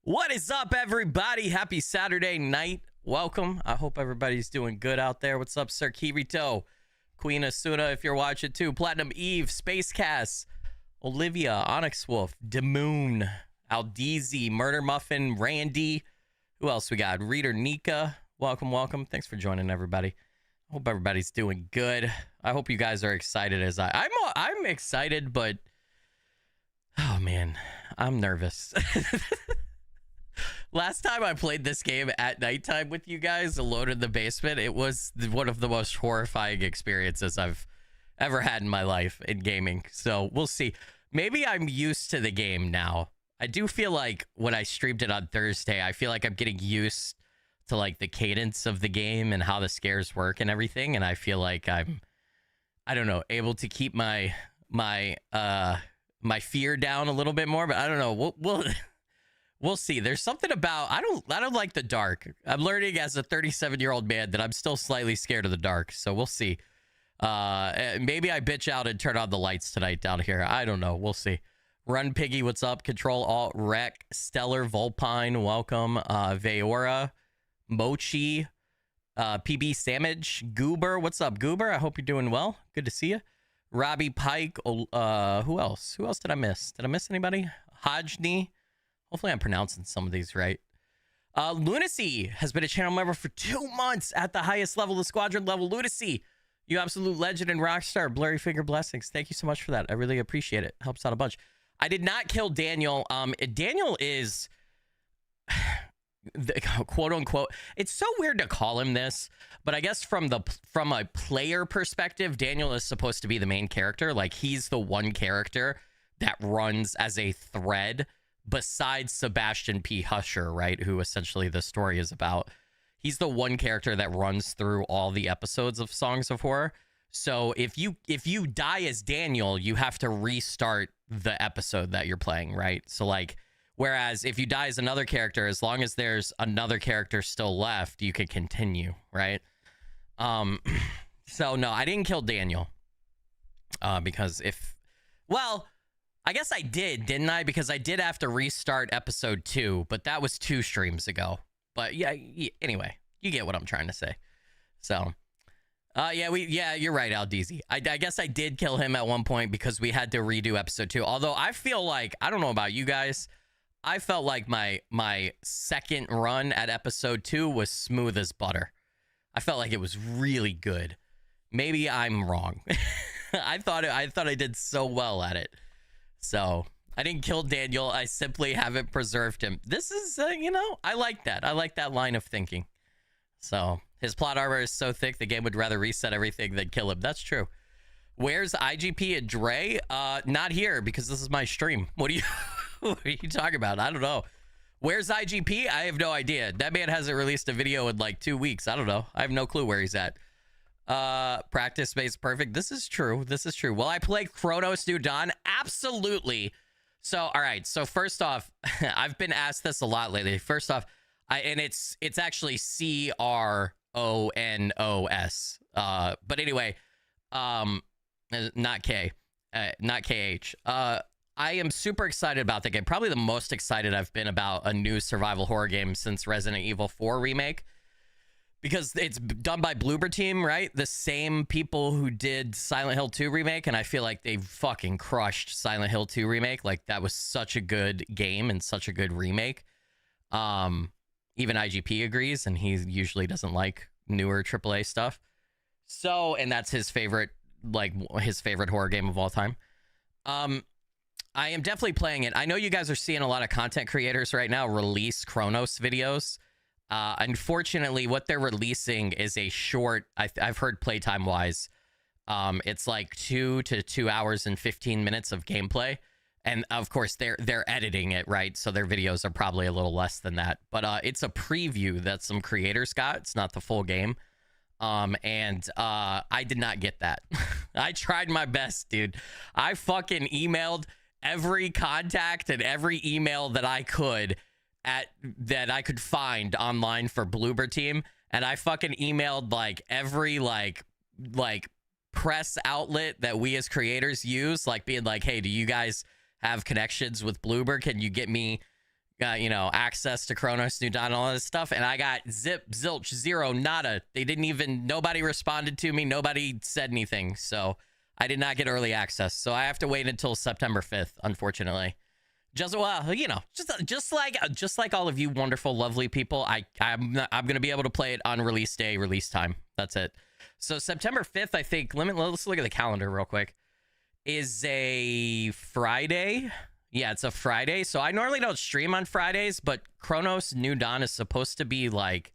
What is up, everybody? Happy Saturday night. Welcome. I hope everybody's doing good out there. What's up, Sir Kirito? Queen Asuna, if you're watching too. Platinum Eve, Spacecast, Olivia, Onyx Wolf, Demoon, Aldeezy, Murder Muffin, Randy. Who else we got? Reader Nika. Welcome, welcome. Thanks for joining, everybody. I hope everybody's doing good. I hope you guys are excited as I'm excited, but oh man, I'm nervous. Last time I played this game at nighttime with you guys alone in the basement, it was one of the most horrifying experiences I've ever had in my life in gaming. So we'll see. Maybe I'm used to the game now. I do feel like when I streamed it on Thursday, I feel like I'm getting used to like the cadence of the game and how the scares work and everything. And I feel like I'm, I don't know, able to keep my fear down a little bit more, but I don't know. We'll see. There's something about I don't like the dark. I'm learning as a 37-year-old man that I'm still slightly scared of the dark. So we'll see. Maybe I bitch out and turn on the lights tonight down here. I don't know. We'll see. Run Piggy, what's up? Control Alt Rec, Stellar Volpine, welcome. Veora, Mochi, PB Samage, Goober, what's up, Goober? I hope you're doing well. Good to see you. Robbie Pike. Who else? Who else did I miss? Did I miss anybody? Hodgney. Hopefully I'm pronouncing some of these right. Lunacy has been a channel member for 2 months at the highest level, the squadron level. Lunacy, you absolute legend and rock star. Blurry Finger blessings. Thank you so much for that. I really appreciate it. Helps out a bunch. I did not kill Daniel. Daniel is the quote unquote. It's so weird to call him this, but I guess from a player perspective, Daniel is supposed to be the main character. Like he's the one character that runs as a thread besides Sebastian P. Husher, right? Who essentially the story is about. He's the one character that runs through all the episodes of Songs of Horror. So if you die as Daniel, you have to restart the episode that you're playing, right? So like, whereas if you die as another character, as long as there's another character still left, you can continue, right? So no, I didn't kill Daniel. Because I guess I did, didn't I? Because I did have to restart episode 2, but that was 2 streams ago. But yeah, anyway, you get what I'm trying to say. So, yeah, you're right, Aldeezy. I guess I did kill him at one point because we had to redo episode 2. Although I feel like, I don't know about you guys, I felt like my second run at episode 2 was smooth as butter. I felt like it was really good. Maybe I'm wrong. I thought I did so well at it. So I didn't kill Daniel. I simply haven't preserved him. This is, I like that. I like that line of thinking. So his plot armor is so thick, the game would rather reset everything than kill him. That's true. Where's IGP and Dre? Not here because this is my stream. What are you talking about? I don't know. Where's IGP? I have no idea. That man hasn't released a video in like 2 weeks. I don't know. I have no clue where he's at. Practice makes perfect. This is true. Will I play Chronos New Dawn? Absolutely. So, all right. So first off, I've been asked this a lot lately. First off, it's actually CRONOS. But anyway, not K, not KH. I am super excited about the game. Probably the most excited I've been about a new survival horror game since Resident Evil 4 remake. Because it's done by Bloober Team, right? The same people who did Silent Hill 2 remake, and I feel like they fucking crushed Silent Hill 2 remake. Like, that was such a good game and such a good remake. Even IGP agrees, and he usually doesn't like newer AAA stuff. So, and that's his favorite horror game of all time. I am definitely playing it. I know you guys are seeing a lot of content creators right now release Chronos videos. Unfortunately, what they're releasing is a short, I've heard playtime wise, it's like 2 to 2 hours and 15 minutes of gameplay. And of course they're editing it, right? So their videos are probably a little less than that, but, it's a preview that some creators got. It's not the full game. I did not get that. I tried my best, dude. I fucking emailed every contact and every email that I could find online for Bloober Team, and I fucking emailed like every like press outlet that we as creators use, like being like, hey, do you guys have connections with Bloober? Can you get me got, you know, access to Kronos, New Dawn, all this stuff, and I got zip, zilch, zero, nada. They didn't even, nobody responded to me. Nobody said anything. So I did not get early access. So I have to wait until September 5th, unfortunately. Just, well, you know, just like all of you wonderful, lovely people, I'm going to be able to play it on release day, release time. That's it. So September 5th, I think, let's look at the calendar real quick, is a Friday. Yeah, it's a Friday. So I normally don't stream on Fridays, but Kronos New Dawn is supposed to be like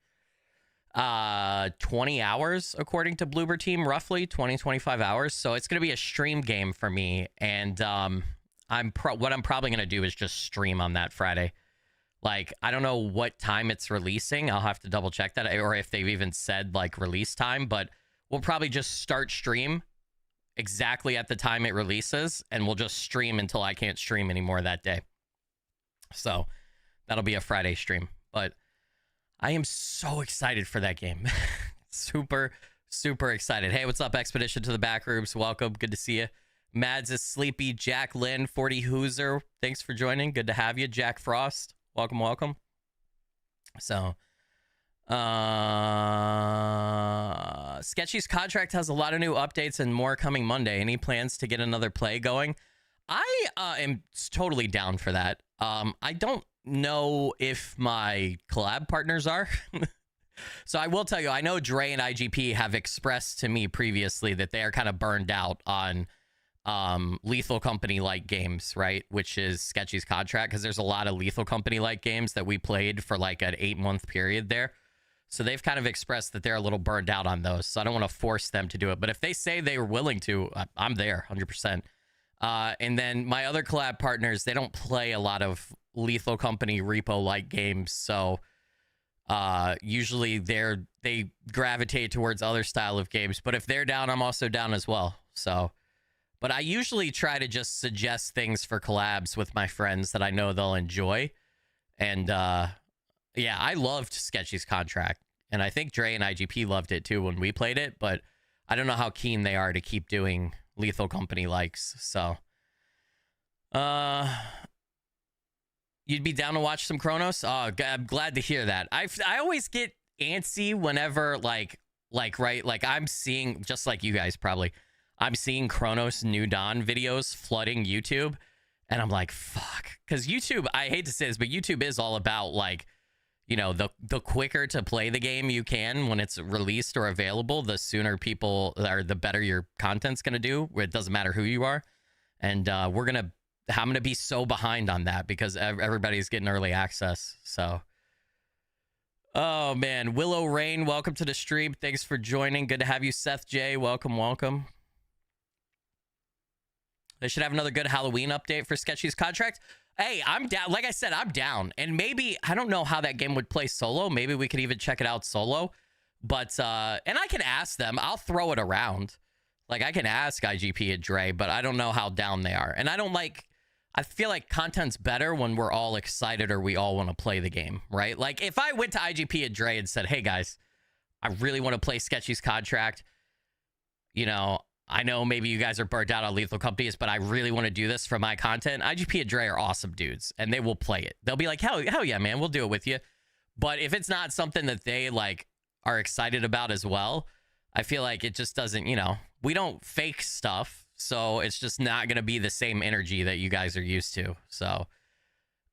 20 hours, according to Bloober Team, roughly 25 hours. So it's going to be a stream game for me. And what I'm probably going to do is just stream on that Friday. Like, I don't know what time it's releasing. I'll have to double check that, or if they've even said like release time, but we'll probably just start stream exactly at the time it releases, and we'll just stream until I can't stream anymore that day. So that'll be a Friday stream. But I am so excited for that game. Super excited. Hey, what's up, Expedition to the Backrooms? Welcome. Good to see you. Mads is sleepy. Jack Lynn, 40 Hooser, thanks for joining. Good to have you. Jack Frost, welcome. So Sketchy's contract has a lot of new updates and more coming Monday. Any plans to get another play going? I am totally down for that. I don't know if my collab partners are. So I will tell you, I know Dre and IGP have expressed to me previously that they are kind of burned out on Lethal Company like games, right? Which is Sketchy's contract, because there's a lot of Lethal Company like games that we played for like an 8-month period there. So they've kind of expressed that they're a little burned out on those. So I don't want to force them to do it. But if they say they were willing to, I'm there 100%. And then my other collab partners, they don't play a lot of Lethal Company repo-like games. So usually they gravitate towards other style of games. But if they're down, I'm also down as well. So, but I usually try to just suggest things for collabs with my friends that I know they'll enjoy. And yeah, I loved Sketchy's contract. And I think Dre and IGP loved it too when we played it, but I don't know how keen they are to keep doing Lethal Company likes. So, you'd be down to watch some Kronos? Oh, I'm glad to hear that. I always get antsy whenever like I'm seeing, just like you guys probably, I'm seeing Kronos New Dawn videos flooding YouTube, and I'm like, fuck. Because YouTube, I hate to say this, but YouTube is all about like, you know, the quicker to play the game you can when it's released or available, the sooner people, or the better your content's going to do. It doesn't matter who you are. And I'm going to be so behind on that because everybody's getting early access. So, oh man, Willow Rain, welcome to the stream. Thanks for joining. Good to have you. Seth J, welcome. They should have another good Halloween update for Sketchy's contract. Hey, I'm down. Like I said, I'm down. And maybe, I don't know how that game would play solo. Maybe we could even check it out solo. But, and I can ask them. I'll throw it around. Like, I can ask IGP and Dre, but I don't know how down they are. And I feel like content's better when we're all excited or we all want to play the game, right? Like, if I went to IGP and Dre and said, hey, guys, I really want to play Sketchy's contract. You know, I know maybe you guys are burnt out on Lethal Companies, but I really want to do this for my content. IGP and Dre are awesome dudes, and they will play it. They'll be like, hell yeah, man, we'll do it with you. But if it's not something that they, like, are excited about as well, I feel like it just doesn't, you know, we don't fake stuff, so it's just not going to be the same energy that you guys are used to. So,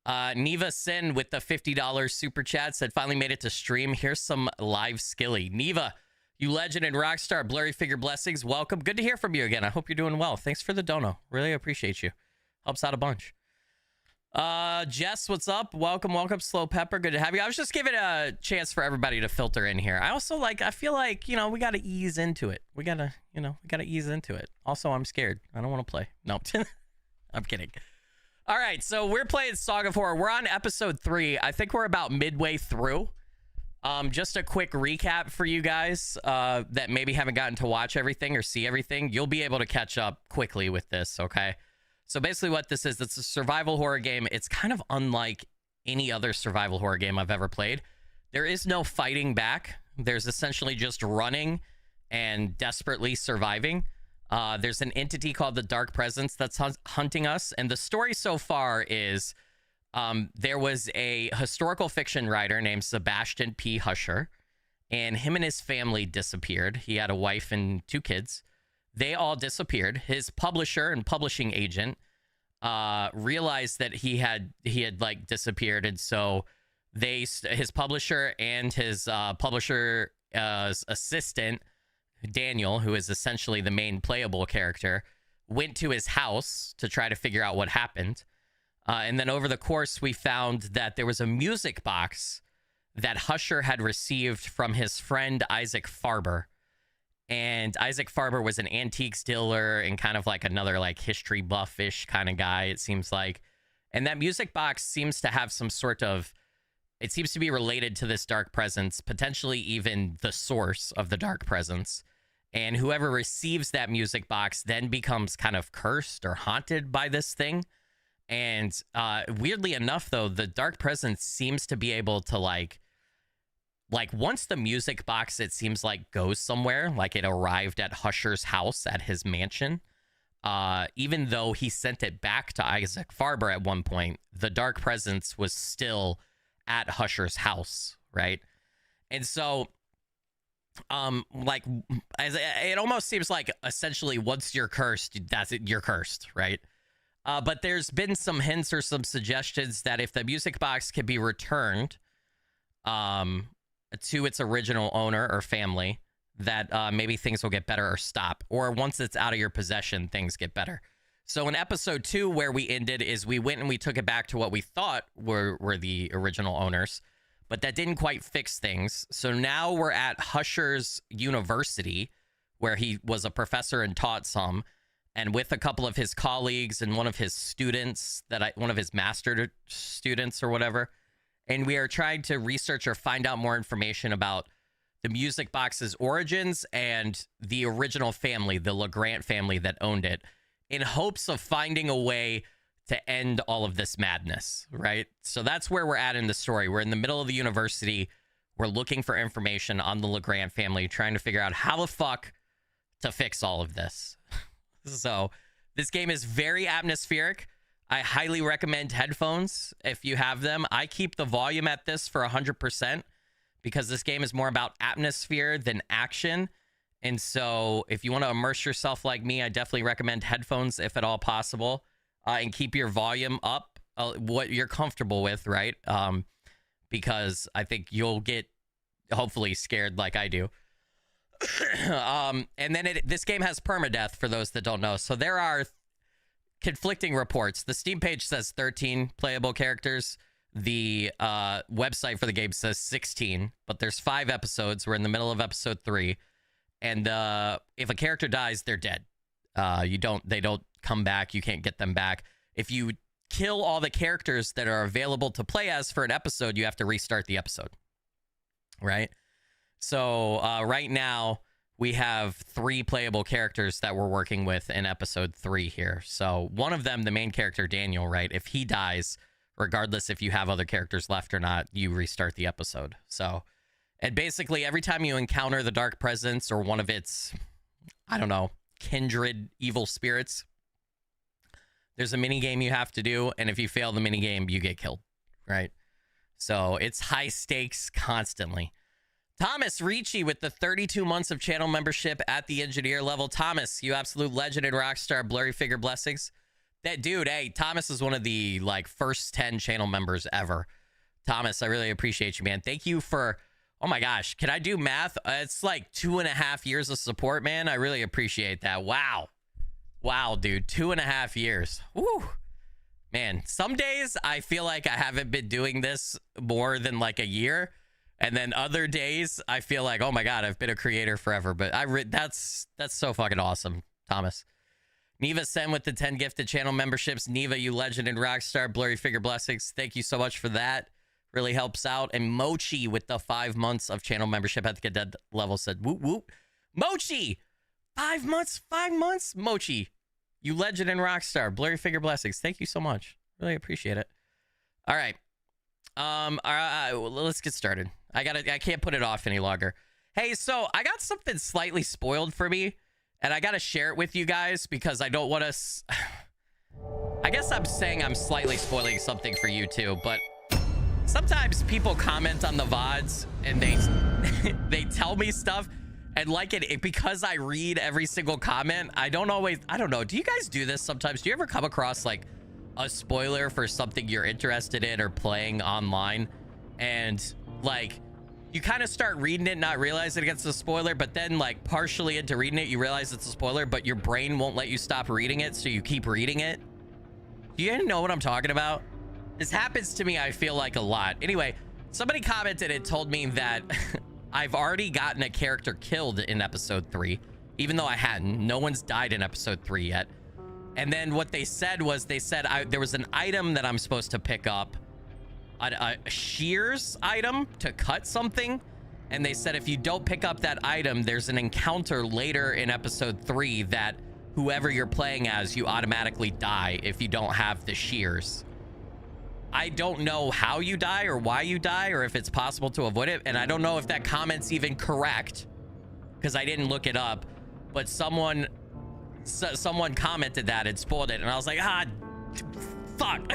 Neva Sin with the $50 super chat said, finally made it to stream. Here's some live Skilly. Neva, you legend and rock star, Blurry Figure Blessings, welcome. Good to hear from you again. I hope you're doing well. Thanks for the dono. Really appreciate you. Helps out a bunch. Jess, what's up? Welcome. Slow Pepper, good to have you. I was just giving a chance for everybody to filter in here. I feel like, you know, we got to ease into it. We got to ease into it. Also, I'm scared. I don't want to play. No, I'm kidding. All right, so we're playing Saga of Horror. We're on episode 3. I think we're about midway through. Just a quick recap for you guys that maybe haven't gotten to watch everything or see everything. You'll be able to catch up quickly with this, okay? So basically what this is, it's a survival horror game. It's kind of unlike any other survival horror game I've ever played. There is no fighting back. There's essentially just running and desperately surviving. There's an entity called the Dark Presence that's hunting us. And the story so far is There was a historical fiction writer named Sebastian P. and him and his family disappeared. He had a wife and 2 kids. They all disappeared. His publisher and publishing agent realized that he had like disappeared, and so his publisher and his publisher assistant Daniel, who is essentially the main playable character, went to his house to try to figure out what happened. And then over the course, we found that there was a music box that Husher had received from his friend Isaac Farber. And Isaac Farber was an antiques dealer and kind of like another like history buff-ish kind of guy, it seems like. And that music box seems to have some sort of, it seems to be related to this dark presence, potentially even the source of the dark presence. And whoever receives that music box then becomes kind of cursed or haunted by this thing. And weirdly enough, though, the dark presence seems to be able to like once the music box, it seems like, goes somewhere, like it arrived at Husher's house at his mansion, even though he sent it back to Isaac Farber at one point, the dark presence was still at Husher's house, right? And so like, as it almost seems like essentially once you're cursed, that's it, you're cursed, right? But there's been some hints or some suggestions that if the music box can be returned to its original owner or family, that maybe things will get better or stop. Or once it's out of your possession, things get better. So in episode 2, where we ended, is we went and we took it back to what we thought were the original owners, but that didn't quite fix things. So now we're at Husher's university, where he was a professor and taught some, and with a couple of his colleagues and one of his students, one of his master students or whatever. And we are trying to research or find out more information about the music box's origins and the original family, the LeGrant family that owned it, in hopes of finding a way to end all of this madness, right? So that's where we're at in the story. We're in the middle of the university. We're looking for information on the LeGrant family, trying to figure out how the fuck to fix all of this. So this game is very atmospheric. I highly recommend headphones if you have them. I keep the volume at this for 100% because this game is more about atmosphere than action. And so if you want to immerse yourself like me, I definitely recommend headphones if at all possible, and keep your volume up, what you're comfortable with, right? Because I think you'll get hopefully scared like I do. And then this game has permadeath for those that don't know. So there are conflicting reports. The Steam page says 13 playable characters. The website for the game says 16, but there's 5 episodes. We're in the middle of episode 3. And if a character dies, they're dead. They don't come back. You can't get them back. If you kill all the characters that are available to play as for an episode, you have to restart the episode, right? So right now we have 3 playable characters that we're working with in episode 3 here. So one of them, the main character, Daniel, right? If he dies, regardless if you have other characters left or not, you restart the episode. So, and basically every time you encounter the dark presence or one of its, I don't know, kindred evil spirits, there's a mini game you have to do. And if you fail the mini game, you get killed, right? So it's high stakes constantly. Thomas Ricci with the 32 months of channel membership at the engineer level. Thomas, you absolute legend and rock star. Blurry figure blessings. That dude, hey, Thomas is one of the like first 10 channel members ever. Thomas, I really appreciate you, man. Thank you for, oh my gosh, can I do math? It's like 2.5 years of support, man. I really appreciate that. Wow. Wow, dude, 2.5 years. Woo. Man, some days I feel like I haven't been doing this more than like a year. And then other days, I feel like, oh my God, I've been a creator forever. But that's so fucking awesome, Thomas. Neva Sen with the 10 gifted channel memberships. Neva, you legend and rockstar. Blurry figure blessings. Thank you so much for that. Really helps out. And Mochi with the 5 months of channel membership at the cadet level said, whoop, whoop. Mochi! 5 months? 5 months? Mochi, you legend and rockstar. Blurry figure blessings. Thank you so much. Really appreciate it. All right. All right, well, let's get started. I can't put it off any longer. Hey, so I got something slightly spoiled for me, and I gotta share it with you guys because I don't want us. I guess I'm saying I'm slightly spoiling something for you too, but sometimes people comment on the VODs and they tell me stuff, and like because I read every single comment, I don't know. Do you guys do this sometimes? Do you ever come across like a spoiler for something you're interested in or playing online, and like you kind of start reading it, not realizing it's a spoiler, but then like partially into reading it, you realize it's a spoiler, but your brain won't let you stop reading it, so you keep reading it? Do you know what I'm talking about? This happens to me, I feel like, a lot. Anyway, somebody commented and told me that I've already gotten a character killed in episode 3, even though I hadn't. No one's died in episode 3 yet. And then what they said was, there was an item that I'm supposed to pick up, a shears item to cut something. And they said if you don't pick up that item, there's an encounter later in episode 3 that whoever you're playing as, you automatically die if you don't have the shears. I don't know how you die or why you die or if it's possible to avoid it. And I don't know if that comment's even correct because I didn't look it up. But someone commented that and spoiled it. And I was like, fuck.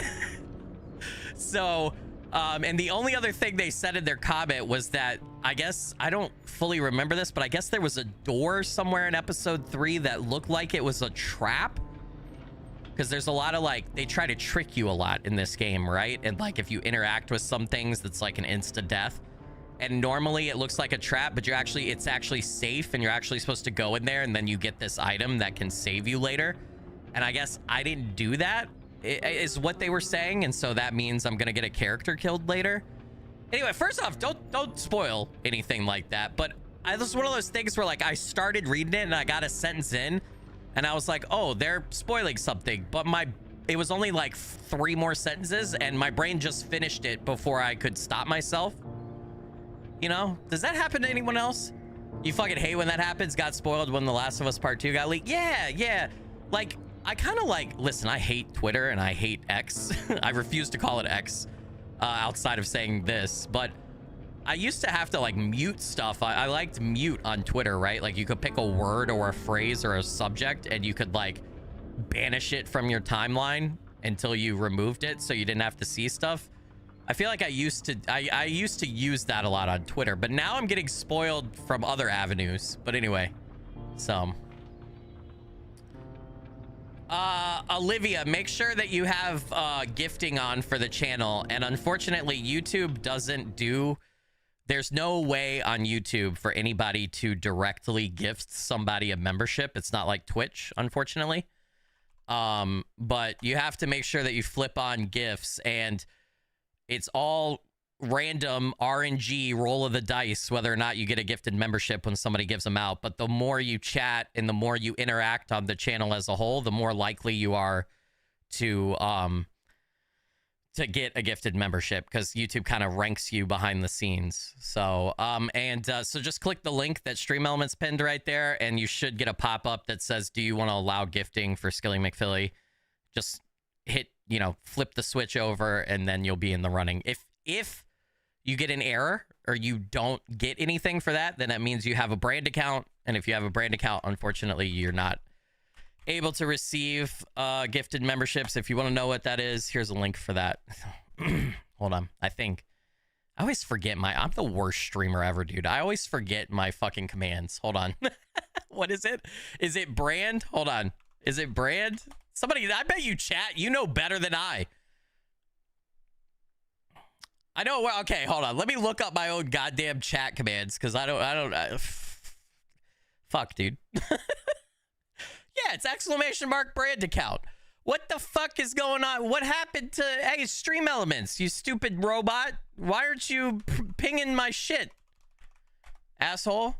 So, and the only other thing they said in their comment was that, I guess, I don't fully remember this, but I guess there was a door somewhere in episode 3 that looked like it was a trap. Because there's a lot of like, they try to trick you a lot in this game, right? And like, if you interact with some things, that's like an insta death. And normally it looks like a trap, but it's actually safe, and you're actually supposed to go in there, and then you get this item that can save you later. And I guess I didn't do that, is what they were saying, and so that means I'm gonna get a character killed later. Anyway, first off, don't spoil anything like that. But this is one of those things where like I started reading it and I got a sentence in, and I was like, oh, they're spoiling something. But it was only like 3 more sentences, and my brain just finished it before I could stop myself. You know, does that happen to anyone else? You fucking hate when that happens. Got spoiled when The Last of Us Part 2 got leaked. Yeah. Like, I kind of like, listen, I hate Twitter and I hate X. I refuse to call it X outside of saying this, but I used to have to like mute stuff. I liked mute on Twitter, right? Like you could pick a word or a phrase or a subject and you could like banish it from your timeline until you removed it so you didn't have to see stuff. I feel like I used to use that a lot on Twitter, but now I'm getting spoiled from other avenues. But anyway, so Olivia, make sure that you have gifting on for the channel. And unfortunately, YouTube doesn't do, there's no way on YouTube for anybody to directly gift somebody a membership. It's not like Twitch, unfortunately. But you have to make sure that you flip on gifts, and it's all random RNG, roll of the dice, whether or not you get a gifted membership when somebody gives them out. But the more you chat and the more you interact on the channel as a whole, the more likely you are to get a gifted membership, because YouTube kind of ranks you behind the scenes. So so just click the link that Stream Elements pinned right there, and you should get a pop-up that says, do you want to allow gifting for SkillyMcFilly? Just hit, flip the switch over, and then you'll be in the running. If you get an error or you don't get anything for that, then that means you have a brand account. And if you have a brand account, unfortunately, you're not able to receive gifted memberships. If you want to know what that is, here's a link for that. Hold on. I always forget I'm the worst streamer ever, dude. I always forget my fucking commands. Hold on. What is it? Is it brand? Hold on. Is it brand? Somebody, I bet you chat, you know better than I know. Okay, hold on. Let me look up my own goddamn chat commands, because I don't. Fuck, dude. Yeah, it's ! brand account. What the fuck is going on? What happened to, hey, Stream Elements, you stupid robot? Why aren't you pinging my shit, asshole?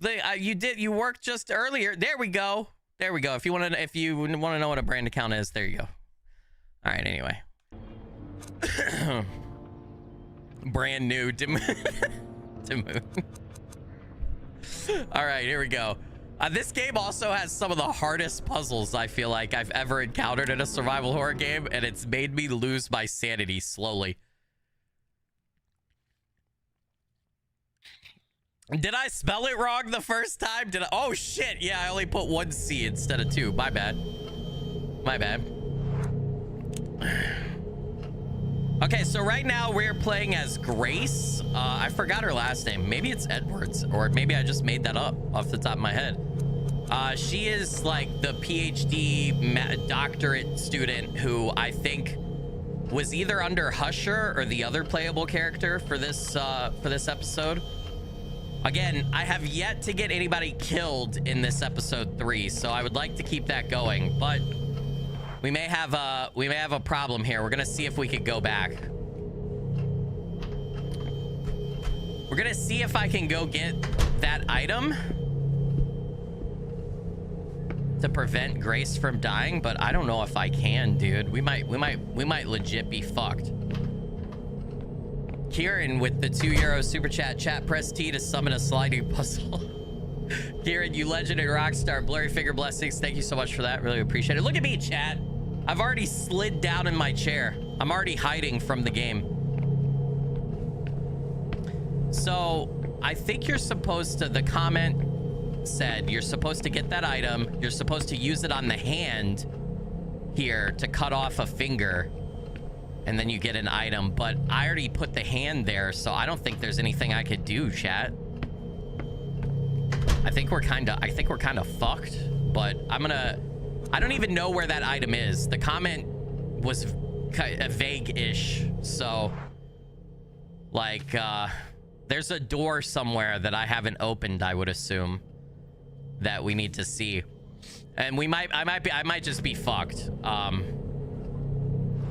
You worked just earlier. There we go. If you want to know what a brand account is, there you go. All right. Anyway, brand new to moon. All right, here we go. This game also has some of the hardest puzzles I feel like I've ever encountered in a survival horror game, and it's made me lose my sanity slowly. Did I spell it wrong the first time? Oh shit, yeah, I only put 1 C instead of 2. My bad. Okay, so right now we're playing as Grace. I forgot her last name. Maybe it's Edwards, or maybe I just made that up off the top of my head. She is like the PhD doctorate student who I think was either under Husher or the other playable character for this episode. Again, I have yet to get anybody killed in this episode 3, so I would like to keep that going, but we may have a problem here. We're gonna see if we could go back. We're gonna see if I can go get that item to prevent Grace from dying, but I don't know if I can, dude. We might legit be fucked. Kieran with the €2 super chat. Press T to summon a sliding puzzle. Kieran, you legend and rockstar. Blurry finger blessings. Thank you so much for that. Really appreciate it. Look at me, chat. I've already slid down in my chair. I'm already hiding from the game. So I think you're supposed to, the comment said you're supposed to get that item. You're supposed to use it on the hand here to cut off a finger, and then you get an item. But I already put the hand there, so I don't think there's anything I could do, chat. I think we're kind of fucked, but I don't even know where that item is. The comment was vague-ish, so like there's a door somewhere that I haven't opened, I would assume, that we need to see, and I might just be fucked,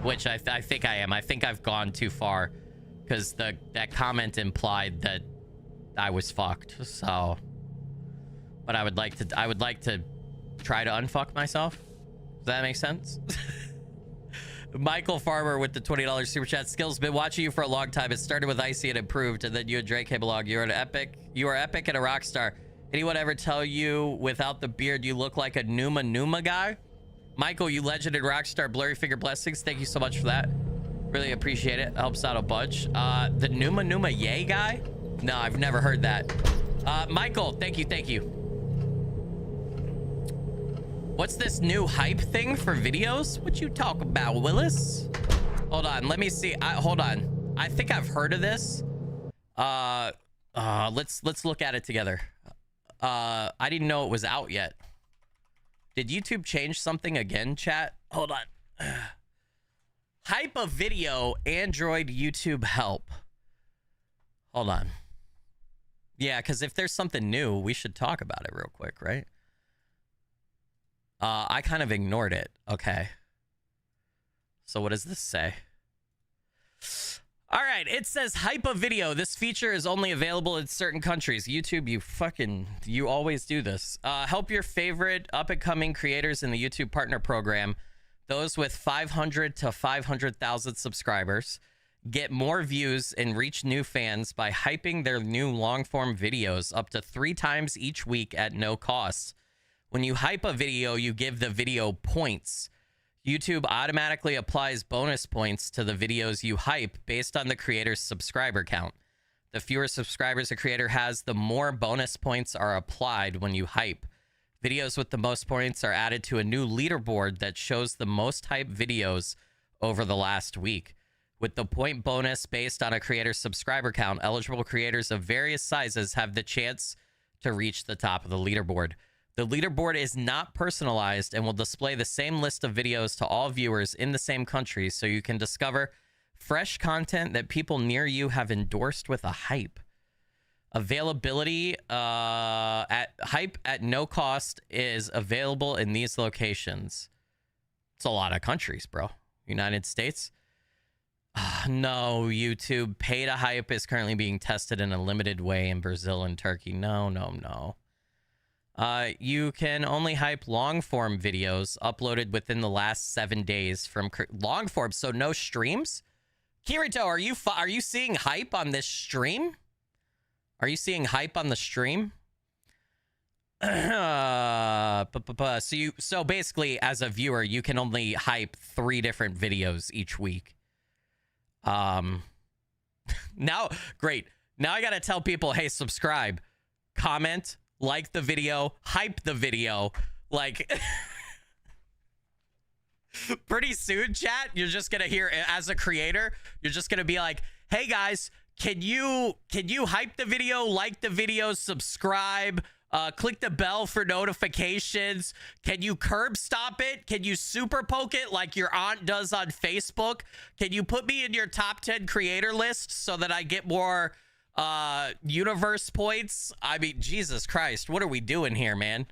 which I think I am. I think I've gone too far, because that comment implied that I was fucked. So, but I would like to try to unfuck myself. Does that make sense? Michael Farmer with the $20 super chat. Skills, been watching you for a long time. It started with Icy and improved, and then you and Drake came along. You are epic and a rock star. Anyone ever tell you without the beard you look like a Numa guy? Michael, you legend and rock star. Blurry finger blessings. Thank you so much for that. Really appreciate it. Helps out a bunch. The Numa yay guy? No, I've never heard that. Michael, thank you. What's this new hype thing for videos? What you talk about, Willis? Hold on, let me see. Hold on. I think I've heard of this. Let's look at it together. I didn't know it was out yet. Did YouTube change something again, chat? Hold on. Hype a video, Android YouTube help. Hold on. Yeah, because if there's something new, we should talk about it real quick, right? I kind of ignored it. Okay. So what does this say? All right, it says hype a video. This feature is only available in certain countries. YouTube, you always do this. Help your favorite up-and-coming creators in the YouTube Partner Program. Those with 500 to 500,000 subscribers get more views and reach new fans by hyping their new long-form videos up to 3 times each week at no cost. When you hype a video, you give the video points. YouTube automatically applies bonus points to the videos you hype based on the creator's subscriber count. The fewer subscribers a creator has, the more bonus points are applied when you hype. Videos with the most points are added to a new leaderboard that shows the most hyped videos over the last week. With the point bonus based on a creator's subscriber count, eligible creators of various sizes have the chance to reach the top of the leaderboard. The leaderboard is not personalized and will display the same list of videos to all viewers in the same country, so you can discover fresh content that people near you have endorsed with a hype. Availability at hype at no cost is available in these locations. It's a lot of countries, bro. United States. No, YouTube. Pay to hype is currently being tested in a limited way in Brazil and Turkey. No. You can only hype long-form videos uploaded within the last 7 days from long-form, so no streams? Kirito, are you seeing hype on this stream? Are you seeing hype on the stream? So basically, as a viewer, you can only hype 3 different videos each week. Now, great. Now I gotta tell people, hey, subscribe, comment, like the video, hype the video. Like, Pretty soon, chat, you're just gonna hear, as a creator, you're just gonna be like, hey guys, can you hype the video, like the video, subscribe, click the bell for notifications? Can you curb stop it? Can you super poke it like your aunt does on Facebook? Can you put me in your top 10 creator list so that I get more universe points? I mean, Jesus Christ, what are we doing here, man?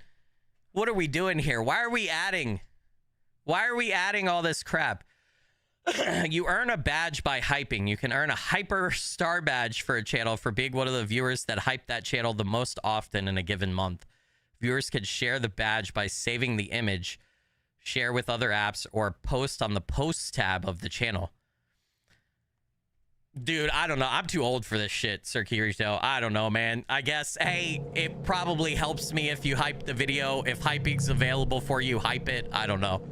What are we doing here? Why are we adding all this crap? You earn a badge by hyping. You can earn a hyper star badge for a channel for being one of the viewers that hype that channel the most often in a given month. Viewers can share the badge by saving the image, share with other apps, or post on the posts tab of the channel. Dude, I don't know. I'm too old for this shit, Sir Kirito. I don't know, man. I guess, hey, it probably helps me if you hype the video. If hyping's available for you, hype it. I don't know.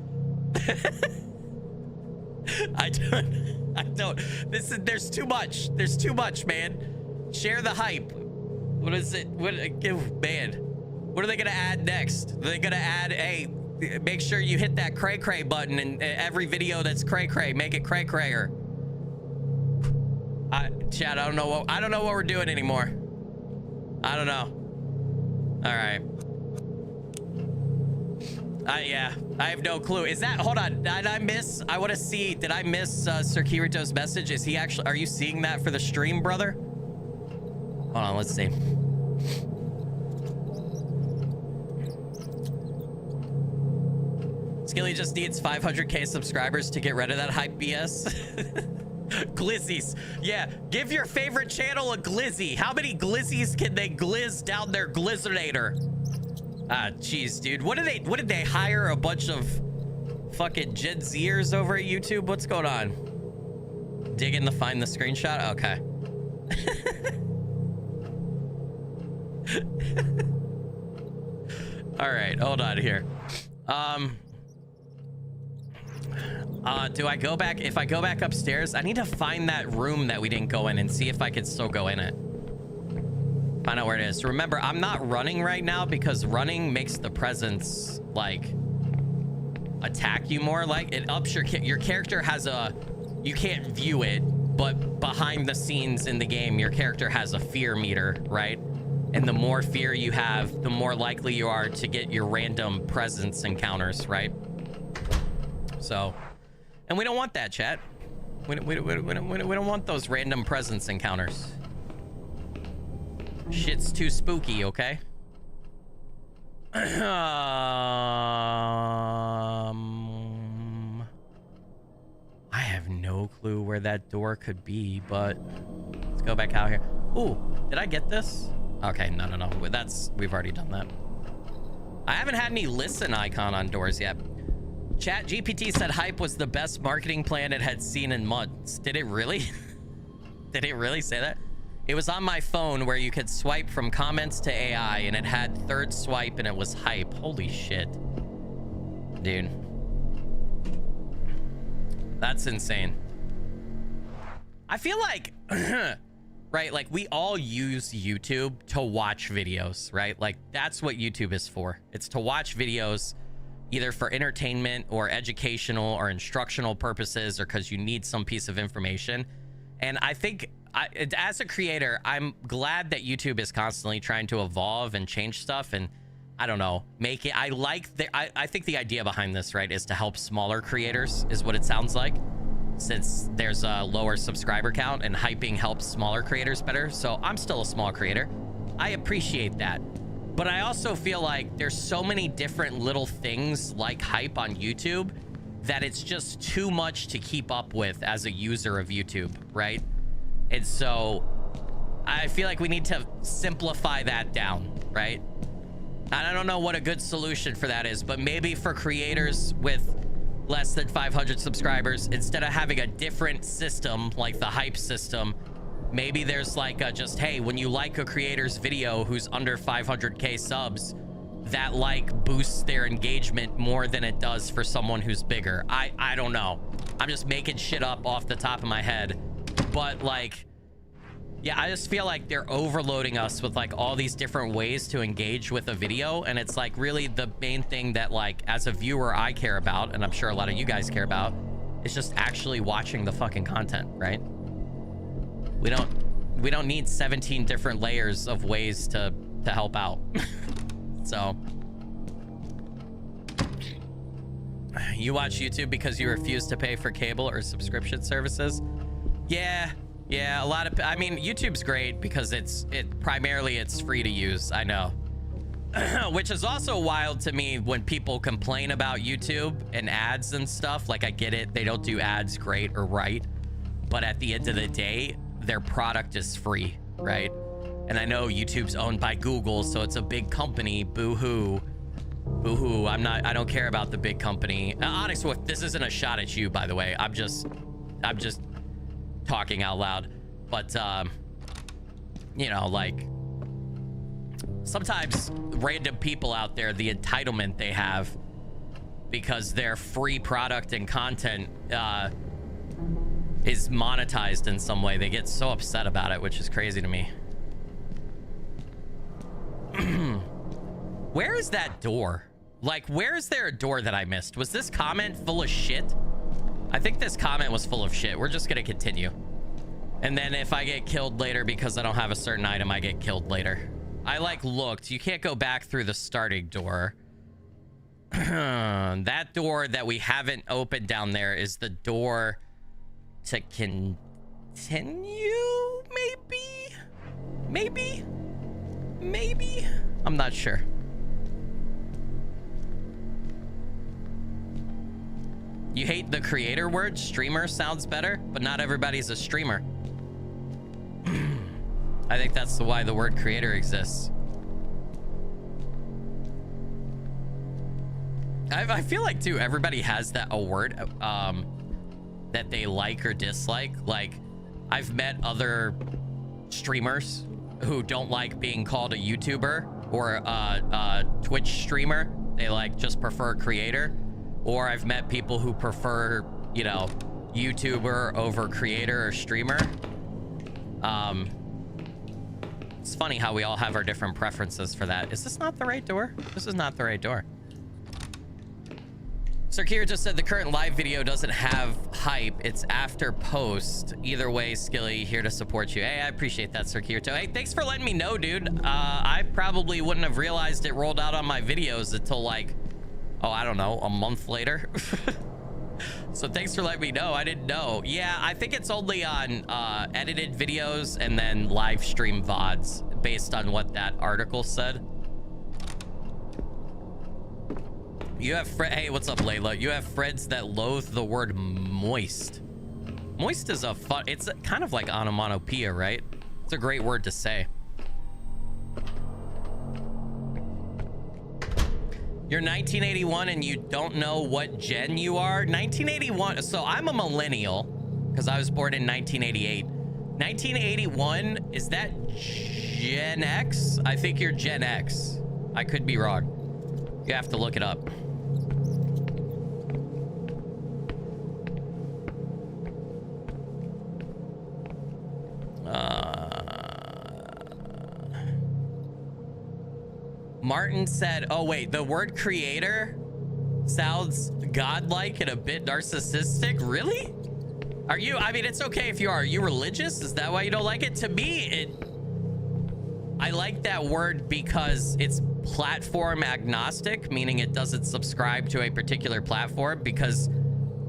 I don't. There's too much. There's too much, man. Share the hype. What is it? Man, what are they gonna add next? Are they gonna add, hey, make sure you hit that cray cray button in every video that's cray cray. Make it cray crayer. Chat, I don't know what we're doing anymore. I don't know. All right. Yeah, I have no clue. Is that, hold on, did I miss, I want to see, did I miss Sir Kirito's message? Is he actually, are you seeing that for the stream, brother? Hold on, let's see. Skilly just needs 500k subscribers to get rid of that hype BS. Glizzies. Yeah, give your favorite channel a glizzy. How many glizzies can they glizz down their glizzinator? Jeez, dude. What did they hire a bunch of fucking Gen Zers over at YouTube? What's going on? Dig in to find the screenshot? Okay. All right, hold on here. Do I go back? If I go back upstairs, I need to find that room that we didn't go in and see if I could still go in it. Find out where it is. Remember, I'm not running right now because running makes the presence like attack you more. Like it ups your character has a, you can't view it, but behind the scenes in the game, your character has a fear meter, right? And the more fear you have, the more likely you are to get your random presence encounters, right? So, and we don't want that, chat. We don't want those random presence encounters. Shit's too spooky, okay? I have no clue where that door could be, but let's go back out here. Ooh, did I get this? Okay, no. We've already done that. I haven't had any listen icon on doors yet. Chat GPT said hype was the best marketing plan it had seen in months. Did it really? Did it really say that? It was on my phone where you could swipe from comments to AI and it had third swipe and it was hype. Holy shit. Dude. That's insane. I feel like, right, like we all use YouTube to watch videos, right? Like that's what YouTube is for. It's to watch videos either for entertainment or educational or instructional purposes or because you need some piece of information. And I think as a creator, I'm glad that YouTube is constantly trying to evolve and change stuff. And I don't know, make it, I think the idea behind this, right, is to help smaller creators is what it sounds like, since there's a lower subscriber count and hyping helps smaller creators better. So I'm still a small creator. I appreciate that. But I also feel like there's so many different little things like hype on YouTube that it's just too much to keep up with as a user of YouTube, right? And so I feel like we need to simplify that down, right? And I don't know what a good solution for that is, but maybe for creators with less than 500 subscribers, instead of having a different system like the hype system, maybe there's like a just, hey, when you like a creator's video who's under 500k subs, that like boosts their engagement more than it does for someone who's bigger. I don't know. I'm just making shit up off the top of my head. But like, Yeah, I just feel like they're overloading us with like all these different ways to engage with a video, and it's like really the main thing that like as a viewer I care about, and I'm sure a lot of you guys care about, is just actually watching the fucking content, right? We don't need 17 different layers of ways to help out. So you watch YouTube because you refuse to pay for cable or subscription services? Yeah, a lot of, I mean, YouTube's great because primarily it's free to use, I know. Which is also wild to me when people complain about YouTube and ads and stuff. Like, I get it, they don't do ads great or right, but at the end of the day, their product is free, right? And I know YouTube's owned by Google, so it's a big company. Boo-hoo. Boo-hoo. I don't care about the big company. Honest, this isn't a shot at you, by the way. I'm just talking out loud. But you know, like, sometimes random people out there, the entitlement they have because their free product and content is monetized in some way, they get so upset about it, which is crazy to me. Where is that door? Like, where is there a door that I missed? Was this comment full of shit? I think this comment was full of shit. We're just gonna continue. And then if I get killed later because I don't have a certain item, I get killed later. I like looked. You can't go back through the starting door. That door that we haven't opened down there is the door to continue, maybe. I'm not sure. You hate the creator word? Streamer sounds better, but not everybody's a streamer. I think that's why the word creator exists. I feel like too, everybody has a word that they like or dislike. Like, I've met other streamers who don't like being called a YouTuber or a Twitch streamer. They like just prefer creator. Or I've met people who prefer, you know, YouTuber over creator or streamer. It's funny how we all have our different preferences for that. Is this not the right door? This is not the right door. Sir Kira just said the current live video doesn't have hype. It's after post. Either way, Skilly here to support you. Hey, I appreciate that, Sir Kira. Hey, thanks for letting me know, dude. I probably wouldn't have realized it rolled out on my videos until like, oh, I don't know, a month later. So thanks for letting me know. I didn't know. Yeah, I think it's only on edited videos and then live stream VODs based on what that article said. You have hey, what's up, Layla? You have friends that loathe the word moist. Moist is it's kind of like onomatopoeia, right? It's a great word to say. You're 1981 and you don't know what gen you are? 1981, so I'm a millennial because I was born in 1988. 1981, is that Gen X? I think you're Gen X. I could be wrong. You have to look it up. Martin said, oh wait, the word creator sounds godlike and a bit narcissistic. Really? Are you, I mean, it's okay if you are. Are you religious? Is that why you don't like it? To me, I like that word because it's platform agnostic, meaning it doesn't subscribe to a particular platform, because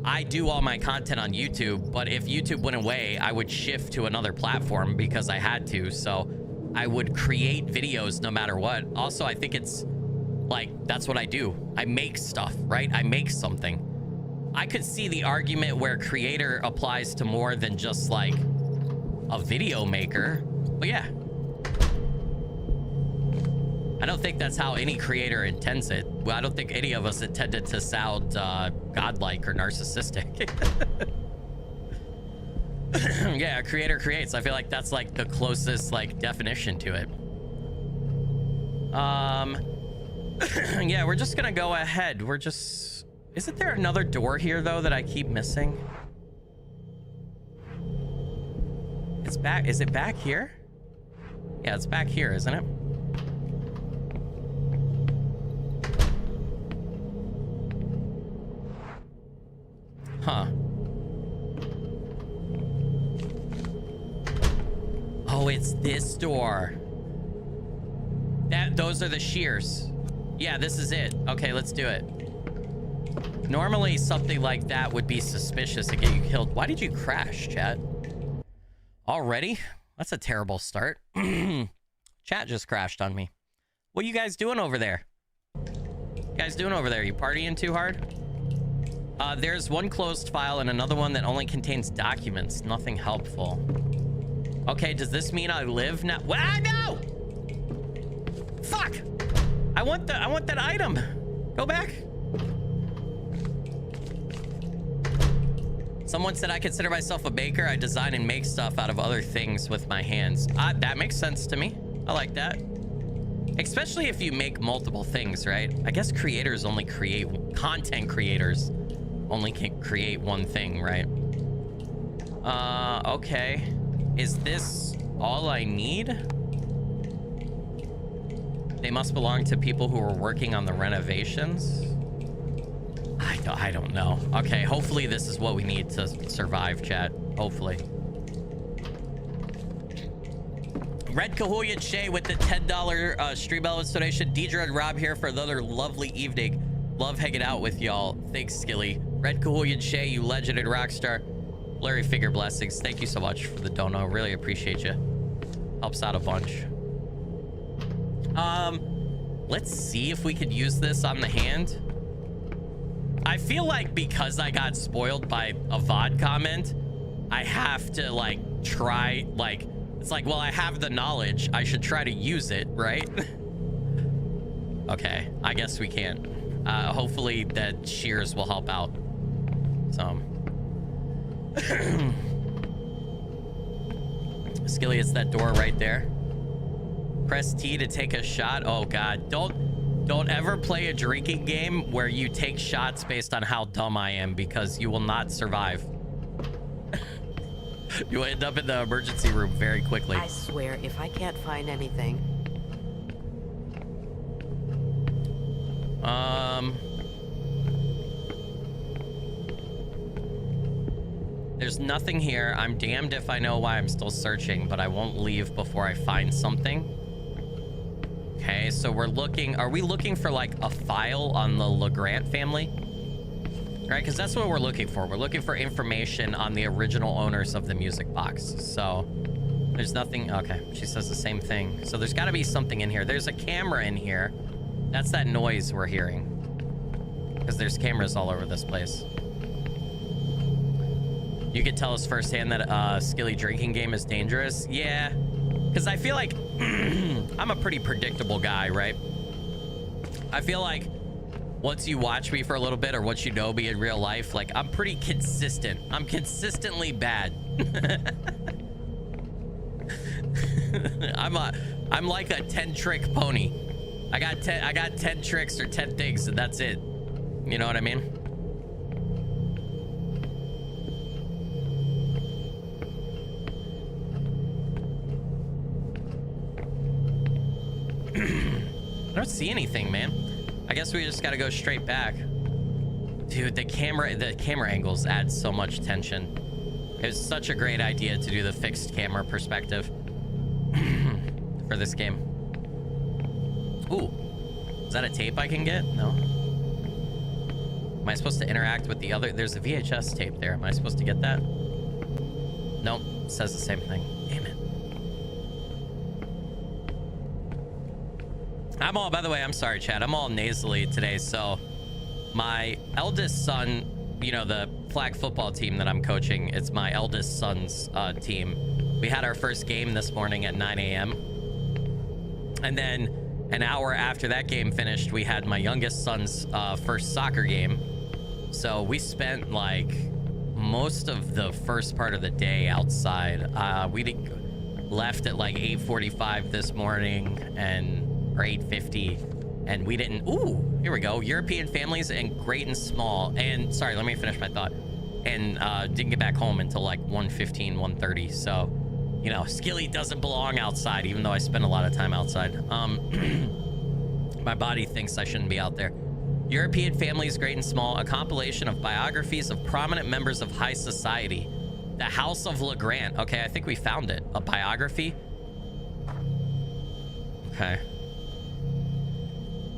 I do all my content on YouTube, but if YouTube went away, I would shift to another platform because I had to. So I would create videos no matter what. Also, I think it's like, that's what I do. I make stuff, right? I make something. I could see the argument where creator applies to more than just like a video maker. But yeah, I don't think that's how any creator intends it. Well, I don't think any of us intended to sound godlike or narcissistic. Yeah, a creator creates. I feel like that's like the closest like definition to it. Yeah, we're just gonna go ahead. We're just, isn't there another door here though that I keep missing? It's back. Is it back here? Yeah, it's back here, isn't it? Huh. Oh, it's this door. Those are the shears. Yeah, this is it. Okay, let's do it. Normally, something like that would be suspicious to get you killed. Why did you crash, chat? Already? That's a terrible start. Chat just crashed on me. What are you guys doing over there? You guys doing over there? You partying too hard? There's one closed file and another one that only contains documents. Nothing helpful. Okay, does this mean I live now? Ah, no! Fuck! I want that item. Go back. Someone said I consider myself a baker. I design and make stuff out of other things with my hands. That makes sense to me. I like that. Especially if you make multiple things, right? I guess creators only create... Content creators only can create one thing, right? Okay. Is this all I need? They must belong to people who were working on the renovations. I don't know. Okay, hopefully this is what we need to survive, chat. Hopefully. Red Cahulian Shay with the $10 stream elements donation. Deidre and Rob here for another lovely evening. Love hanging out with y'all. Thanks, Skilly. Red Cahulian Shay, you legend and rock star. Blurry Figure Blessings. Thank you so much for the dono. Really appreciate you. Helps out a bunch. Let's see if we could use this on the hand. I feel like because I got spoiled by a VOD comment, I have to like try, like, it's like, well, I have the knowledge. I should try to use it, right? Okay, I guess we can't. Hopefully that shears will help out. So. Skilly, it's that door right there. Press T to take a shot. Oh God, don't ever play a drinking game where you take shots based on how dumb I am, because you will not survive. You'll end up in the emergency room very quickly. I swear, if I can't find anything. There's nothing here. I'm damned if I know why I'm still searching, but I won't leave before I find something. Okay, so we're looking... Are we looking for, like, a file on the LeGrant family? Right, because that's what we're looking for. We're looking for information on the original owners of the music box. So, there's nothing... Okay, she says the same thing. So there's got to be something in here. There's a camera in here. That's that noise we're hearing. Because there's cameras all over this place. You could tell us firsthand that Skilly drinking game is dangerous. Yeah, because I feel like I'm a pretty predictable guy, right? I feel like once you watch me for a little bit, or once you know me in real life, like I'm pretty consistent. I'm consistently bad. I'm like a 10-trick pony. I got 10 tricks or 10 things, and that's it. You know what I mean? I don't see anything, man. I guess we just gotta go straight back. Dude, the camera angles add so much tension. It was such a great idea to do the fixed camera perspective for this game. Ooh, is that a tape I can get? No. Am I supposed to interact with the other? There's a VHS tape there. Am I supposed to get that? Nope, it says the same thing. Damn it. I'm all, by the way, I'm sorry, chat. I'm all nasally today. So my eldest son, you know, the flag football team that I'm coaching, it's my eldest son's team. We had our first game this morning at 9 a.m. And then an hour after that game finished, we had my youngest son's first soccer game. So we spent like most of the first part of the day outside. We left at like 8:45 this morning, or 8:50, and we didn't... Ooh, here we go. European families and great and small. And sorry, let me finish my thought. And didn't get back home until like 1:15, 1:30. So You know, Skilly doesn't belong outside, even though I spend a lot of time outside. My body thinks I shouldn't be out there. European Families, Great and Small, a compilation of biographies of prominent members of high society. The House of LeGrant. Okay, I think we found it. A biography. Okay.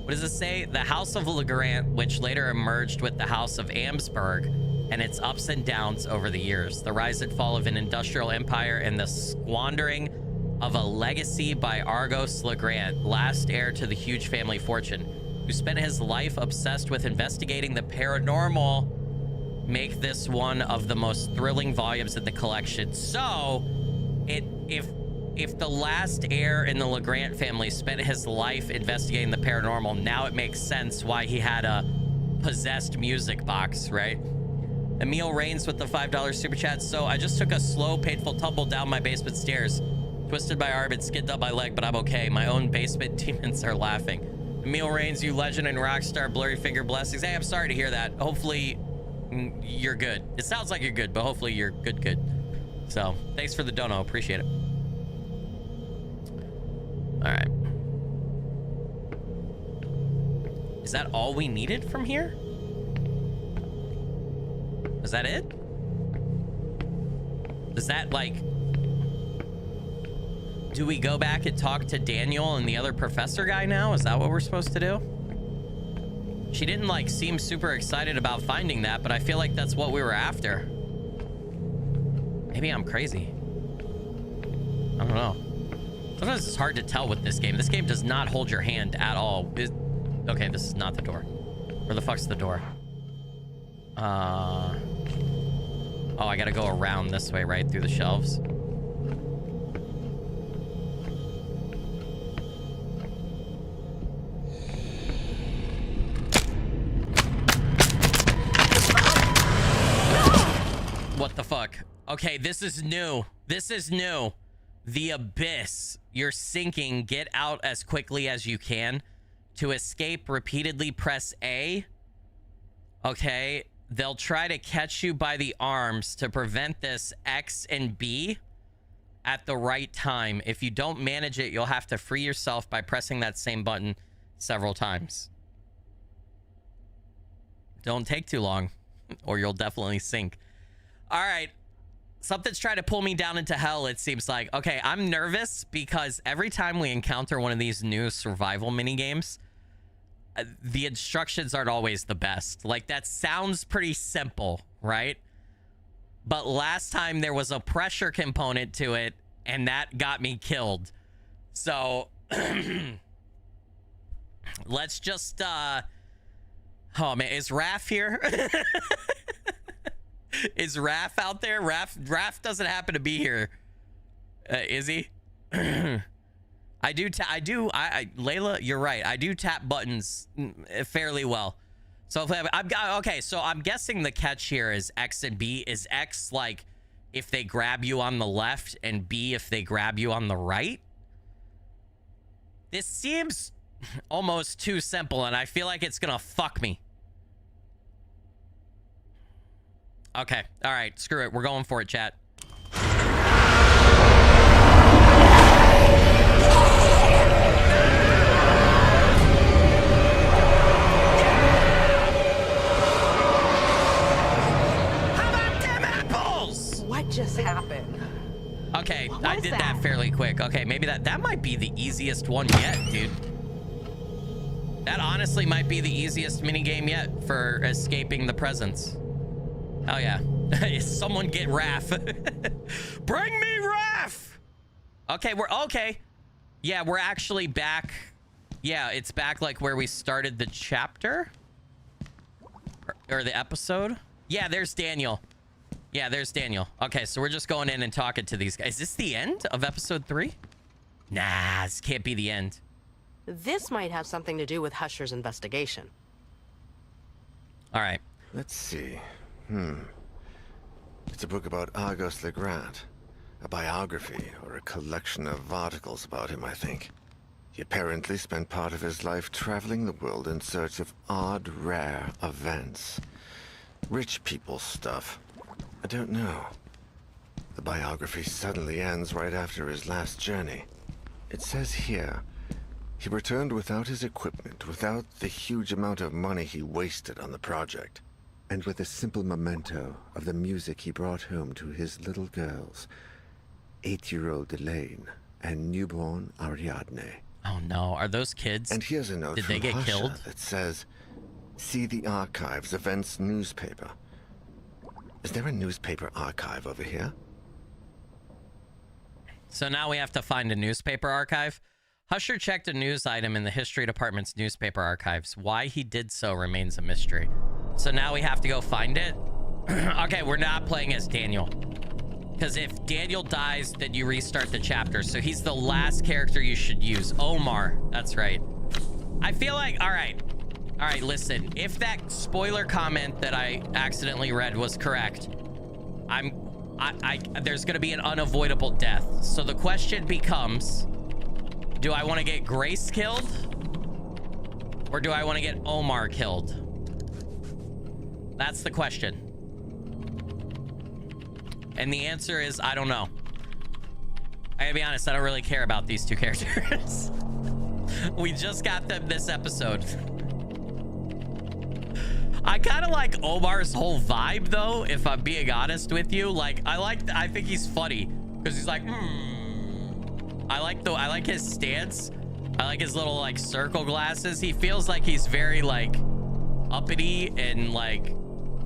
What does it say? The House of LeGrant, which later emerged with the House of Amsberg, and its ups and downs over the years. The rise and fall of an industrial empire and the squandering of a legacy by Argos LeGrant, last heir to the huge family fortune, who spent his life obsessed with investigating the paranormal, make this one of the most thrilling volumes in the collection. So, if the last heir in the LeGrant family spent his life investigating the paranormal, now it makes sense why he had a possessed music box, right? Emil Reigns with the $5 super chat. So I just took a slow, painful tumble down my basement stairs. Twisted my arm and skinned up my leg, but I'm okay. My own basement demons are laughing. Emil Reigns, you legend and rock star, blurry finger blessings. Hey, I'm sorry to hear that. Hopefully you're good. It sounds like you're good, but hopefully you're good. So thanks for the dono. Appreciate it. All right. Is that all we needed from here? Is that it? Is that like... Do we go back and talk to Daniel and the other professor guy now? Is that what we're supposed to do? She didn't like seem super excited about finding that, but I feel like that's what we were after. Maybe I'm crazy. I don't know. Sometimes it's hard to tell with this game. This game does not hold your hand at all. Okay, this is not the door. Where the fuck's the door? Oh, I gotta go around this way, right? Through the shelves. What the fuck? Okay, this is new. This is new. The abyss. You're sinking. Get out as quickly as you can. To escape, repeatedly press A. Okay. They'll try to catch you by the arms. To prevent this, X and B at the right time. If you don't manage it, you'll have to free yourself by pressing that same button several times. Don't take too long, or you'll definitely sink. All right. Something's trying to pull me down into hell, it seems like. Okay, I'm nervous because every time we encounter one of these new survival minigames, the instructions aren't always the best. Like, that sounds pretty simple, right? But last time there was a pressure component to it, and that got me killed. So, let's just, oh man, is Raph here? Is Raph out there? Raph doesn't happen to be here. Is he? Layla, you're right. I do tap buttons fairly well. So if okay, so I'm guessing the catch here is X and B. Is X like if they grab you on the left and B if they grab you on the right? This seems almost too simple and I feel like it's gonna fuck me. Okay, all right, screw it. We're going for it, chat. How about them apples? What just happened? Okay, I did that fairly quick. Okay, maybe that might be the easiest one yet, dude. That honestly might be the easiest minigame yet for escaping the presence. Oh yeah. Someone get Raph. Bring me Raph. Okay, we're okay. Yeah, we're actually back. Yeah, it's back like where we started the chapter or the episode. Yeah, there's Daniel. Yeah, there's Daniel. Okay, so we're just going in and talking to these guys. Is this the end of episode 3? Nah, this can't be the end. This might have something to do with Husher's investigation. All right. Let's see. It's a book about Argos LeGrant. A biography, or a collection of articles about him, I think. He apparently spent part of his life traveling the world in search of odd, rare events. Rich people stuff. I don't know. The biography suddenly ends right after his last journey. It says here, he returned without his equipment, without the huge amount of money he wasted on the project, and with a simple memento of the music he brought home to his little girls, 8-year-old Elaine and newborn Ariadne. Oh no, are those kids? And here's a note Did from they get Husha killed? that says, see the archives, events newspaper. Is there a newspaper archive over here? So now we have to find a newspaper archive. Husher checked a news item in the history department's newspaper archives. Why he did so remains a mystery. So now we have to go find it. Okay, we're not playing as Daniel. Because if Daniel dies, then you restart the chapter. So he's the last character you should use. Omar, that's right. I feel like, all right, listen. If that spoiler comment that I accidentally read was correct, there's gonna be an unavoidable death. So the question becomes, do I want to get Grace killed? Or do I want to get Omar killed? That's the question. And the answer is, I don't know. I gotta be honest, I don't really care about these two characters. We just got them this episode. I kind of like Omar's whole vibe, though, if I'm being honest with you. Like, I think he's funny because he's like, I like his stance. I like his little like circle glasses. He feels like he's very like uppity and like,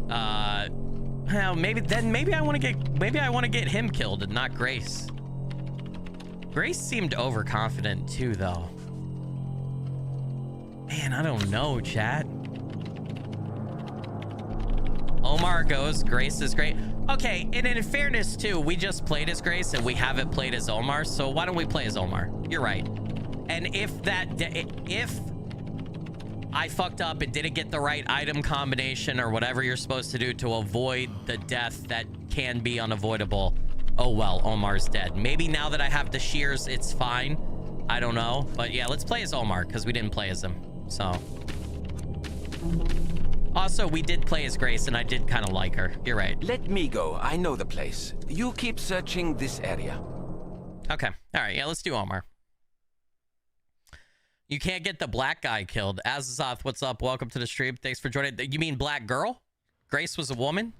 well, maybe I want to get him killed and not Grace. Grace seemed overconfident too, though. Man, I don't know, chat. Omar goes, Grace is great. Okay, and in fairness too, we just played as Grace and we haven't played as Omar, so why don't we play as Omar? You're right. And if I fucked up and didn't get the right item combination or whatever you're supposed to do to avoid the death that can be unavoidable, oh well, Omar's dead. Maybe now that I have the shears, it's fine. I don't know. But yeah, let's play as Omar because we didn't play as him. So. Also, we did play as Grace and I did kind of like her. You're right. Let me go. I know the place. You keep searching this area. Okay. All right. Yeah, let's do Omar. You can't get the black guy killed. Azazoth, what's up? Welcome to the stream. Thanks for joining. You mean black girl? Grace was a woman?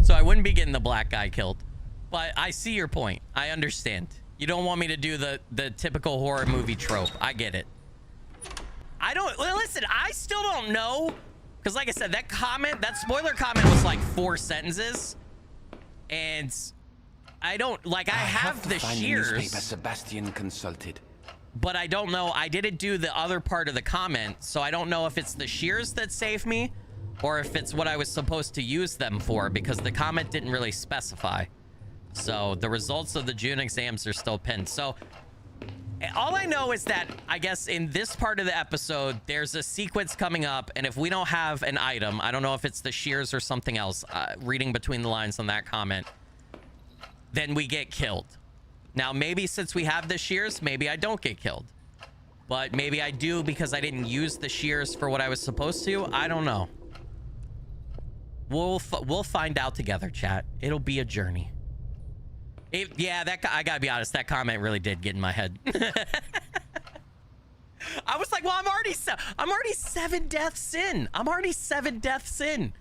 So I wouldn't be getting the black guy killed. But I see your point. I understand. You don't want me to do the typical horror movie trope. I get it. Listen, I still don't know. Because like I said, that spoiler comment was like 4 sentences. And I don't, like, I have the shears. The newspaper Sebastian consulted. But I don't know. I didn't do the other part of the comment, so I don't know if it's the shears that saved me or if it's what I was supposed to use them for, because the comment didn't really specify. So the results of the June exams are still pinned. So all I know is that I guess in this part of the episode, there's a sequence coming up, and if we don't have an item, I don't know if it's the shears or something else, reading between the lines on that comment, then we get killed. Now, maybe since we have the shears, maybe I don't get killed. But maybe I do because I didn't use the shears for what I was supposed to. I don't know. We'll find out together, chat. It'll be a journey. Yeah, I gotta be honest, that comment really did get in my head. I was like, well, I'm already 7 deaths in. I'm already 7 deaths in.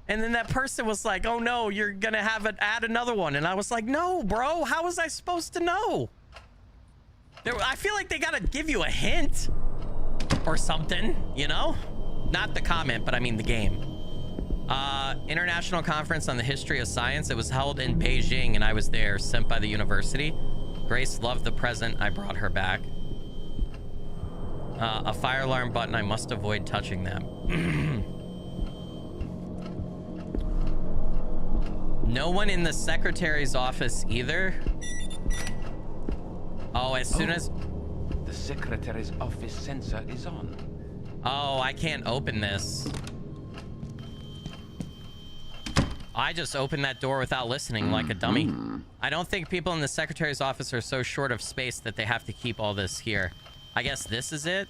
And then that person was like, oh no, you're gonna add another one. And I was like, no, bro, how was I supposed to know? I feel like they gotta give you a hint or something, you know? Not the comment, but I mean the game. International Conference on the History of Science. It was held in Beijing and I was there, sent by the university. Grace loved the present. I brought her back. A fire alarm button. I must avoid touching them. No one in the secretary's office either. Oh, as soon as... The secretary's office sensor is on. Oh, I can't open this. I just opened that door without listening like a dummy. I don't think people in the secretary's office are so short of space that they have to keep all this here. I guess this is it.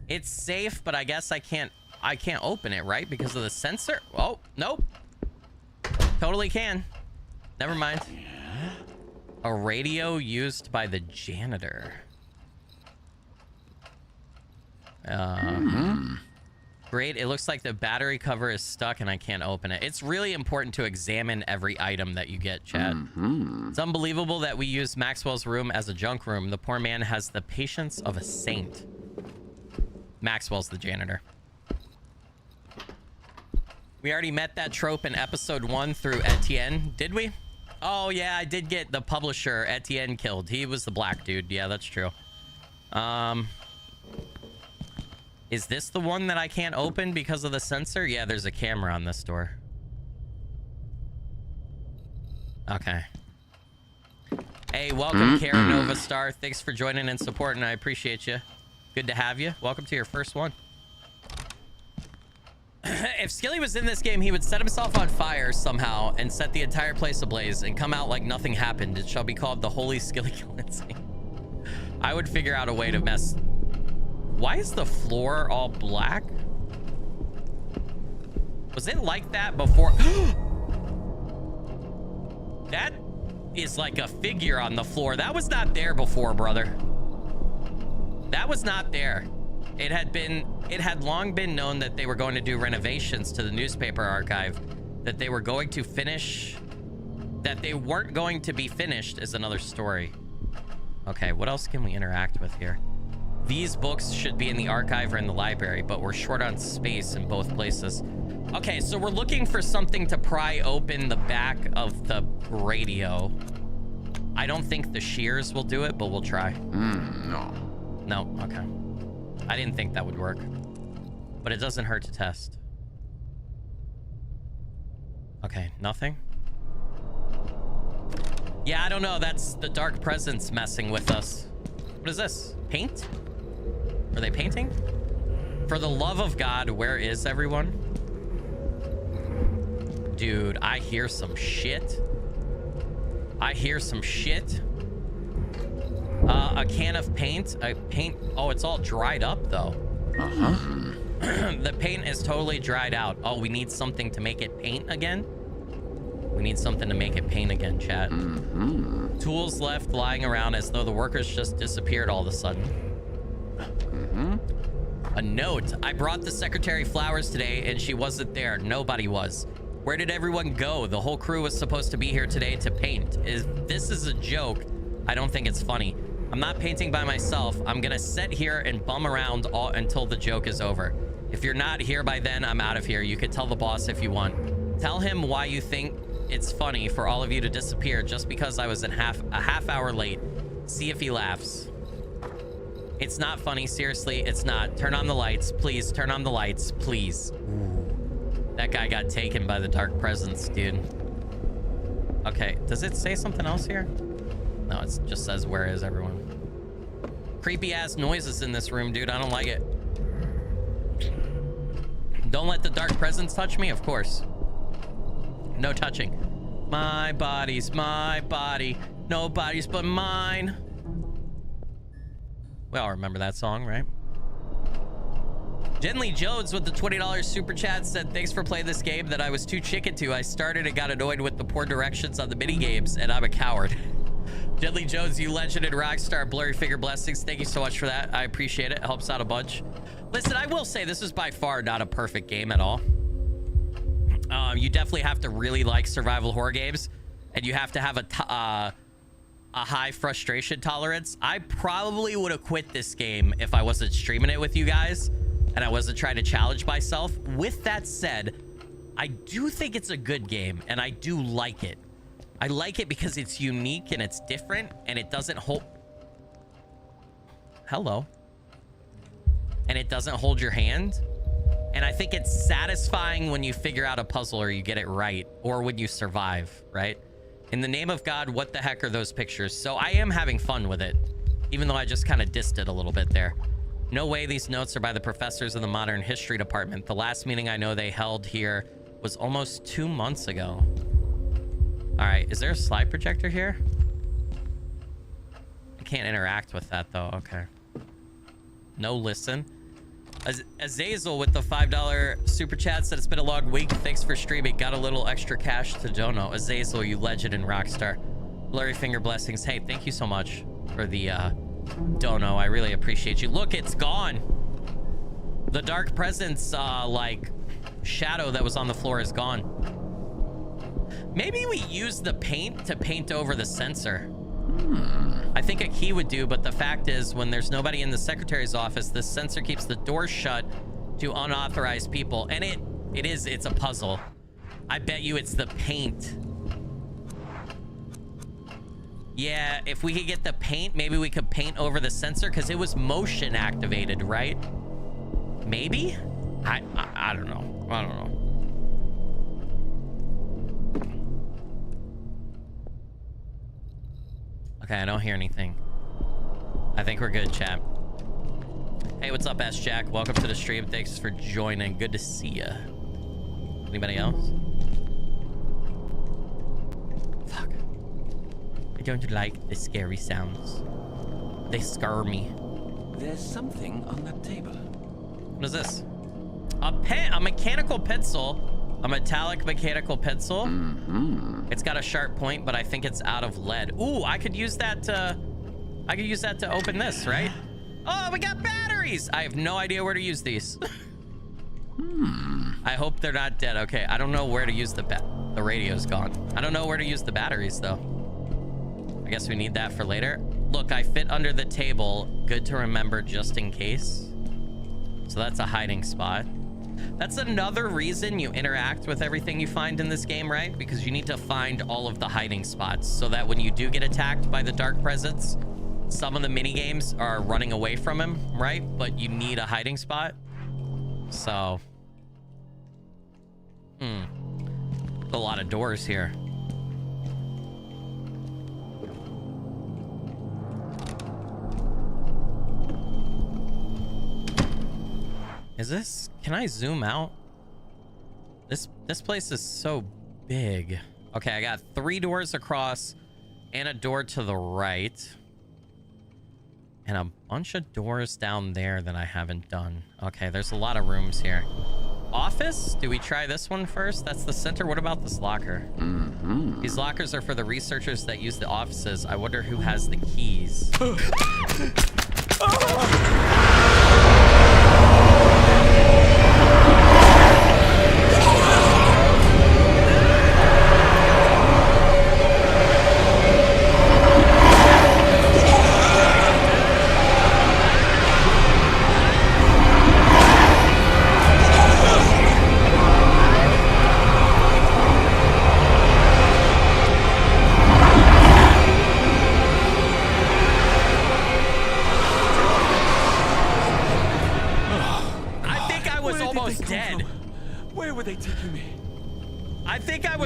It's safe, but I guess I can't I can't open it, right? Because of the sensor? Oh, nope. Totally can. Never mind. A radio used by the janitor. Great. It looks like the battery cover is stuck and I can't open it. It's really important to examine every item that you get, chat. It's unbelievable that we use Maxwell's room as a junk room. The poor man has the patience of a saint. Maxwell's the janitor. We already met that trope in episode 1 through Etienne, did we? Oh yeah, I did get the publisher Etienne killed. He was the black dude. Yeah, that's true. Is this the one that I can't open because of the sensor? Yeah, there's a camera on this door. Okay. Hey, welcome, Karen Nova Star. Thanks for joining and supporting. I appreciate you. Good to have you. Welcome to your first one. If Skilly was in this game, he would set himself on fire somehow and set the entire place ablaze and come out like nothing happened. It shall be called the Holy Skilly Cleansing. I would figure out a way to mess... Why is the floor all black? Was it like that before? That is like a figure on the floor. That was not there before, brother. That was not there. It had long been known that they were going to do renovations to the newspaper archive, that they were going to finish, that they weren't going to be finished is another story. Okay, what else can we interact with here? These books should be in the archive or in the library, but we're short on space in both places. Okay, so we're looking for something to pry open the back of the radio. I don't think the shears will do it, but we'll try. No. No, okay. I didn't think that would work, but it doesn't hurt to test. Okay, nothing. Yeah, I don't know. That's the dark presence messing with us. What is this? Paint? Are they painting? For the love of God, where is everyone? Dude, I hear some shit. I hear some shit. A can of paint. Oh, it's all dried up though. The paint is totally dried out. Oh, we need something to make it paint again. We need something to make it paint again, chat. Tools left lying around as though the workers just disappeared all of a sudden. A note. I brought the secretary flowers today and she wasn't there. Nobody was. Where did everyone go? The whole crew was supposed to be here today to paint. This is a joke. I don't think it's funny. I'm not painting by myself. I'm gonna sit here and bum around until the joke is over. If you're not here by then, I'm out of here. You could tell the boss if you want. Tell him why you think it's funny for all of you to disappear just because I was a half hour late. See if he laughs. It's not funny. Seriously, it's not. Turn on the lights. Please, turn on the lights. Please. Ooh. That guy got taken by the dark presence, dude. Okay, does it say something else here? No, it just says, where is everyone? Creepy ass noises in this room, dude. I don't like it. Don't let the dark presence touch me, of course. No touching. My body's my body. Nobody's but mine. We all remember that song, right? Gently Jodes with the $20 super chat said, thanks for playing this game that I was too chicken to. I started and got annoyed with the poor directions on the mini games, and I'm a coward. Gently Jodes, you legend and rockstar, blurry figure blessings. Thank you so much for that. I appreciate it. It helps out a bunch. Listen, I will say this is by far not a perfect game at all. You definitely have to really like survival horror games, and you have to have a high frustration tolerance. I probably would have quit this game if I wasn't streaming it with you guys and I wasn't trying to challenge myself. With that said, I do think it's a good game and I do like it. I like it because it's unique and it's different and it doesn't hold... Hello. And it doesn't hold your hand. And I think it's satisfying when you figure out a puzzle or you get it right, or when you survive, right? In the name of God, what the heck are those pictures? So I am having fun with it, even though I just kind of dissed it a little bit there. No way these notes are by the professors in the modern history department. The last meeting I know they held here was almost 2 months ago. All right, is there a slide projector here? I can't interact with that though. Okay. No listen. Azazel with the $5 super chat said it's been a long week. Thanks for streaming. Got a little extra cash to dono. Azazel, you legend and rockstar. Blurry finger blessings. Hey, thank you so much for the dono. I really appreciate you. Look, it's gone. The dark presence, like shadow that was on the floor is gone. Maybe we use the paint to paint over the sensor. I think a key would do, but the fact is when there's nobody in the secretary's office, the sensor keeps the door shut to unauthorized people. And it's a puzzle. I bet you it's the paint. Yeah, if we could get the paint, maybe we could paint over the sensor because it was motion activated, right? Maybe? I don't know. I don't know. Okay, I don't hear anything. I think we're good, chat. Hey, what's up, S Jack? Welcome to the stream. Thanks for joining. Good to see ya. Anybody else? Fuck. I don't like the scary sounds. They scare me. There's something on that table. What is this? A mechanical pencil. A metallic mechanical pencil. It's got a sharp point, but I think it's out of lead. Ooh, I could use that to open this, right? Oh, we got batteries. I have no idea where to use these. I hope they're not dead. Okay, I don't know where to use the radio's gone. I don't know where to use the batteries though. I guess we need that for later. Look, I fit under the table. Good to remember just in case. So that's a hiding spot. That's another reason you interact with everything you find in this game, right? Because you need to find all of the hiding spots so that when you do get attacked by the dark presence, some of the mini games are running away from him, right? But you need a hiding spot. So, a lot of doors here. Is this, can I zoom out? This place is so big. Okay, I got 3 doors across and a door to the right. And a bunch of doors down there that I haven't done. Okay, there's a lot of rooms here. Office? Do we try this one first? That's the center. What about this locker? These lockers are for the researchers that use the offices. I wonder who has the keys.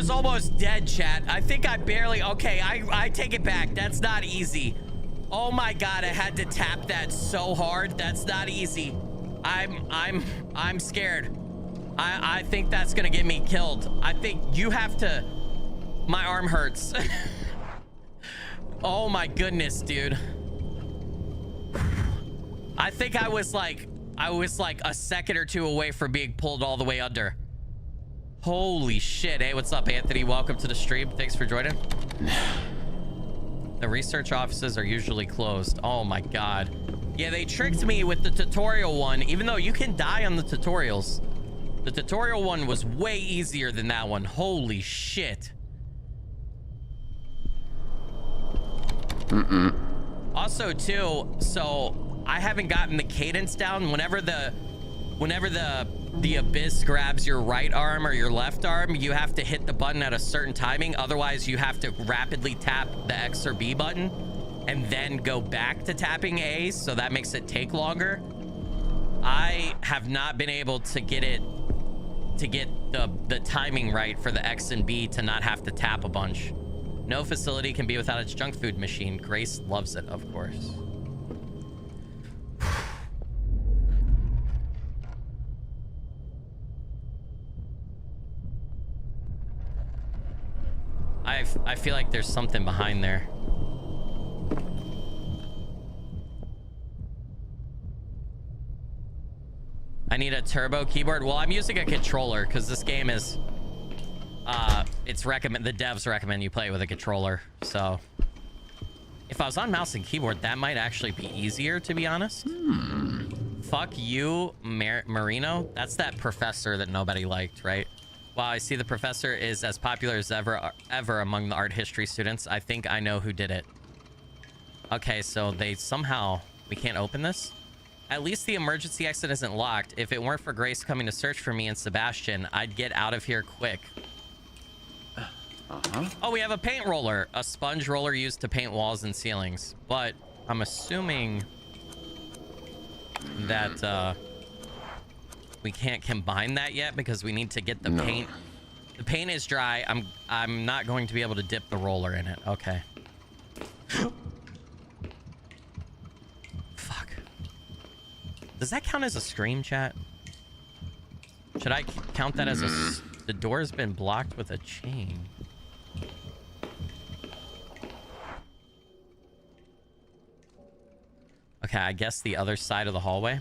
Almost dead, chat. I think I barely... Okay, I take it back. That's not easy. Oh my god, I had to tap that so hard. That's not easy. I'm scared. I think that's gonna get me killed. I think you have to... My arm hurts. Oh my goodness, dude. I think I was like a second or two away from being pulled all the way under. Holy shit. Hey, what's up, Anthony? Welcome to the stream. Thanks for joining. The research offices are usually closed. Oh my god. Yeah, they tricked me with the tutorial one, even though you can die on the tutorials. The tutorial one was way easier than that one. Holy shit. Also, too, so I haven't gotten the cadence down. Whenever the abyss grabs your right arm or your left arm, you have to hit the button at a certain timing. Otherwise, you have to rapidly tap the X or B button and then go back to tapping A, so that makes it take longer. I have not been able to get the timing right for the X and B to not have to tap a bunch. No facility can be without its junk food machine. Grace loves it, of course. I feel like there's something behind there. need a turbo keyboard. Well, I'm using a controller because this game is the devs recommend you play it with a controller. So if I was on mouse and keyboard, that might actually be easier, to be honest. Fuck you, Marino. That's that professor that nobody liked, right? Wow, I see the professor is as popular as ever among the art history students. I think I know who did it. Okay, so they somehow... We can't open this? At least the emergency exit isn't locked. If it weren't for Grace coming to search for me and Sebastian, I'd get out of here quick. Oh, we have a paint roller. A sponge roller used to paint walls and ceilings. But I'm assuming that we can't combine that yet because we need to get the paint. The paint is dry. I'm not going to be able to dip the roller in it. Okay. Fuck. Does that count as a scream, chat? Should I count that as a... The door's been blocked with a chain. Okay, I guess the other side of the hallway.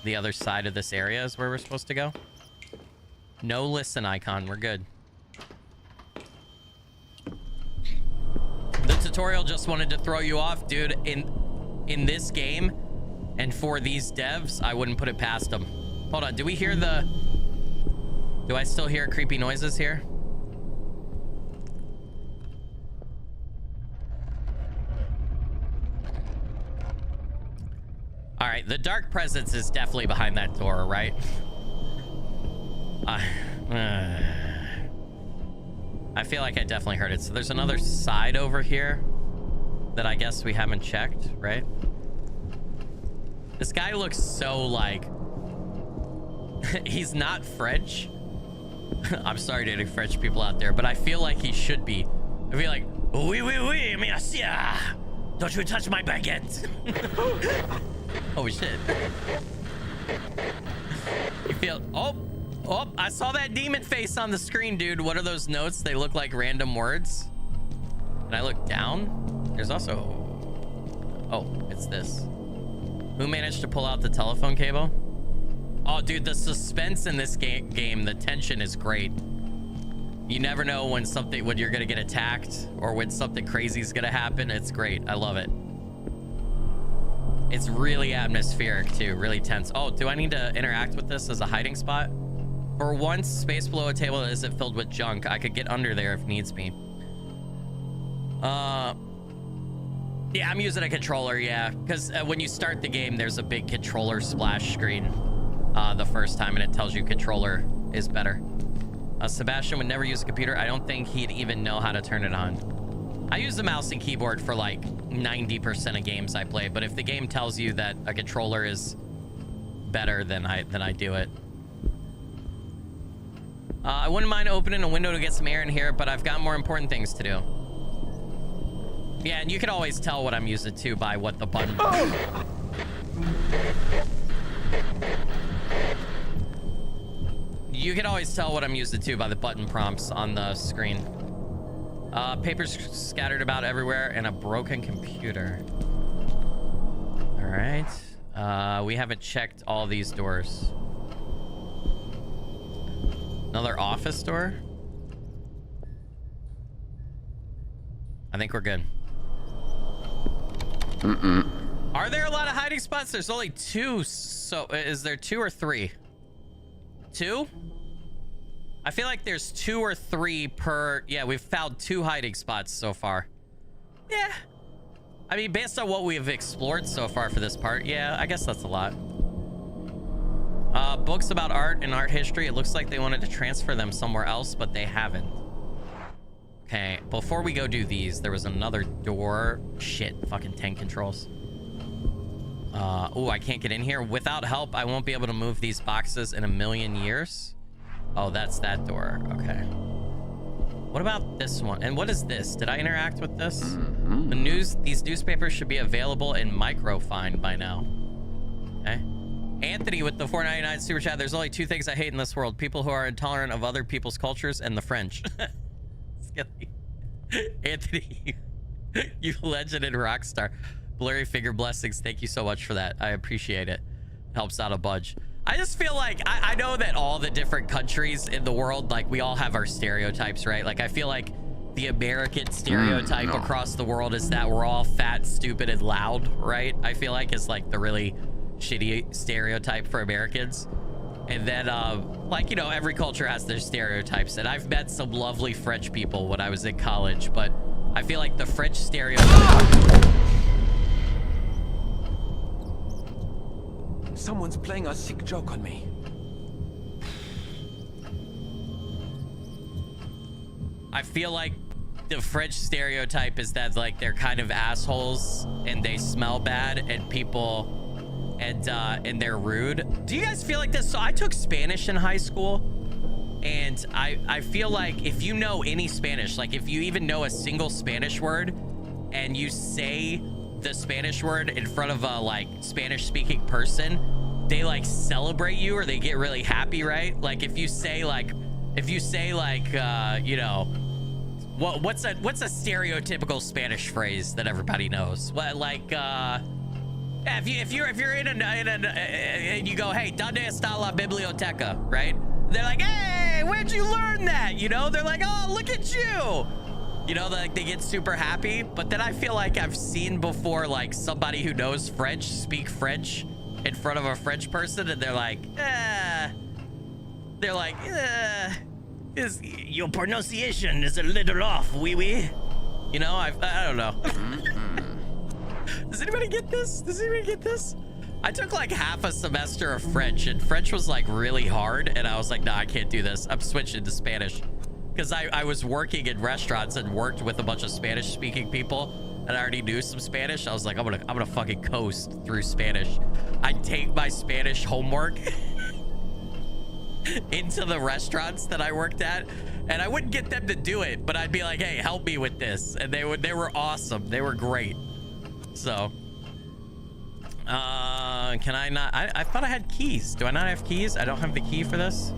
The other side of this area is where we're supposed to go. No listen icon. We're good. The tutorial just wanted to throw you off, dude. In this game and for these devs, I wouldn't put it past them. Hold on. Do we hear the... Do I still hear creepy noises here? All right, the dark presence is definitely behind that door, right? I feel like I definitely heard it. So there's another side over here that I guess we haven't checked, right? This guy looks so like... He's not French. I'm sorry to any French people out there, but I feel like he should be. I feel like, oui, oui, oui, monsieur. Don't you touch my baguette. Oh shit. You feel... Oh, I saw that demon face on the screen, dude. What are those notes? They look like random words. Can I look down? There's also... Oh, it's this. Who managed to pull out the telephone cable? Oh, dude, the suspense in this game, the tension is great. You never know when you're gonna get attacked or when something crazy is gonna happen. It's great. I love it. It's really atmospheric too, really tense. Oh, do I need to interact with this as a hiding spot? For once, space below a table that isn't filled with junk. I could get under there if needs be. Yeah, I'm using a controller, yeah. Because when you start the game, there's a big controller splash screen the first time, and it tells you controller is better. Sebastian would never use a computer. I don't think he'd even know how to turn it on. I use the mouse and keyboard for like 90% of games I play, but if the game tells you that a controller is better, then I do it. I wouldn't mind opening a window to get some air in here, but I've got more important things to do. Yeah, and you can always tell what I'm using too by what the button... You can always tell what I'm using too by the button prompts on the screen. Papers scattered about everywhere and a broken computer. All right. We haven't checked all these doors. Another office door. I think we're good. Are there a lot of hiding spots? There's only two. So is there 2 or 3? 2? I feel like there's 2 or 3 per... Yeah, we've found 2 hiding spots so far. Yeah. I mean, based on what we've explored so far for this part, yeah, I guess that's a lot. Books about art and art history. It looks like they wanted to transfer them somewhere else, but they haven't. Okay, before we go do these, there was another door. Shit, fucking tank controls. Oh, I can't get in here. Without help, I won't be able to move these boxes in a million years. Oh, that's that door. Okay. What about this one? And what is this? Did I interact with this? These newspapers should be available in microfind by now. Okay. Anthony with the $4.99 super chat. There's only 2 things I hate in this world: people who are intolerant of other people's cultures and the French. Skilly. Anthony, you legend and rock star. Blurry figure blessings. Thank you so much for that. I appreciate it. Helps out a bunch. I just feel like I know that all the different countries in the world, like we all have our stereotypes, right? Like I feel like the American stereotype across the world is that we're all fat, stupid, and loud, right? I feel like it's like the really shitty stereotype for Americans. And then like, you know, every culture has their stereotypes, and I've met some lovely French people when I was in college, but I feel like the French stereotype... Someone's playing a sick joke on me. I feel like the French stereotype is that like they're kind of assholes and they smell bad and people and they're rude. Do you guys feel like this? So I took Spanish in high school, and I feel like if you know any Spanish, like if you even know a single Spanish word and you say the Spanish word in front of a like Spanish speaking person, they like celebrate you or they get really happy, right? Like if you say like you know, what's a stereotypical Spanish phrase that everybody knows? What, like if you're in and you go, hey, ¿dónde está la biblioteca? Right? They're like, hey, where'd you learn that? You know, they're like, oh, look at you. You know, like they get super happy. But then I feel like I've seen before, like somebody who knows French speak French in front of a French person, and they're like, your pronunciation is a little off, oui. You know, I don't know. Does anybody get this? Does anybody get this? I took like half a semester of French, and French was like really hard, and I was like, nah, I can't do this. I'm switching to Spanish. Because I was working in restaurants and worked with a bunch of Spanish speaking people, and I already knew some Spanish. I was like, I'm gonna fucking coast through Spanish. I'd take my Spanish homework into the restaurants that I worked at, and I wouldn't get them to do it, but I'd be like, hey, help me with this. And they were awesome. They were great. So can I not? I thought I had keys. Do I not have keys? I don't have the key for this.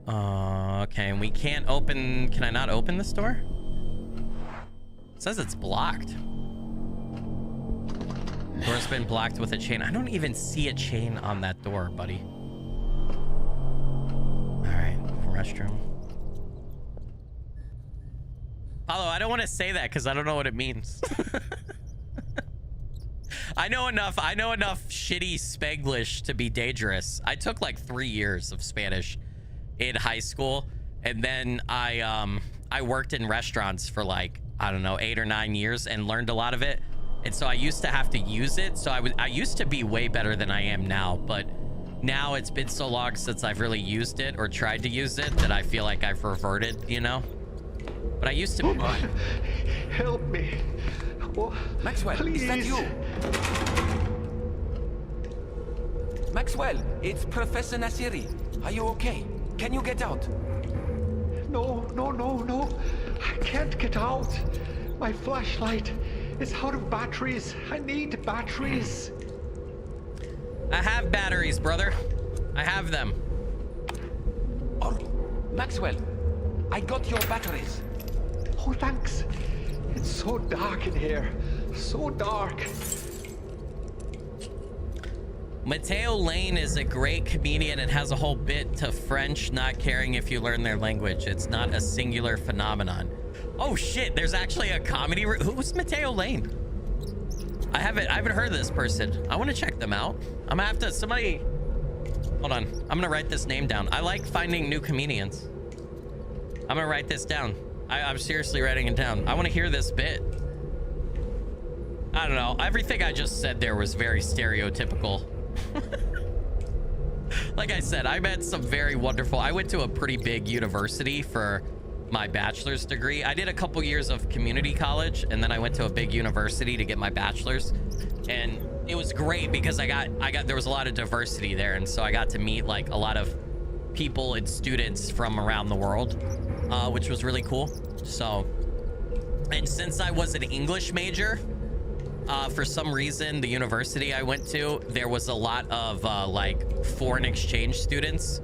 Okay, and we can't open. Can I not open this door? It says it's blocked. Door's been blocked with a chain. I don't even see a chain on that door, buddy. All right, restroom. Although I don't want to say that because I don't know what it means. I know enough shitty Spanglish to be dangerous. I took like 3 years of Spanish in high school, and then I worked in restaurants for like, I don't know, 8 or 9 years and learned a lot of it. And so I used to have to use it. So I used to be way better than I am now, but now it's been so long since I've really used it or tried to use it that I feel like I've reverted, you know? But I used to... Help me. Oh, Maxwell, please. is that you? Maxwell, it's Professor Nasiri. Are you okay? Can you get out? No. I can't get out. My flashlight is out of batteries. I need batteries. I have batteries, brother. I have them. Oh, Maxwell, I got your batteries. Oh, thanks. It's so dark in here. So dark. Mateo Lane is a great comedian and has a whole bit to French not caring if you learn their language. It's not a singular phenomenon. Oh shit, there's actually a comedy. Who's Mateo Lane? I haven't heard of this person. I want to check them out. I'm gonna have to, somebody, hold on. I'm gonna write this name down. I like finding new comedians. I'm gonna write this down. I'm seriously writing it down. I want to hear this bit. I don't know. Everything I just said there was very stereotypical. Like I said, I met some very wonderful. I went to a pretty big university for my bachelor's degree. I did a couple years of community college, and then I went to a big university to get my bachelor's, and it was great because I got there was a lot of diversity there, and so I got to meet like a lot of people and students from around the world, which was really cool. So, and since I was an English major, for some reason, the university I went to, there was a lot of like foreign exchange students.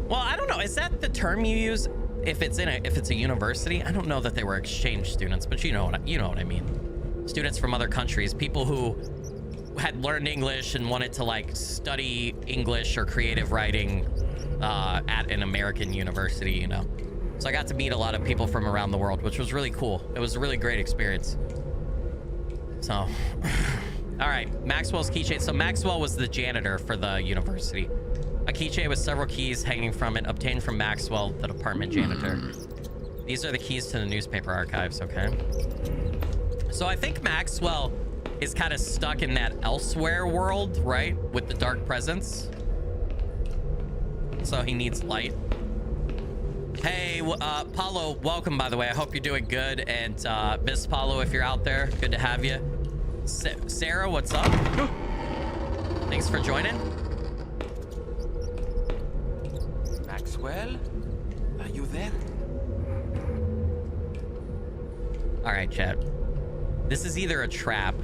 Well, I don't know. Is that the term you use if it's a university? I don't know that they were exchange students, but you know what I mean. Students from other countries, people who had learned English and wanted to like study English or creative writing at an American university, you know. So I got to meet a lot of people from around the world, which was really cool. It was a really great experience. So, all right, Maxwell's keychain. So Maxwell was the janitor for the university. A keychain with several keys hanging from it, obtained from Maxwell, the department janitor. These are the keys to the newspaper archives, okay? So I think Maxwell is kind of stuck in that elsewhere world, right? With the dark presence. So he needs light. Hey, Paulo, welcome, by the way. I hope you're doing good. And Miss Paulo, if you're out there, good to have you. Sarah, what's up? Thanks for joining. Maxwell, are you there? All right, chat. This is either a trap.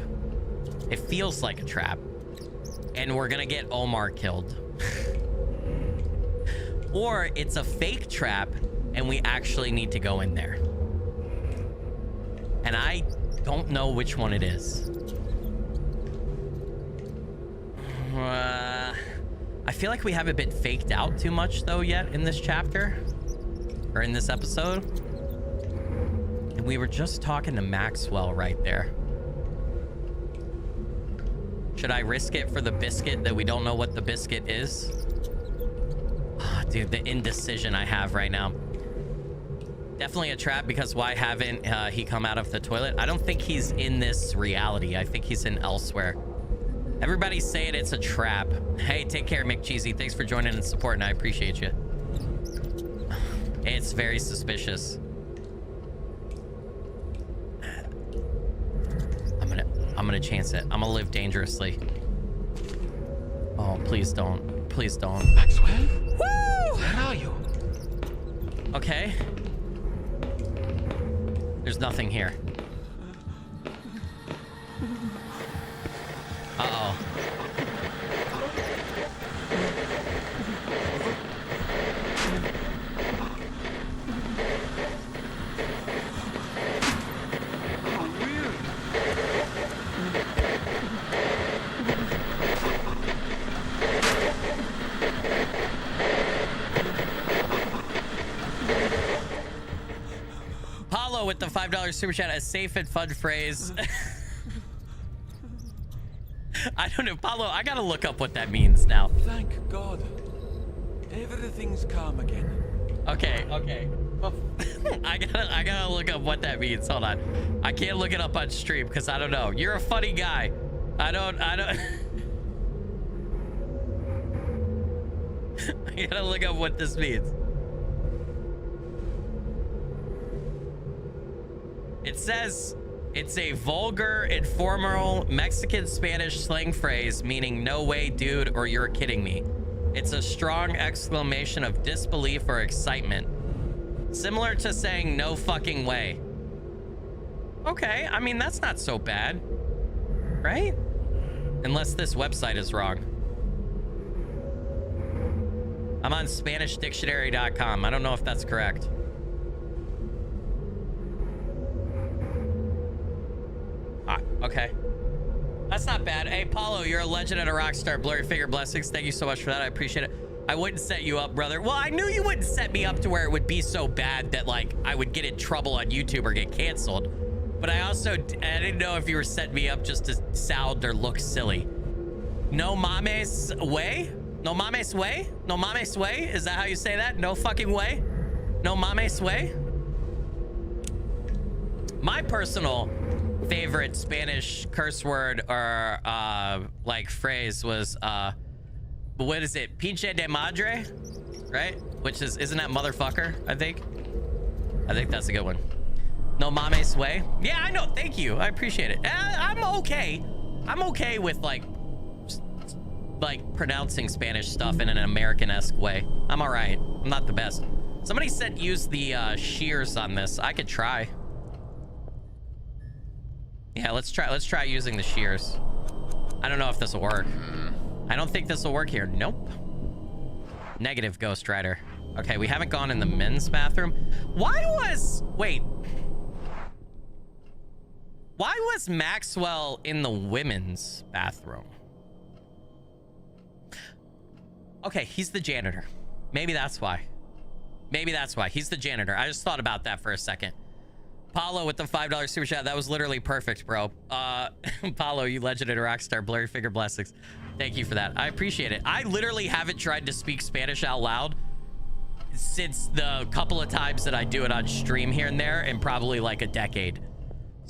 It feels like a trap. And we're gonna get Omar killed. Or it's a fake trap and we actually need to go in there. And I don't know which one it is. I feel like we haven't been faked out too much though yet in this chapter. Or in this episode. And we were just talking to Maxwell right there. Should I risk it for the biscuit that we don't know what the biscuit is? Oh, dude, the indecision I have right now. Definitely a trap, because why haven't he come out of the toilet? I don't think he's in this reality. I think he's in elsewhere. Everybody's saying it's a trap. Hey, take care, McCheesy. Thanks for joining and supporting. I appreciate you. It's very suspicious. I'm gonna chance it. I'm gonna live dangerously. Oh, please don't. Please don't. Maxwell? Woo! Where are you? Okay. There's nothing here. Uh-oh. With the $5 super chat, a safe and fun phrase. I don't know, Paulo, I gotta look up what that means now. Thank God. Everything's calm again. Okay. I gotta look up what that means. Hold on. I can't look it up on stream because I don't know. You're a funny guy. I don't I gotta look up what this means. It says it's a vulgar, informal Mexican Spanish slang phrase meaning no way, dude, or you're kidding me. It's a strong exclamation of disbelief or excitement. Similar to saying no fucking way. Okay, I mean, that's not so bad, right? Unless this website is wrong. I'm on SpanishDictionary.com. I don't know if that's correct. Okay, that's not bad. Hey, Paulo, you're a legend and a rock star. Blurry Figure blessings. Thank you so much for that. I appreciate it. I wouldn't set you up, brother. Well, I knew you wouldn't set me up to where it would be so bad that like I would get in trouble on YouTube or get canceled. But I didn't know if you were setting me up just to sound or look silly. No mames way? No mames way? No mames way? Is that how you say that? No fucking way? No mames way? My personal favorite Spanish curse word or like phrase was what is it, pinche de madre, right? Which isn't that motherfucker? I think that's a good one. No mames way. Yeah, I know. Thank you. I appreciate it. I'm okay with like pronouncing Spanish stuff in an American-esque way. I'm all right. I'm not the best. Somebody said use the shears on this. I could try. Yeah, let's try using the shears. I don't know if this will work. I don't think this will work here. Nope. Negative, Ghost Rider. Okay, we haven't gone in the men's bathroom. Why Why was Maxwell in the women's bathroom? Okay, he's the janitor. Maybe that's why. Maybe that's why. He's the janitor. I just thought about that for a second. Paulo with the $5 super chat. That was literally perfect, bro. Paulo, you legend and rockstar. Blurry figure blessings. Thank you for that. I appreciate it. I literally haven't tried to speak Spanish out loud since the couple of times that I do it on stream here and there in probably like a decade.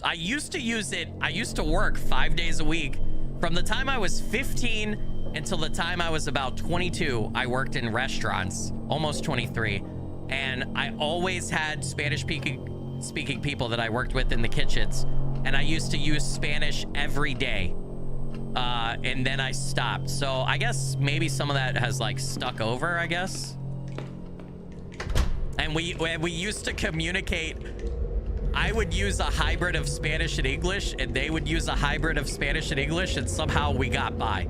I used to use it. I used to work 5 days a week. From the time I was 15 until the time I was about 22, I worked in restaurants, almost 23. And I always had Spanish speaking people that I worked with in the kitchens. And I used to use Spanish every day. And then I stopped. So I guess maybe some of that has like stuck over, I guess. And we used to communicate. I would use a hybrid of Spanish and English, and they would use a hybrid of Spanish and English, and somehow we got by.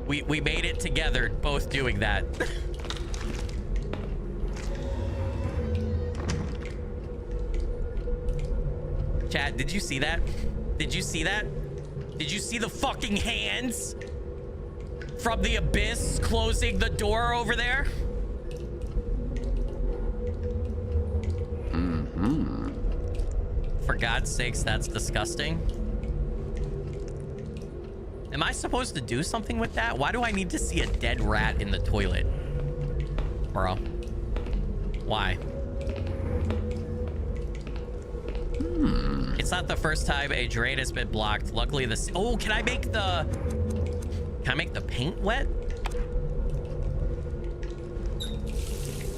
We made it together, both doing that. Chad, did you see that? Did you see that? Did you see the fucking hands from the abyss closing the door over there? For God's sakes, that's disgusting. Am I supposed to do something with that? Why do I need to see a dead rat in the toilet? Bro. Why? It's not the first time a drain has been blocked. Luckily this... Oh, can I make the paint wet?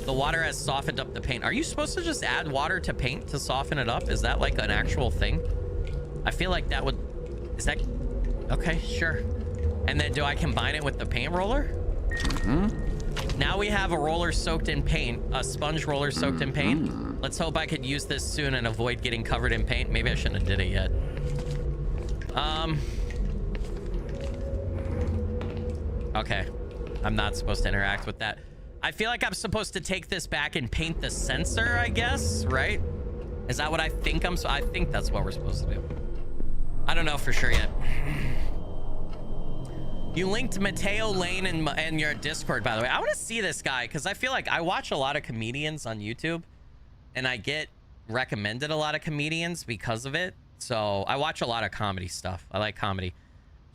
The water has softened up the paint. Are you supposed to just add water to paint to soften it up? Is that like an actual thing? I feel like that would... Is that... Okay, sure. And then do I combine it with the paint roller? Now we have a roller soaked in paint. A sponge roller soaked in paint. Let's hope I could use this soon and avoid getting covered in paint. Maybe I shouldn't have did it yet. Okay. I'm not supposed to interact with that. I feel like I'm supposed to take this back and paint the sensor, I guess, right? Is that what I think I think that's what we're supposed to do. I don't know for sure yet. You linked Mateo Lane in your Discord, by the way. I want to see this guy because I feel like I watch a lot of comedians on YouTube and I get recommended a lot of comedians because of it. So I watch a lot of comedy stuff. I like comedy.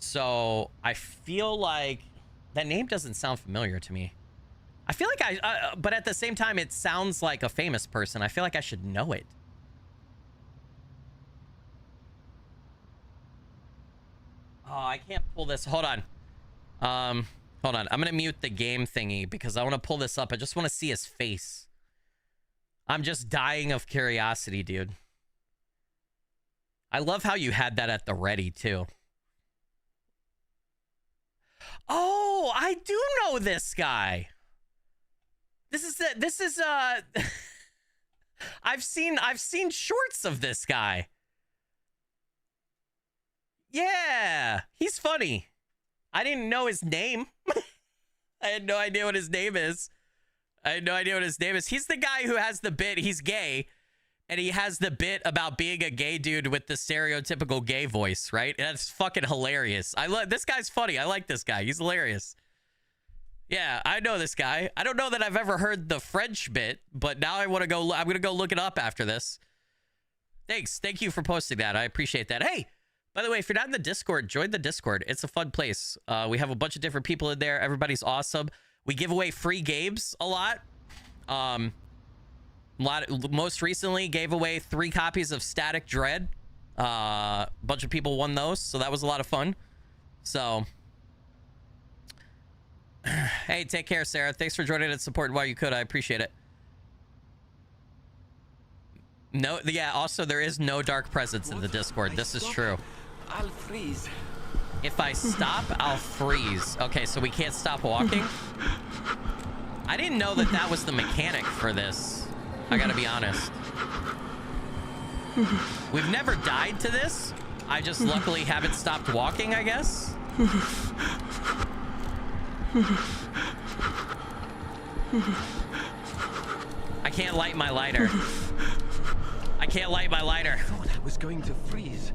So I feel like that name doesn't sound familiar to me. I feel like but at the same time, it sounds like a famous person. I feel like I should know it. Oh, I can't pull this. Hold on. Hold on. I'm going to mute the game thingy because I want to pull this up. I just want to see his face. I'm just dying of curiosity, dude. I love how you had that at the ready, too. Oh, I do know this guy. This is I've seen shorts of this guy. Yeah, he's funny. I didn't know his name. I had no idea what his name is. He's the guy who has the bit. He's gay, and he has the bit about being a gay dude with the stereotypical gay voice, right? And that's fucking hilarious. This guy's funny. I like this guy. He's hilarious. Yeah, I know this guy. I don't know that I've ever heard the French bit, but now I'm going to go look it up after this. Thanks. Thank you for posting that. I appreciate that. Hey, by the way, if you're not in the Discord, join the Discord. It's a fun place. We have a bunch of different people in there. Everybody's awesome. We give away free games a lot. Most recently gave away 3 copies of Static Dread. A bunch of people won those, so that was a lot of fun. So, hey, take care, Sarah. Thanks for joining and supporting while you could. I appreciate it. No, yeah, also there is no dark presence in the Discord. This is true. I'll freeze. If I stop, I'll freeze. Okay, so we can't stop walking? I didn't know that that was the mechanic for this. I gotta be honest. We've never died to this. I just luckily haven't stopped walking, I guess. I can't light my lighter. I can't light my lighter. I thought I was going to freeze.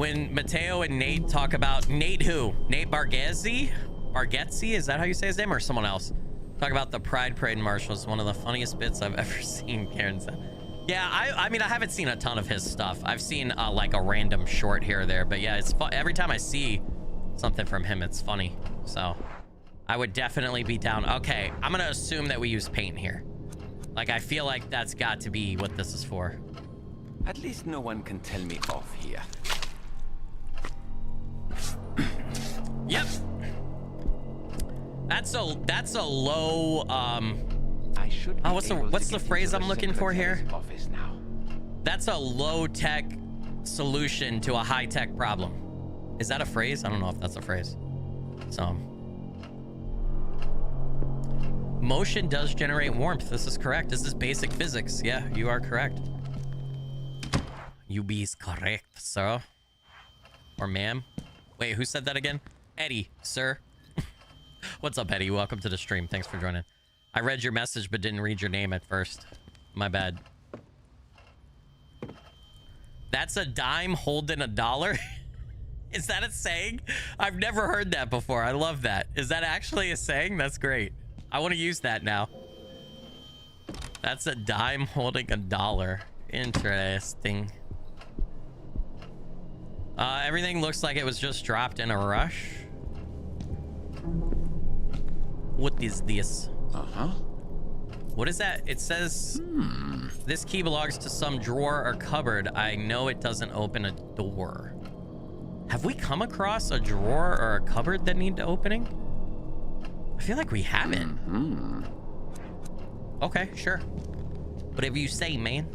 when Mateo and Nate talk about Nate who? Nate Bargatze? Bargatze? Is that how you say his name, or someone else? Talk about the Pride Parade Marshal is one of the funniest bits I've ever seen, Karen said. Yeah, I mean, I haven't seen a ton of his stuff. I've seen like a random short here or there, but yeah, it's fun. Every time I see something from him, it's funny. So I would definitely be down. Okay, I'm gonna assume that we use paint here. Like, I feel like that's got to be what this is for. At least no one can tell me off here. Yep. That's a low I should oh, what's the phrase I'm looking for here? Office now. That's a low-tech solution to a high-tech problem. Is that a phrase? I don't know if that's a phrase. So motion does generate warmth. This is correct. This is basic physics. Yeah, you are correct. You be correct, sir. Or ma'am. Wait, who said that again? Eddie, sir. What's up, Eddie? Welcome to the stream. Thanks for joining. I read your message but didn't read your name at first. My bad. That's a dime holding a dollar? Is that a saying? I've never heard that before. I love that. Is that actually a saying? That's great. I want to use that now. That's a dime holding a dollar. Interesting. Everything looks like it was just dropped in a rush. What is this? What is that? It says this key belongs to some drawer or cupboard. I know it doesn't open a door. Have we come across a drawer or a cupboard that need opening? I feel like we haven't. Okay, sure. Whatever you say, man.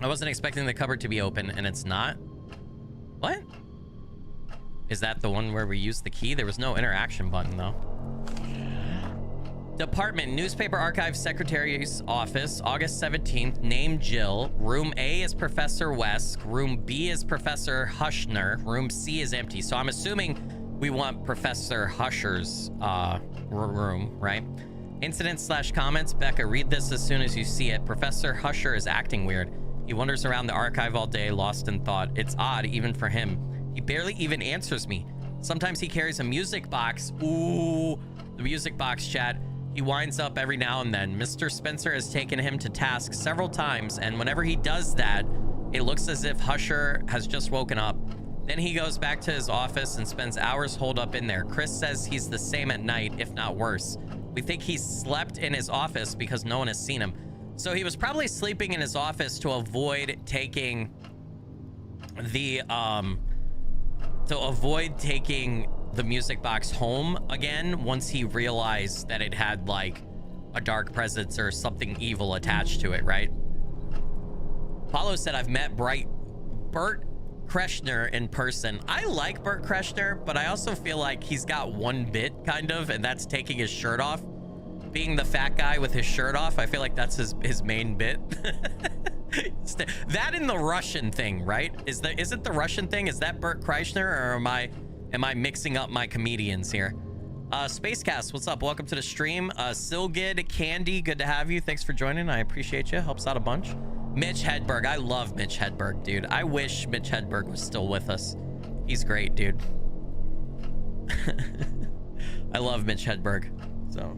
I wasn't expecting the cupboard to be open, and it's not. What? Is that the one where we use the key? There was no interaction button, though. Department, Newspaper Archive Secretary's Office, August 17th, name Jill. Room A is Professor Wesk. Room B is Professor Hushner. Room C is empty. So I'm assuming we want Professor Husher's room, right? Incidents/comments. Becca, read this as soon as you see it. Professor Husher is acting weird. He wanders around the archive all day, lost in thought. It's odd, even for him. He barely even answers me. Sometimes he carries a music box. Ooh, the music box, chat. He winds up every now and then. Mr. Spencer has taken him to task several times, and whenever he does that, it looks as if Husher has just woken up. Then he goes back to his office and spends hours holed up in there. Chris says he's the same at night, if not worse. We think he slept in his office because no one has seen him. So he was probably sleeping in his office to avoid taking the music box home again once he realized that it had like a dark presence or something evil attached to it, right? Paulo said, I've met Bert Kreschner in person. I like Bert Kreschner, but I also feel like he's got one bit kind of, and that's taking his shirt off. Being the fat guy with his shirt off, I feel like that's his main bit. That and the Russian thing, right? Is it the Russian thing? Is that Bert Kreschner, or am I mixing up my comedians here? Spacecast, what's up? Welcome to the stream. Silgid Candy, good to have you. Thanks for joining. I appreciate you. Helps out a bunch. Mitch Hedberg, I love Mitch Hedberg, dude. I wish Mitch Hedberg was still with us. He's great, dude. I love Mitch Hedberg. So.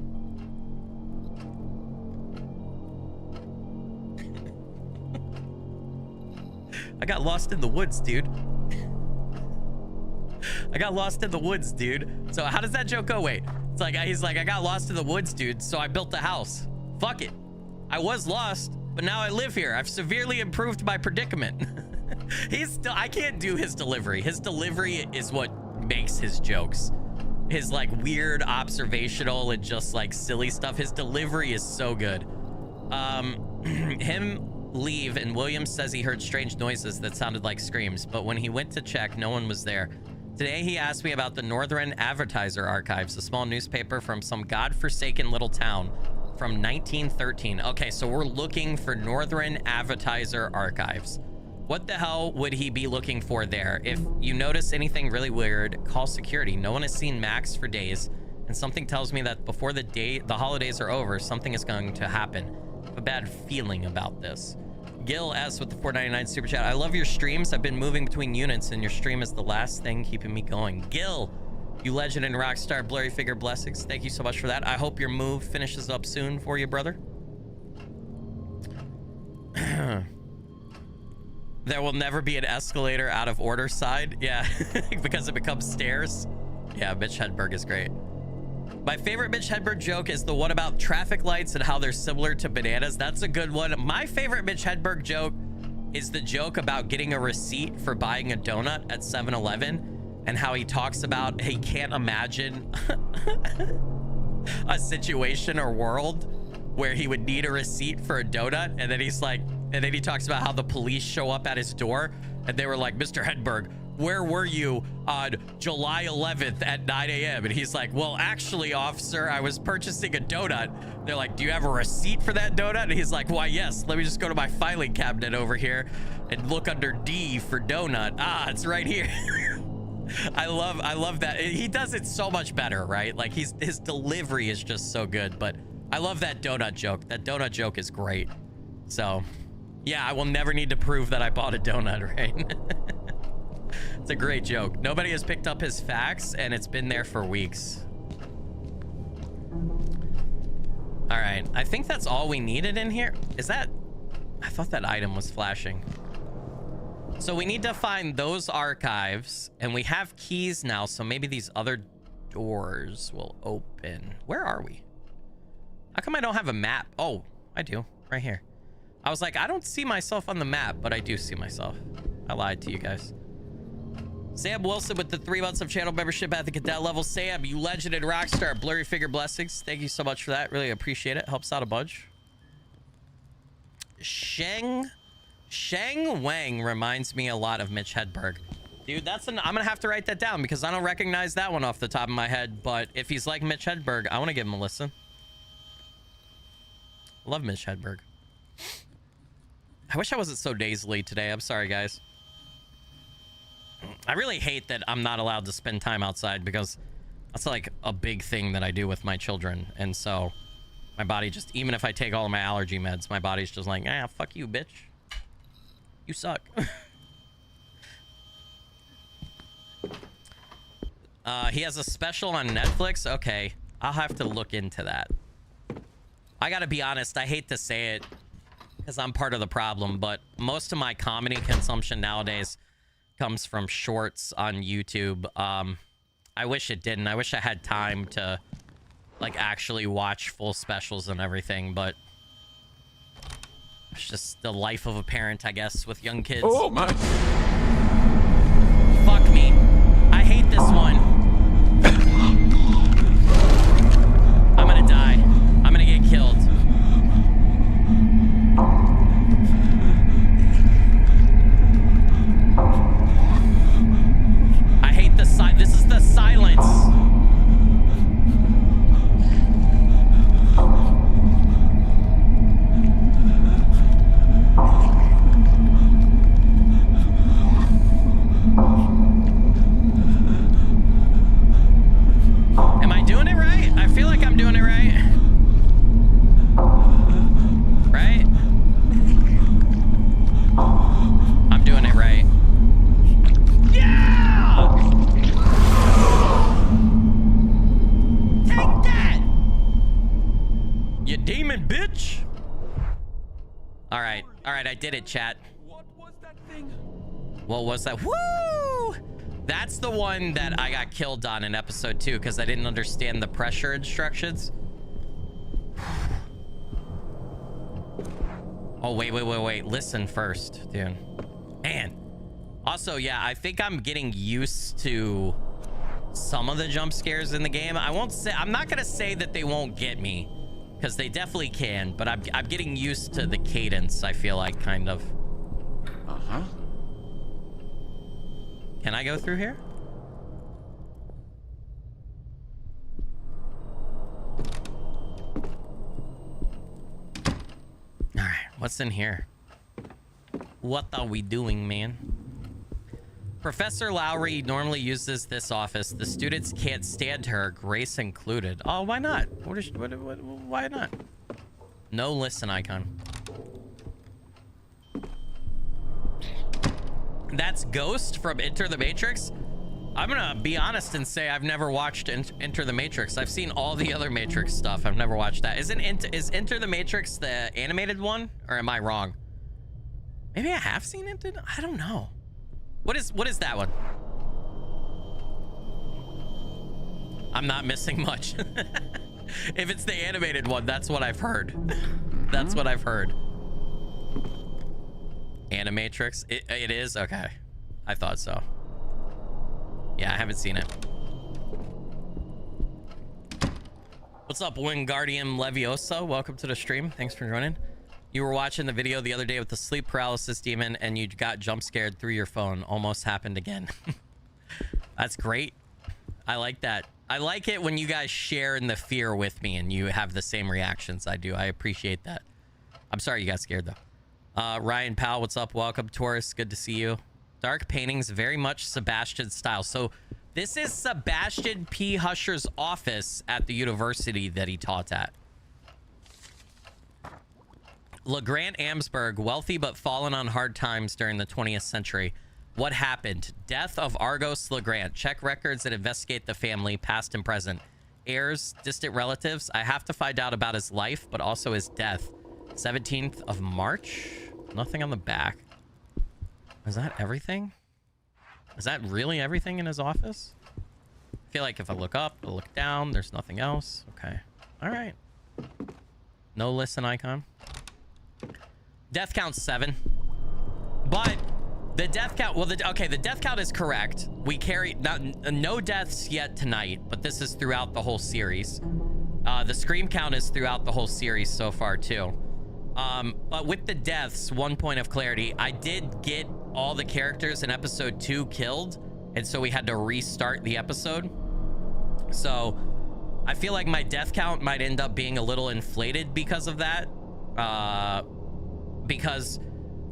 I got lost in the woods, dude. I got lost in the woods, dude. So how does that joke go? Wait, it's like, he's like, I got lost in the woods, dude. So I built a house. Fuck it. I was lost, but now I live here. I've severely improved my predicament. I can't do his delivery. His delivery is what makes his jokes. His like weird observational and just like silly stuff. His delivery is so good. Him leave and Williams says he heard strange noises that sounded like screams, but when he went to check, no one was there. Today he asked me about the Northern Advertiser Archives, a small newspaper from some godforsaken little town from 1913. Okay, so we're looking for Northern Advertiser Archives. What the hell would he be looking for there? If you notice anything really weird, call security. No one has seen Max for days, and something tells me that before the holidays are over, something is going to happen. A bad feeling about this. Gil S with the 4.99 super chat. I love your streams. I've been moving between units, and your stream is the last thing keeping me going. Gil, you legend and rock star, blurry figure blessings. Thank you so much for that. I hope your move finishes up soon for you, brother. There will never be an escalator out of order side. Yeah, because it becomes stairs. Yeah, Mitch Hedberg is great. My favorite Mitch Hedberg joke is the one about traffic lights and how they're similar to bananas. That's a good one. My favorite Mitch Hedberg joke is the joke about getting a receipt for buying a donut at 7-Eleven and how he talks about he can't imagine a situation or world where he would need a receipt for a donut. And then he's like, and then he talks about how the police show up at his door and they were like, Mr. Hedberg, where were you on July 11th at 9 a.m.? And he's like, well, actually, officer, I was purchasing a donut. They're like, do you have a receipt for that donut? And he's like, why, yes. Let me just go to my filing cabinet over here and look under D for donut. Ah, it's right here. I love that. He does it so much better, right? Like his delivery is just so good. But I love that donut joke. That donut joke is great. So, yeah, I will never need to prove that I bought a donut, right? It's a great joke. Nobody has picked up his facts, and it's been there for weeks. All right, I think that's all we needed in here. Is that... I thought that item was flashing. So we need to find those archives, and we have keys now, so maybe these other doors will open. Where are we? How come I don't have a map? Oh, I do. Right here. I was like, I don't see myself on the map, but I do see myself. I lied to you guys. Sam Wilson with the 3 months of channel membership at the cadet level. Sam, you legend and rockstar, blurry figure blessings. Thank you so much for that. Really appreciate it. Helps out a bunch. Sheng Wang reminds me a lot of Mitch Hedberg. Dude, that's I'm gonna have to write that down because I don't recognize that one off the top of my head. But if he's like Mitch Hedberg, I want to give him a listen. Love Mitch Hedberg. I wish I wasn't so nasally today. I'm sorry, guys. I really hate that I'm not allowed to spend time outside because that's like a big thing that I do with my children. And so my body just, even if I take all of my allergy meds, my body's just like, ah, fuck you, bitch. You suck. He has a special on Netflix. Okay, I'll have to look into that. I gotta be honest, I hate to say it because I'm part of the problem, but most of my comedy consumption nowadays comes from shorts on YouTube. I wish it didn't. I wish I had time to like actually watch full specials and everything, but it's just the life of a parent, I guess, with young kids. Oh my. Fuck me. I hate this one. I'm gonna die. I'm gonna get killed. I hate the this is the silence. Am I doing it right? I feel like I'm doing it right. Right? I'm doing it right. Yeah! Take that! You demon bitch! Alright, I did it, chat. What was that thing? What was that? Woo! That's the one that I got killed on in episode 2 because I didn't understand the pressure instructions. Oh, wait. Listen first, dude. And also, yeah, I think I'm getting used to some of the jump scares in the game. I'm not gonna say that they won't get me because they definitely can, but I'm getting used to the cadence, I feel like, kind of. Uh-huh. Can I go through here? All right, what's in here? What are we doing, man? Professor Lowry normally uses this office. The students can't stand her, Grace included. Oh, why not? Why not? No listen icon. That's Ghost from Enter the Matrix. I'm gonna be honest and say I've never watched Enter the Matrix. I've seen all the other Matrix stuff. I've never watched that. Is Enter the Matrix the animated one, or am I wrong? Maybe I have seen it. I don't know. What is that one? I'm not missing much. If it's the animated one, that's what I've heard. That's what I've heard. Animatrix? It is? Okay. I thought so. Yeah, I haven't seen it. What's up, Wingardium Leviosa? Welcome to the stream. Thanks for joining. You were watching the video the other day with the sleep paralysis demon and you got jump scared through your phone. Almost happened again. That's great. I like that. I like it when you guys share in the fear with me and you have the same reactions I do. I appreciate that. I'm sorry you got scared though. Ryan Powell, what's up? Welcome, Taurus. Good to see you. Dark paintings, very much Sebastian style. So this is Sebastian P. Husher's office at the university that he taught at. LeGrant Amsberg, wealthy but fallen on hard times during the 20th century. What happened? Death of Argos LeGrant. Check records and investigate the family, past and present. Heirs, distant relatives. I have to find out about his life, but also his death. 17th of March? Nothing on the back. Is that everything? Is that really everything in his office? I feel like if I look up, I look down, there's nothing else. Okay. All right. No listen icon. Death count's 7. But the death count, well, the death count is correct. We carry no deaths yet tonight, but this is throughout the whole series. The scream count is throughout the whole series so far too. But with the deaths, 1 point of clarity, I did get all the characters in episode 2 killed, and so we had to restart the episode. So I feel like my death count might end up being a little inflated because of that. Because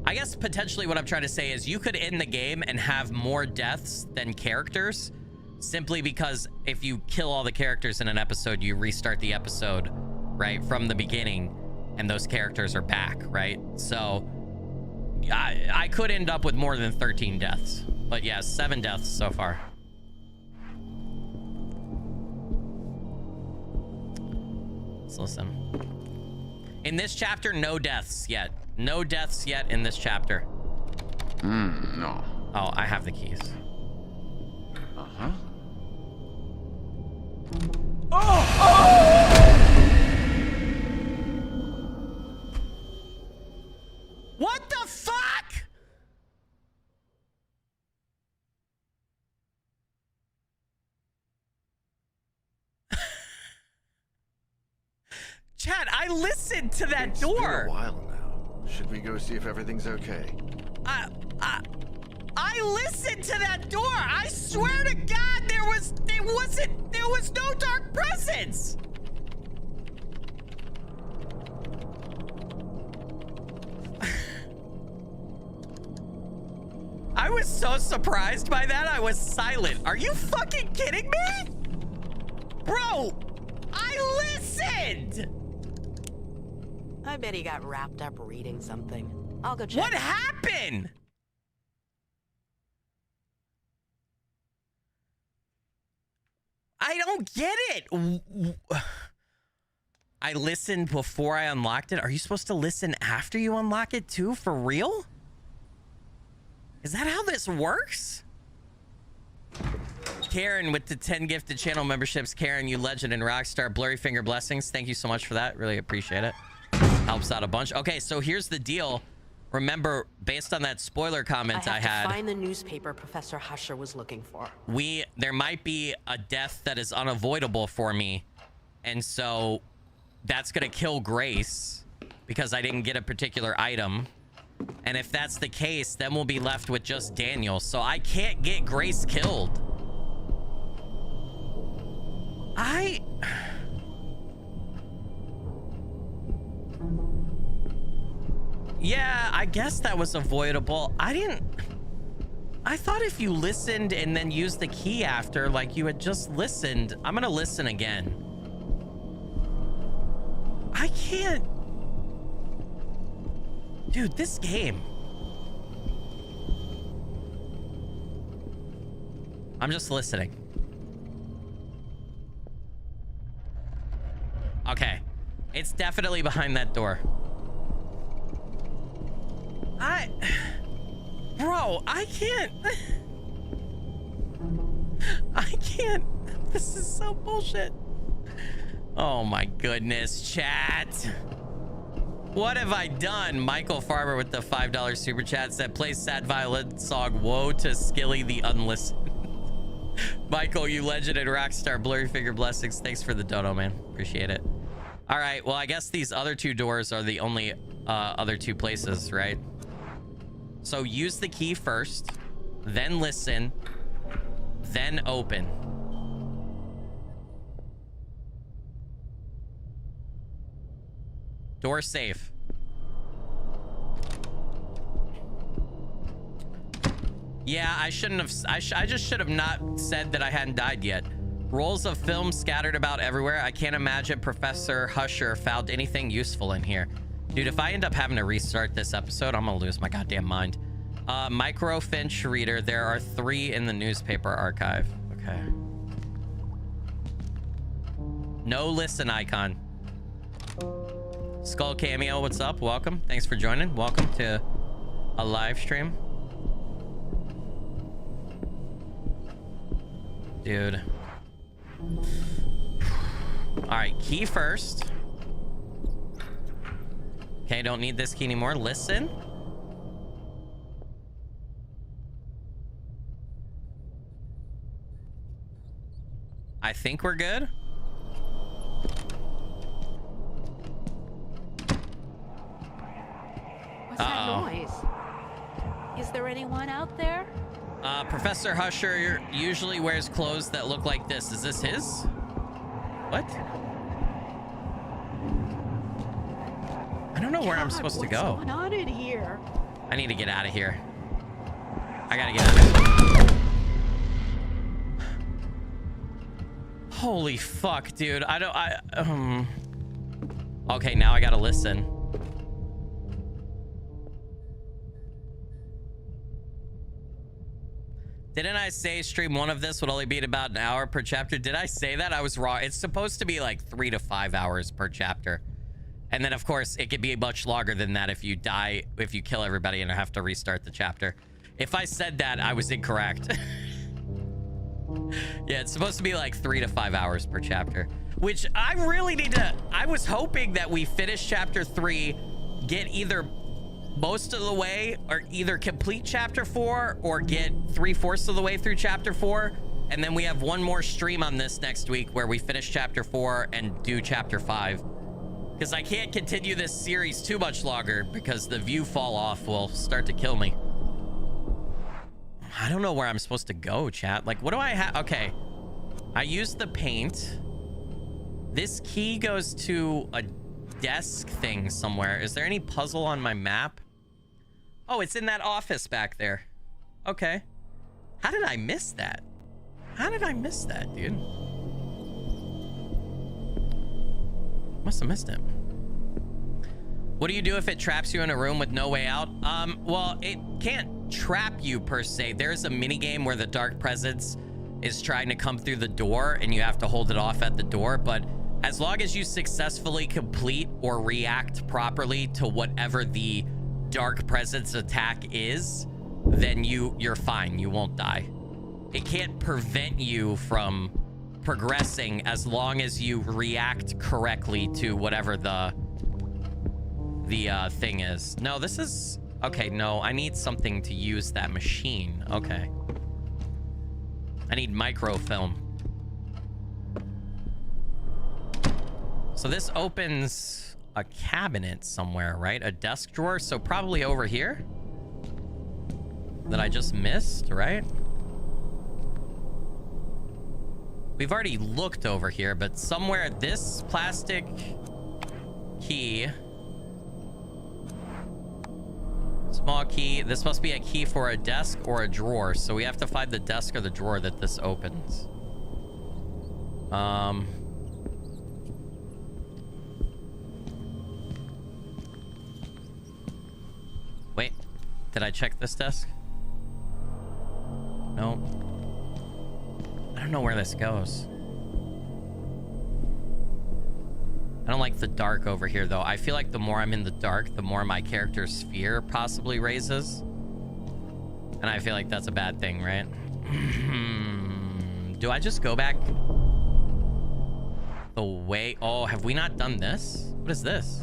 I guess potentially what I'm trying to say is you could end the game and have more deaths than characters, simply because if you kill all the characters in an episode, you restart the episode, right, from the beginning, and those characters are back, right? So I could end up with more than 13 deaths, but yeah, 7 deaths so far. Let's listen. In this chapter, no deaths yet. No deaths yet in this chapter. No. Oh, I have the keys. Uh-huh. What the fuck? Chad, I listened to that It's door. been a while now. Should we go see if everything's okay? I listened to that door. I swear to God, there was no dark presence. I was so surprised by that. I was silent. Are you fucking kidding me? Bro, I listened. I bet he got wrapped up reading something. I'll go check. What happened? I don't get it. I listened before I unlocked it. Are you supposed to listen after you unlock it too? For real? Is that how this works? Karen with the 10 gifted channel memberships. Karen, you legend and rockstar. Blurry finger blessings. Thank you so much for that. Really appreciate it. Helps out a bunch. Okay, so here's the deal. Remember, based on that spoiler comment I had, to find the newspaper Professor Husher was looking for. There might be a death that is unavoidable for me, and so that's gonna kill Grace because I didn't get a particular item. And if that's the case, then we'll be left with just Daniel. So I can't get Grace killed. Yeah, I guess that was avoidable. I thought if you listened and then used the key after, like you had just listened. I'm gonna listen again. I can't. Dude, this game. I'm just listening. Okay. It's definitely behind that door. Bro, I can't. I can't. This is so bullshit. Oh my goodness, chat. What have I done? Michael Farmer with the $5 super chat said, play sad violin song Woe to Skilly the Unlistened. Michael, you legend and rockstar. Blurry Finger blessings. Thanks for the dono, man. Appreciate it. All right, well, I guess these other two doors are the only other two places, right? So use the key first, then listen, then open. Door safe. Yeah, I shouldn't have. I just should have not said that I hadn't died yet. Rolls of film scattered about everywhere. I can't imagine Professor Husher found anything useful in here. Dude, if I end up having to restart this episode, I'm gonna lose my goddamn mind. Microfinch reader. There are 3 in the newspaper archive. Okay. No listen icon. Skull Cameo, what's up? Welcome. Thanks for joining. Welcome to a live stream. Dude. All right, key first. Okay, don't need this key anymore. Listen. I think we're good. What's that noise? Is there anyone out there? Professor Husher usually wears clothes that look like this. Is this his? What? I don't know where I'm supposed to go. What's going on in here? I need to get out of here. I gotta get out of here. Holy fuck, dude. Okay, now I gotta listen. Didn't I say stream 1 of this would only be about an hour per chapter? Did I say that? I was wrong. It's supposed to be like 3 to 5 hours per chapter. And then, of course, it could be much longer than that if you die, if you kill everybody and have to restart the chapter. If I said that, I was incorrect. Yeah, it's supposed to be like 3 to 5 hours per chapter, which I really need to... I was hoping that we finish chapter 3, get either most of the way, or either complete chapter 4 or get 3/4 of the way through chapter 4, and then we have one more stream on this next week where we finish chapter 4 and do chapter 5, because I can't continue this series too much longer because the view fall off will start to kill me. I don't know where I'm supposed to go, chat. Like, what do I have? Okay, I used the paint. This key goes to a desk thing somewhere. Is there any puzzle on my map? Oh, it's in that office back there. Okay. How did I miss that? How did I miss that, dude? Must have missed it. What do you do if it traps you in a room with no way out? Well, it can't trap you per se. There's a mini game where the dark presence is trying to come through the door and you have to hold it off at the door, but as long as you successfully complete or react properly to whatever the dark presence attack is, then you're fine. You won't die. It can't prevent you from progressing as long as you react correctly to whatever the thing is. No, this is okay. No, I need something to use that machine. Okay, I need microfilm. So this opens a cabinet somewhere, right? A desk drawer. So probably over here that I just missed, right? We've already looked over here, but somewhere this plastic key, small key. This must be a key for a desk or a drawer. So we have to find the desk or the drawer that this opens. Wait, did I check this desk? No. know where this goes. I don't like the dark over here, though. I feel like the more I'm in the dark, the more my character's fear possibly raises. And I feel like that's a bad thing, right? Do I just go back the way... Oh, have we not done this? What is this?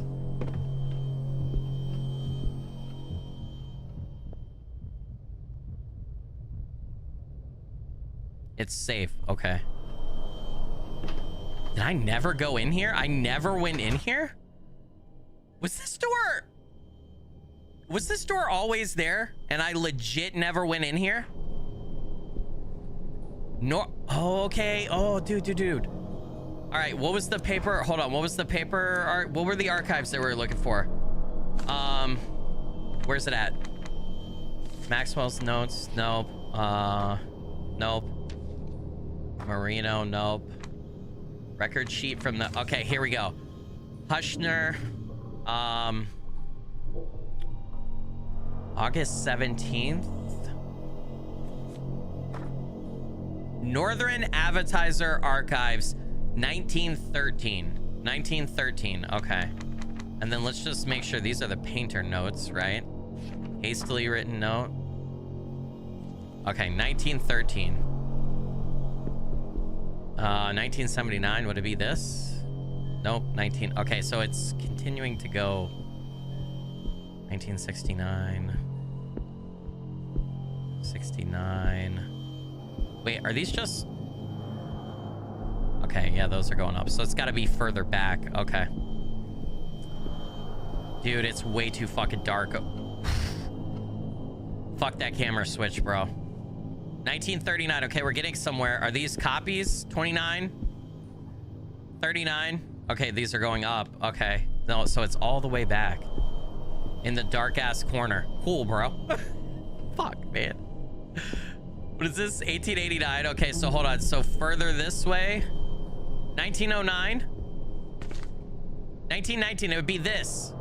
It's safe. Okay. Did I never go in here? I never went in here? Was this door always there? And I legit never went in here? No. Oh, okay. Oh, dude. All right. What was the paper? Hold on. What was the paper? What were the archives that we were looking for? Where's it at? Maxwell's notes. Nope. Nope. Marino. Nope. Record sheet from the... Okay, here we go. Hushner. August 17th. Northern Advertiser Archives, 1913. 1913. Okay. And then let's just make sure these are the painter notes, right? Hastily written note. Okay, 1913. 1979, would it be this? Nope, 19. Okay, so it's continuing to go. 1969. 69. Wait, are these just... Okay, yeah, those are going up. So it's got to be further back. Okay. Dude, it's way too fucking dark. Fuck that camera switch, bro. 1939. Okay, we're getting somewhere. Are these copies? 29? 39? Okay, these are going up. Okay. No, so it's all the way back. In the dark-ass corner. Cool, bro. Fuck, man. What is this? 1889. Okay, so hold on. So further this way. 1909. 1919. It would be this.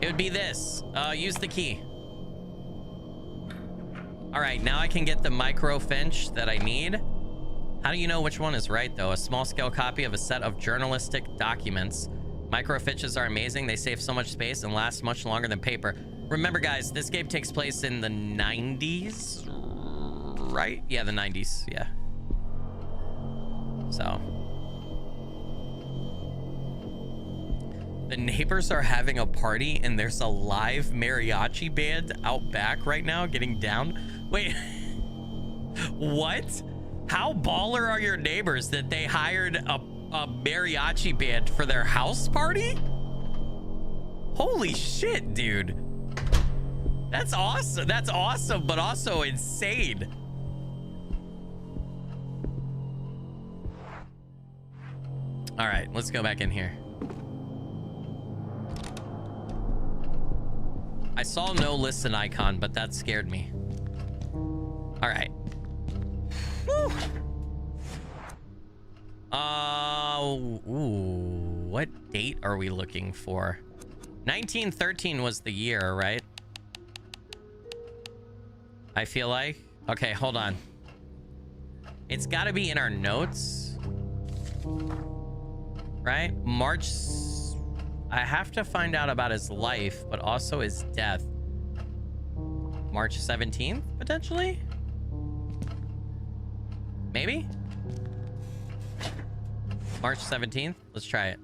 It would be this. Use the key. All right, now I can get the microfinch that I need. How do you know which one is right, though? A small-scale copy of a set of journalistic documents. Microfinches are amazing. They save so much space and last much longer than paper. Remember, guys, this game takes place in the 90s, right? Yeah, the 90s, yeah. So. The neighbors are having a party, and there's a live mariachi band out back right now getting down. Wait, what? How baller are your neighbors that they hired a mariachi band for their house party? Holy shit, dude. That's awesome. That's awesome, but also insane. All right, let's go back in here. I saw no listen icon, but that scared me. All right. Whew. Ooh, what date are we looking for? 1913 was the year, right? I feel like. Okay, hold on. It's got to be in our notes, right? March. I have to find out about his life, but also his death. March 17th, potentially? Maybe? March 17th? Let's try it.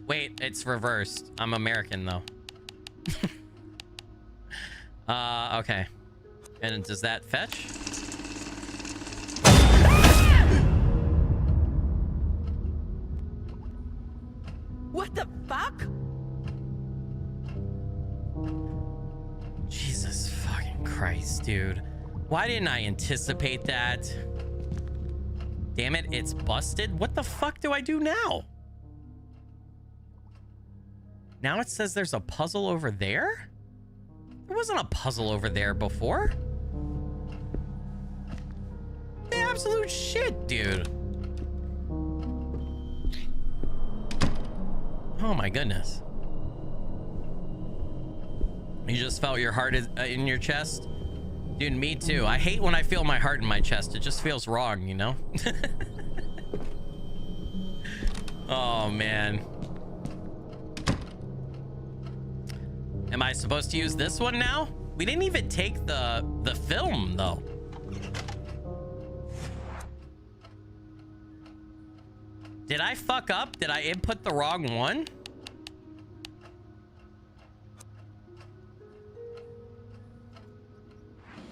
Wait, it's reversed. I'm American, though. Okay. And does that fetch? What the fuck? Jesus fucking Christ, dude. Why didn't I anticipate that? Damn it, it's busted. What the fuck do I do now? Now it says there's a puzzle over there? There wasn't a puzzle over there before. The absolute shit, dude. Oh my goodness. You just felt your heart in your chest? Dude, me too. I hate when I feel my heart in my chest. It just feels wrong, you know? Oh, man. Am I supposed to use this one now? We didn't even take the film, though. Did I fuck up? Did I input the wrong one?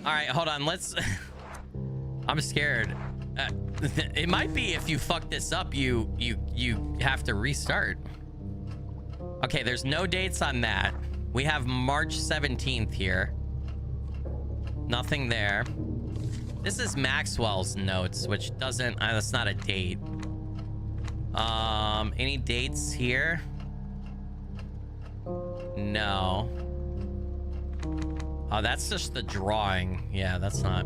All right, hold on. Let's... I'm scared. It might be if you fuck this up, you have to restart. Okay, there's no dates on that. We have March 17th here. Nothing there. This is Maxwell's notes, which doesn't... that's not a date. Any dates here? No. Oh, that's just the drawing. Yeah, that's not.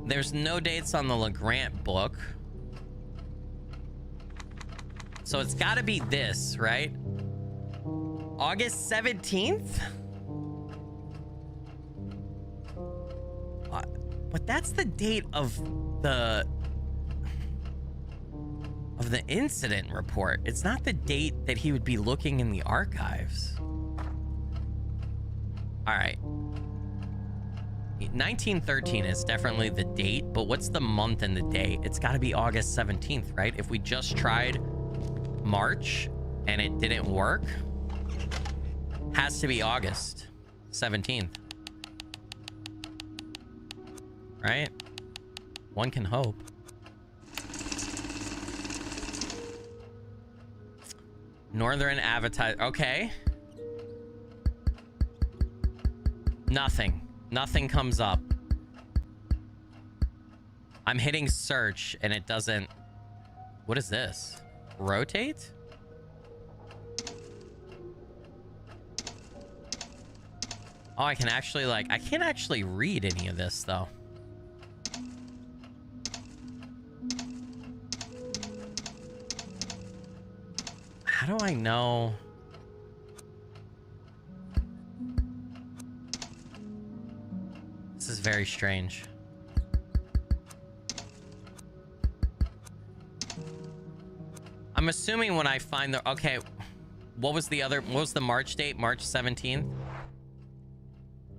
There's no dates on the LeGrant book. So it's got to be this, right? August 17th? But that's the date of the incident report. It's not the date that he would be looking in the archives. All right. 1913 is definitely the date, but what's the month and the day? It's got to be August 17th, right? If we just tried March and it didn't work, has to be August 17th. Right? One can hope. Northern Advertise. Okay. Nothing. Nothing comes up. I'm hitting search and it doesn't. What is this? Rotate? Oh, I can actually like, I can't actually read any of this though. How do I know? This is very strange. I'm assuming when I find the... Okay, what was the other... What was the March date? March 17th?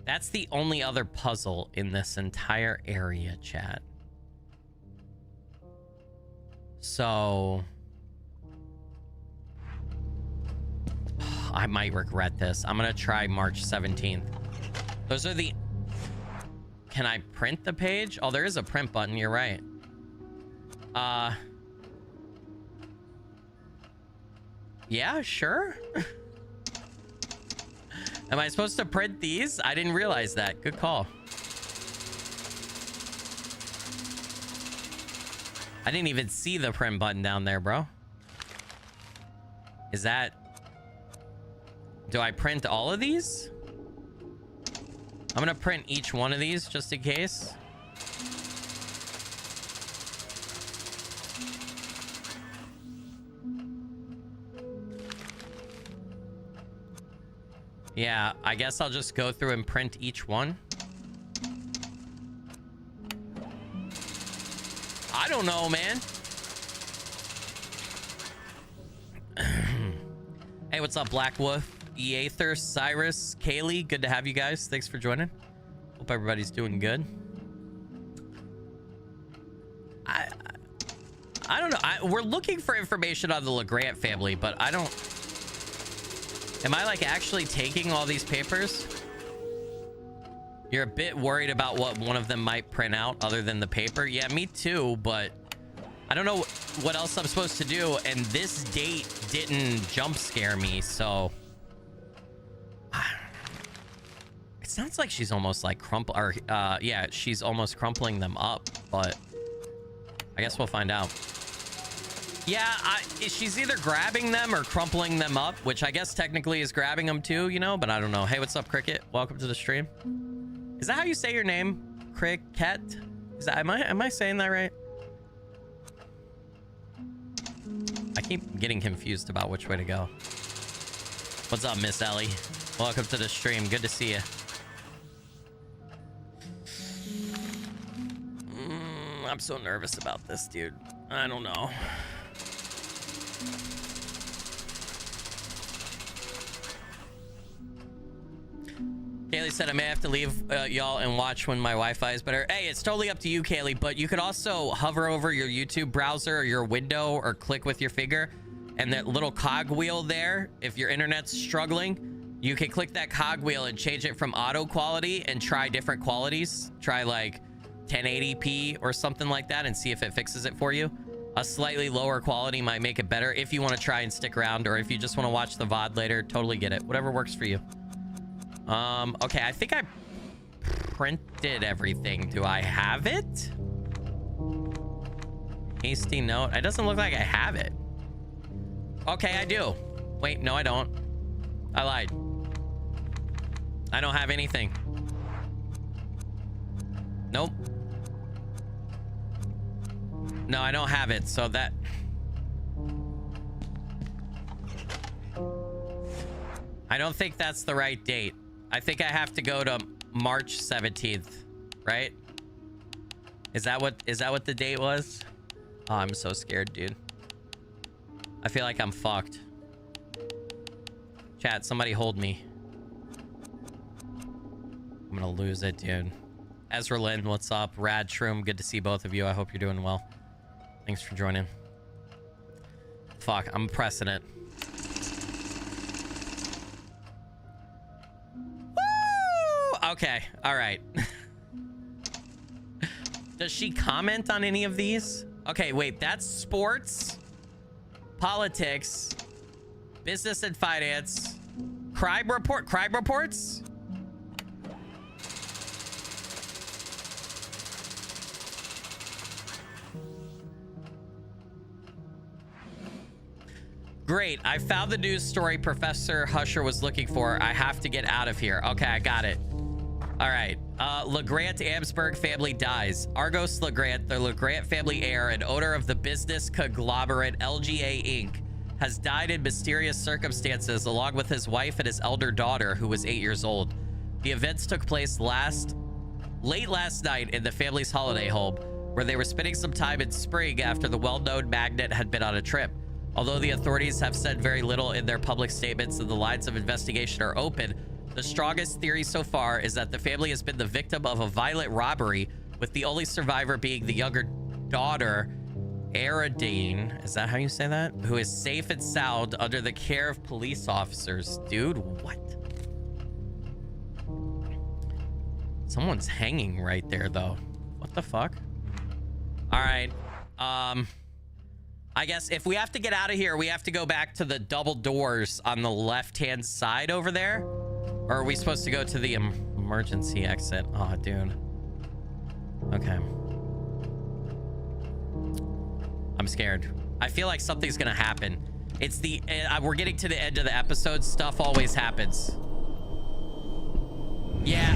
That's the only other puzzle in this entire area, chat. So... I might regret this. I'm gonna try March 17th. Those are the... Can I print the page? Oh, there is a print button. You're right. Yeah, sure. Am I supposed to print these? I didn't realize that. Good call. I didn't even see the print button down there, bro. Is that... Do I print all of these? I'm gonna print each one of these just in case. Yeah, I guess I'll just go through and print each one. I don't know, man. Hey, what's up, Black Wolf? Eather, Cyrus, Kaylee, good to have you guys. Thanks for joining. Hope everybody's doing good. I don't know. We're looking for information on the LeGrant family, but I don't... Am I like actually taking all these papers? You're a bit worried about what one of them might print out other than the paper? Yeah, me too, but I don't know what else I'm supposed to do, and this date didn't jump scare me, so... It sounds like she's almost like yeah, she's almost crumpling them up, but I guess we'll find out. Yeah, she's either grabbing them or crumpling them up, which I guess technically is grabbing them too, you know, but I don't know. Hey, what's up, Cricket? Welcome to the stream. Is that how you say your name? Cricket? Is that, am I saying that right? I keep getting confused about which way to go. What's up, Miss Ellie? Welcome to the stream. Good to see you. I'm so nervous about this, dude. I don't know. Kaylee said I may have to leave y'all and watch when my Wi-Fi is better. Hey, it's totally up to you, Kaylee, but you could also hover over your YouTube browser or your window or click with your finger, and that little cog wheel there, if your internet's struggling, you can click that cog wheel and change it from auto quality and try different qualities. Try like 1080p or something like that and see if it fixes it for you. A slightly lower quality might make it better if you want to try and stick around, or if you just want to watch the VOD later, totally get it. Whatever works for you. Okay, I think I printed everything. Do I have it? Hasty note. It doesn't look like I have it. Okay, I do. Wait, no, I don't. I lied. I don't have anything. Nope. No, I don't have it, so that... I don't think that's the right date. I think I have to go to March 17th, right? Is that what the date was? Oh, I'm so scared, dude. I feel like I'm fucked. Chat, somebody hold me. I'm gonna lose it, dude. Ezra Lynn, what's up? Rad Shroom, good to see both of you. I hope you're doing well. Thanks for joining. Fuck, I'm pressing it. Woo! Okay, all right. Does she comment on any of these? Okay, wait, that's sports, politics, business and finance, crime reports? Great, I found the news story Professor Husher was looking for. I have to get out of here. Okay, I got it. All right. LeGrant Amsberg family dies. Argos LeGrant, the LeGrant family heir and owner of the business conglomerate LGA Inc., has died in mysterious circumstances along with his wife and his elder daughter, who was 8 years old. The events took place late last night in the family's holiday home, where they were spending some time in spring after the well-known magnate had been on a trip. Although the authorities have said very little in their public statements and the lines of investigation are open, the strongest theory so far is that the family has been the victim of a violent robbery, with the only survivor being the younger daughter, Aradine, is that how you say that? Who is safe and sound under the care of police officers. Dude, what? Someone's hanging right there, though. What the fuck? All right. I guess if we have to get out of here, we have to go back to the double doors on the left-hand side over there. Or are we supposed to go to the emergency exit? Oh, dude. Okay. I'm scared. I feel like something's gonna happen. It's the... we're getting to the end of the episode. Stuff always happens. Yeah.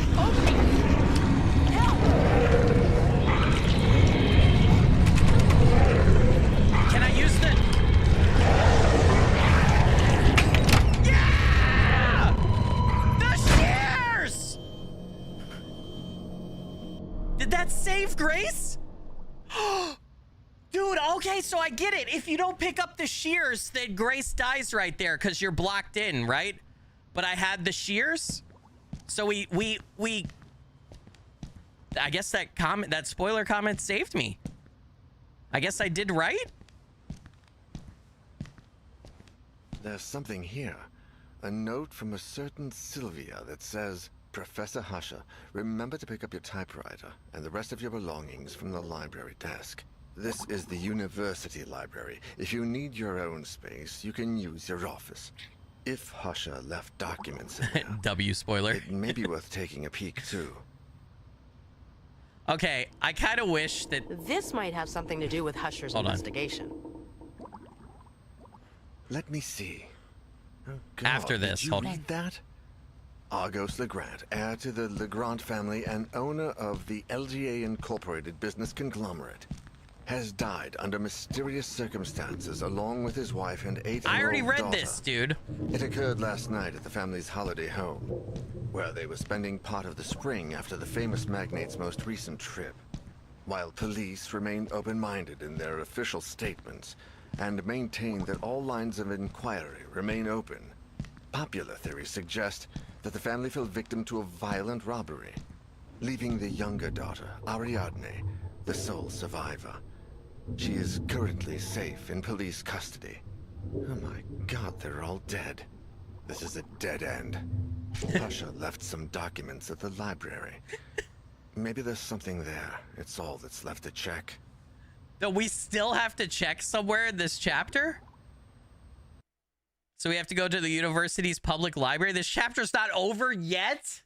Can I use the... Yeah! The shears! Did that save Grace? Dude, okay, so I get it. If you don't pick up the shears, then Grace dies right there because you're blocked in, right? But I had the shears. So we I guess that spoiler comment saved me. I guess I did right. There's something here. A note from a certain Sylvia that says, Professor Husher, remember to pick up your typewriter and the rest of your belongings from the library desk. This is the university library. If you need your own space, you can use your office. If Husher left documents in there, W spoiler. it may be worth taking a peek too. Okay, I kind of wish that... This might have something to do with Husher's investigation. Let me see. Oh, God, After this, did you hold on. read that? Argos LeGrant, heir to the LeGrant family and owner of the LGA Incorporated business conglomerate. has died under mysterious circumstances along with his wife and 8-year-old I already read daughter. this, dude. It occurred last night at the family's holiday home, where they were spending part of the spring after the famous magnate's most recent trip. While police remain open-minded in their official statements and maintain that all lines of inquiry remain open, popular theories suggest that the family fell victim to a violent robbery, leaving the younger daughter, Ariadne, the sole survivor. She is currently safe in police custody. Oh my god, they're all dead. This is a dead end. Pasha left some documents at the library. Maybe there's something there. It's all that's left to check. So we still have to check somewhere in this chapter? So we have to go to the university's public library? This chapter's not over yet?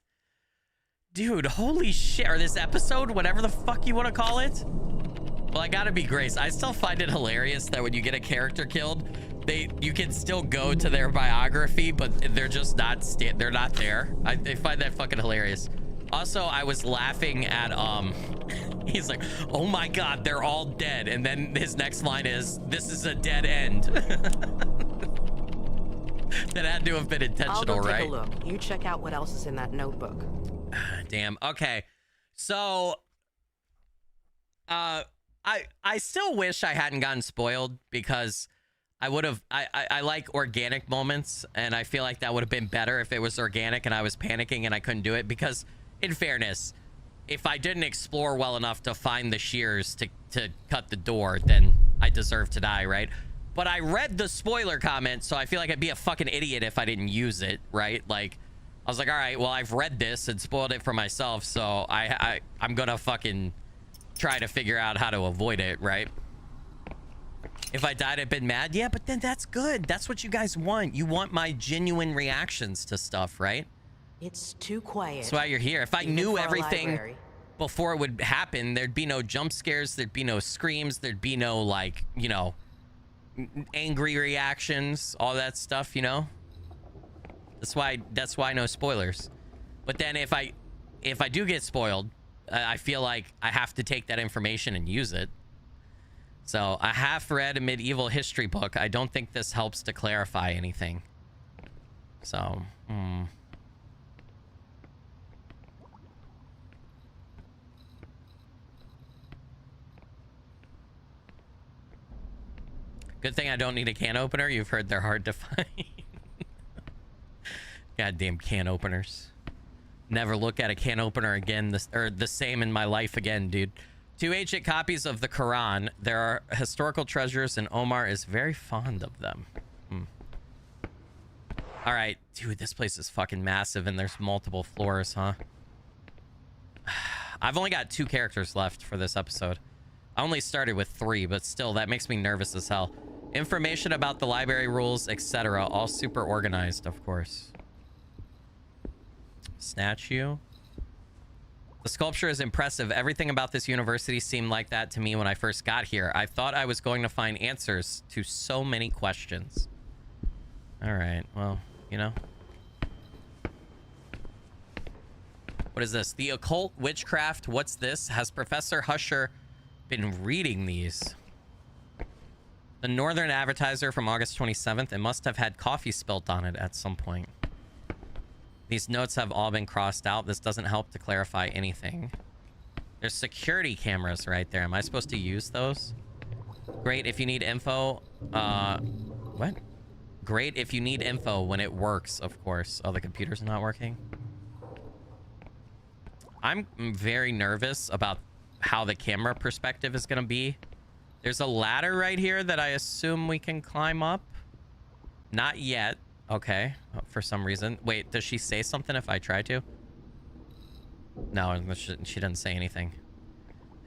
Dude, holy shit. Or this episode, whatever the fuck you want to call it. Well, I gotta be Grace. I still find it hilarious that when you get a character killed, you can still go to their biography, but they're just not they're not there. I find that fucking hilarious. Also, I was laughing at he's like, oh my god, they're all dead, and then his next line is, this is a dead end. That had to have been intentional, I'll go right? take a look. You check out what else is in that notebook. Damn. Okay. So I still wish I hadn't gotten spoiled, because I would have I like organic moments, and I feel like that would have been better if it was organic and I was panicking and I couldn't do it, because in fairness, if I didn't explore well enough to find the shears to cut the door, then I deserve to die, right? But I read the spoiler comment, so I feel like I'd be a fucking idiot if I didn't use it, right? Like, I was like, all right, well, I've read this and spoiled it for myself, so I'm gonna fucking try to figure out how to avoid it, right? If I died, I'd been mad. Yeah, but then that's good. That's what you guys want. You want my genuine reactions to stuff, right? It's too quiet. That's why you're here. If I Even knew for a everything library. before it would happen, there'd be no jump scares, there'd be no screams, there'd be no, like, you know, angry reactions, all that stuff, you know? That's why no spoilers. But then if I do get spoiled, I feel like I have to take that information and use it. So I half read a medieval history book. I don't think this helps to clarify anything. So, Good thing I don't need a can opener. You've heard they're hard to find. Goddamn can openers. Never look at a can opener again, the same in my life again, dude. 2 ancient copies of the Quran. There are historical treasures, and Omar is very fond of them. All right, dude, this place is fucking massive, and there's multiple floors, huh? I've only got 2 characters left for this episode. I only started with 3, but still, that makes me nervous as hell. Information about the library rules, etc. All super organized, of course. Statue. The sculpture is impressive. Everything about this university seemed like that to me when I first got here. I thought I was going to find answers to so many questions. All right, well, you know. What is this? The occult witchcraft. What's this? Has Professor Husher been reading these? The Northern Advertiser from August 27th. It must have had coffee spilt on it at some point. These notes have all been crossed out. This doesn't help to clarify anything. There's security cameras right there. Am I supposed to use those? Great if you need info. What? Great if you need info when it works, of course. Oh, the computer's not working? I'm very nervous about how the camera perspective is going to be. There's a ladder right here that I assume we can climb up. Not yet. Okay, for some reason. Wait, does she say something if I try to? No, she didn't say anything.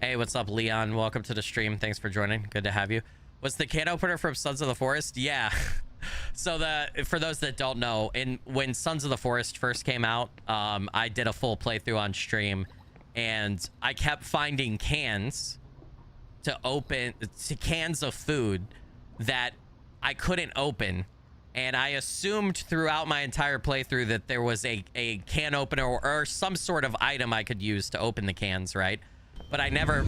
Hey, what's up, Leon? Welcome to the stream. Thanks for joining. Good to have you. Was the can opener from Sons of the Forest? Yeah. So for those that don't know, when Sons of the Forest first came out, I did a full playthrough on stream, and I kept finding cans cans of food that I couldn't open. And I assumed throughout my entire playthrough that there was a can opener or some sort of item I could use to open the cans, right? But I never...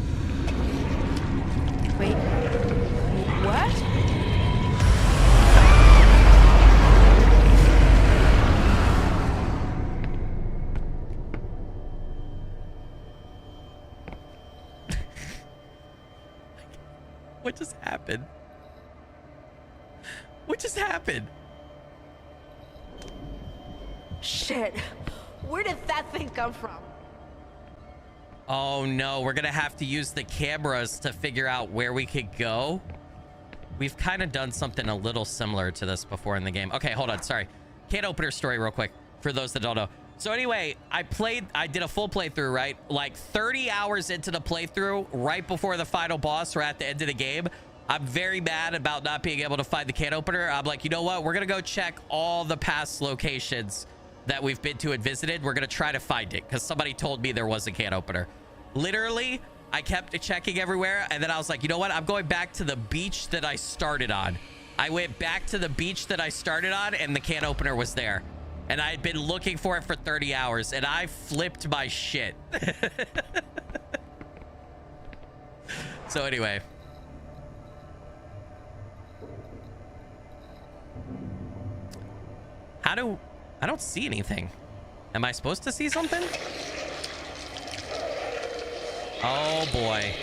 Wait. What? What just happened? What just happened? Shit. Where did that thing come from? Oh no, we're gonna have to use the cameras to figure out where we could go. We've kind of done something a little similar to this before in the game. Okay, hold on, sorry. Can opener story real quick for those that don't know. So anyway, I did a full playthrough, right? Like 30 hours into the playthrough, right before the final boss or at the end of the game. I'm very mad about not being able to find the can opener. I'm like, you know what? We're gonna go check all the past locations that we've been to and visited. We're gonna try to find it because somebody told me there was a can opener. Literally, I kept checking everywhere, and then I was like, you know what? I'm going back to the beach that I started on. I went back to the beach that I started on, and the can opener was there. And I had been looking for it for 30 hours, and I flipped my shit. So anyway. I don't see anything. Am I supposed to see something? Oh boy.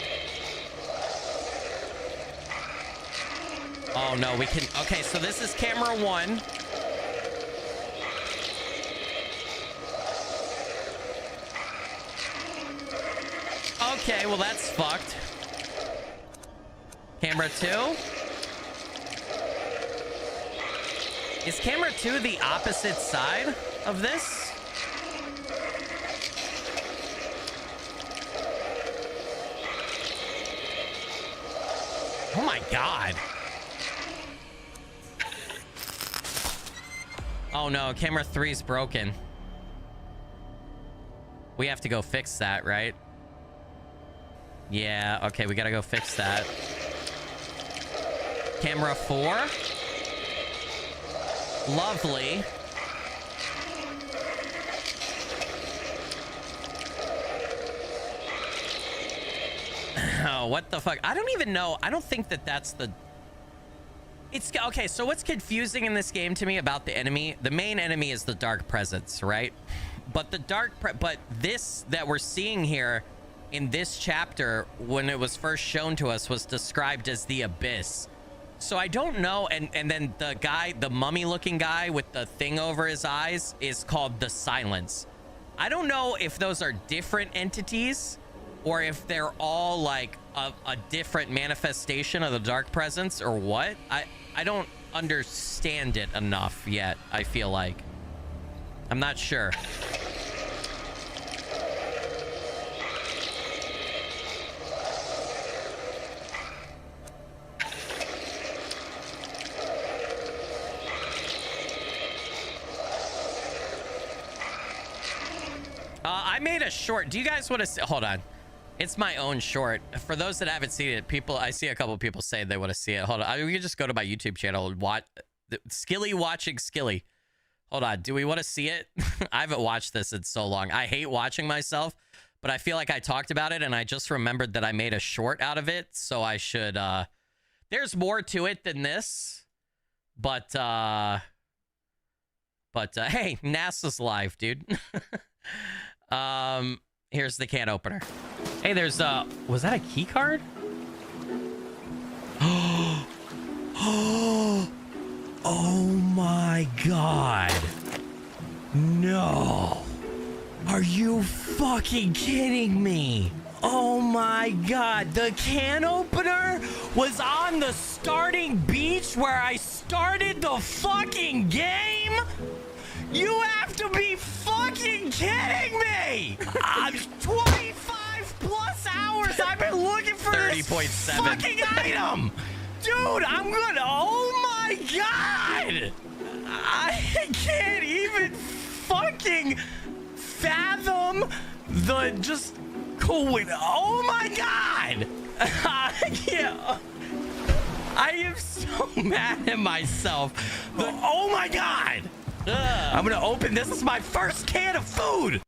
Oh no, we can. Okay, so this is camera 1. Okay, well that's fucked. Camera 2. Is camera 2 the opposite side of this? Oh my god. Oh no, camera 3's broken. We have to go fix that, right? Yeah, okay, we gotta go fix that. Camera 4. Lovely. Oh, what the fuck? I don't even know. I don't think that that's the... It's... Okay, so what's confusing in this game to me about the enemy? The main enemy is the dark presence, right? But the but this that we're seeing here in this chapter, when it was first shown to us, was described as the abyss. So I don't know, and then the guy, the mummy-looking guy with the thing over his eyes is called the Silence. I don't know if those are different entities or if they're all like a different manifestation of the dark presence or what. I don't understand it enough yet, I feel like. I'm not sure. I made a short. Do you guys want to see? Hold on. It's my own short. For those that haven't seen it, I see a couple people say they want to see it. Hold on. We can just go to my YouTube channel and watch Skilly watching Skilly. Hold on. Do we want to see it? I haven't watched this in so long. I hate watching myself, but I feel like I talked about it and I just remembered that I made a short out of it. So I should, there's more to it than this, but hey, NASA's live, dude. Here's the can opener. Hey, there's was that a key card? Oh my god. No. Are you fucking kidding me? Oh my god. The can opener was on the starting beach where I started the fucking game? You have to be fucking kidding me! 25 plus hours I've been looking for 30.7 fucking item! Dude, I'm gonna... Oh my god! I can't even fucking fathom the just... Oh my god! I can't... I am so mad at myself. Oh my god! I'm gonna open this. This is my first can of food.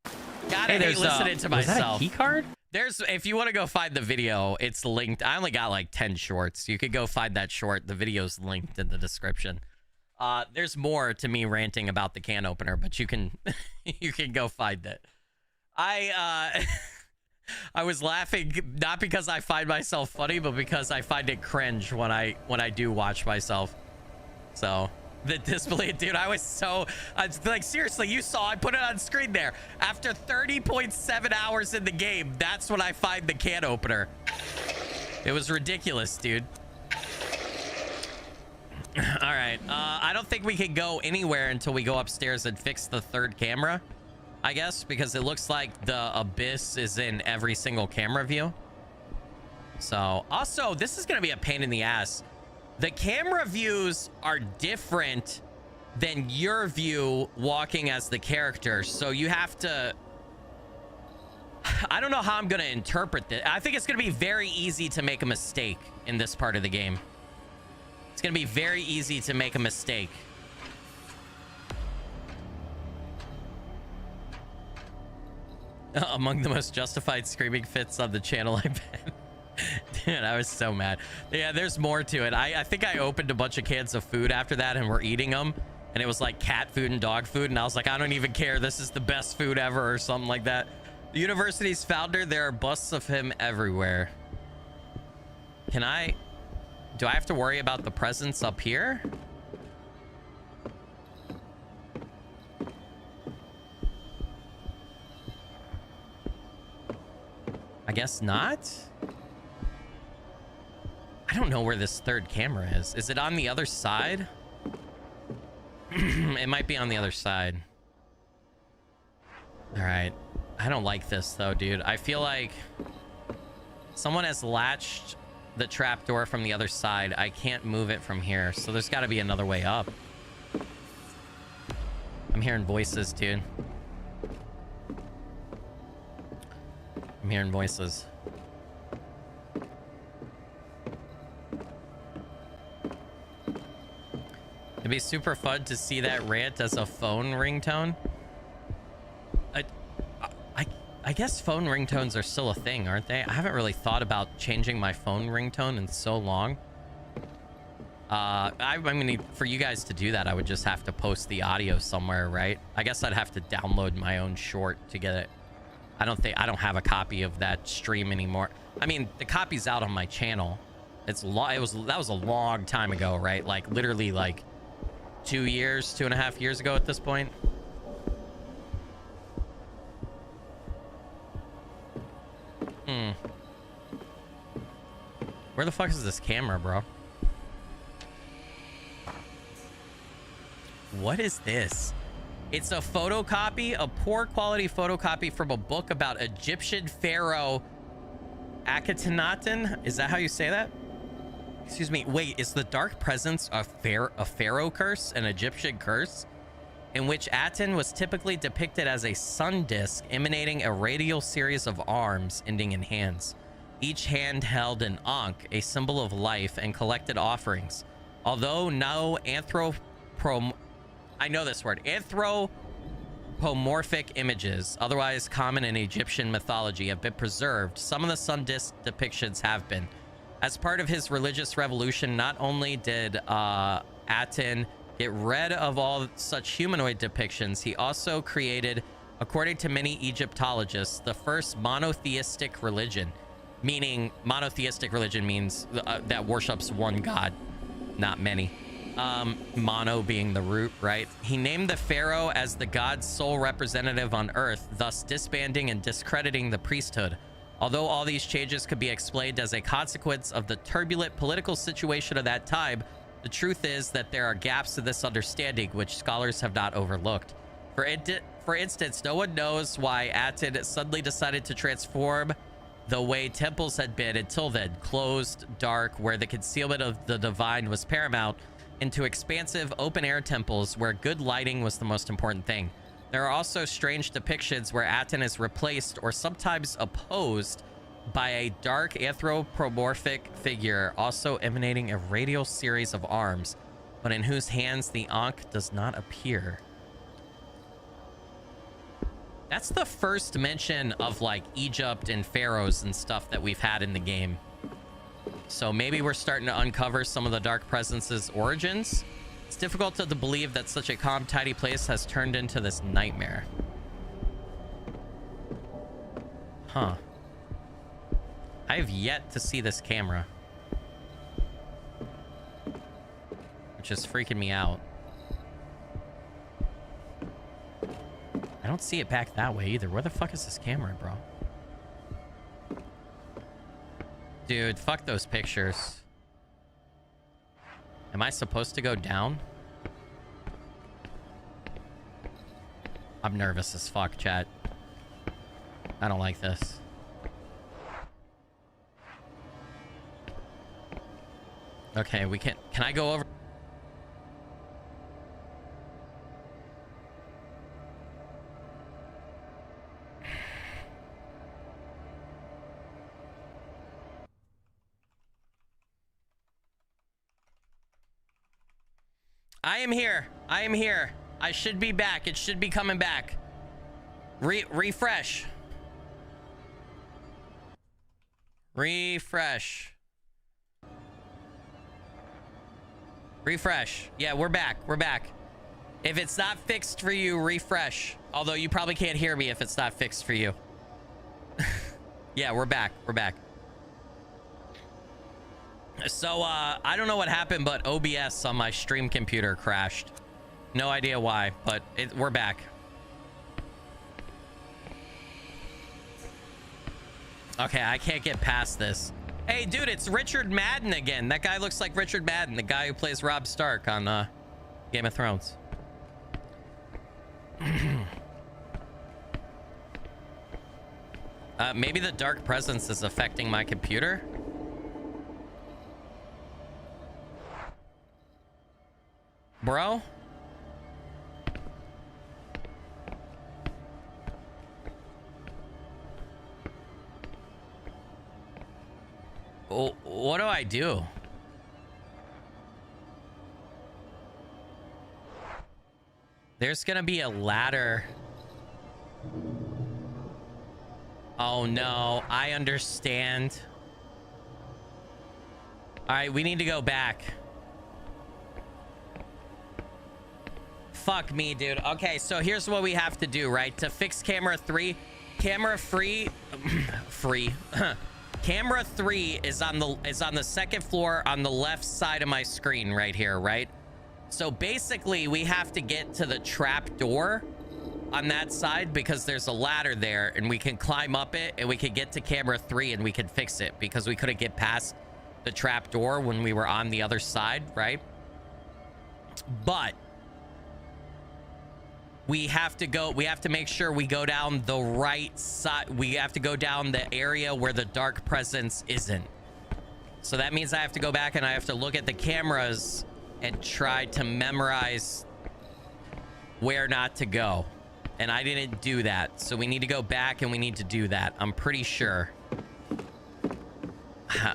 God, I hate listening to myself. Was that a key card? There's, if you want to go find the video, it's linked. I only got like 10 shorts. You could go find that short. The video's linked in the description. There's more to me ranting about the can opener, but you can you can go find it. I was laughing not because I find myself funny, but because I find it cringe when I do watch myself. So the disbelief, dude, I was like, seriously, you saw I put it on screen there. After 30.7 hours in the game, that's when I find the can opener. It was ridiculous, dude. All right, I don't think we can go anywhere until we go upstairs and fix the third camera, I guess, because it looks like the abyss is in every single camera view. So also, this is gonna be a pain in the ass. The camera views are different than your view walking as the character, so you have to, I don't know how I'm gonna interpret this. I think it's gonna be very easy to make a mistake in this part of the game. It's gonna be very easy to make a mistake. Among the most justified screaming fits on the channel, I bet. Dude, I was so mad. Yeah, there's more to it. I think I opened a bunch of cans of food after that and we're eating them. And it was like cat food and dog food. And I was like, I don't even care. This is the best food ever or something like that. The university's founder, there are busts of him everywhere. Do I have to worry about the presence up here? I guess not. I don't know where this third camera is. Is it on the other side? It might be on the other side. All right. I don't like this though, dude. I feel like someone has latched the trapdoor from the other side. I can't move it from here, so there's got to be another way up. I'm hearing voices, dude. I'm hearing voices. It'd be super fun to see that rant as a phone ringtone. I guess phone ringtones are still a thing, aren't they? I haven't really thought about changing my phone ringtone in so long. I mean, for you guys to do that, I would just have to post the audio somewhere, right? I guess I'd have to download my own short to get it. I don't have a copy of that stream anymore. I mean, the copy's out on my channel. That was a long time ago, right? Like literally like 2.5 years ago at this point. Where the fuck is this camera, bro? What is this? It's a photocopy, a poor quality photocopy from a book about Egyptian pharaoh Akhenaten. Is that how you say that? Excuse me. Wait, is the dark presence a pharaoh curse, an Egyptian curse, in which Aten was typically depicted as a sun disk emanating a radial series of arms ending in hands. Each hand held an ankh, a symbol of life, and collected offerings. Although no anthropomorphic images, otherwise common in Egyptian mythology, have been preserved, some of the sun disk depictions have been. As part of his religious revolution, not only did Aten get rid of all such humanoid depictions, he also created, according to many Egyptologists, the first monotheistic religion. Meaning, monotheistic religion means that worships one god, not many. Mono being the root, right? He named the pharaoh as the god's sole representative on earth, thus disbanding and discrediting the priesthood. Although all these changes could be explained as a consequence of the turbulent political situation of that time, the truth is that there are gaps in this understanding which scholars have not overlooked. For instance, no one knows why Aten suddenly decided to transform the way temples had been until then, closed, dark, where the concealment of the divine was paramount, into expansive open-air temples where good lighting was the most important thing. There are also strange depictions where Aten is replaced or sometimes opposed by a dark anthropomorphic figure, also emanating a radial series of arms, but in whose hands the ankh does not appear. That's the first mention of like Egypt and pharaohs and stuff that we've had in the game. So maybe we're starting to uncover some of the Dark Presence's origins. It's difficult to believe that such a calm, tidy place has turned into this nightmare. Huh. I have yet to see this camera, which is freaking me out. I don't see it back that way either. Where the fuck is this camera, bro? Dude, fuck those pictures. Am I supposed to go down? I'm nervous as fuck, chat. I don't like this. Okay, we can I go over? I am here. I am here. I should be back. It should be coming back. Refresh. Refresh. Refresh. Yeah, we're back. We're back. If it's not fixed for you, refresh. Although you probably can't hear me if it's not fixed for you. Yeah, we're back. We're back. So, I don't know what happened, but OBS on my stream computer crashed. No idea why, but we're back. Okay, I can't get past this. Hey, dude, it's Richard Madden again. That guy looks like Richard Madden, the guy who plays Robb Stark on Game of Thrones. Maybe the Dark Presence is affecting my computer. Bro? Oh, what do I do? There's gonna be a ladder. Oh no, I understand. All right, we need to go back. Fuck me, dude. Okay, so here's what we have to do, right? To fix camera 3, camera free camera 3 is on the second floor on the left side of my screen right here, right? So basically we have to get to the trap door on that side because there's a ladder there and we can climb up it and we can get to camera 3 and we can fix it because we couldn't get past the trap door when we were on the other side, right? But we have to make sure we go down the right side. We have to go down the area where the Dark Presence isn't. So that means I have to go back and I have to look at the cameras and try to memorize where not to go. And I didn't do that. So we need to go back and we need to do that. I'm pretty sure.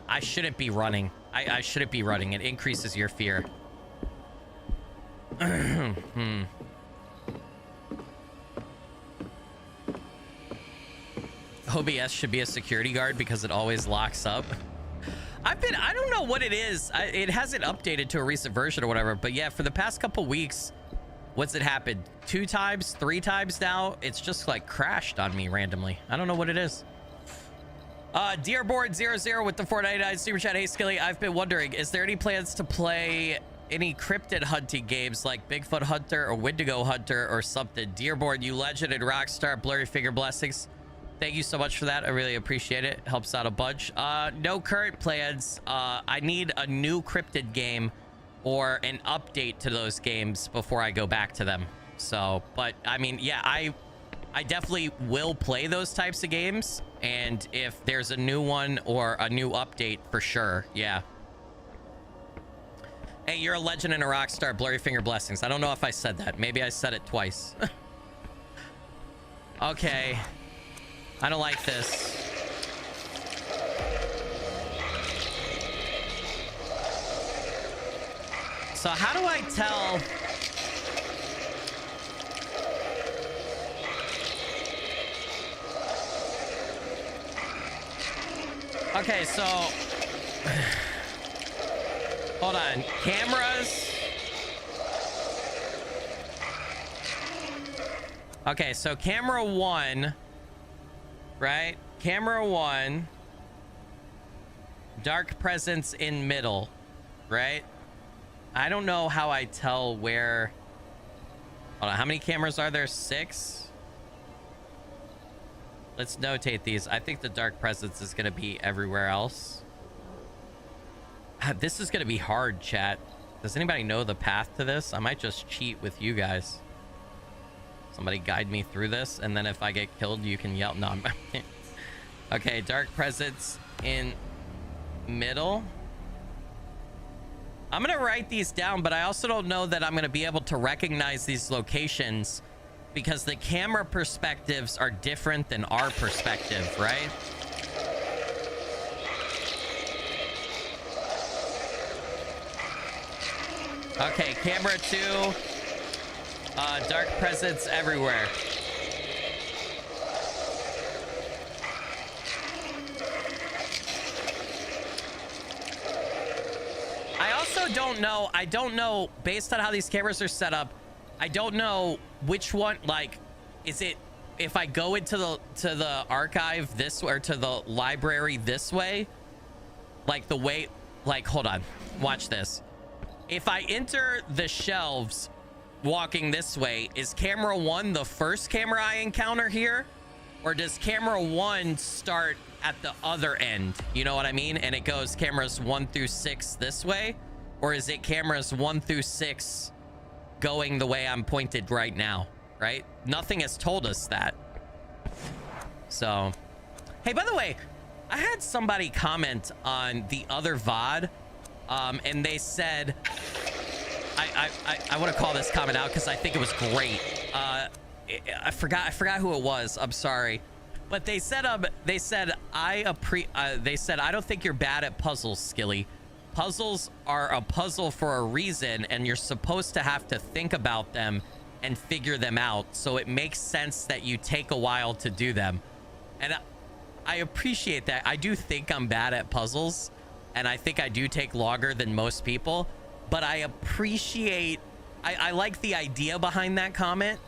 I shouldn't be running. I shouldn't be running. It increases your fear. OBS should be a security guard because it always locks up. I don't know what it is. It hasn't updated to a recent version or whatever, but yeah, for the past couple weeks, what's it happened? 2 times, 3 times now? It's just like crashed on me randomly. I don't know what it is. Dearboard00 with the 499 super chat. Hey Skilly, I've been wondering, is there any plans to play any cryptid hunting games like Bigfoot Hunter or Wendigo Hunter or something? Dearboard, you legend and rockstar, blurry finger blessings. Thank you so much for that. I really appreciate it. Helps out a bunch. No current plans. I need a new cryptid game or an update to those games before I go back to them. So, but I mean, yeah, I definitely will play those types of games. And if there's a new one or a new update, for sure. Yeah. Hey, you're a legend and a rock star. Blurry finger blessings. I don't know if I said that. Maybe I said it twice. Okay. I don't like this. So how do I tell? Okay, so hold on. Cameras. Okay, so camera 1, right? Camera 1. Dark presence in middle, right? I don't know how I tell where. Hold on, how many cameras are there? 6? Let's notate these. I think the dark presence is going to be everywhere else. This is going to be hard, chat. Does anybody know the path to this? I might just cheat with you guys. Somebody guide me through this, and then if I get killed, you can yell. No, I'm okay, dark presence in middle. I'm gonna write these down, but I also don't know that I'm gonna be able to recognize these locations because the camera perspectives are different than our perspective, right? Okay, camera 2. Dark presence everywhere. I don't know based on how these cameras are set up. I don't know which one, like, is it if I go into the archive this way or to the library this way, like the way, like, hold on, watch this. If I enter the shelves walking this way, is camera 1 the first camera I encounter here, or does camera 1 start at the other end? You know what I mean? And it goes cameras 1 through 6 this way, or is it cameras 1 through 6 going the way I'm pointed right now, right? Nothing has told us that. So, hey, by the way, I had somebody comment on the other VOD, and they said, I want to call this comment out because I think it was great. I forgot who it was. I'm sorry, but they said I don't think you're bad at puzzles, Skilly. Puzzles are a puzzle for a reason, and you're supposed to have to think about them and figure them out. So it makes sense that you take a while to do them. And I appreciate that. I do think I'm bad at puzzles, and I think I do take longer than most people, but I appreciate, I like the idea behind that comment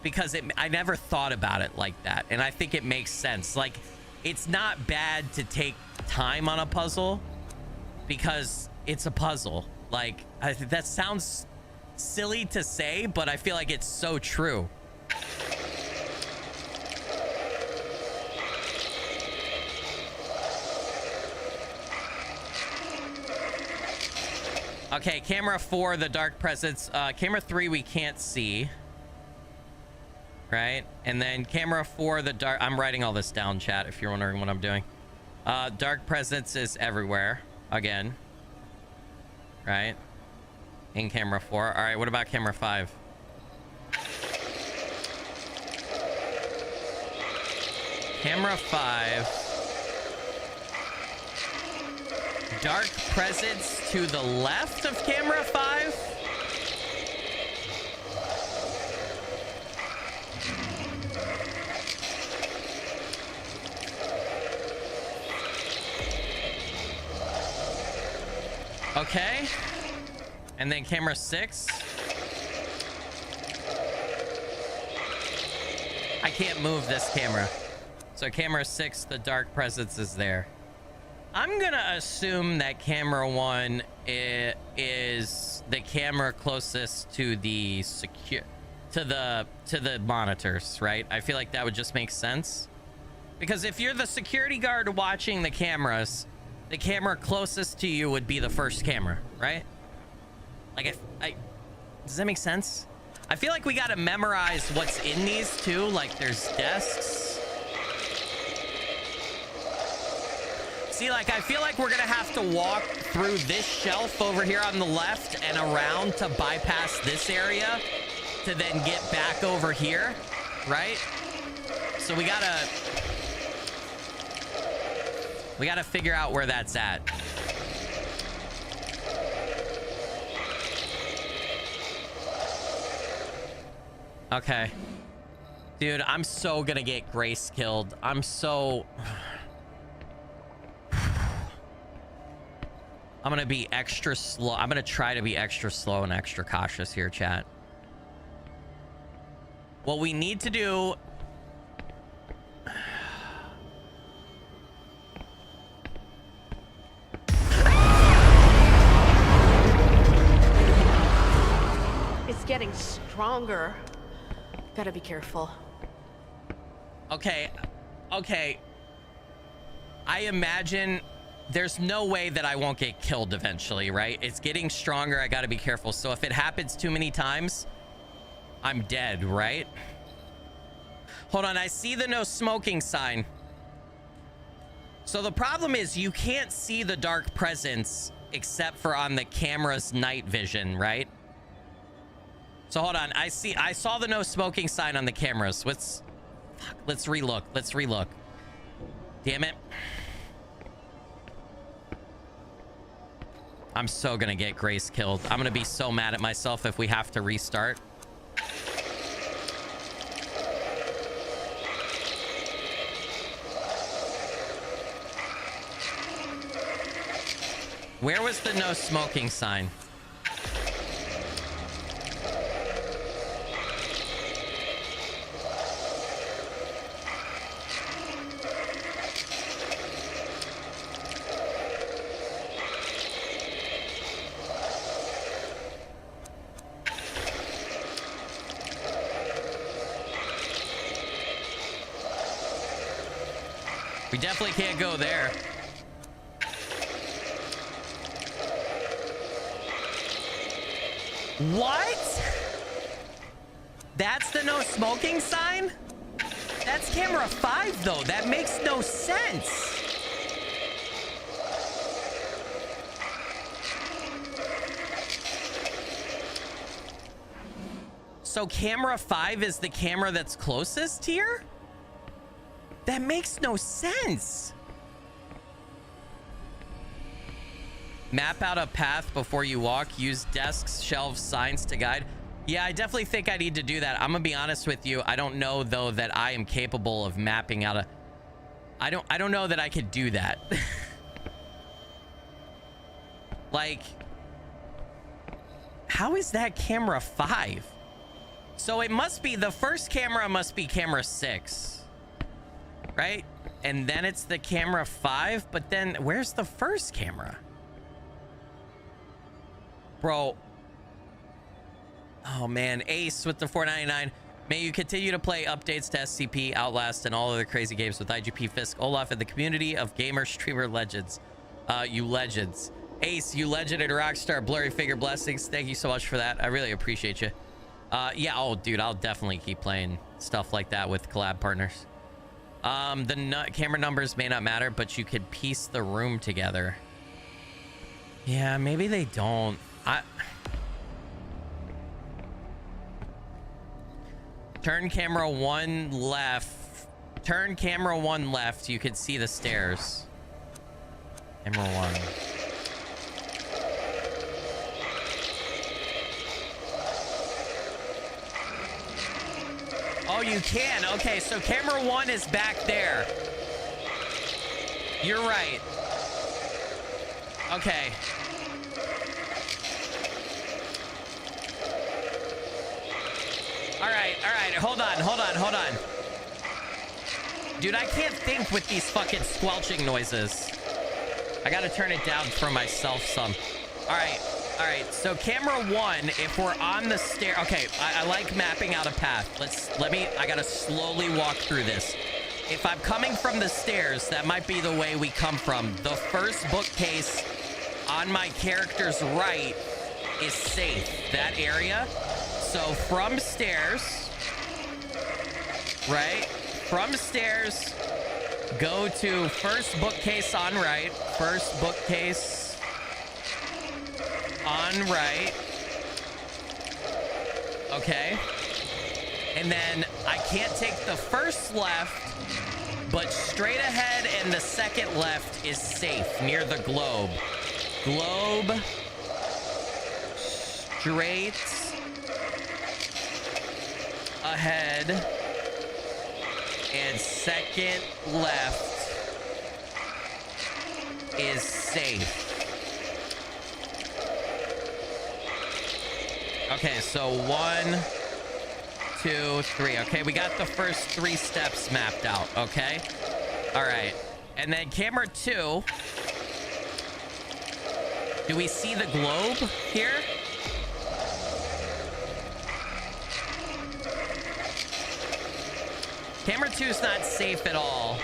because I never thought about it like that. And I think it makes sense. Like, it's not bad to take time on a puzzle, because it's a puzzle. Like, that sounds silly to say, but I feel like it's so true. Okay, camera 4, the dark presence. Camera 3, we can't see. Right? And then camera 4, the dark... I'm writing all this down, chat, if you're wondering what I'm doing. Dark presence is everywhere. Again, right? In camera 4. All right, what about camera 5? Camera 5. Dark presence to the left of camera 5. Okay, and then camera 6. I can't move this camera. So camera 6, the dark presence is there. I'm gonna assume that camera 1 is the camera closest to the to the monitors, right? I feel like that would just make sense. Because if you're the security guard watching the cameras, the camera closest to you would be the first camera, right? Like, does that make sense? I feel like we gotta memorize what's in these too. Like, there's desks. See, like, I feel like we're gonna have to walk through this shelf over here on the left and around to bypass this area to then get back over here, right? So we gotta figure out where that's at. Okay. Dude, I'm so gonna get Grace killed. I'm so... I'm gonna be extra slow. I'm gonna try to be extra slow and extra cautious here, chat. What we need to do... It's getting stronger. Gotta be careful. Okay. Okay. I imagine there's no way that I won't get killed eventually, right? It's getting stronger. I gotta be careful. So if it happens too many times, I'm dead, right? Hold on. I see the no smoking sign. So the problem is you can't see the dark presence except for on the camera's night vision, right? So hold on. I saw the no smoking sign on the cameras. Let's relook. Let's relook. Damn it. I'm so gonna get Grace killed. I'm gonna be so mad at myself if we have to restart. Where was the no smoking sign? We definitely can't go there. What? That's the no smoking sign? That's camera 5 though. That makes no sense. So camera 5 is the camera that's closest here? That makes no sense. Map out a path before you walk. Use desks, shelves, signs to guide. Yeah, I definitely think I need to do that. I'm gonna be honest with you. I don't know though that I am capable of mapping out a... I don't know that I could do that. Like, how is that camera 5? So it must be, the first camera must be camera 6. Right? And then it's the camera 5, but then where's the first camera? Bro. Oh man, Ace with the $4.99. May you continue to play updates to SCP, Outlast, and all other crazy games with IGP, Fisk, Olaf, and the community of gamer streamer legends. You legends. Ace, you legend and rockstar, blurry figure blessings. Thank you so much for that. I really appreciate you. Yeah, oh dude, I'll definitely keep playing stuff like that with collab partners. The camera numbers may not matter, but you could piece the room together. Yeah, maybe they don't. Turn camera 1 left. Turn camera 1 left. You could see the stairs. Camera 1. Oh, you can. Okay, so camera 1 is back there. You're right. Okay. All right. Hold on. Dude, I can't think with these fucking squelching noises. I gotta turn it down for myself some. All right. So camera 1, if we're on the stair, okay, I like mapping out a path. I gotta slowly walk through this. If I'm coming from the stairs, that might be the way we come from. The first bookcase on my character's right is safe, that area. So from stairs, right? From stairs, go to first bookcase on right, first bookcase on right. Okay. And then I can't take the first left, but straight ahead and the second left is safe near the globe. Globe. Straight ahead and second left is safe. Okay, so 1, 2, 3. Okay, we got the first 3 steps mapped out. Okay. All right. And then camera 2. Do we see the globe here? Camera 2 is not safe at all.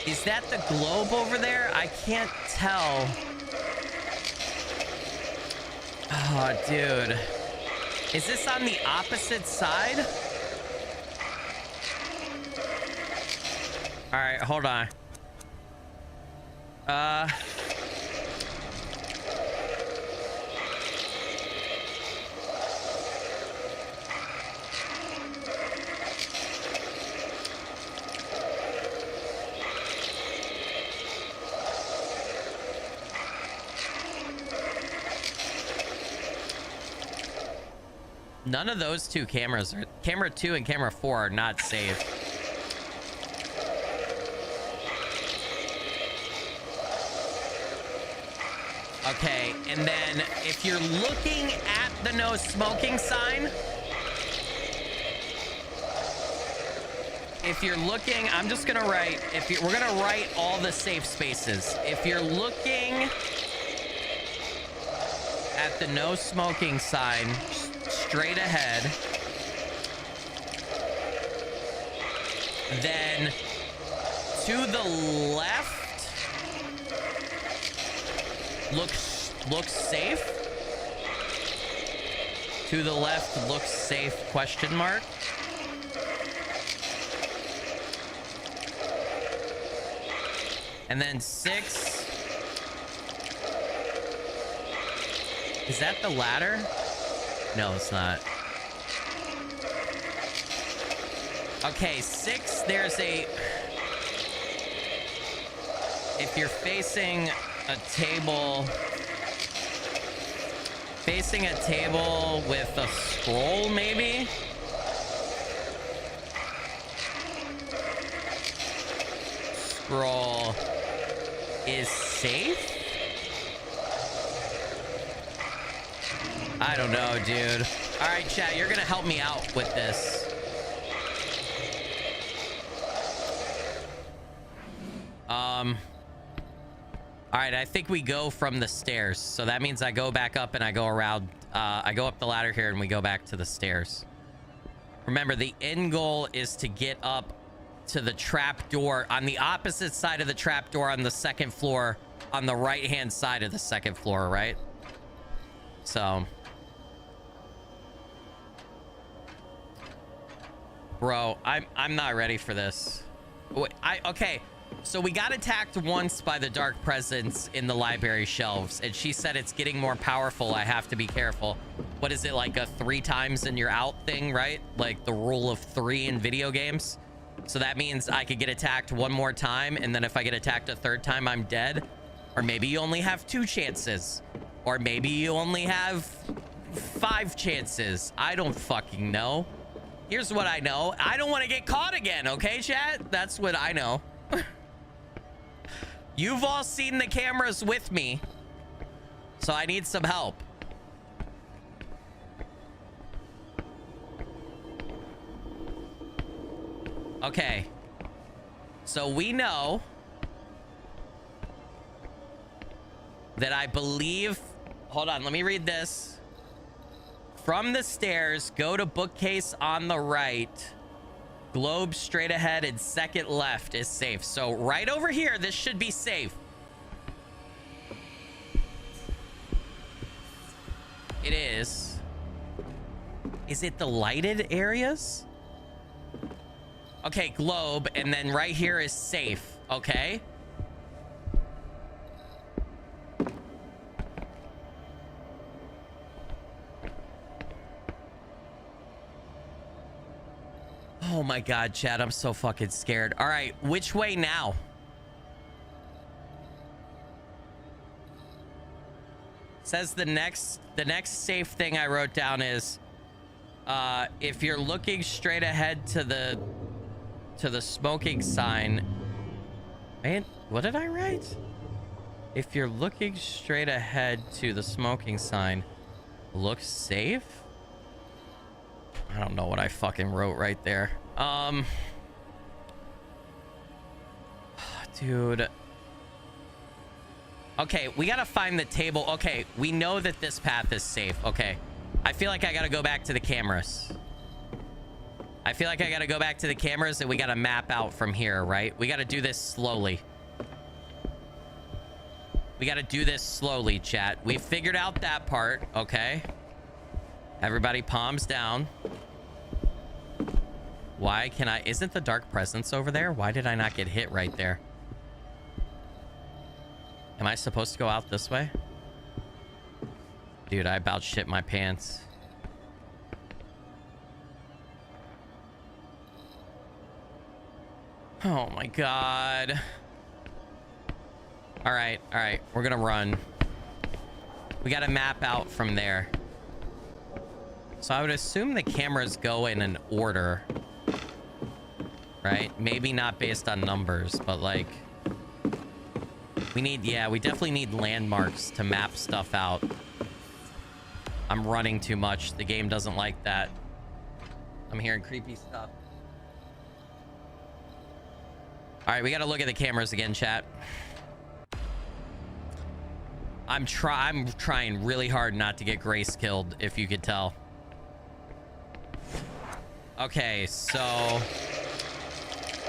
Is that the globe over there? I can't tell. Oh, dude. Is this on the opposite side? All right, hold on. None of those 2 cameras are... Camera 2 and camera 4 are not safe. Okay, and then if you're looking at the no smoking sign... If you're looking... I'm just gonna write... we're gonna write all the safe spaces. If you're looking at the no smoking sign... straight ahead, then to the left looks safe. To the left looks safe, question mark. And then 6. Is that the ladder? No, it's not. Okay, 6, there's a... If you're facing a table... Facing a table with a scroll, maybe? Scroll is safe? I don't know, dude. All right, chat, you're gonna help me out with this. All right, I think we go from the stairs. So that means I go back up and I go around. I go up the ladder here and we go back to the stairs. Remember, the end goal is to get up to the trap door on the opposite side of the trap door on the 2nd floor, on the right-hand side of the 2nd floor, right? So... Bro, I'm not ready for this. Okay, so we got attacked once by the dark presence in the library shelves, and she said it's getting more powerful. I have to be careful. What is it, like a 3 times and you're out thing, right? Like the rule of 3 in video games. So that means I could get attacked 1 more time, and then if I get attacked a 3rd time, I'm dead. Or maybe you only have 2 chances. Or maybe you only have 5 chances. I don't fucking know. Here's what I know. I don't want to get caught again, okay, chat? That's what I know. You've all seen the cameras with me, so I need some help. Okay. So we know that I believe... Hold on, let me read this. From the stairs, go to bookcase on the right. Globe straight ahead and 2nd left is safe. So right over here, this should be safe. It is. Is it the lighted areas? Okay, globe, and then right here is safe. Okay. Oh my god, Chad, I'm so fucking scared. All right, which way now? Says the next safe thing I wrote down is if you're looking straight ahead to the smoking sign. Man, what did I write? If you're looking straight ahead to the smoking sign, Looks safe? I don't know what I fucking wrote right there. Dude. Okay, we gotta find the table. Okay, we know that this path is safe. Okay. I feel like I gotta go back to the cameras. I feel like I gotta go back to the cameras and we gotta map out from here, right? We gotta do this slowly. We gotta do this slowly, chat. We figured out that part, okay? Everybody palms down. Why can I... Isn't the dark presence over there? Why did I not get hit right there? Am I supposed to go out this way? Dude, I about shit my pants. Oh my god. All right, we're gonna run. We gotta map out from there. So I would assume the cameras go in an order, right? Maybe not based on numbers, but like we need, yeah, we definitely need landmarks to map stuff out. I'm running too much. The game doesn't like that. I'm hearing creepy stuff. All right, we gotta look at the cameras again, chat. I'm trying really hard not to get Grace killed, if you could tell. Okay, so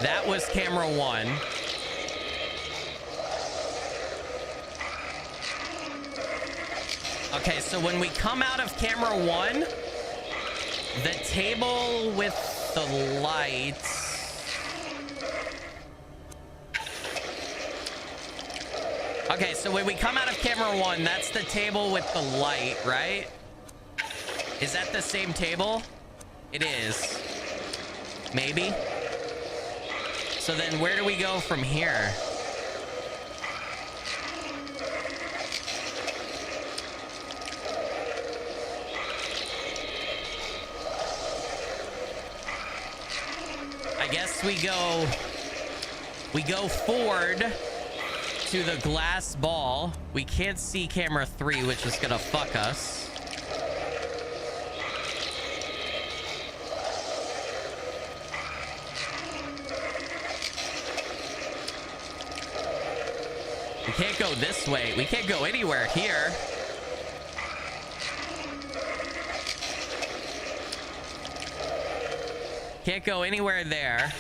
that was camera 1. Okay, so when we come out of camera 1, the table with the lights. Okay, so when we come out of camera 1, that's the table with the light, right? Is that the same table? It is. Maybe. So then where do we go from here? I guess we go forward to the glass ball. We can't see camera 3, which is gonna fuck us. We can't go this way. We can't go anywhere here. Can't go anywhere there.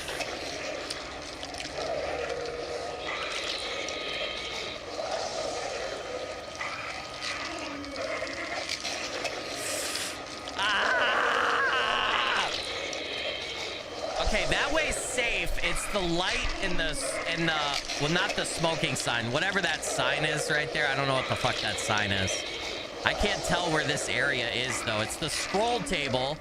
Okay, that way's safe. It's the light in the well, not the smoking sign, whatever that sign is right there. I don't know what the fuck that sign is. I can't tell where this area is though. It's the scroll table.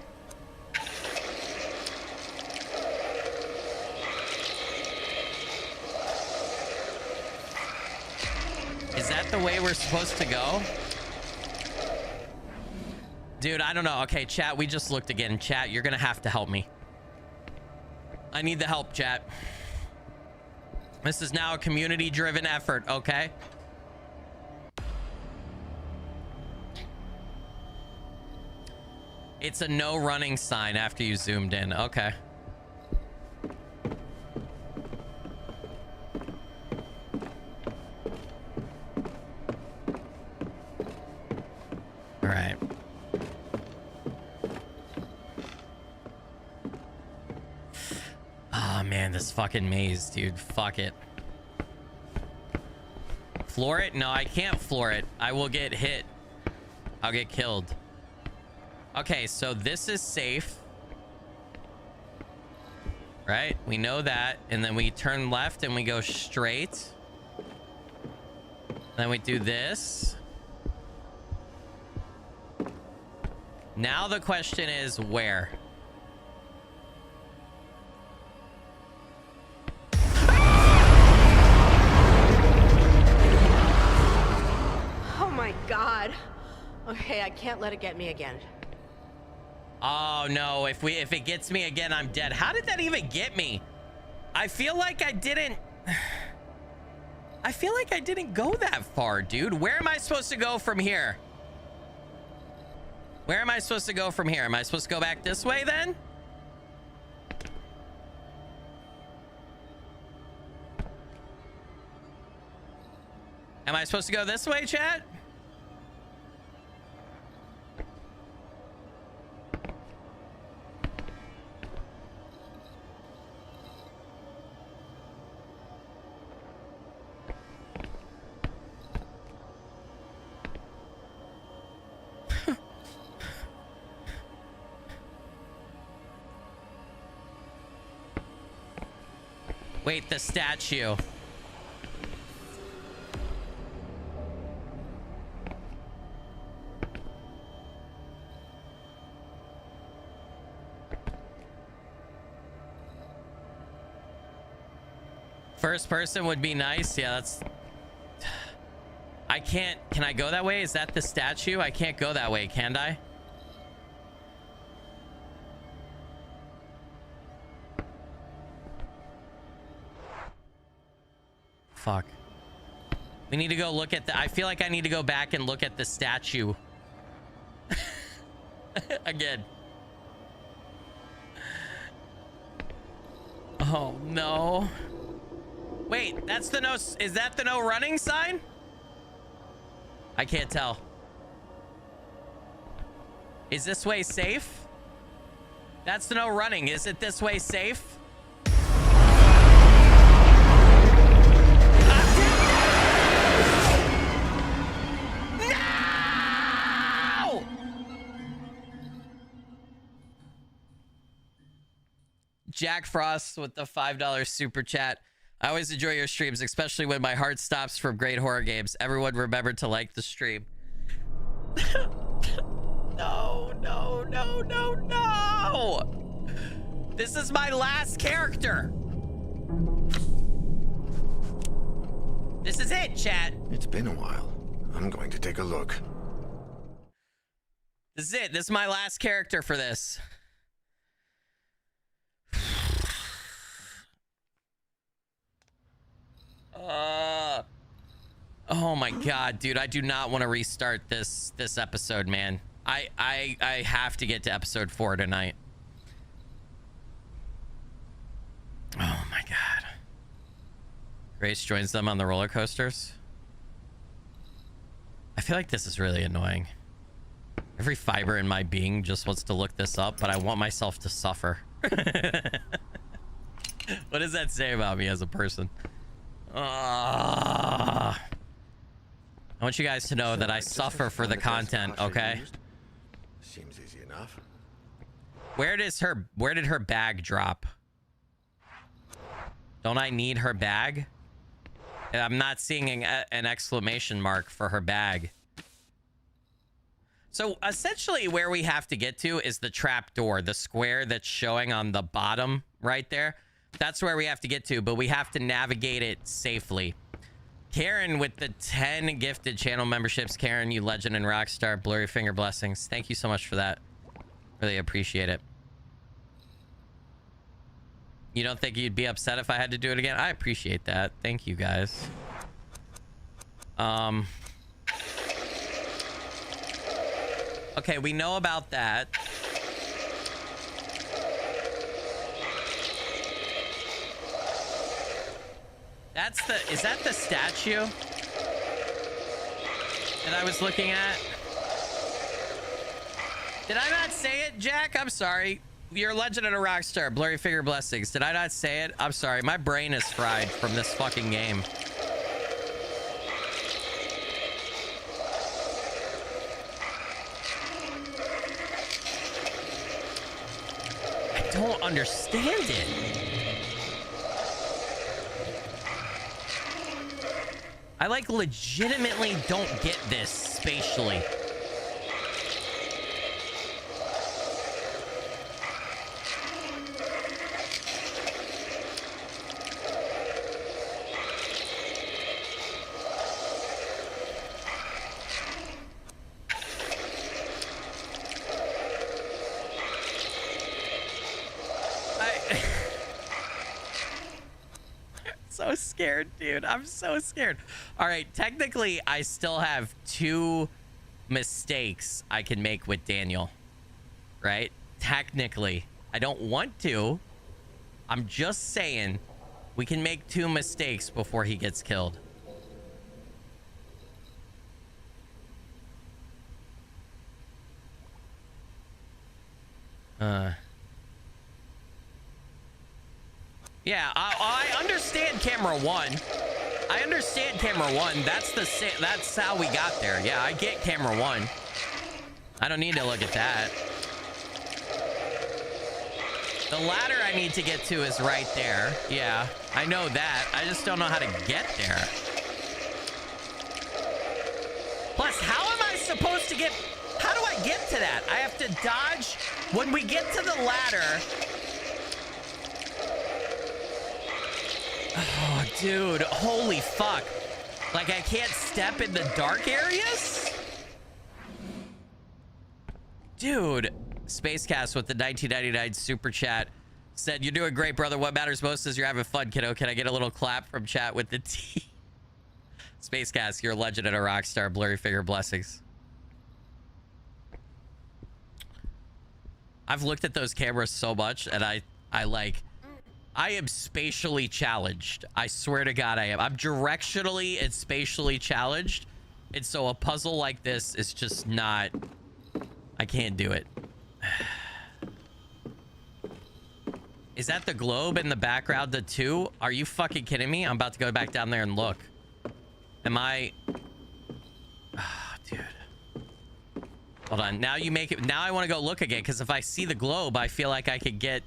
Is that the way we're supposed to go? Dude, I don't know. Okay, chat, we just looked again. Chat, you're gonna have to help me. I need the help, chat. This is now a community-driven effort, okay? It's a no running sign after you zoomed in. Okay. All right. Oh man, this fucking maze, dude. Fuck it. Floor it? No, I can't floor it. I will get hit. I'll get killed. Okay, so this is safe. Right? We know that. And then we turn left and we go straight. Then we do this. Now the question is where? Oh my god. Okay, I can't let it get me again. Oh no, if it gets me again, I'm dead. How did that even get me? I feel like I didn't go that far, dude. Where am I supposed to go from here? Where am I supposed to go from here? Am I supposed to go back this way then? Am I supposed to go this way, chat? Wait, the statue. First person would be nice. Yeah, that's... I can't... Can I go that way? Is that the statue? I can't go that way, can I? Fuck. We need to go look at the... I feel like I need to go back and look at the statue. Again. Oh, no. Wait, that's the no... Is that the no running sign? I can't tell. Is this way safe? That's the no running. Is it this way safe? Jack Frost with the $5 super chat. I always enjoy your streams, especially when my heart stops from great horror games. Everyone remember to like the stream. No, no, no, no, no. This is my last character. This is it, chat. It's been a while. I'm going to take a look. This is it. This is my last character for this. Oh my god, dude, I do not want to restart this episode, man. I have to get to episode 4 tonight. Oh my god. Grace joins them on the roller coasters. I feel like this is really annoying. Every fiber in my being just wants to look this up, but I want myself to suffer. What does that say about me as a person? I want you guys to know that I suffer for the content, okay? Seems easy enough. Where did her bag drop? Don't I need her bag? I'm not seeing an exclamation mark for her bag. So essentially where we have to get to is the trap door, the square that's showing on the bottom right there. That's where we have to get to, but we have to navigate it safely. Karen with the 10 gifted channel memberships. Karen, you legend and rockstar. Blurry finger blessings. Thank you so much for that. Really appreciate it. You don't think you'd be upset if I had to do it again? I appreciate that. Thank you, guys. Okay, we know about that. That's the... Is that the statue that I was looking at? Did I not say it, Jack? I'm sorry. You're a legend and a rock star. Blurry figure blessings. Did I not say it? I'm sorry. My brain is fried from this fucking game. I don't understand it. I like legitimately don't get this spatially. So scared, dude. I'm so scared. All right, technically I still have 2 mistakes I can make with Daniel, right? Technically, I don't want to. I'm just saying we can make 2 mistakes before he gets killed. Yeah, I understand camera 1. I understand camera 1. That's how we got there. Yeah, I get camera 1. I don't need to look at that. The ladder I need to get to is right there. Yeah, I know that. I just don't know how to get there. Plus, how am I supposed to get... How do I get to that? I have to dodge when we get to the ladder. Oh, dude. Holy fuck. Like, I can't step in the dark areas? Dude. Spacecast with the 1999 super chat said, "You're doing great, brother. What matters most is you're having fun, kiddo. Can I get a little clap from chat with the T?" Spacecast, you're a legend and a rock star. Blurry figure blessings. I've looked at those cameras so much, and I am spatially challenged. I swear to God I am. I'm directionally and spatially challenged. And so a puzzle like this is just not... I can't do it. Is that the globe in the background, the 2? Are you fucking kidding me? I'm about to go back down there and look. Am I... Oh, dude. Hold on. Now you make it... Now I want to go look again, because if I see the globe, I feel like I could get...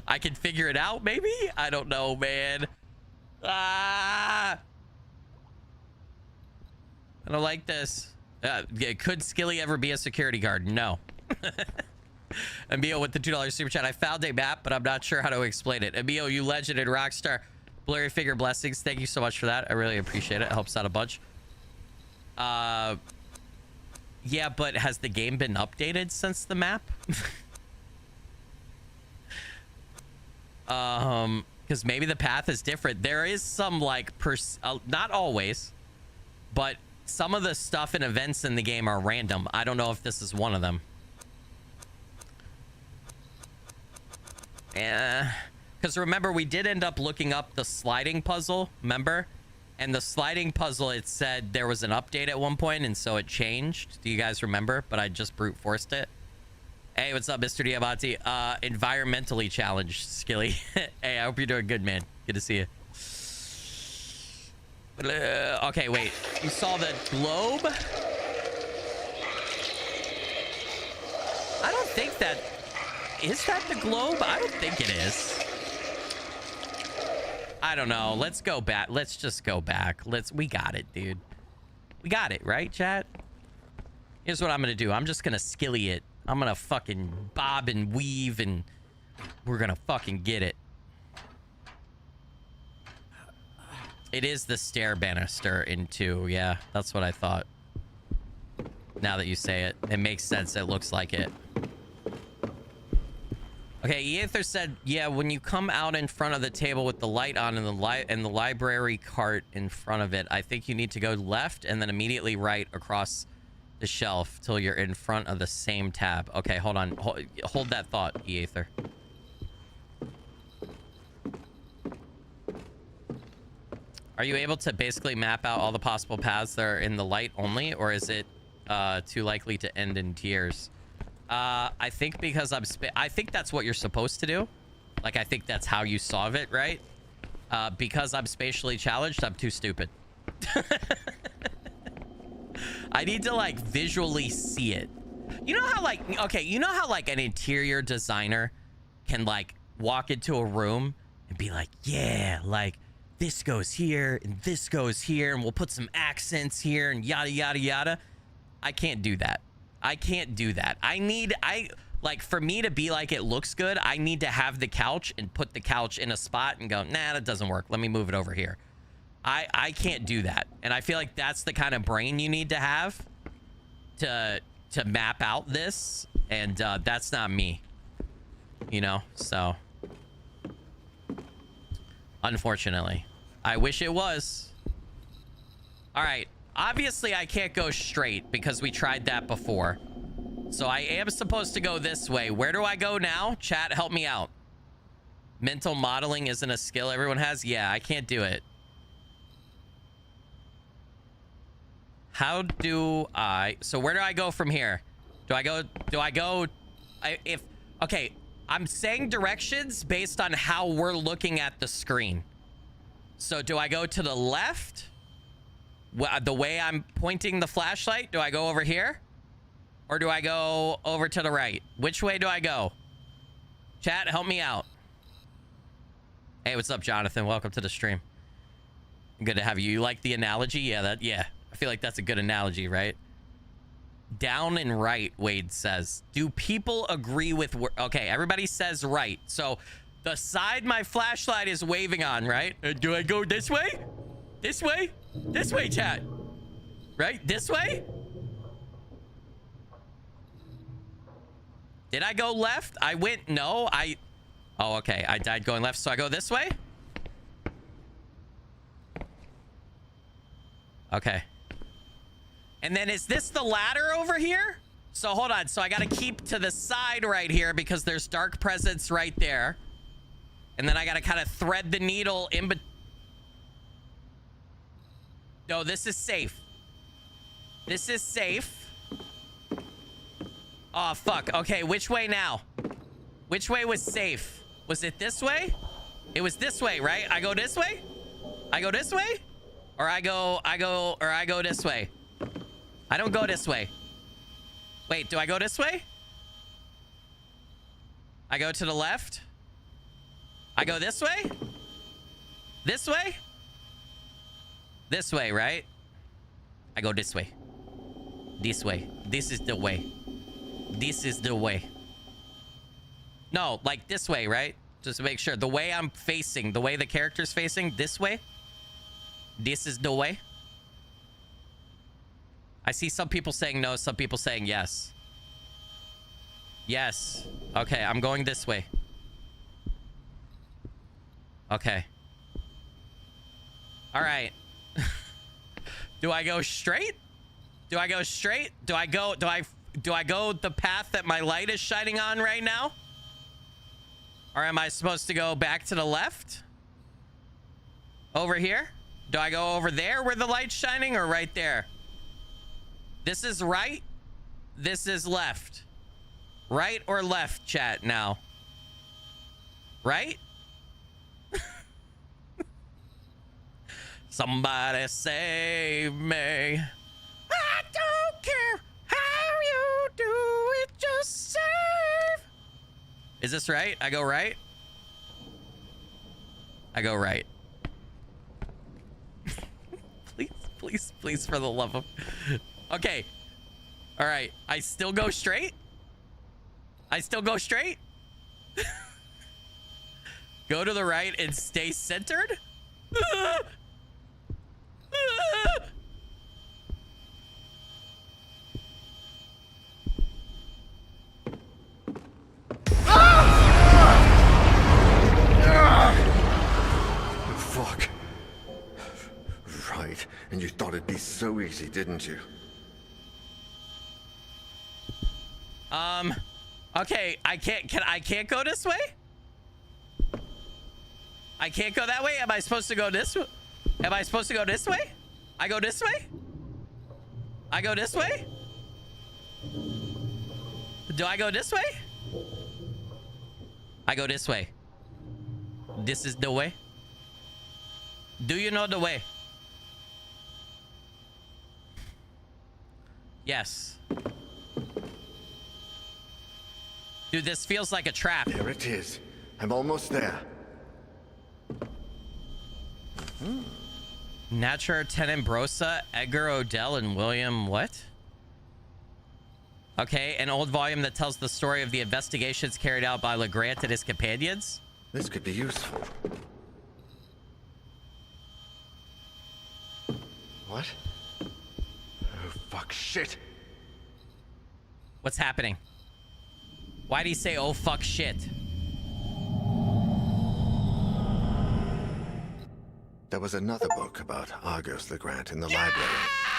I can figure it out, maybe? I don't know, man. Ah! I don't like this. Could Skilly ever be a security guard? No. Emil with the $2 super chat. I found a map, but I'm not sure how to explain it. Emil, you legend and rockstar. Blurry figure blessings. Thank you so much for that. I really appreciate it. It helps out a bunch. Yeah, but has the game been updated since the map? Because maybe the path is different. There is some like not always, but some of the stuff and events in the game are random. I don't know if this is one of them. Because remember, we did end up looking up the sliding puzzle, remember? And the sliding puzzle, it said there was an update at one point, and so it changed. Do you guys remember? But I just brute forced it. Hey, what's up, Mr. Diamante? Environmentally challenged, Skilly. Hey, I hope you're doing good, man. Good to see you. Okay, wait. You saw the globe? I don't think that... Is that the globe? I don't think it is. I don't know. Let's go back. Let's just go back. We got it, dude. We got it, right, chat? Here's what I'm gonna do. I'm just gonna Skilly it. I'm gonna fucking bob and weave, and we're gonna fucking get it. It is the stair banister in 2. Yeah, that's what I thought. Now that you say it, it makes sense. It looks like it. Okay, Ether said, yeah, when you come out in front of the table with the light on and the library cart in front of it, I think you need to go left and then immediately right across the shelf till you're in front of the same tab. Okay, hold on. Hold that thought, Ether. Are you able to basically map out all the possible paths that are in the light only, or is it too likely to end in tears? I think because I think that's what you're supposed to do. Like, I think that's how you solve it, right? Because I'm spatially challenged, I'm too stupid. I need to, like, visually see it. You know how, like, okay, you know how, like, an interior designer can, like, walk into a room and be like, yeah, like, this goes here and this goes here and we'll put some accents here and yada, yada, yada. I can't do that. I can't do that. Like, for me to be like, it looks good, I need to have the couch and put the couch in a spot and go, nah, that doesn't work. Let me move it over here. I can't do that. And I feel like that's the kind of brain you need to have to map out this. And that's not me, you know? So, unfortunately, I wish it was. All right. Obviously, I can't go straight because we tried that before. So I am supposed to go this way. Where do I go now? Chat, help me out. Mental modeling isn't a skill everyone has. Yeah, I can't do it. How do I... So where do I go from here? Okay, I'm saying directions based on how we're looking at the screen. So do I go to the left? The way I'm pointing the flashlight? Do I go over here? Or do I go over to the right? Which way do I go? Chat, help me out. Hey, what's up, Jonathan? Welcome to the stream. Good to have you. You like the analogy? Yeah. I feel like that's a good analogy, right? Down and right, Wade says. Do people agree with... Okay, everybody says right. So the side my flashlight is waving on, right? Do I go this way? This way? This way, chat. Right? This way? Did I go left? I went... No, Oh, okay. I died going left, so I go this way? Okay. And then is this the ladder over here? So hold on. So I got to keep to the side right here because there's dark presence right there. And then I got to kind of thread the needle in between. No, this is safe. This is safe. Oh, fuck. Okay, which way now? Which way was safe? Was it this way? It was this way, right? I go this way? I go this way? Or I go this way? I don't go this way. Wait, do I go this way? I go to the left? I go this way? This way? This way, right? I go this way. This way. This is the way. This is the way. No, like this way, right? Just to make sure. The way I'm facing, the way the character's facing, this way? This is the way? I see some people saying no, some people saying yes. Yes. Okay, I'm going this way. Okay. All right. Do I go straight? Do I go straight? Do I go the path that my light is shining on right now? Or am I supposed to go back to the left? Over here? Do I go over there where the light's shining or right there? This is right. This is left. Right or left, chat, now? Right? Somebody save me. I don't care how you do it, just save. Is this right? I go right? I go right. Please, for the love of... Okay. All right. I still go straight? I still go straight? Go to the right and stay centered? Fuck. Right. And you thought it'd be so easy, didn't you? Okay, I can't go this way? I can't go that way? Am I supposed to go this way? Am I supposed to go this way? I go this way? I go this way? Do I go this way? I go this way. This is the way? Do you know the way? Yes. Dude, this feels like a trap. There it is. I'm almost there. Nature, Tenebrosa, Edgar Odell, and William what? Okay, an old volume that tells the story of the investigations carried out by LeGrant and his companions. This could be useful. What? Oh, fuck shit. What's happening? Why do you say, oh, fuck shit? There was another book about Argos LeGrant in the library.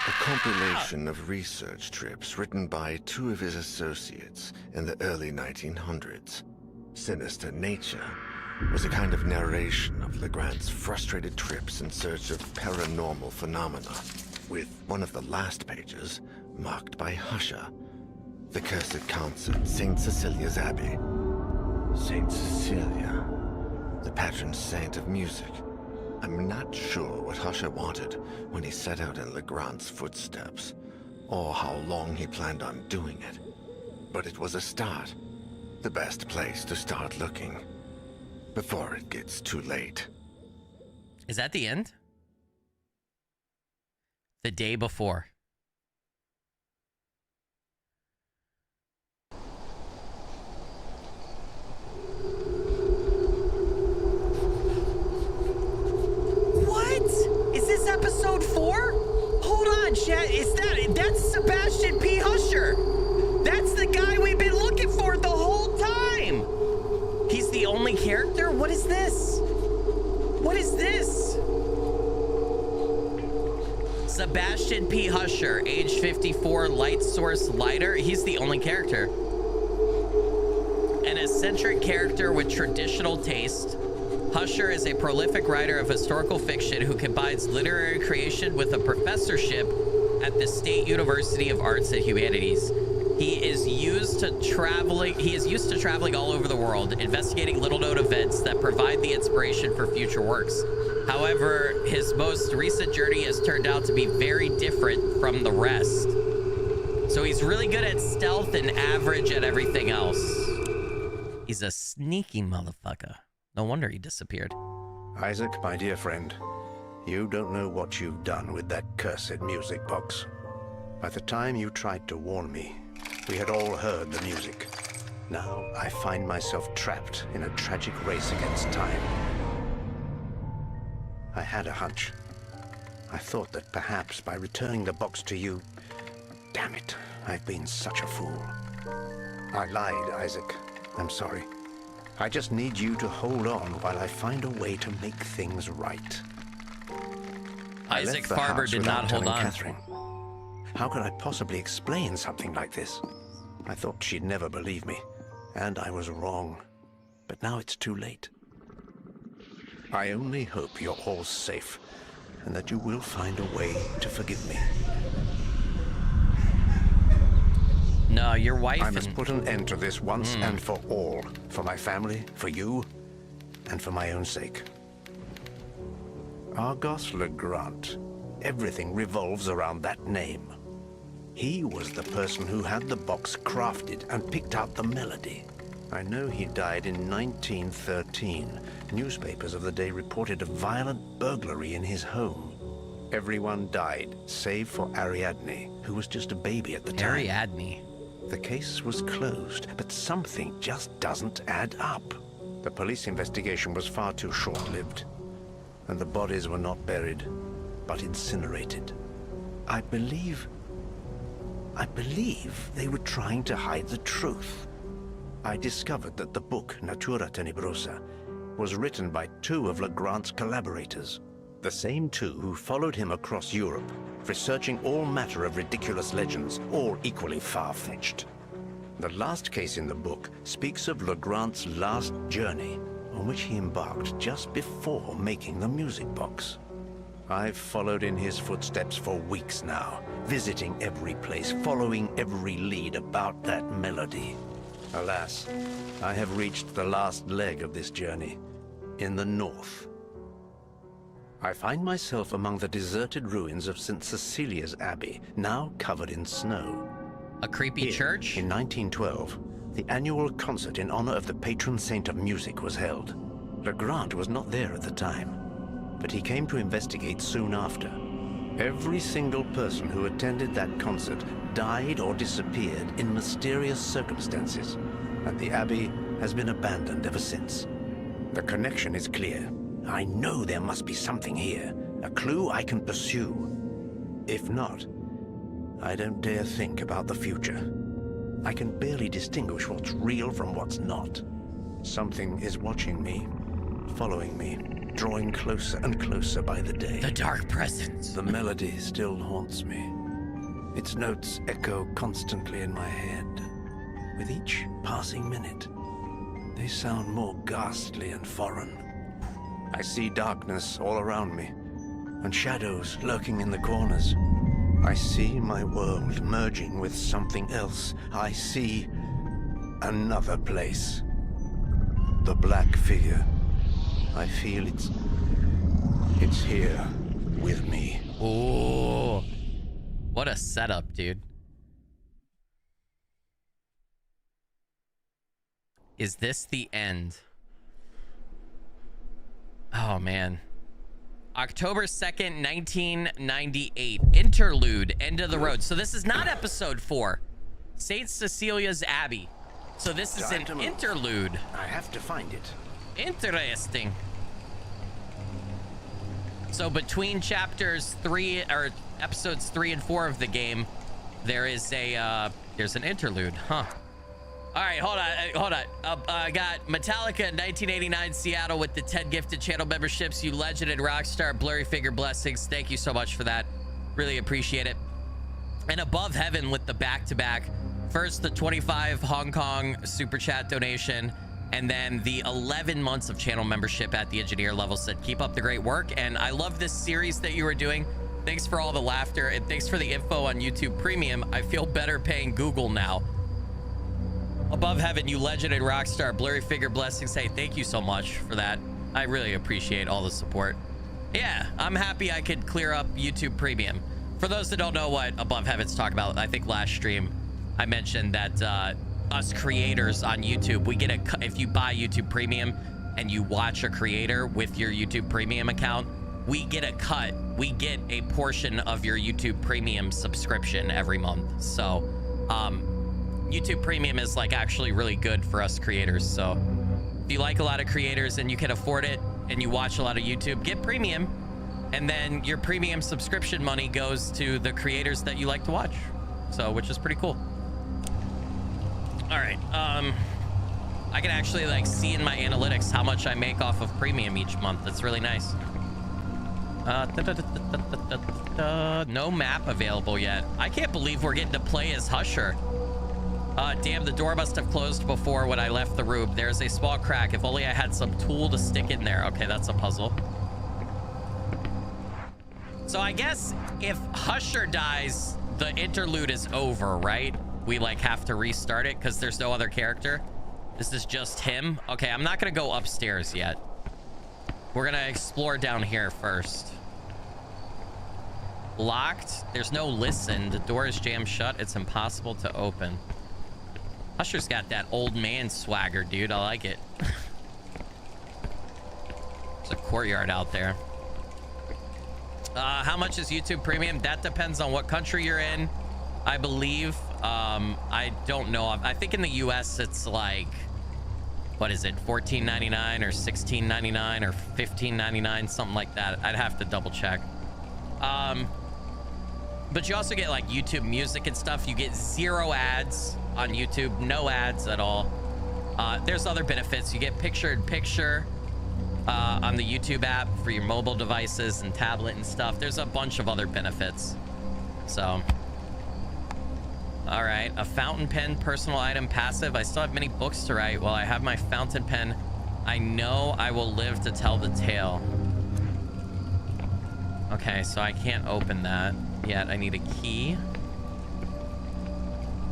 A compilation of research trips written by two of his associates in the early 1900s. Sinister Nature was a kind of narration of LeGrant's frustrated trips in search of paranormal phenomena, with one of the last pages marked by Husher, the cursed concert, St. Cecilia's Abbey. St. Cecilia, the patron saint of music. I'm not sure what Husher wanted when he set out in LeGrant's footsteps, or how long he planned on doing it. But it was a start. The best place to start looking, before it gets too late. Is that the end? The day before. Episode 4? Hold on, chat. That's Sebastian P. Husher. That's the guy we've been looking for the whole time. He's the only character? What is this? What is this? Sebastian P. Husher, age 54, light source lighter. He's the only character. An eccentric character with traditional taste. Husher is a prolific writer of historical fiction who combines literary creation with a professorship at the State University of Arts and Humanities. He is used to traveling all over the world, investigating little-known events that provide the inspiration for future works. However, his most recent journey has turned out to be very different from the rest. So he's really good at stealth and average at everything else. He's a sneaky motherfucker. No wonder he disappeared. Isaac, my dear friend, you don't know what you've done with that cursed music box. By the time you tried to warn me, we had all heard the music. Now I find myself trapped in a tragic race against time. I had a hunch. I thought that perhaps by returning the box to you... Damn it, I've been such a fool. I lied, Isaac. I'm sorry. I just need you to hold on while I find a way to make things right. Isaac Farber did not hold on. Catherine. How could I possibly explain something like this? I thought she'd never believe me, and I was wrong. But now it's too late. I only hope you're all safe, and that you will find a way to forgive me. No, your wife. I must put an end to this once and for all. For my family, for you, and for my own sake. Argos LeGrant. Everything revolves around that name. He was the person who had the box crafted and picked out the melody. I know he died in 1913. Newspapers of the day reported a violent burglary in his home. Everyone died, save for Ariadne, who was just a baby at the time. Ariadne. The case was closed, but something just doesn't add up. The police investigation was far too short-lived, and the bodies were not buried, but incinerated. I believe they were trying to hide the truth. I discovered that the book, Natura Tenebrosa, was written by two of LeGrant's collaborators, the same two who followed him across Europe, researching all matter of ridiculous legends, all equally far-fetched. The last case in the book speaks of LeGrant's last journey, on which he embarked just before making the music box. I've followed in his footsteps for weeks now, visiting every place, following every lead about that melody. Alas, I have reached the last leg of this journey, in the north. I find myself among the deserted ruins of St. Cecilia's Abbey, now covered in snow. A creepy church? In 1912, the annual concert in honor of the patron saint of music was held. LeGrant was not there at the time, but he came to investigate soon after. Every single person who attended that concert died or disappeared in mysterious circumstances, and the Abbey has been abandoned ever since. The connection is clear. I know there must be something here, a clue I can pursue. If not, I don't dare think about the future. I can barely distinguish what's real from what's not. Something is watching me, following me. drawing closer and closer by the day. The dark presence. The melody still haunts me. Its notes echo constantly in my head. With each passing minute, they sound more ghastly and foreign. I see darkness all around me, and shadows lurking in the corners. I see my world merging with something else. I see another place. The black figure. I feel it's here with me. Oh, what a setup, dude. Is this the end? Oh, man. October 2nd, 1998. Interlude, End of the Road. So this is not episode 4. St. Cecilia's Abbey. So this is an interlude. I have to find it. Interesting. So between chapters 3 or episodes 3 and 4 of the game, there is there's an interlude, huh? All right, hold on. I got Metallica 1989 Seattle with the 10 gifted channel memberships. You legend and rockstar, blurry figure blessings. Thank you so much for that. Really appreciate it. And Above Heaven with the back-to-back. First, the 25 Hong Kong super chat donation, and then the 11 months of channel membership at the engineer level. Said, keep up the great work, and I love this series that you were doing. Thanks for all the laughter, and thanks for the info on YouTube Premium. I feel better paying Google now. Above Heaven, you legend and rockstar, blurry figure blessings. Hey, thank you so much for that. I really appreciate all the support. Yeah, I'm happy I could clear up YouTube Premium. For those that don't know what Above Heaven's talking about, I think last stream I mentioned that us creators on YouTube, we get a cut if you buy YouTube Premium and you watch a creator with your YouTube Premium account. We get a cut. We get a portion of your YouTube Premium subscription every month. So, YouTube Premium is like actually really good for us creators. So if you like a lot of creators and you can afford it and you watch a lot of YouTube, get Premium, and then your Premium subscription money goes to the creators that you like to watch. So, which is pretty cool. All right. I can actually like see in my analytics how much I make off of Premium each month. That's really nice. No map available yet. I can't believe we're getting to play as Husher. Damn, the door must have closed before when I left the room. There's a small crack. If only I had some tool to stick in there. Okay, that's a puzzle. So I guess if Husher dies, the interlude is over, right? We like have to restart it because there's no other character. This is just him. Okay, I'm not gonna go upstairs yet. We're gonna explore down here first. Locked. There's no listen. The door is jammed shut. It's impossible to open. Usher's got that old man swagger, dude. I like it. There's a courtyard out there. How much is YouTube Premium? That depends on what country you're in, I believe. I don't know. I think in the US it's like, what is it, $14.99 or $16.99 or $15.99, something like that. I'd have to double check. But you also get like YouTube music and stuff. You get 0 ads on YouTube, no ads at all. There's other benefits. You get picture-in-picture on the YouTube app for your mobile devices and tablet and stuff. There's a bunch of other benefits. So, all right, a fountain pen, personal item, passive. I still have many books to write. While I have my fountain pen, I know I will live to tell the tale. Okay, so I can't open that yet. I need a key.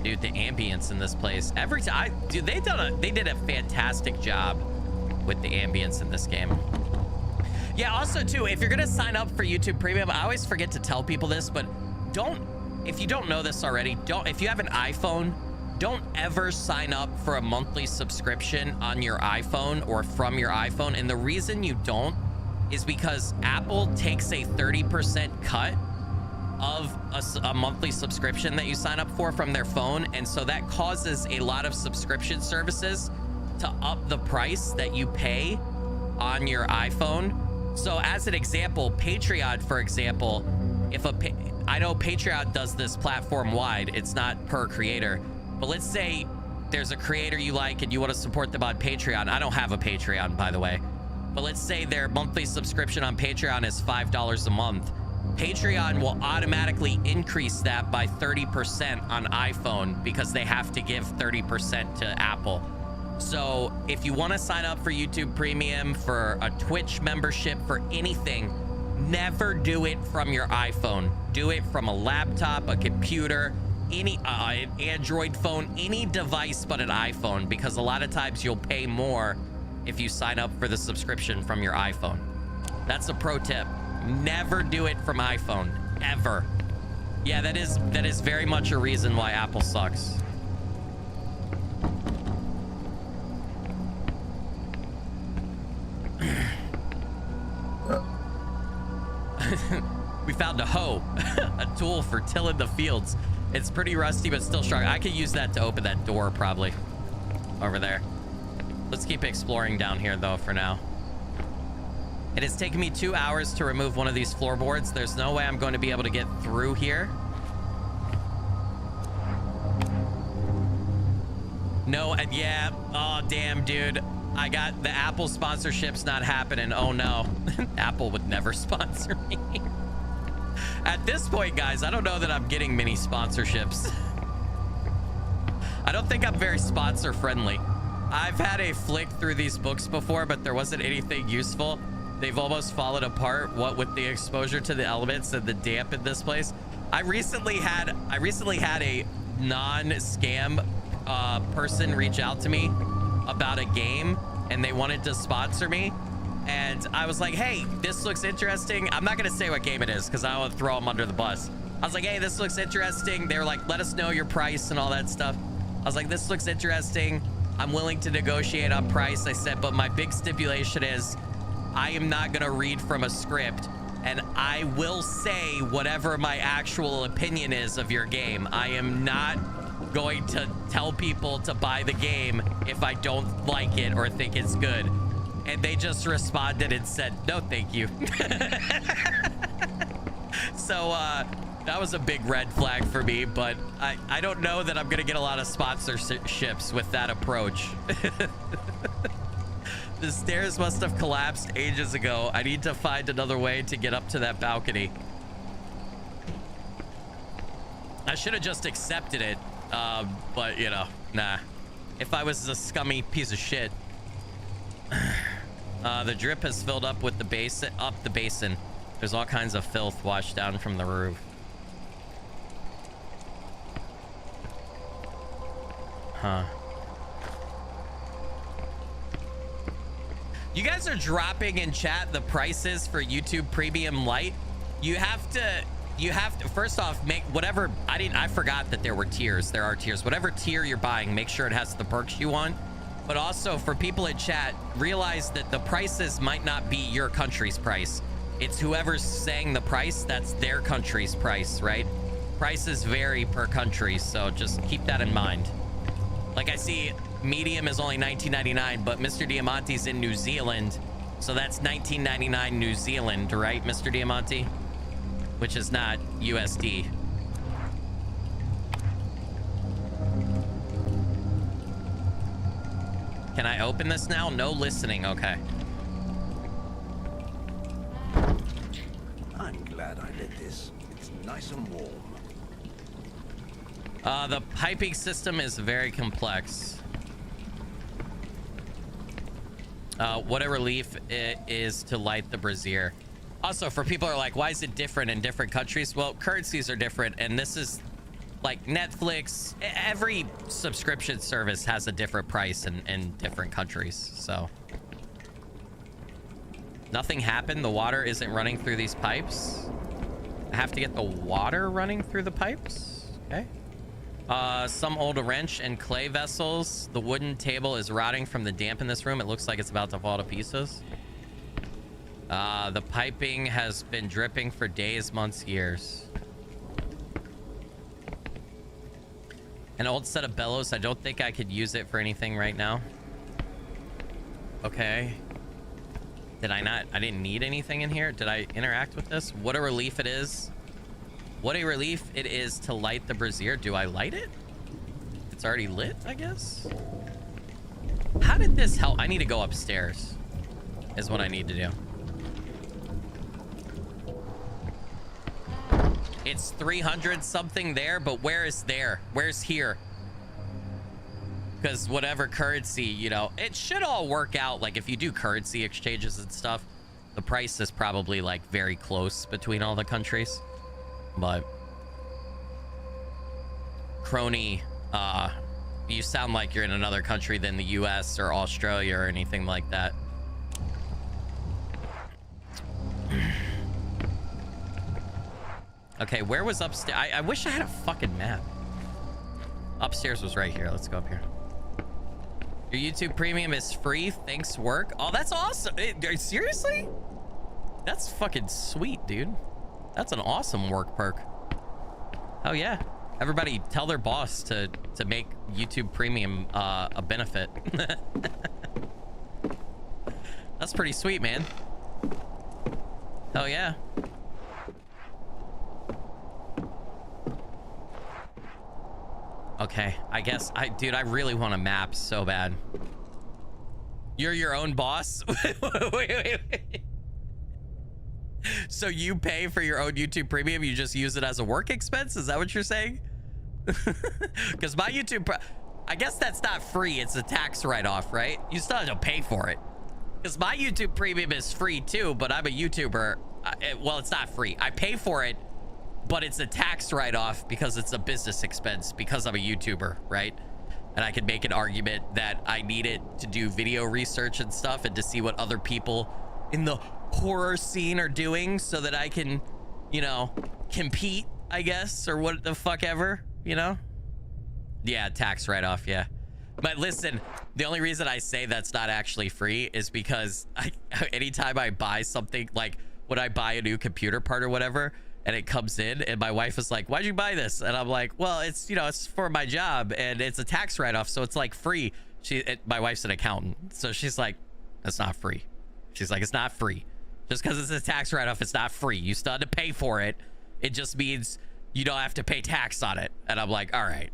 Dude, the ambience in this place. Every time, dude, they did a fantastic job with the ambience in this game. Yeah, also too, if you're gonna sign up for YouTube Premium, I always forget to tell people this, but if you don't know this already, if you have an iPhone, don't ever sign up for a monthly subscription on your iPhone or from your iPhone. And the reason you don't is because Apple takes a 30% cut of a monthly subscription that you sign up for from their phone, and so that causes a lot of subscription services to up the price that you pay on your iPhone. So as an example, Patreon, for example, I know Patreon does this platform wide, it's not per creator, but let's say there's a creator you like and you want to support them on Patreon. I don't have a Patreon, by the way. but let's say their monthly subscription on Patreon is $5 a month. Patreon will automatically increase that by 30% on iPhone because they have to give 30% to Apple. So if you want to sign up for YouTube Premium, for a Twitch membership, for anything, never do it from your iPhone. Do it from a laptop, a computer, any an Android phone, any device but an iPhone, because a lot of times you'll pay more if you sign up for the subscription from your iPhone. That's a pro tip. Never do it from iPhone, ever. Yeah, that is very much a reason why Apple sucks. We found a hoe, a tool for tilling the fields. It's pretty rusty, but still strong. I could use that to open that door, probably. Over there. Let's keep exploring down here, though, for now. It has taken me 2 hours to remove one of these floorboards. There's no way I'm going to be able to get through here. No, and yeah. Oh, damn, dude. I got the Apple sponsorship's not happening. Oh, no. Apple would never sponsor me. At this point, guys, I don't know that I'm getting many sponsorships. I don't think I'm very sponsor friendly. I've had a flick through these books before, but there wasn't anything useful. They've almost fallen apart, what with the exposure to the elements and the damp in this place. I recently had a non-scam person reach out to me about a game, and they wanted to sponsor me. And I was like, hey, this looks interesting. I'm not gonna say what game it is because I don't want to throw them under the bus. I was like, hey, this looks interesting. They were like, let us know your price and all that stuff. I was like, this looks interesting. I'm willing to negotiate on price. I said, but my big stipulation is I am not gonna read from a script, and I will say whatever my actual opinion is of your game. I am not going to tell people to buy the game if I don't like it or think it's good. And they just responded and said, no, thank you. So that was a big red flag for me, but I don't know that I'm gonna get a lot of sponsorships with that approach. The stairs must have collapsed ages ago. I need to find another way to get up to that balcony. I should have just accepted it, but you know, nah. If I was a scummy piece of shit. The drip has filled up with the basin. There's all kinds of filth washed down from the roof. Huh. You guys are dropping in chat the prices for YouTube Premium Lite. You have to first off make whatever. I forgot that there were tiers. There are tiers. Whatever tier you're buying, make sure it has the perks you want. But also for people in chat, realize that the prices might not be your country's price. It's whoever's saying the price, that's their country's price, right? Prices vary per country, so just keep that in mind. Like I see medium is only $19.99, but Mr. Diamante's in New Zealand, so that's $19.99 New Zealand, right, Mr. Diamante? Which is not USD. Can I open this now? No listening. Okay. I'm glad I did this. It's nice and warm. The piping system is very complex. What a relief it is to light the brazier. Also, for people who are like, why is it different in different countries? Well, currencies are different, and this is like Netflix. Every subscription service has a different price in different countries, so. Nothing happened. The water isn't running through these pipes. I have to get the water running through the pipes. Okay. Some old wrench and clay vessels. The wooden table is rotting from the damp in this room. It looks like it's about to fall to pieces. The piping has been dripping for days, months, years. An old set of bellows. I don't think I could use it for anything right now. Okay. Did I not? I didn't need anything in here. Did I interact with this? What a relief it is. What a relief it is to light the brazier. Do I light it? It's already lit, I guess. How did this help? I need to go upstairs. is what I need to do. It's 300 something there, but where is there? Where's here? Because whatever currency, you know, it should all work out. Like if you do currency exchanges and stuff, the price is probably like very close between all the countries. But Crony, you sound like you're in another country than the US or Australia or anything like that. Okay, where was upstairs? I wish I had a fucking map. Upstairs was right here. Let's go up here. Your YouTube premium is free. Thanks, work. Oh, that's awesome. Seriously? That's fucking sweet, dude. That's an awesome work perk. Oh yeah. Everybody tell their boss to make YouTube premium a benefit. That's pretty sweet, man. Hell yeah. Okay, I guess dude, I really want a map so bad. You're your own boss? wait. So you pay for your own YouTube premium, you just use it as a work expense? Is that what you're saying? Because my YouTube, I guess that's not free, it's a tax write-off, right? You still have to pay for it. Because my YouTube premium is free too, but I'm a YouTuber. Well, it's not free. I pay for it, but it's a tax write-off because it's a business expense because I'm a YouTuber, right? And I can make an argument that I need it to do video research and stuff and to see what other people in the horror scene are doing so that I can, you know, compete, I guess, or what the fuck ever, you know? Yeah, tax write-off, yeah. But listen, the only reason I say that's not actually free is because anytime I buy something, like when I buy a new computer part or whatever, and it comes in and my wife is like, why'd you buy this? And I'm like, well, it's, you know, it's for my job and it's a tax write-off, so it's like free. My wife's an accountant, so she's like, that's not free. She's like, it's not free. Just because it's a tax write-off, it's not free. You still have to pay for it. It just means you don't have to pay tax on it. And I'm like, all right,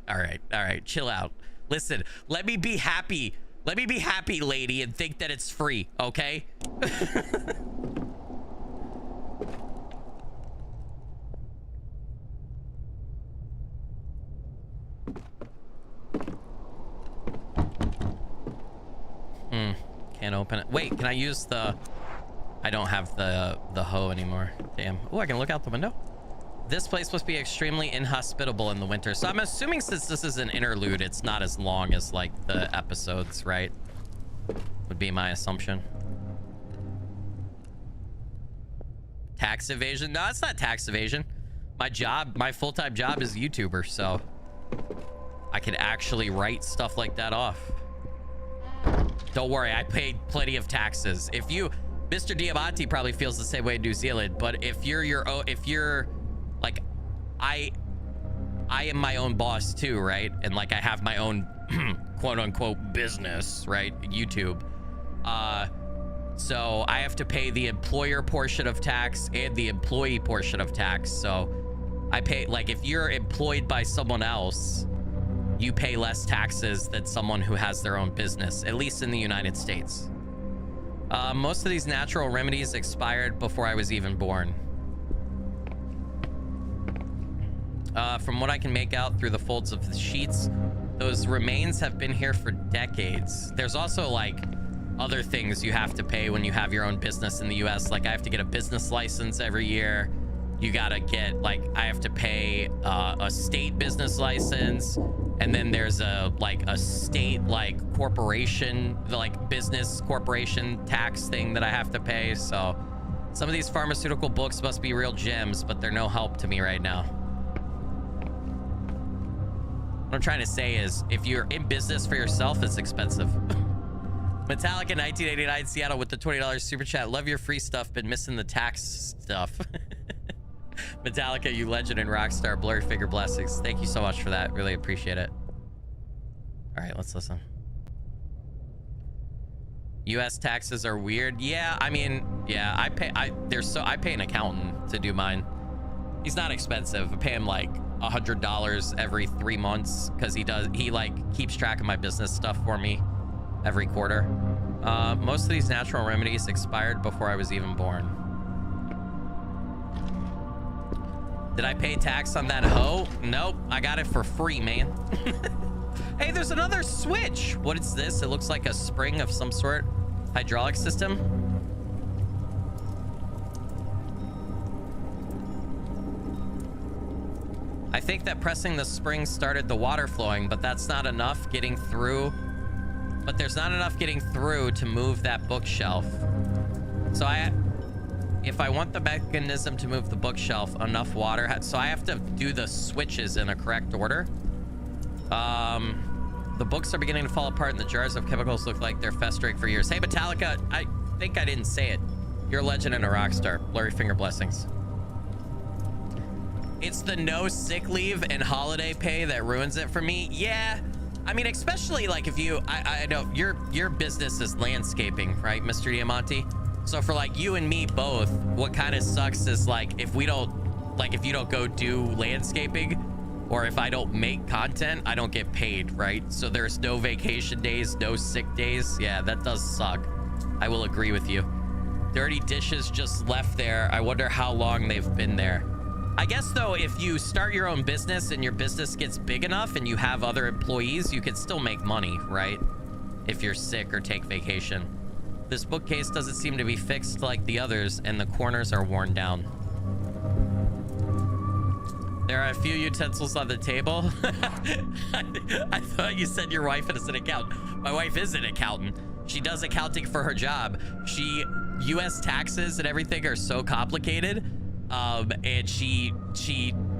chill out. Listen, let me be happy. Let me be happy, lady, and think that it's free, okay? Can't open it. Wait, can I use the... I don't have the hoe anymore. Damn. Oh, I can look out the window. This place must be extremely inhospitable in the winter. So I'm assuming since this is an interlude, it's not as long as like the episodes, right? Would be my assumption. Tax evasion? No, it's not tax evasion. My job, my full-time job is YouTuber, so I can actually write stuff like that off. Don't worry, I paid plenty of taxes. If you, Mr. Diamante probably feels the same way in New Zealand, but if you're your own, if you're like, I am my own boss too, right? And like I have my own quote unquote business, right? YouTube. So I have to pay the employer portion of tax and the employee portion of tax. So I pay, like if you're employed by someone else, you pay less taxes than someone who has their own business, at least in the United States. Most of these natural remedies expired before I was even born. From what I can make out through the folds of the sheets, those remains have been here for decades. There's also like other things you have to pay when you have your own business in the US. Like I have to get a business license every year. You gotta get, like, I have to pay a state business license, and then there's a state like corporation, like business corporation tax thing that I have to pay. So some of these pharmaceutical books must be real gems, but they're no help to me right now. What I'm trying to say is, if you're in business for yourself, it's expensive. Metallica 1989 Seattle with the $20 super chat. Love your free stuff, been missing the tax stuff. Metallica, you legend and rockstar. Blurry figure blessings. Thank you so much for that. Really appreciate it. All right, let's listen. US taxes are weird. Yeah, I mean, yeah, I pay an accountant to do mine. He's not expensive. I pay him like $100 every 3 months because he like keeps track of my business stuff for me every quarter. Most of these natural remedies expired before I was even born. Did I pay tax on that hoe? Nope, I got it for free, man. Hey, there's another switch. What is this? It looks like a spring of some sort. Hydraulic system. I think that pressing the spring started the water flowing, but that's not enough getting through. But there's not enough getting through to move that bookshelf. So if I want the mechanism to move the bookshelf, enough water, so I have to do the switches in a correct order. The books are beginning to fall apart and the jars of chemicals look like they're festering for years. Hey, Metallica, I think I didn't say it. You're a legend and a rock star. Blurry finger blessings. It's the no sick leave and holiday pay that ruins it for me. Yeah, I mean, especially like if you, I know your business is landscaping, right, Mr. Diamante? So for like you and me both, what kind of sucks is like if you don't go do landscaping, or if I don't make content, I don't get paid, right? So there's no vacation days, no sick days. Yeah, that does suck. I will agree with you. Dirty dishes just left there. I wonder how long they've been there. I guess though, if you start your own business and your business gets big enough and you have other employees, you could still make money, right? If you're sick or take vacation. This bookcase doesn't seem to be fixed like the others and the corners are worn down. There are a few utensils on the table. I thought you said your wife is an accountant. My wife is an accountant. She does accounting for her job. US taxes and everything are so complicated. And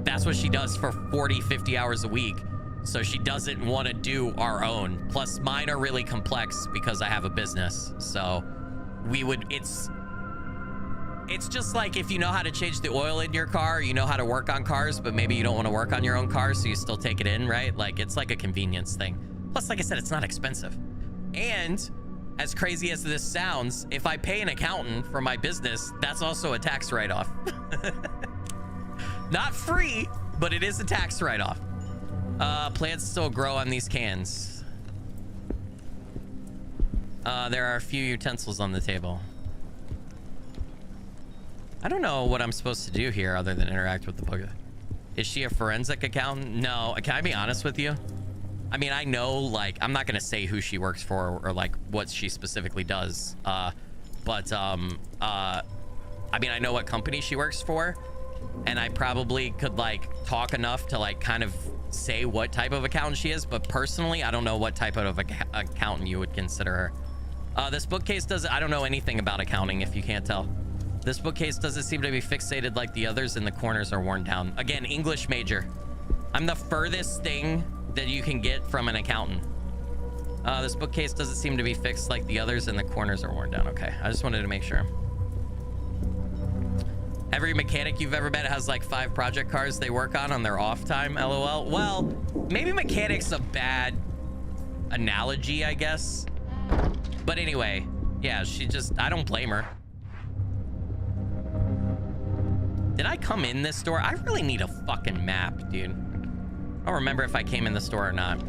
that's what she does for 40, 50 hours a week. So she doesn't want to do our own. Plus mine are really complex because I have a business. So it's just like if you know how to change the oil in your car, you know how to work on cars, but maybe you don't want to work on your own car, so you still take it in, right? Like it's like a convenience thing. Plus, like I said, it's not expensive. And as crazy as this sounds, if I pay an accountant for my business, that's also a tax write-off. Not free, but it is a tax write-off. Plants still grow on these cans. There are a few utensils on the table. I don't know what I'm supposed to do here other than interact with the book. Is she a forensic accountant? No. Can I be honest with you? I mean, I know, like, I'm not going to say who she works for or like what she specifically does. I mean, I know what company she works for, and I probably could like talk enough to like kind of say what type of accountant she is, but personally, I don't know what type of accountant you would consider her. This bookcase I don't know anything about accounting, if you can't tell. This bookcase doesn't seem to be fixated like the others, and the corners are worn down. Again, English major. I'm the furthest thing that you can get from an accountant. This bookcase doesn't seem to be fixed like the others, and the corners are worn down. Okay, I just wanted to make sure. Every mechanic you've ever met has like 5 project cars they work on their off time, LOL. Well, maybe mechanic's a bad analogy, I guess. But anyway, yeah, I don't blame her. Did I come in this door? I really need a fucking map, dude. I don't remember if I came in this door or not.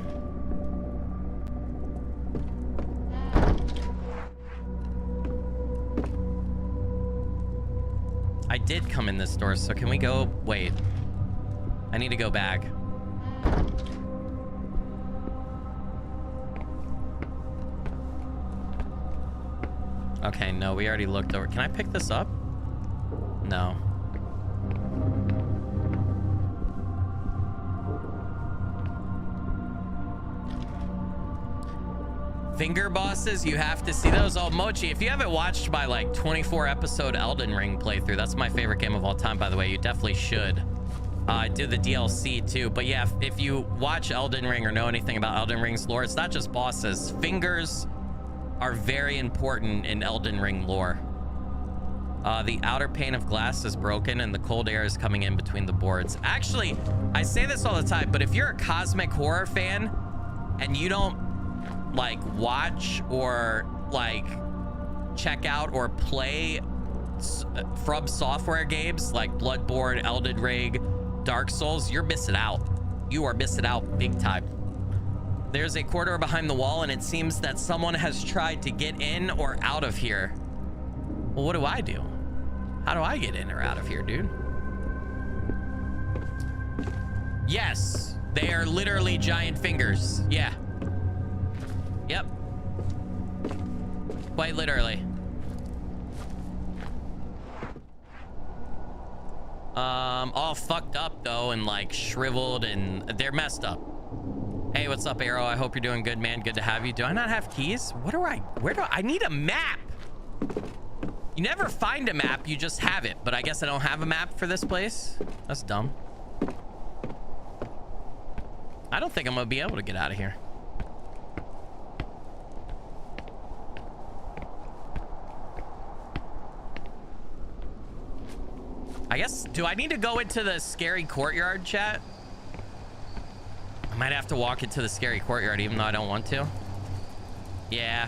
I did come in this door, so can we go? Wait. I need to go back. Okay, no, we already looked over. Can I pick this up? No. Finger bosses, you have to see those. Oh, Mochi, if you haven't watched my like 24 episode Elden Ring playthrough, that's my favorite game of all time, by the way. You definitely should. I did the DLC too, but yeah, if you watch Elden Ring or know anything about Elden Ring's lore, it's not just bosses. Fingers are very important in Elden Ring lore. The outer pane of glass is broken and the cold air is coming in between the boards. Actually, I say this all the time, but if you're a cosmic horror fan and you don't like watch or like check out or play From Software games like Bloodborne, Elden Ring, Dark Souls, you're missing out. You are missing out big time. There's a corridor behind the wall, and it seems that someone has tried to get in or out of here. Well, what do I do? How do I get in or out of here, dude? Yes, they are literally giant fingers. Yeah. Yep. Quite literally. All fucked up though, and like shriveled, and they're messed up. Hey, what's up, Arrow? I hope you're doing good, man. Good to have you. Do I not have keys? Where do I need a map? You never find a map, you just have it. But I guess I don't have a map for this place. That's dumb. I don't think I'm gonna be able to get out of here. I guess, do I need to go into the scary courtyard, chat? I might have to walk into the scary courtyard even though I don't want to. Yeah.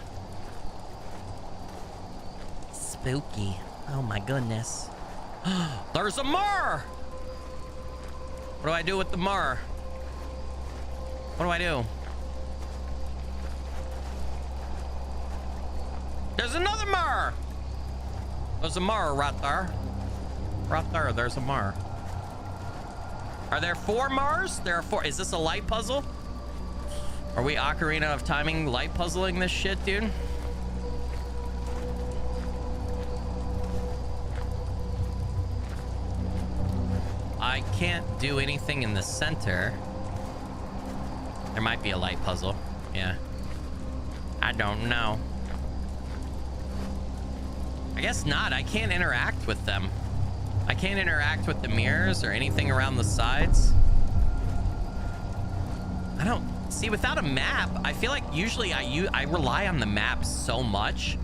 Spooky. Oh my goodness. There's a Mar! What do I do with the Mar? What do I do? There's another Mar! There's a Mar right there. Right there, there's a Mar. Are there 4 Mars? There are 4. Is this a light puzzle? Are we Ocarina of Timing light puzzling this shit, dude? I can't do anything in the center. There might be a light puzzle. Yeah. I don't know. I guess not. I can't interact with them. I can't interact with the mirrors or anything around the sides. I don't see, without a map, I feel like usually I rely on the map so much.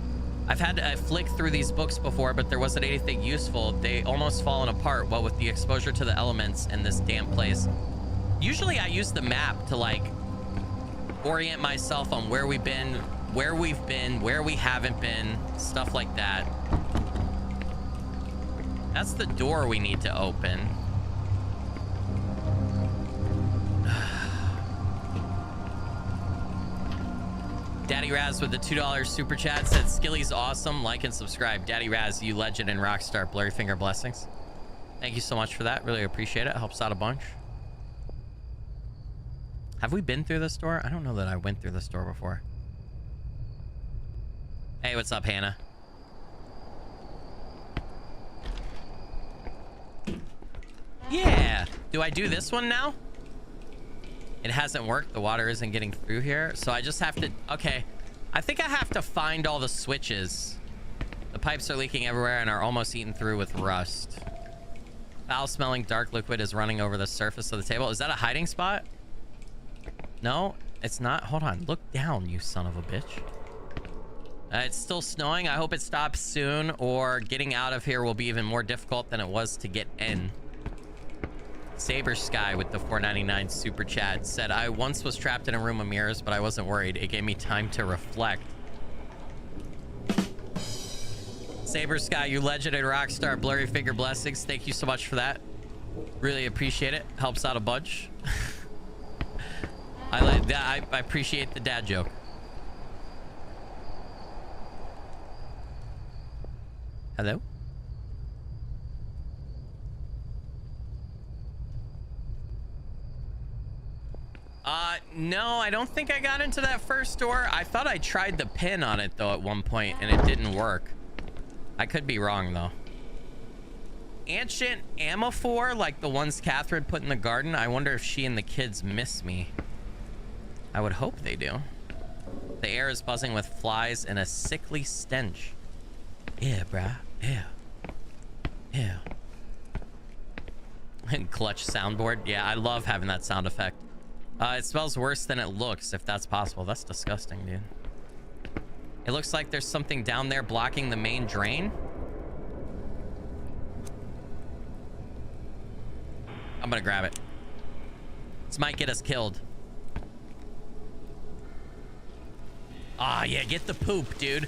I've had to flick through these books before, but there wasn't anything useful. They almost fallen apart, what with the exposure to the elements in this damn place. Usually I use the map to like orient myself on where we've been, where we haven't been, stuff like that. That's the door we need to open. Daddy Raz with the $2 super chat said Skilly's awesome. Like and subscribe. Daddy Raz, you legend and rockstar. Blurry finger blessings. Thank you so much for that. Really appreciate it. Helps out a bunch. Have we been through this door? I don't know that I went through this door before. Hey, what's up, Hannah? Yeah. Do I do this one now? It hasn't worked. The water isn't getting through here. So I just have to... Okay. I think I have to find all the switches. The pipes are leaking everywhere and are almost eaten through with rust. Foul-smelling dark liquid is running over the surface of the table. Is that a hiding spot? No, it's not. Hold on. Look down, you son of a bitch. It's still snowing. I hope it stops soon, or getting out of here will be even more difficult than it was to get in. Saber Sky with the $4.99 super chat said, I once was trapped in a room of mirrors, but I wasn't worried. It gave me time to reflect. Saber Sky, you legend and rockstar. Blurry finger blessings. Thank you so much for that. Really appreciate it. Helps out a bunch. I like that. I appreciate the dad joke. Hello? No, I don't think I got into that first door. I thought I tried the pin on it though at one point and it didn't work. I could be wrong though. Ancient Amophor, like the ones Catherine put in the garden. I wonder if she and the kids miss me. I would hope they do. The air is buzzing with flies and a sickly stench. Yeah, bruh. Yeah. Yeah. And clutch soundboard. Yeah, I love having that sound effect. It smells worse than it looks, if that's possible. That's disgusting, dude. It looks like there's something down there blocking the main drain. I'm gonna grab it. This might get us killed. Ah, yeah, get the poop, dude.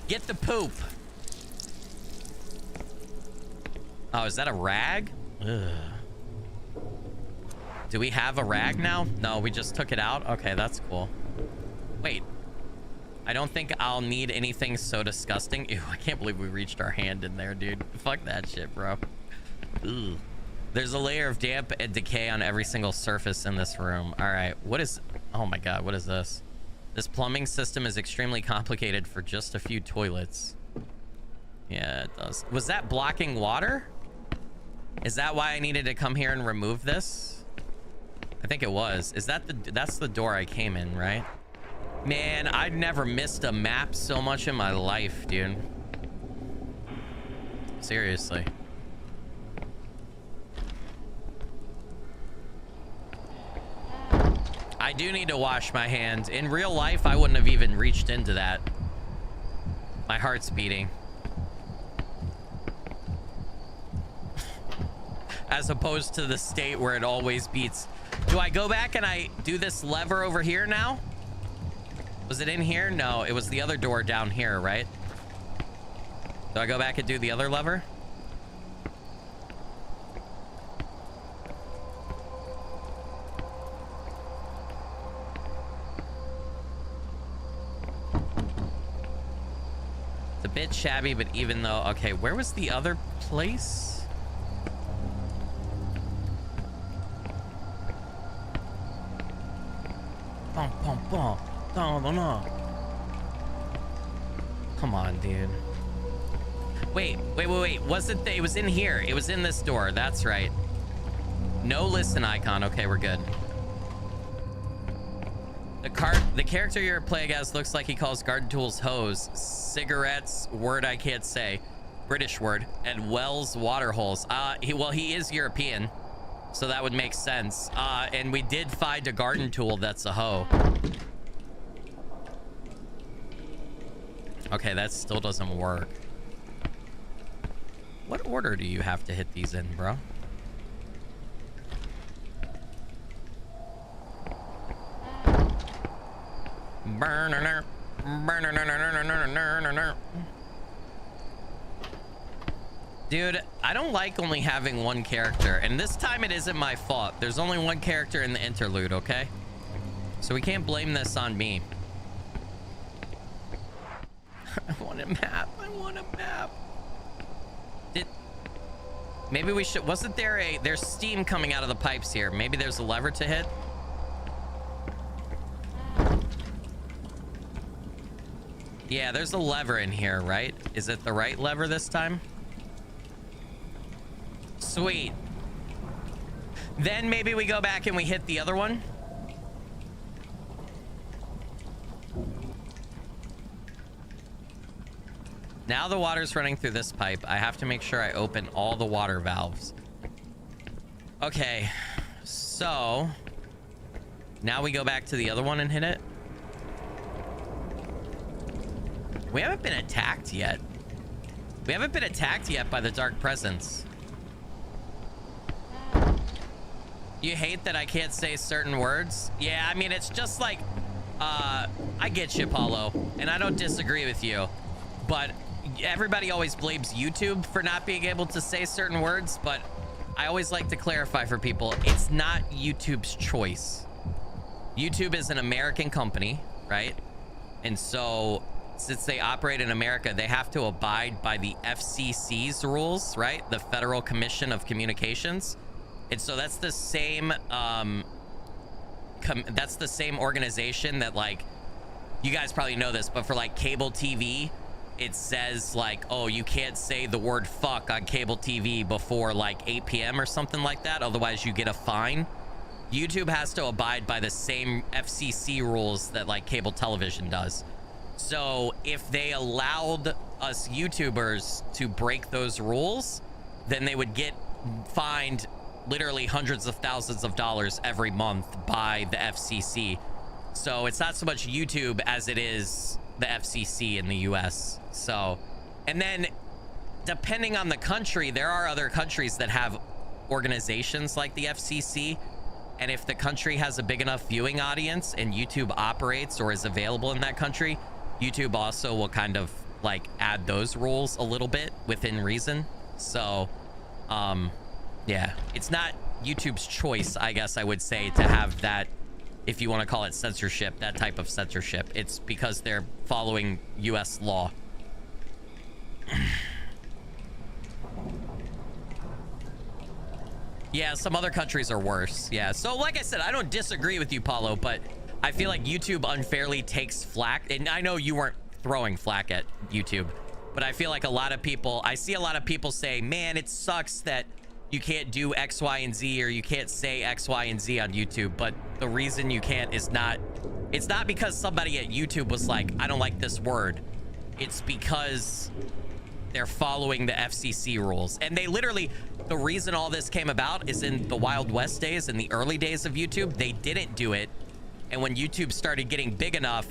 Get the poop. Oh, is that a rag? Ugh. Do we have a rag now? No, we just took it out. Okay, that's cool. Wait. I don't think I'll need anything so disgusting. Ew, I can't believe we reached our hand in there, dude. Fuck that shit, bro. Ugh. There's a layer of damp and decay on every single surface in this room. All right, what is... Oh my god, what is this? This plumbing system is extremely complicated for just a few toilets. Yeah, it does. Was that blocking water? Is that why I needed to come here and remove this? I think it was. Is that the... That's the door I came in, right? Man, I've never missed a map so much in my life, dude. Seriously. I do need to wash my hands. In real life, I wouldn't have even reached into that. My heart's beating. As opposed to the state where it always beats. Do I go back and I do this lever over here now? Was it in here? No, it was the other door down here, right? Do I go back and do the other lever? It's a bit shabby, but even though... Okay, where was the other place? Bum, bum, bum. No. Come on, dude. Wait. Wasn't it was in here. It was in this door. That's right. No listen icon. Okay, we're good. The character you're playing as looks like he calls garden tools hose, cigarettes, word I can't say, British word, and wells water holes. He is European, so that would make sense. And we did find a garden tool that's a hoe. Okay, that still doesn't work. What order do you have to hit these in, bro? Dude, I don't like only having one character, and this time it isn't my fault. There's only one character in the interlude, okay? So we can't blame this on me. I want a map. Maybe we should... Wasn't there a... There's steam coming out of the pipes here. Maybe there's a lever to hit. Yeah, there's a lever in here, right? Is it the right lever this time? Sweet. Then maybe we go back and we hit the other one. Now the water's running through this pipe. I have to make sure I open all the water valves. Okay, so now we go back to the other one and hit it. We haven't been attacked yet. We haven't been attacked yet by the dark presence. You hate that I can't say certain words? Yeah, I mean, it's just like, I get you, Paulo, and I don't disagree with you, but everybody always blames YouTube for not being able to say certain words, but I always like to clarify for people, it's not YouTube's choice. YouTube is an American company, right? And so since they operate in America, they have to abide by the FCC's rules, right? The Federal Commission of Communications. And so that's the same that's the same organization that, like, you guys probably know this, but for like cable TV, it says like, oh, you can't say the word fuck on cable TV before like 8 p.m. or something like that, otherwise you get a fine. YouTube has to abide by the same FCC rules that like cable television does. So if they allowed us YouTubers to break those rules, then they would get fined literally hundreds of thousands of dollars every month by the FCC. So it's not so much YouTube as it is the FCC in the US. So, and then depending on the country, there are other countries that have organizations like the FCC. And if the country has a big enough viewing audience and YouTube operates or is available in that country, YouTube also will kind of like add those rules a little bit within reason. So, yeah, it's not YouTube's choice, I guess I would say, to have that, if you want to call it censorship, that type of censorship. It's because they're following US law. Yeah, some other countries are worse. Yeah, so like I said, I don't disagree with you, Paulo, but I feel like YouTube unfairly takes flack. And I know you weren't throwing flack at YouTube, but I feel like a lot of people, I see a lot of people say, man, it sucks that you can't do X, Y, and Z, or you can't say X, Y, and Z on YouTube. But the reason you can't is not, it's not because somebody at YouTube was like, I don't like this word. It's because they're following the FCC rules. And they literally, the reason all this came about is in the Wild West days, in the early days of YouTube, they didn't do it. And when YouTube started getting big enough,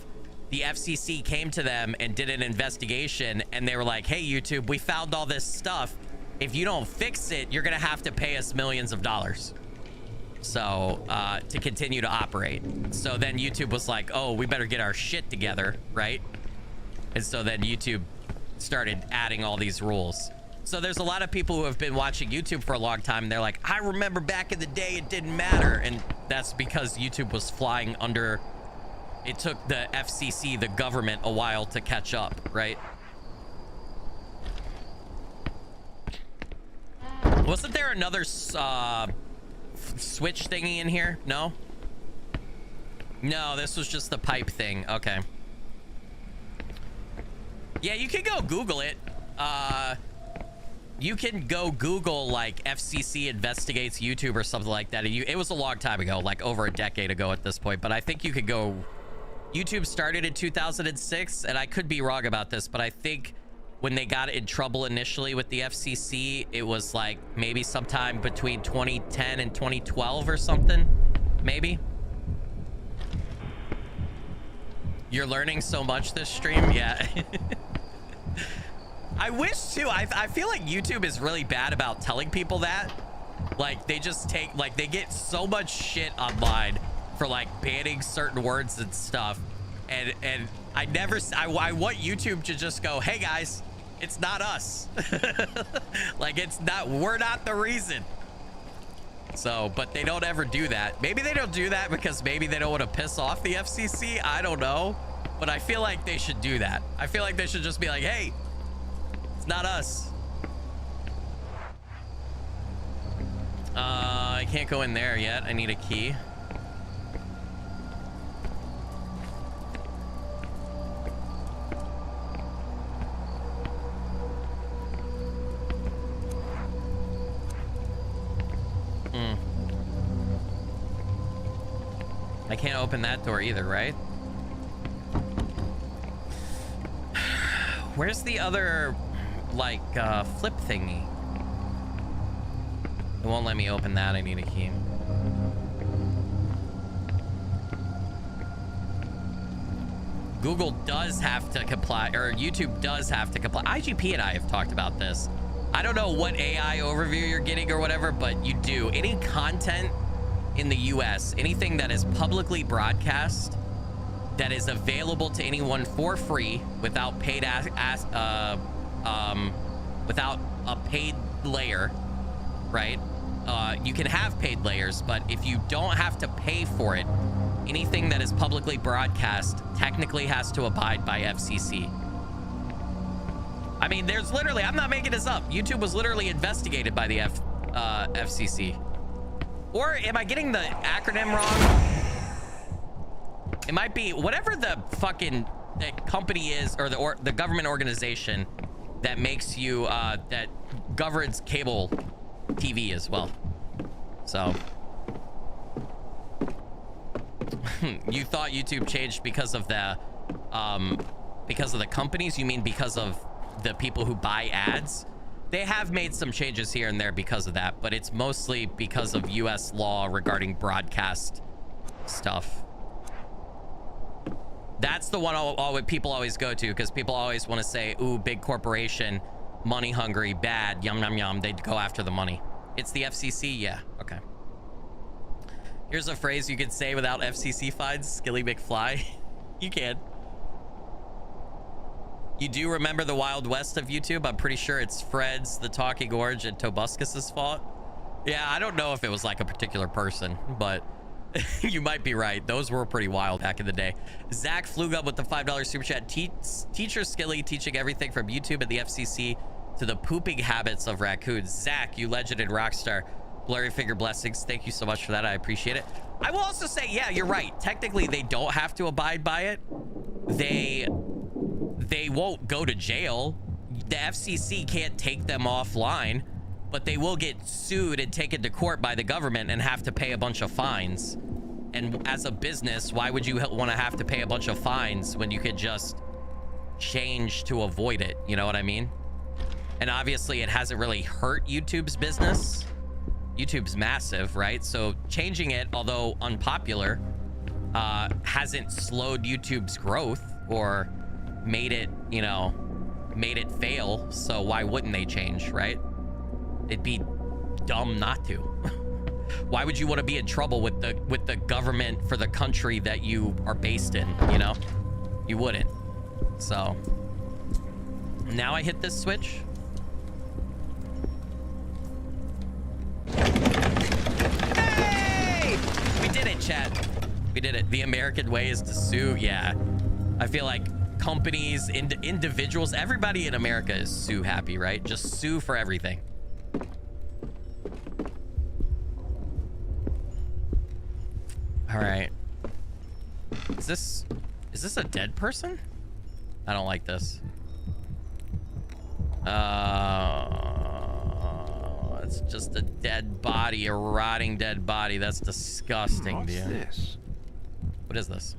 the FCC came to them and did an investigation, and they were like, hey, YouTube, we found all this stuff. If you don't fix it, you're gonna have to pay us millions of dollars. So, to continue to operate. So then YouTube was like, oh, we better get our shit together, right? And so then YouTube started adding all these rules. So there's a lot of people who have been watching YouTube for a long time, and they're like, I remember back in the day it didn't matter. And that's because YouTube was flying under, it took the FCC, the government, a while to catch up, right? Wasn't there another switch thingy in here? No? No, this was just the pipe thing. Okay. Yeah, you can go Google it. You can go Google like FCC investigates YouTube or something like that. It was a long time ago, like over a decade ago at this point, but I think you could go. YouTube started in 2006, and I could be wrong about this, but I think when they got in trouble initially with the FCC, it was like maybe sometime between 2010 and 2012 or something, maybe. You're learning so much this stream. Yeah. I wish too. I feel like YouTube is really bad about telling people that. Like they just take, like they get so much shit online for like banning certain words and stuff. And I want YouTube to just go, hey guys, it's not us. Like it's not, we're not the reason. So, but they don't ever do that. Maybe they don't do that because maybe they don't want to piss off the FCC. I don't know. But I feel like they should do that. I feel like they should just be like, hey, it's not us. I can't go in there yet. I need a key. I can't open that door either, right? Where's the other, like, flip thingy? It won't let me open that. I need a key. Google does have to comply, or YouTube does have to comply. IGP and I have talked about this. I don't know what AI overview you're getting or whatever, but you do. Any content in the US, anything that is publicly broadcast that is available to anyone for free without paid without a paid layer, right? You can have paid layers, but if you don't have to pay for it, anything that is publicly broadcast technically has to abide by FCC. I mean, there's literally, I'm not making this up. YouTube was literally investigated by the FCC. Or am I getting the acronym wrong? It might be whatever the fucking company is, or the government organization that makes you, that governs cable TV as well. So you thought YouTube changed because of the companies? You mean because of the people who buy ads? They have made some changes here and there because of that, but it's mostly because of US law regarding broadcast stuff. That's the one all people always go to, because people always want to say, ooh, big corporation, money hungry, bad, yum, yum, yum. They go after the money. It's the FCC? Yeah, okay. Here's a phrase you could say without FCC fines. SkillyMcFly. You can. You do remember the Wild West of YouTube? I'm pretty sure it's Fred's, the Talking Orange, and Tobuscus's fault. Yeah, I don't know if it was like a particular person, but you might be right. Those were pretty wild back in the day. Zach Flugub with the $5 super chat. Teacher Skilly teaching everything from YouTube and the FCC to the pooping habits of raccoons. Zach, you legend and rock star. Blurry Figure blessings. Thank you so much for that. I appreciate it. I will also say, yeah, you're right. Technically, they don't have to abide by it. They won't go to jail. The FCC can't take them offline, but they will get sued and taken to court by the government and have to pay a bunch of fines. And as a business, why would you want to have to pay a bunch of fines when you could just change to avoid it? You know what I mean? And obviously it hasn't really hurt YouTube's business. YouTube's massive, right? So changing it, although unpopular, hasn't slowed YouTube's growth or made it, you know, made it fail. So why wouldn't they change, right? It'd be dumb not to. Why would you want to be in trouble with the government for the country that you are based in, you know? You wouldn't. So now I hit this switch. Hey! We did it, chat. We did it. The American way is to sue. Yeah. I feel like companies, individuals, everybody in America is sue happy, right? Just sue for everything. All right. Is this a dead person? I don't like this. It's just a dead body, a rotting dead body. That's disgusting, What's dude. this? What is this?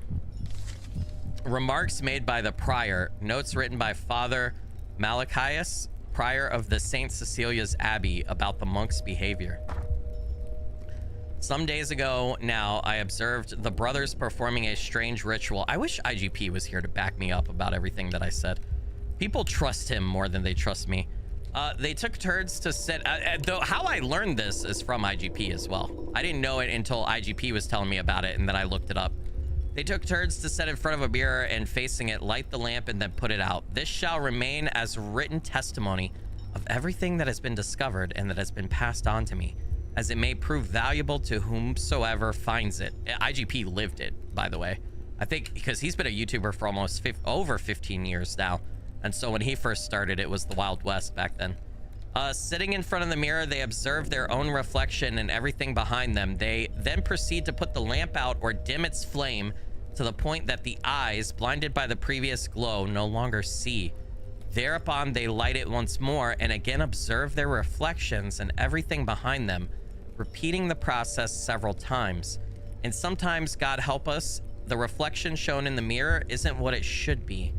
Remarks made by the prior. Notes written by Father Malachius, prior of the Saint Cecilia's Abbey, about the monk's behavior. Some days ago now, I observed the brothers performing a strange ritual. I wish IGP was here to back me up about everything that I said. People trust him more than they trust me. They took turns to sit. Though how I learned this is from IGP as well. I didn't know it until IGP was telling me about it, and then I looked it up. They took turns to sit in front of a mirror and facing it, light the lamp, and then put it out. This shall remain as written testimony of everything that has been discovered and that has been passed on to me, as it may prove valuable to whomsoever finds it. IGP lived it, by the way. I think because he's been a YouTuber for almost over 15 years now. And so when he first started, it was the Wild West back then. Sitting in front of the mirror, they observe their own reflection and everything behind them. They then proceed to put the lamp out or dim its flame to the point that the eyes, blinded by the previous glow, no longer see. Thereupon, they light it once more and again observe their reflections and everything behind them, repeating the process several times. And sometimes, God help us, the reflection shown in the mirror isn't what it should be.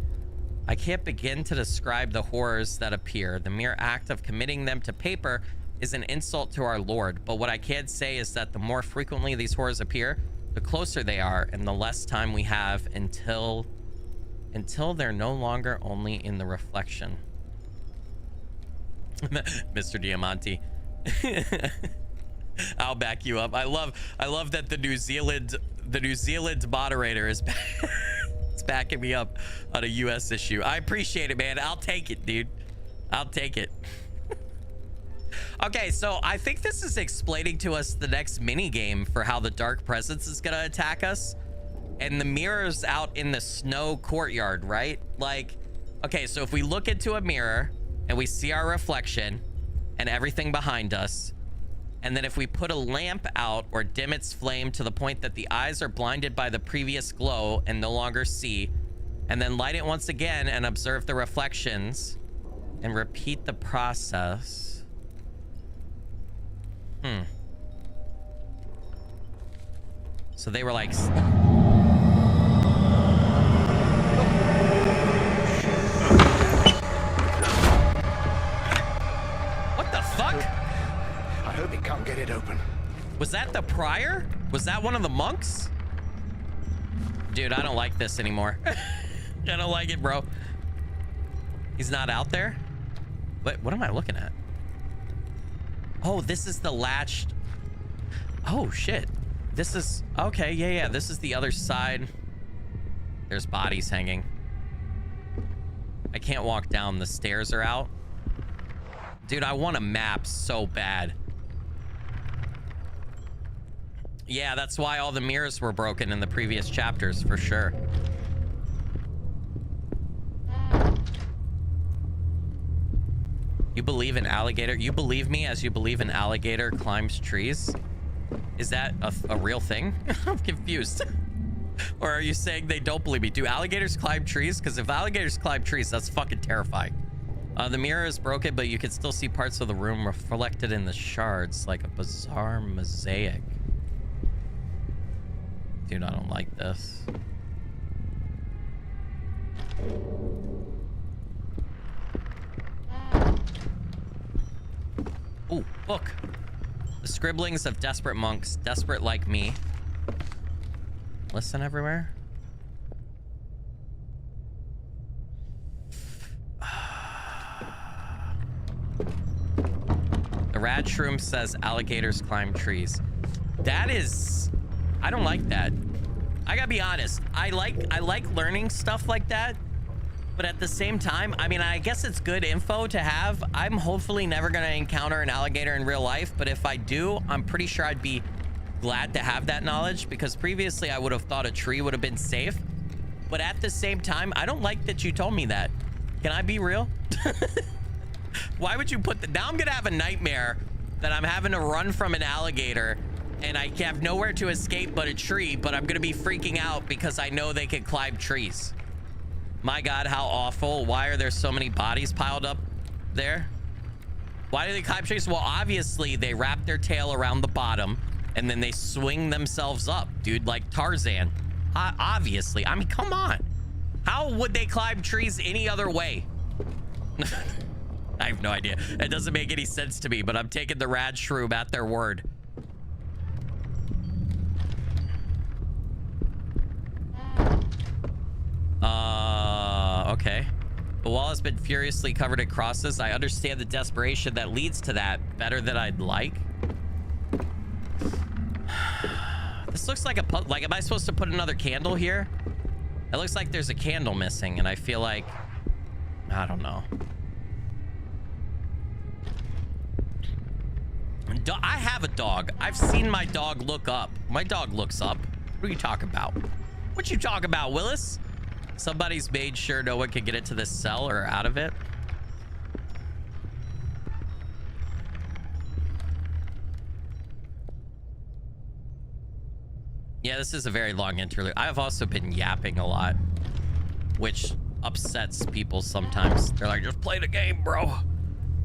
I can't begin to describe the horrors that appear. The mere act of committing them to paper is an insult to our Lord. But what I can say is that the more frequently these horrors appear, the closer they are and the less time we have until they're no longer only in the reflection. Mr. Diamante. I'll back you up. I love that the New Zealand moderator is it's backing me up on a US issue. I appreciate it, man. I'll take it, dude. I'll take it. Okay, so I think this is explaining to us the next mini game for how the dark presence is gonna attack us. And the mirror's out in the snow courtyard, right? Like, okay, so if we look into a mirror and we see our reflection and everything behind us, and then if we put a lamp out or dim its flame to the point that the eyes are blinded by the previous glow and no longer see, and then light it once again and observe the reflections and repeat the process. So they were like... What the fuck? I hope he can't get it open. Was that the prior? Was that one of the monks? Dude, I don't like this anymore. I don't like it, bro. He's not out there? What am I looking at? Oh, this is the latched... Oh, shit. This is... Okay, yeah. This is the other side. There's bodies hanging. I can't walk down. The stairs are out. Dude, I want a map so bad. Yeah, that's why all the mirrors were broken in the previous chapters, for sure. You believe in alligator? You believe me as you believe an alligator climbs trees? Is that a real thing? I'm confused. Or are you saying they don't believe me? Do alligators climb trees? Because if alligators climb trees, that's fucking terrifying. The mirror is broken, but you can still see parts of the room reflected in the shards like a bizarre mosaic. Dude, I don't like this. Ooh, book. The scribblings of desperate monks, desperate like me. Listen everywhere. The rad shroom says alligators climb trees. That is, I don't like that. I gotta be honest. I like learning stuff like that, but at the same time, I mean, I guess it's good info to have. I'm hopefully never gonna encounter an alligator in real life, but if I do, I'm pretty sure I'd be glad to have that knowledge, because previously I would have thought a tree would have been safe. But at the same time, I don't like that you told me that. Can I be real? Why would you put the... Now I'm gonna have a nightmare that I'm having to run from an alligator and I have nowhere to escape but a tree, but I'm gonna be freaking out because I know they can climb trees. My God, how awful. Why are there so many bodies piled up there? Why do they climb trees? Well, obviously they wrap their tail around the bottom and then they swing themselves up, dude, like Tarzan. Obviously. I mean, come on. How would they climb trees any other way? I have no idea. It doesn't make any sense to me, but I'm taking the rad shroom at their word. Okay. The wall has been furiously covered in crosses. I understand the desperation that leads to that better than I'd like. This looks like a... Like, am I supposed to put another candle here? It looks like there's a candle missing, and I feel like... I don't know. I have a dog. I've seen my dog look up. My dog looks up. What are you talking about? What you talking about, Willis? Somebody's made sure no one can get into this cell or out of it. Yeah, this is a very long interlude. I've also been yapping a lot, which upsets people sometimes. They're like, just play the game, bro.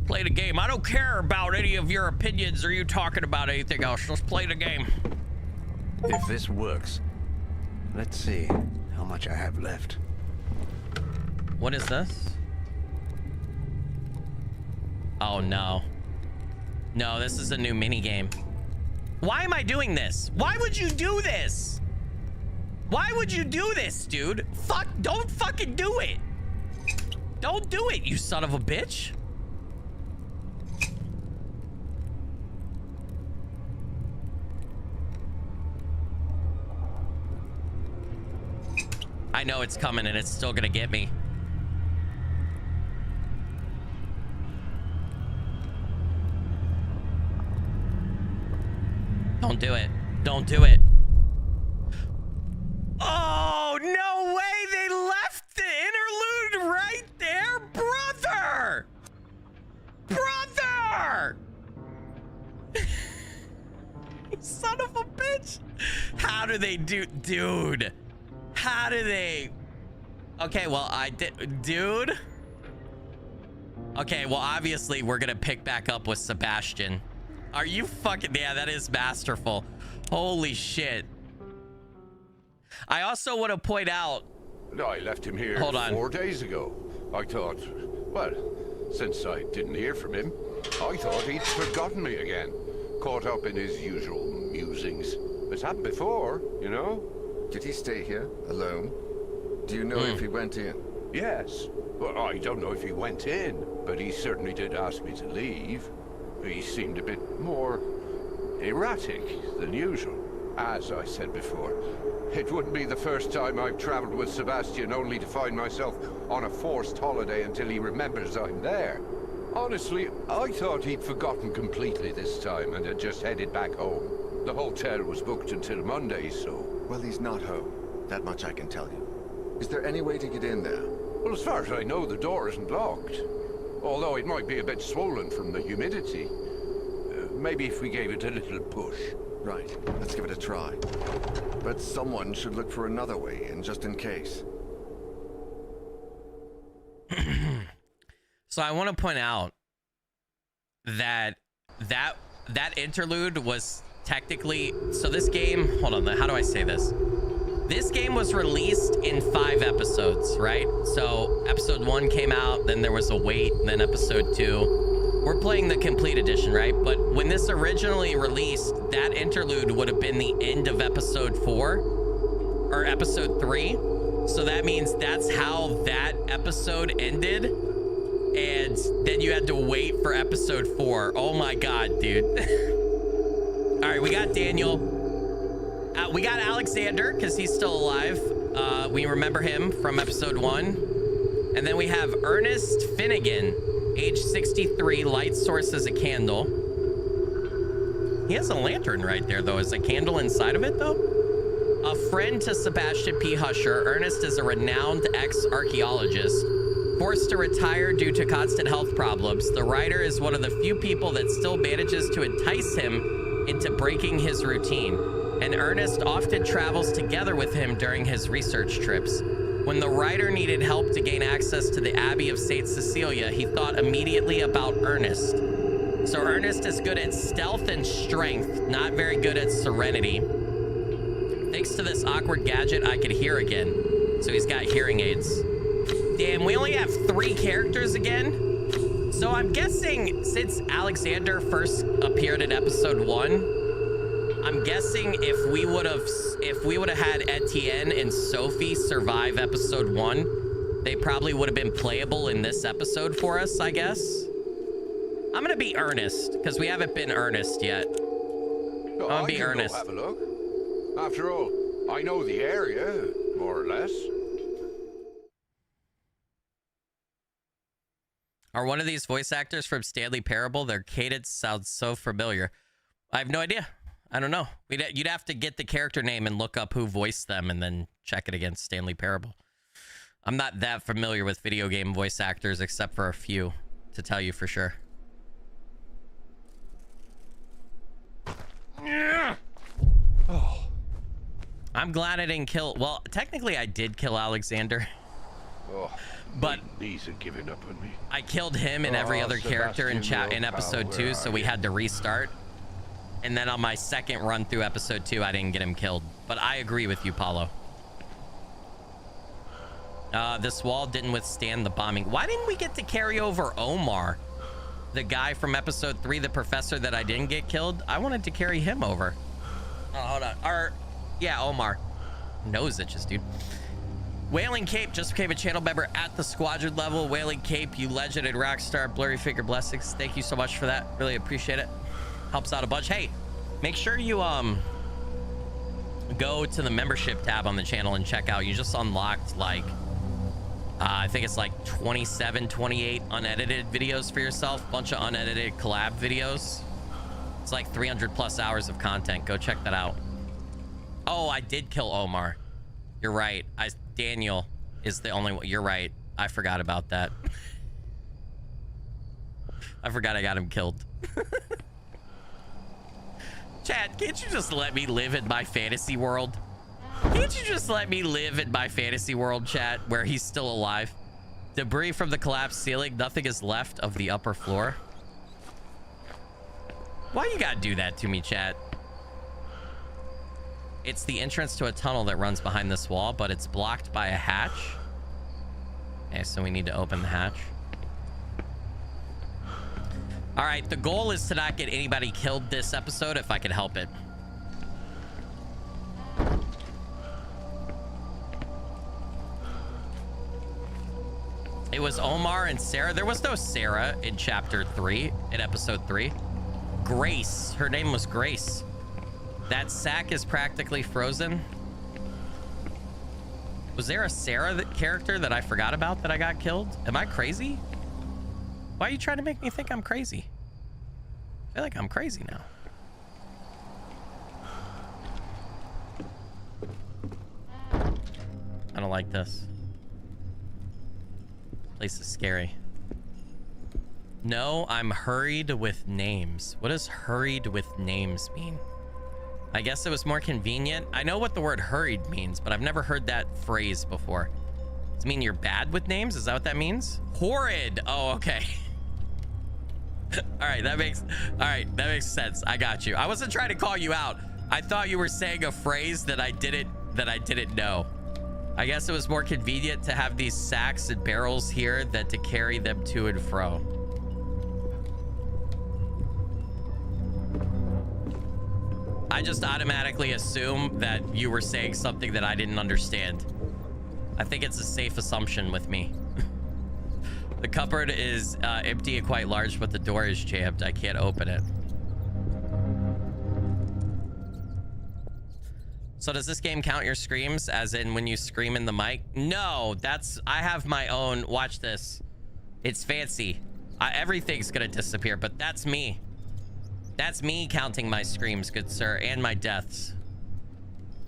Play the game. I don't care about any of your opinions or you talking about anything else. Just play the game. If this works, let's see how much I have left. What is this? Oh, no. No, this is a new mini game. Why am I doing this? Why would you do this? Why would you do this, dude? Fuck, don't fucking do it. Don't do it, you son of a bitch. I know it's coming and it's still gonna get me. Don't do it. Don't do it. Oh, no way. They left the interlude right there. Brother. Brother. You son of a bitch. How do they do... Dude. How do they... Okay, well, I did... Dude. Okay, well, obviously, we're gonna pick back up with Sebastian. Are you fucking... Yeah, that is masterful. Holy shit. I also want to point out... I left him here Hold on. 4 days ago. I thought... Well, since I didn't hear from him, I thought he'd forgotten me again. Caught up in his usual musings. It's happened before, you know? Did he stay here, alone? Do you know if he went in? Yes. Well, I don't know if he went in, but he certainly did ask me to leave. He seemed a bit more erratic than usual. As I said before, it wouldn't be the first time I've traveled with Sebastian only to find myself on a forced holiday until he remembers I'm there. Honestly, I thought he'd forgotten completely this time and had just headed back home. The hotel was booked until Monday, so... Well, he's not home. That much I can tell you. Is there any way to get in there? Well, as far as I know, the door isn't locked. Although it might be a bit swollen from the humidity. Maybe if we gave it a little push. Right, let's give it a try. But someone should look for another way in, just in case. So I want to point out that interlude was technically, so this game, hold on, how do I say this? This game was released in 5 episodes, right? So episode 1 came out, then there was a wait, then episode 2. We're playing the complete edition, right? But when this originally released, that interlude would have been the end of episode 4 or episode 3. So that means that's how that episode ended. And then you had to wait for episode 4. Oh my God, dude. All right, we got Daniel. We got Alexander, because he's still alive. We remember him from episode 1. And then we have Ernest Finnegan, age 63, light source as a candle. He has a lantern right there, though. Is a candle inside of it, though? A friend to Sebastian P. Husher, Ernest is a renowned ex-archaeologist. Forced to retire due to constant health problems, the writer is one of the few people that still manages to entice him into breaking his routine, and Ernest often travels together with him during his research trips. When the writer needed help to gain access to the Abbey of St. Cecilia, he thought immediately about Ernest. So Ernest is good at stealth and strength, not very good at serenity. Thanks to this awkward gadget, I could hear again. So he's got hearing aids. Damn, we only have 3 characters again. So I'm guessing since Alexander first appeared in episode 1, I'm guessing if we would have had Etienne and Sophie survive episode 1, they probably would have been playable in this episode for us, I guess. I'm gonna be Ernest because we haven't been Ernest yet. I'm gonna be Ernest. Have a look. After all, I know the area, more or less. Are one of these voice actors from Stanley Parable? Their cadence sounds so familiar. I have no idea. I don't know. You'd have to get the character name and look up who voiced them and then check it against Stanley Parable. I'm not that familiar with video game voice actors except for a few to tell you for sure. Oh. I'm glad I didn't kill... Well, technically I did kill Alexander. Oh, but knees are giving up on me. I killed him and every other character in episode 2, so we had to restart. And then on my second run through episode 2, I didn't get him killed. But I agree with you, Paulo. This wall didn't withstand the bombing. Why didn't we get to carry over Omar? The guy from episode 3, the professor that I didn't get killed? I wanted to carry him over. Oh, hold on. Yeah, Omar. Nose itches, dude. Wailing Cape just became a channel member at the squadron level. Wailing Cape, you legend and rockstar. Blurry Figure blessings. Thank you so much for that. Really appreciate it. Helps out a bunch. Hey, make sure you go to the membership tab on the channel and check out. You just unlocked like I think it's like 27, 28 unedited videos for yourself. Bunch of unedited collab videos. It's like 300 plus hours of content. Go check that out. Oh, I did kill Omar. You're right. Daniel is the only one. You're right. I forgot about that. I forgot I got him killed. Chat, can't you just let me live in my fantasy world? Can't you just let me live in my fantasy world, chat, where he's still alive? Debris from the collapsed ceiling. Nothing is left of the upper floor. Why you gotta do that to me, chat? It's the entrance to a tunnel that runs behind this wall, but it's blocked by a hatch. Okay, so we need to open the hatch. All right, the goal is to not get anybody killed this episode if I can help it. It was Omar and Sarah. There was no Sarah in chapter 3, in episode 3. Grace, her name was Grace. That sack is practically frozen. Was there a Sarah character that I forgot about that I got killed? Am I crazy? Why are you trying to make me think I'm crazy? I feel like I'm crazy now. gonna like this. Place is scary. No, I'm hurried with names. What does hurried with names mean? I guess it was more convenient. I know what the word hurried means, but I've never heard that phrase before. Does it mean you're bad with names? Is that what that means? Horrid. Oh, okay. All right, that makes sense. I got you. I wasn't trying to call you out. I thought you were saying a phrase that I didn't know. I guess it was more convenient to have these sacks and barrels here than to carry them to and fro. I just automatically assume that you were saying something that I didn't understand. I think it's a safe assumption with me. The cupboard is empty and quite large, but the door is jammed. I can't open it. So does this game count your screams, as in when you scream in the mic? No, I have my own. Watch this. It's fancy. Everything's gonna disappear, but that's me. That's me counting my screams, good sir, and my deaths.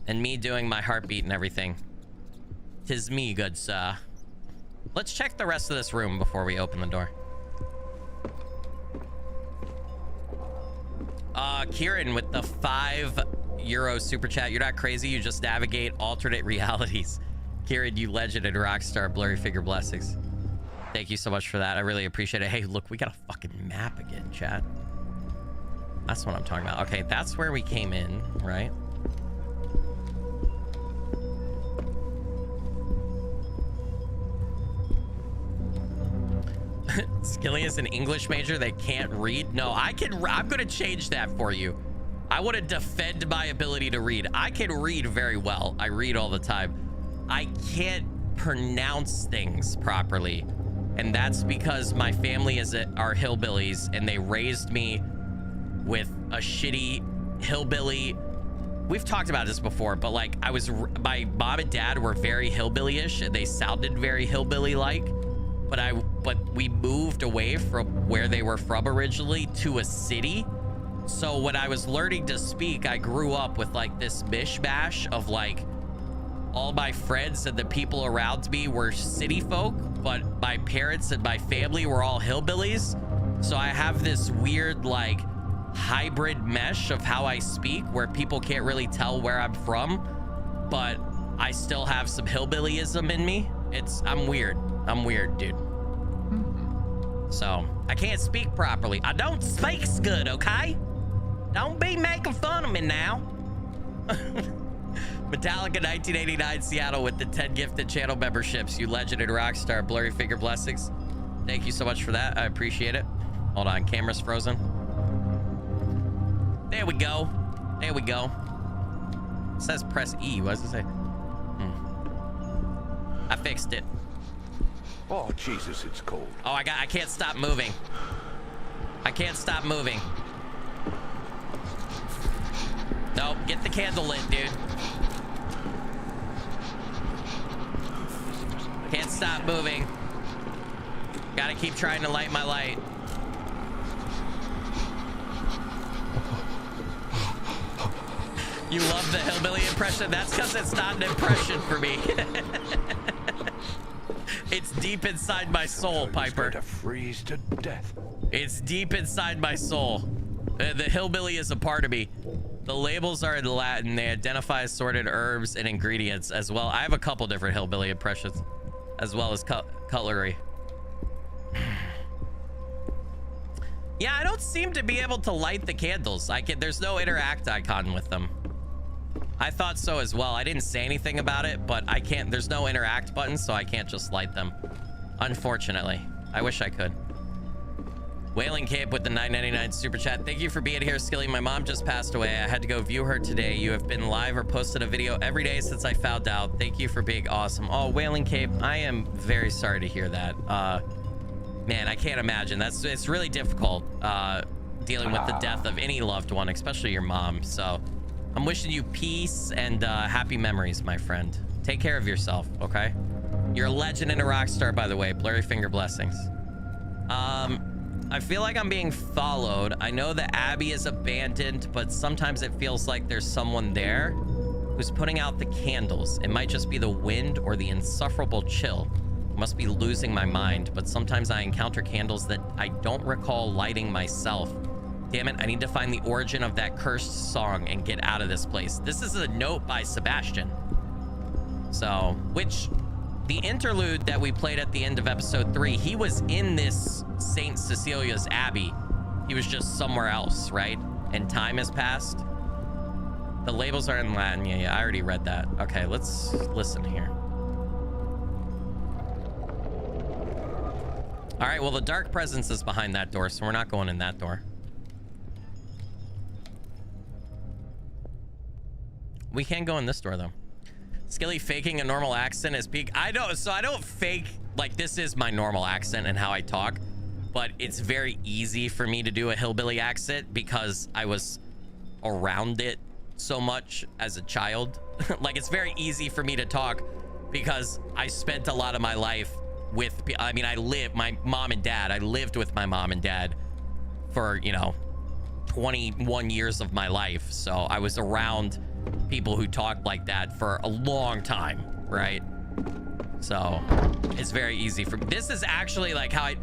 And me doing my heartbeat and everything. 'Tis me, good sir. Let's check the rest of this room before we open the door. Kieran with the €5 super chat. You're not crazy, you just navigate alternate realities. Kieran, you legend and rockstar, blurry figure blessings. Thank you so much for that. I really appreciate it. Hey, look, we got a fucking map again, chat. That's what I'm talking about. Okay, that's where we came in, right? Skilly is an English major that can't read. No, I'm gonna change that for you. I want to defend my ability to read. I can read very well. I read all the time. I can't pronounce things properly, and that's because my family are hillbillies, and they raised me with a shitty hillbilly. We've talked about this before, but like my mom and dad were very hillbilly-ish, and they sounded very hillbilly-like. But we moved away from where they were from originally to a city. So when I was learning to speak, I grew up with like this mishmash of like all my friends and the people around me were city folk, but my parents and my family were all hillbillies. So I have this weird like hybrid mesh of how I speak where people can't really tell where I'm from, but I still have some hillbillyism in me. I'm weird. I'm weird, dude. So I can't speak properly. I don't speak good, okay? Don't be making fun of me now. Metallica 1989 Seattle with the 10 gifted channel memberships. You legend and rockstar, blurry figure blessings. Thank you so much for that. I appreciate it. Hold on, camera's frozen. There we go. There we go. It says press E. What does it say? I fixed it. Oh, Jesus, it's cold. Oh, I can't stop moving. I can't stop moving. Nope, get the candle lit, dude. Can't stop moving. Gotta keep trying to light my light. You love the hillbilly impression? That's because it's not an impression for me. It's deep inside my soul, Piper. To freeze to death. It's deep inside my soul. The hillbilly is a part of me. The labels are in Latin. They identify assorted herbs and ingredients as well. I have a couple different hillbilly impressions, as well as cutlery. Yeah, I don't seem to be able to light the candles. There's no interact icon with them. I thought so as well. I didn't say anything about it, but I can't. There's no interact button, so I can't just light them. Unfortunately. I wish I could. Wailing Cape with the $9.99 super chat. Thank you for being here, Skilly. My mom just passed away. I had to go view her today. You have been live or posted a video every day since I found out. Thank you for being awesome. Oh, Wailing Cape, I am very sorry to hear that. Man, I can't imagine. It's really difficult dealing with the death of any loved one, especially your mom. So I'm wishing you peace and happy memories, my friend. Take care of yourself, okay? You're a legend and a rock star, by the way. Blurry finger blessings. I feel like I'm being followed. I know the Abbey is abandoned, but sometimes it feels like there's someone there. Who's putting out the candles? It might just be the wind or the insufferable chill. I must be losing my mind, but sometimes I encounter candles that I don't recall lighting myself. Damn it, I need to find the origin of that cursed song and get out of this place. This is a note by Sebastian. So, which, the interlude that we played at the end of episode 3, he was in this Saint Cecilia's Abbey. He was just somewhere else, right? And time has passed. The labels are in Latin. Yeah, I already read that. Okay, let's listen here. All right, well, the dark presence is behind that door, so we're not going in that door. We can go in this door, though. Skilly faking a normal accent is peak. I know, so I don't fake, like, this is my normal accent and how I talk, but it's very easy for me to do a hillbilly accent because I was around it so much as a child. Like, it's very easy for me to talk because I spent a lot of my life with, I mean, my mom and dad, I lived with my mom and dad for, you know, 21 years of my life. So I was around people who talked like that for a long time, right? So it's very easy for me. This is actually like how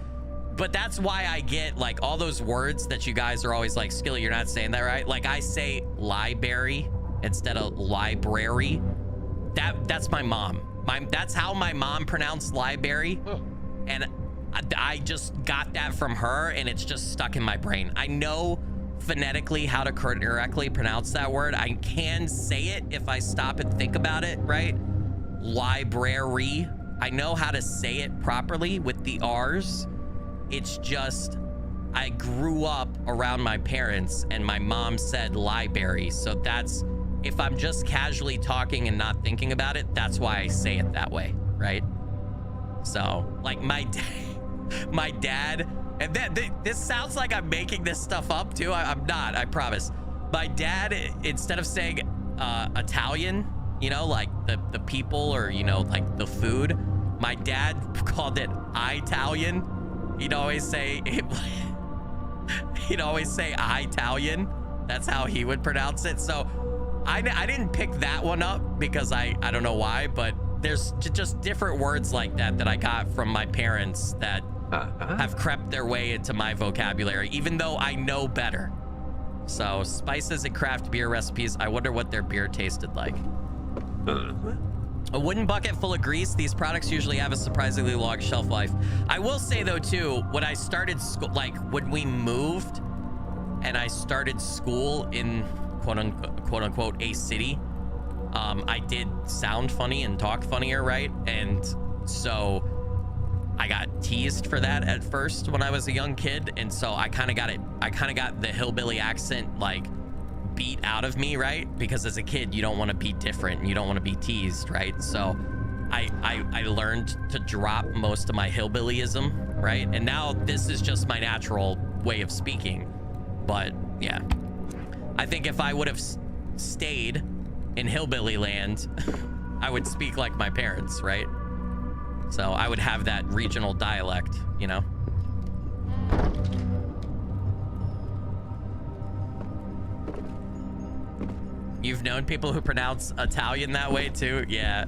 but that's why I get like all those words that you guys are always like, Skilly, you're not saying that right. Like I say library instead of library. That's my mom. That's how my mom pronounced library. And I just got that from her and it's just stuck in my brain. I know phonetically how to correctly pronounce that word. I can say it if I stop and think about it, right? Library. I know how to say it properly with the R's. It's just I grew up around my parents and my mom said library. So that's, if I'm just casually talking and not thinking about it, that's why I say it that way, right? So like my dad, and then this sounds like I'm making this stuff up too. I'm not, I promise. My dad, instead of saying Italian, you know, like the people or, you know, like the food, my dad called it Italian. He'd always say Italian. That's how he would pronounce it. So I didn't pick that one up because I don't know why, but there's just different words like that I got from my parents that have crept their way into my vocabulary, even though I know better. So spices and craft beer recipes. I wonder what their beer tasted like. A wooden bucket full of grease. These products usually have a surprisingly long shelf life. I will say though too, when I started school, like when we moved and I started school in quote unquote a city, I did sound funny and talk funnier, right? And so I got teased for that at first when I was a young kid, and so I kind of got the hillbilly accent like beat out of me, right? Because as a kid you don't want to be different and you don't want to be teased, right? So I learned to drop most of my hillbillyism, right? And now this is just my natural way of speaking. But yeah, I think if I would have stayed in hillbilly land, I would speak like my parents, right? So I would have that regional dialect, you know? You've known people who pronounce Italian that way too? Yeah.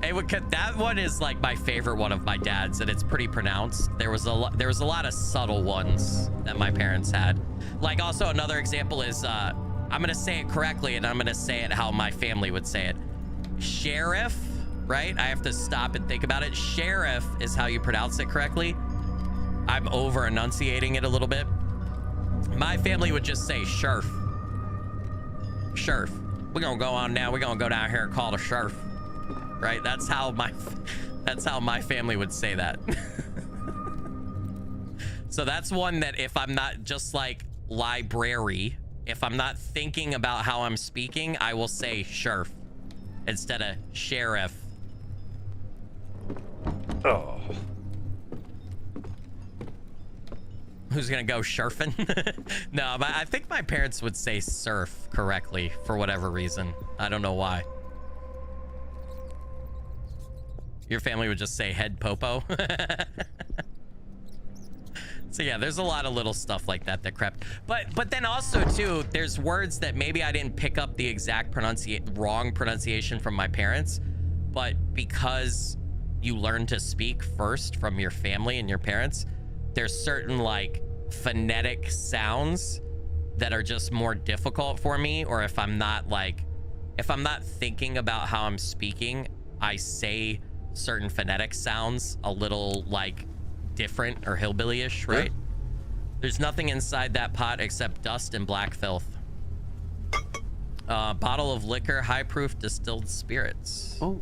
That one is like my favorite one of my dad's, and it's pretty pronounced. There was a lot of subtle ones that my parents had. Like also another example is, I'm gonna say it correctly and I'm gonna say it how my family would say it. Sheriff, right? I have to stop and think about it. Sheriff is how you pronounce it correctly. I'm over enunciating it a little bit. My family would just say sheriff. Sheriff. We're gonna go on now. We're gonna go down here and call the sheriff. Right? That's how my family would say that. So that's one that if I'm not just like library, if I'm not thinking about how I'm speaking, I will say sheriff instead of sheriff. Oh. Who's gonna go surfing? No, but I think my parents would say surf correctly for whatever reason. I don't know why. Your family would just say head popo. So yeah, there's a lot of little stuff like that that crept. But then also too, there's words that maybe I didn't pick up the exact wrong pronunciation from my parents, but because you learn to speak first from your family and your parents, there's certain like phonetic sounds that are just more difficult for me, or if I'm not thinking about how I'm speaking, I say certain phonetic sounds a little like different or hillbilly-ish, right? Yeah. There's nothing inside that pot except dust and black filth. Bottle of liquor, high proof distilled spirits. Oh.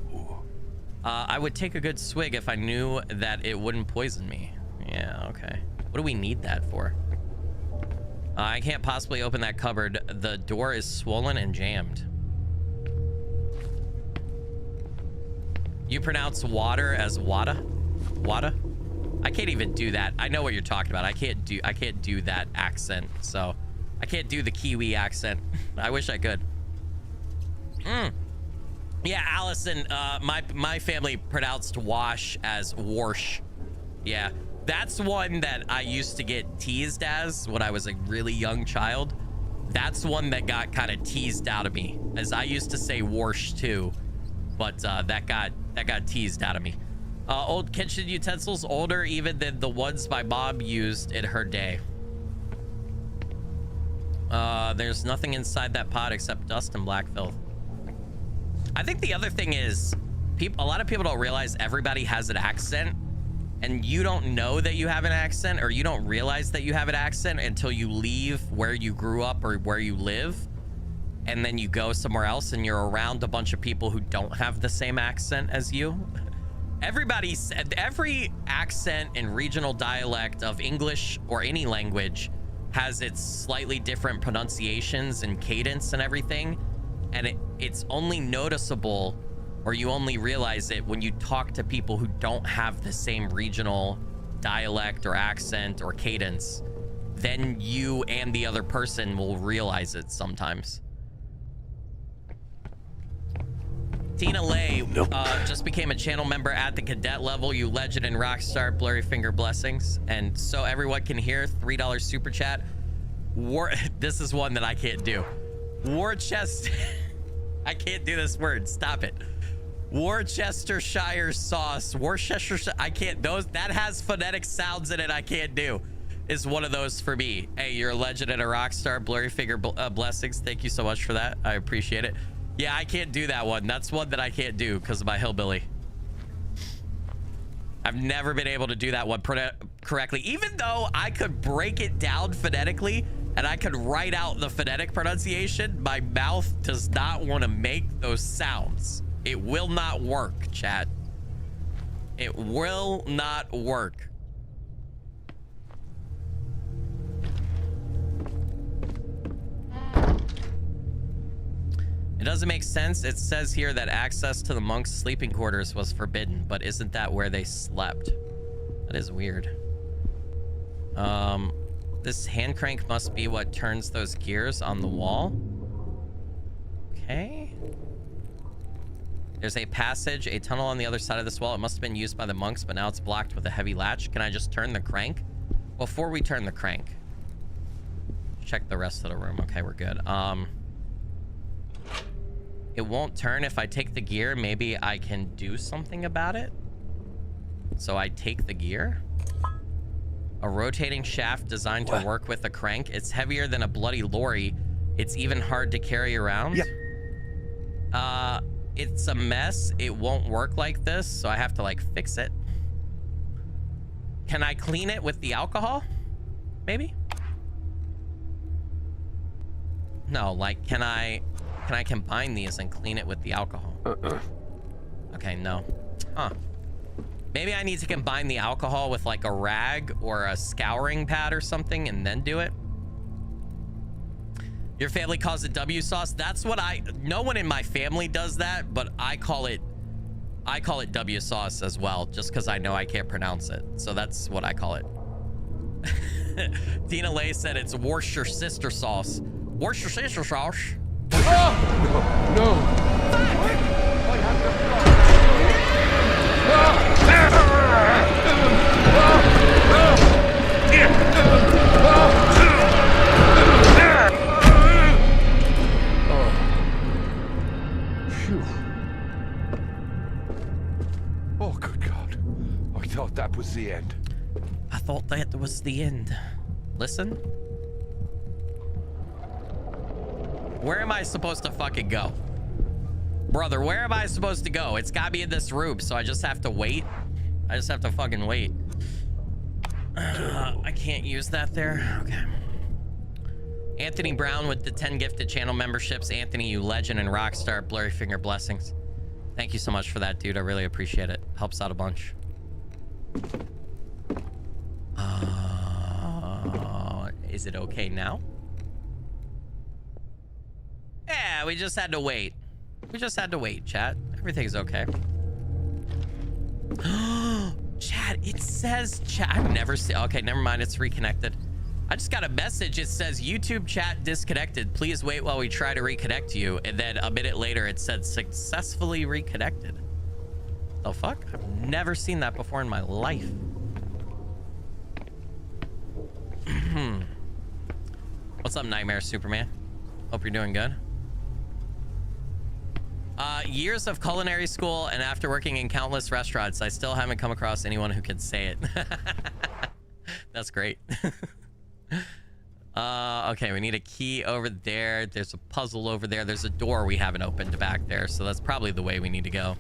I would take a good swig if I knew that it wouldn't poison me. Yeah, okay. What do we need that for? I can't possibly open that cupboard. The door is swollen and jammed. You pronounce water as wada? Wada? I can't even do that. I know what you're talking about. I can't do that accent. So I can't do the Kiwi accent. I wish I could. Yeah, Allison, my family pronounced wash as warsh. Yeah, that's one that I used to get teased as when I was a really young child. That's one that got kind of teased out of me, as I used to say warsh too, but that got teased out of me. Old kitchen utensils, older even than the ones my mom used in her day. There's nothing inside that pot except dust and black filth. I think the other thing is, a lot of people don't realize everybody has an accent, and you don't know that you have an accent, or you don't realize that you have an accent until you leave where you grew up or where you live, and then you go somewhere else and you're around a bunch of people who don't have the same accent as you. Every accent and regional dialect of English or any language has its slightly different pronunciations and cadence and everything, and it's only noticeable, or you only realize it when you talk to people who don't have the same regional dialect or accent or cadence. Then you and the other person will realize it sometimes. Tina Lay just became a channel member at the cadet level. You legend and rock star, blurry finger blessings. And so everyone can hear, $3 super chat. This is one that I can't do. Worcester. I can't do this word. Stop it. Worcestershire sauce. Worcestershire. I can't. That has phonetic sounds in it. I can't do. Is one of those for me. Hey, you're a legend and a rock star, blurry finger blessings. Thank you so much for that. I appreciate it. Yeah, I can't do that one. That's one that I can't do because of my hillbilly. I've never been able to do that one correctly, even though I could break it down phonetically and I could write out the phonetic pronunciation. My mouth does not want to make those sounds. It will not work, chat. It will not work. It doesn't make sense. It says here that access to the monks' sleeping quarters was forbidden, but isn't that where they slept? That is weird. This hand crank must be what turns those gears on the wall. Okay. There's a passage, a tunnel on the other side of this wall. It must have been used by the monks, but now it's blocked with a heavy latch. Can I just turn the crank? Before we turn the crank, check the rest of the room. Okay, we're good. It won't turn if I take the gear. Maybe I can do something about it. So I take the gear. A rotating shaft designed to work with a crank. It's heavier than a bloody lorry. It's even hard to carry around. Yeah. It's a mess. It won't work like this, so I have to like fix it. Can I clean it with the alcohol? Maybe? No, like can I combine these and clean it with the alcohol? Okay, no. Huh. Maybe I need to combine the alcohol with like a rag or a scouring pad or something and then do it. Your family calls it W sauce. That's what no one in my family does that, but I call it W sauce as well, just because I know I can't pronounce it. So that's what I call it. Tina Lay said it's Worcestershire sauce. Worcestershire sauce. Oh! No! I have to... I thought that was the end. I thought that was the end. Listen. Where am I supposed to fucking go? Brother, where am I supposed to go? It's gotta be in this room, so I just have to wait. I just have to fucking wait. I can't use that there. Okay. Anthony Brown with the 10 gifted channel memberships. Anthony, you legend and rock star. Blurry finger blessings. Thank you so much for that, dude. I really appreciate it. Helps out a bunch. Is it okay now? Yeah, we just had to wait. We just had to wait, chat. Everything's okay. Chat, it says chat. I've never seen. Okay, never mind. It's reconnected. I just got a message. It says YouTube chat disconnected. Please wait while we try to reconnect you. And then a minute later, it said successfully reconnected. The fuck? I've never seen that before in my life. What's up, Nightmare Superman? Hope you're doing good. Years of culinary school and after working in countless restaurants, I still haven't come across anyone who can say it. That's great. Okay, we need a key over there. There's a puzzle over there. There's a door we haven't opened back there, so that's probably the way we need to go.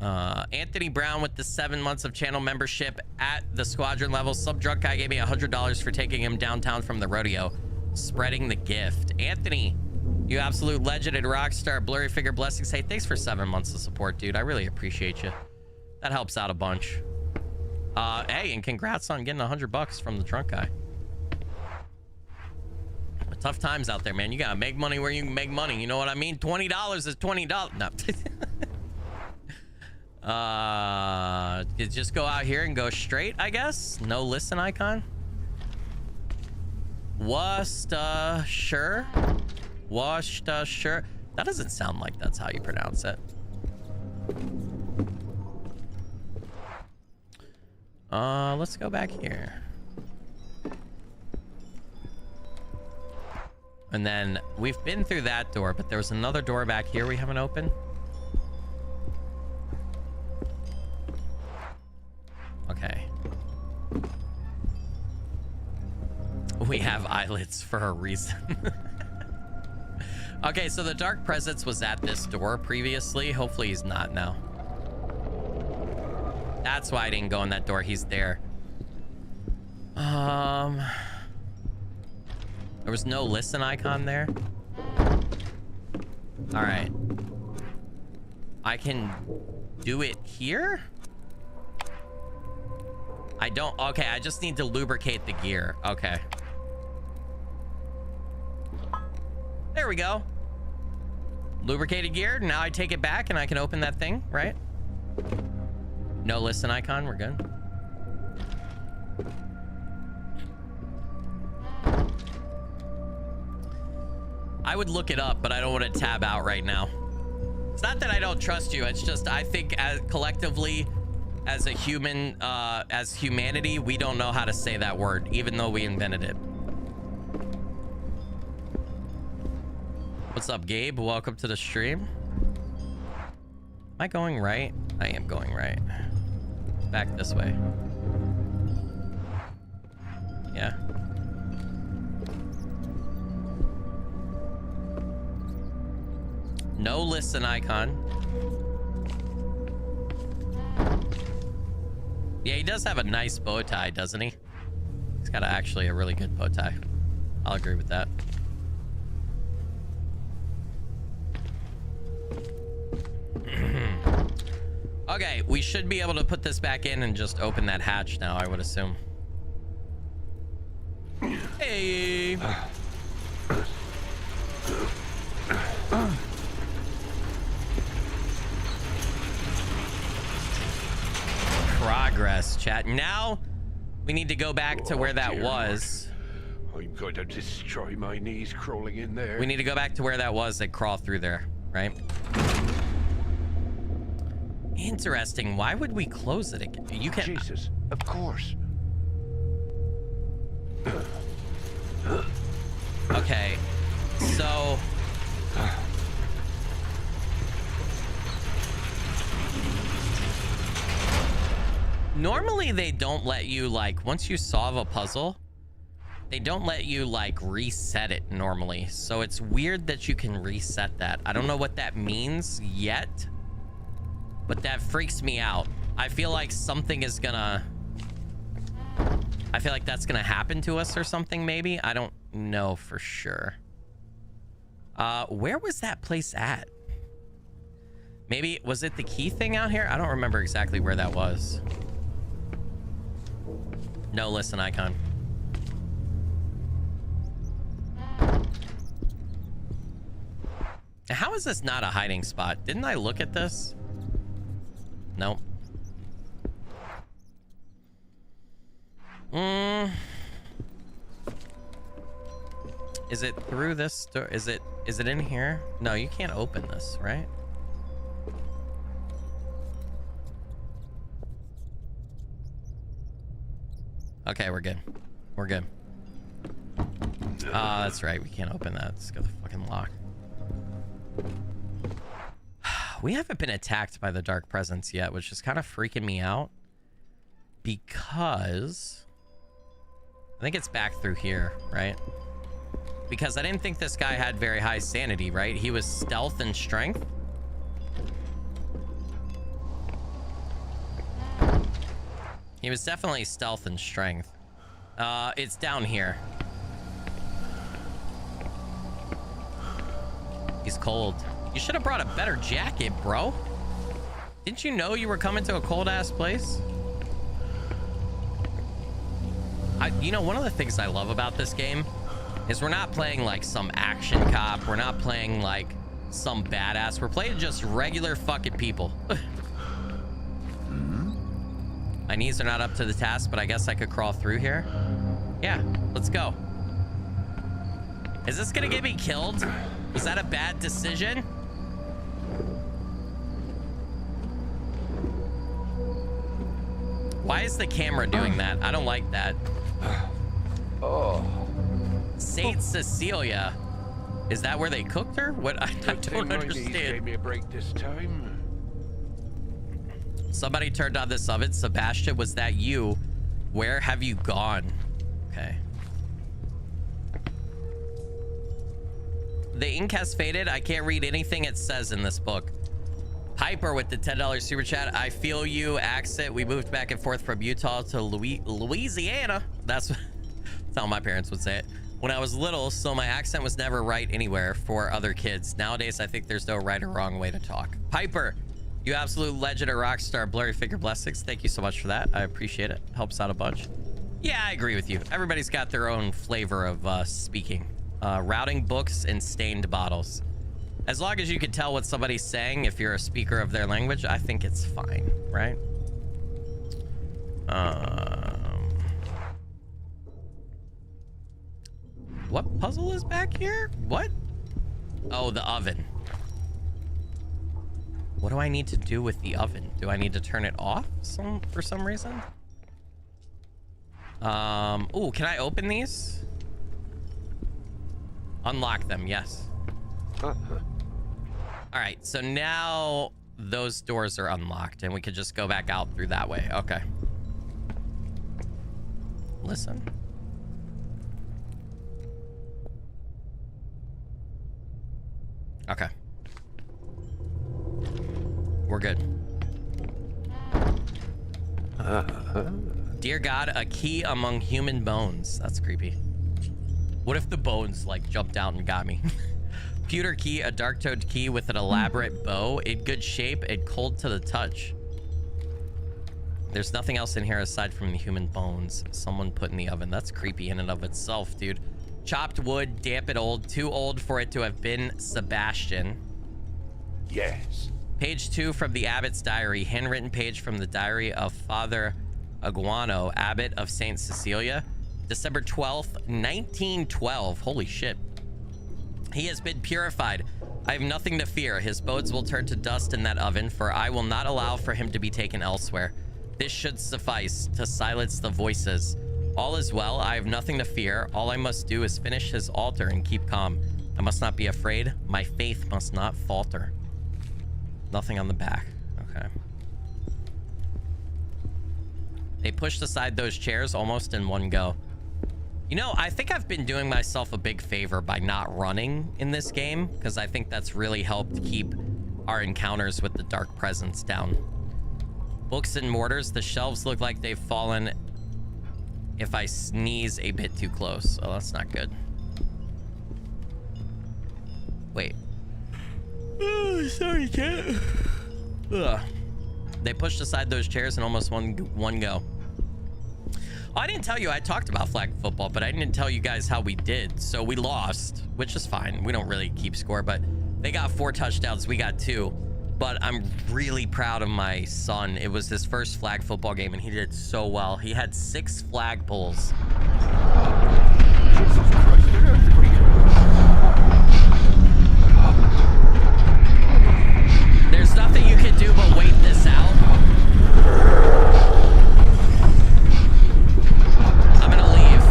Anthony Brown with the 7 months of channel membership at the squadron level. Sub drunk guy gave me $100 for taking him downtown from the rodeo. Spreading the gift. Anthony, you absolute legend and rock star. Blurry figure blessings. Hey, thanks for 7 months of support, dude. I really appreciate you. That helps out a bunch. Hey, and congrats on getting $100 from the drunk guy. Tough times out there, man. You gotta make money where you can make money. You know what I mean? $20 is $20. No. Just go out here and go straight, I guess. No listen icon. Worcestershire. Worcestershire. That doesn't sound like that's how you pronounce it. Let's go back here. And then we've been through that door, but there was another door back here we haven't opened. Okay. We have eyelids for a reason. Okay, so the dark presence was at this door previously. Hopefully he's not now. That's why I didn't go in that door. He's there. There was no listen icon there. All right. I can do it here? I don't. Okay, I just need to lubricate the gear. Okay. There we go. Lubricated gear. Now I take it back and I can open that thing, right? No listen icon. We're good. I would look it up, but I don't want to tab out right now. It's not that I don't trust you. It's just I think as collectively as a human, as humanity, we don't know how to say that word, even though we invented it. What's up, Gabe? Welcome to the stream. Am I going right? I am going right. Back this way. Yeah. No listen icon. Yeah, he does have a nice bow tie, doesn't he? He's got actually a really good bow tie. I'll agree with that. Okay, we should be able to put this back in and just open that hatch now, I would assume. Hey! Progress, chat. Now we need to go back to where that was. I'm going to destroy my knees crawling in there. We need to go back to where that was and crawl through there, right? Interesting. Why would we close it again? You can. Jesus, of course. Okay, so Normally they don't let you, like, once you solve a puzzle, they don't let you, like, reset it normally. So it's weird that you can reset that. I don't know what that means yet, but that freaks me out. I feel like something is gonna... I feel like that's gonna happen to us or something, maybe. I don't know for sure. Where was that place at? Maybe, was it the key thing out here? I don't remember exactly where that was. No, listen, icon. How is this not a hiding spot? Didn't I look at this? Nope. Is it through this door? Is it in here? No, you can't open this, right? Okay, we're good. We're good. That's right. We can't open that. Let's go to the fucking lock. We haven't been attacked by the dark presence yet, which is kind of freaking me out. Because... I think it's back through here, right? Because I didn't think this guy had very high sanity, right? He was stealth and strength. He was definitely stealth and strength. It's down here. He's cold. You should have brought a better jacket, bro. Didn't you know you were coming to a cold-ass place? You know, one of the things I love about this game is we're not playing like some action cop. We're not playing like some badass. We're playing just regular fucking people. My knees are not up to the task, but I guess I could crawl through here. Yeah, let's go. Is this gonna get me killed? Was that a bad decision? Why is the camera doing that? I don't like that. Oh. Saint Cecilia. Is that where they cooked her? What? I don't understand. Gave me a break this time. Somebody turned on this oven. Sebastian, was that you? Where have you gone? Okay. The ink has faded. I can't read anything it says in this book. Piper with the $10 super chat. I feel you. Accent. We moved back and forth from Utah to Louisiana. That's how my parents would say it when I was little, so my accent was never right anywhere for other kids. Nowadays, I think there's no right or wrong way to talk. Piper, you absolute legend or rock star. Blurry figure blessings. Thank you so much for that. I appreciate it. Helps out a bunch. Yeah, I agree with you. Everybody's got their own flavor of speaking. Routing books and stained bottles. As long as you can tell what somebody's saying, if you're a speaker of their language, I think it's fine, right? What puzzle is back here? What? Oh, the oven. What do I need to do with the oven? Do I need to turn it off for some reason? Oh, can I open these? Unlock them, yes. All right, so now those doors are unlocked and we could just go back out through that way. Okay. Listen. Okay. We're good. Dear God, a key among human bones. That's creepy. What if the bones like jumped out and got me? Pewter key, a dark-toed key with an elaborate bow, in good shape and cold to the touch. There's nothing else in here aside from the human bones someone put in the oven. That's creepy in and of itself, dude. Chopped wood, damp and old, too old for it to have been Sebastian. Yes. Page 2 from the Abbot's diary, handwritten page from the diary of Father Aguano, Abbot of Saint Cecilia, December 12th, 1912. Holy shit. He has been purified. I have nothing to fear. His bones will turn to dust in that oven, for I will not allow for him to be taken elsewhere. This should suffice to silence the voices. All is well. I have nothing to fear. All I must do is finish his altar and keep calm. I must not be afraid. My faith must not falter. Nothing on the back. Okay. They pushed aside those chairs almost in one go. You know, I think I've been doing myself a big favor by not running in this game, because I think that's really helped keep our encounters with the dark presence down. Books and mortars. The shelves look like they've fallen if I sneeze a bit too close. Oh, that's not good. Wait. Oh, sorry, cat. Ugh. They pushed aside those chairs in almost one go. Oh, I didn't tell you I talked about flag football, but I didn't tell you guys how we did. So we lost, which is fine. We don't really keep score, but they got 4 touchdowns. We got 2. But I'm really proud of my son. It was his first flag football game, and he did so well. He had 6 flag pulls. Jesus Christ, There's nothing you can do but wait this out. I'm gonna leave.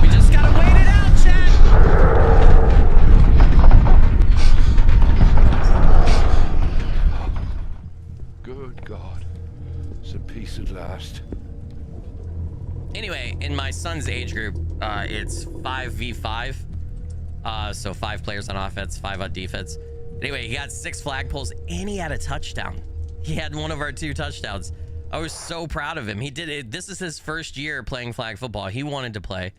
We just gotta wait it out, chat. Good God. Some peace at last. Anyway, in my son's age group, it's 5v5. So 5 players on offense, 5 on defense. Anyway, he got 6 flag pulls and he had a touchdown. He had one of our 2 touchdowns. I was so proud of him. He did it. This is his first year playing flag football. He wanted to play,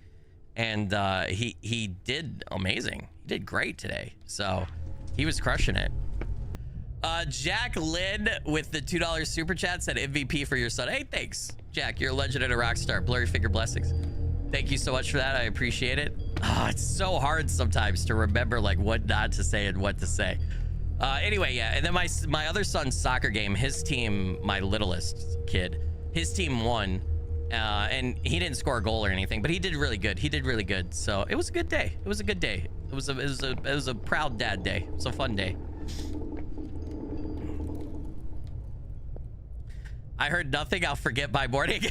and he did amazing. He did great today. So he was crushing it. Jack Lynn with the $2 super chat said MVP for your son. Hey, thanks, Jack. You're a legend and a rock star. Blurry figure blessings. Thank you so much for that. I appreciate it. Oh, it's so hard sometimes to remember like what not to say and what to say. Anyway, yeah. And then my other son's soccer game, his team, my littlest kid, his team won. And he didn't score a goal or anything, but he did really good. He did really good. So it was a good day. It was a good day. It was a proud dad day. It was a fun day. I heard nothing. I'll forget by morning.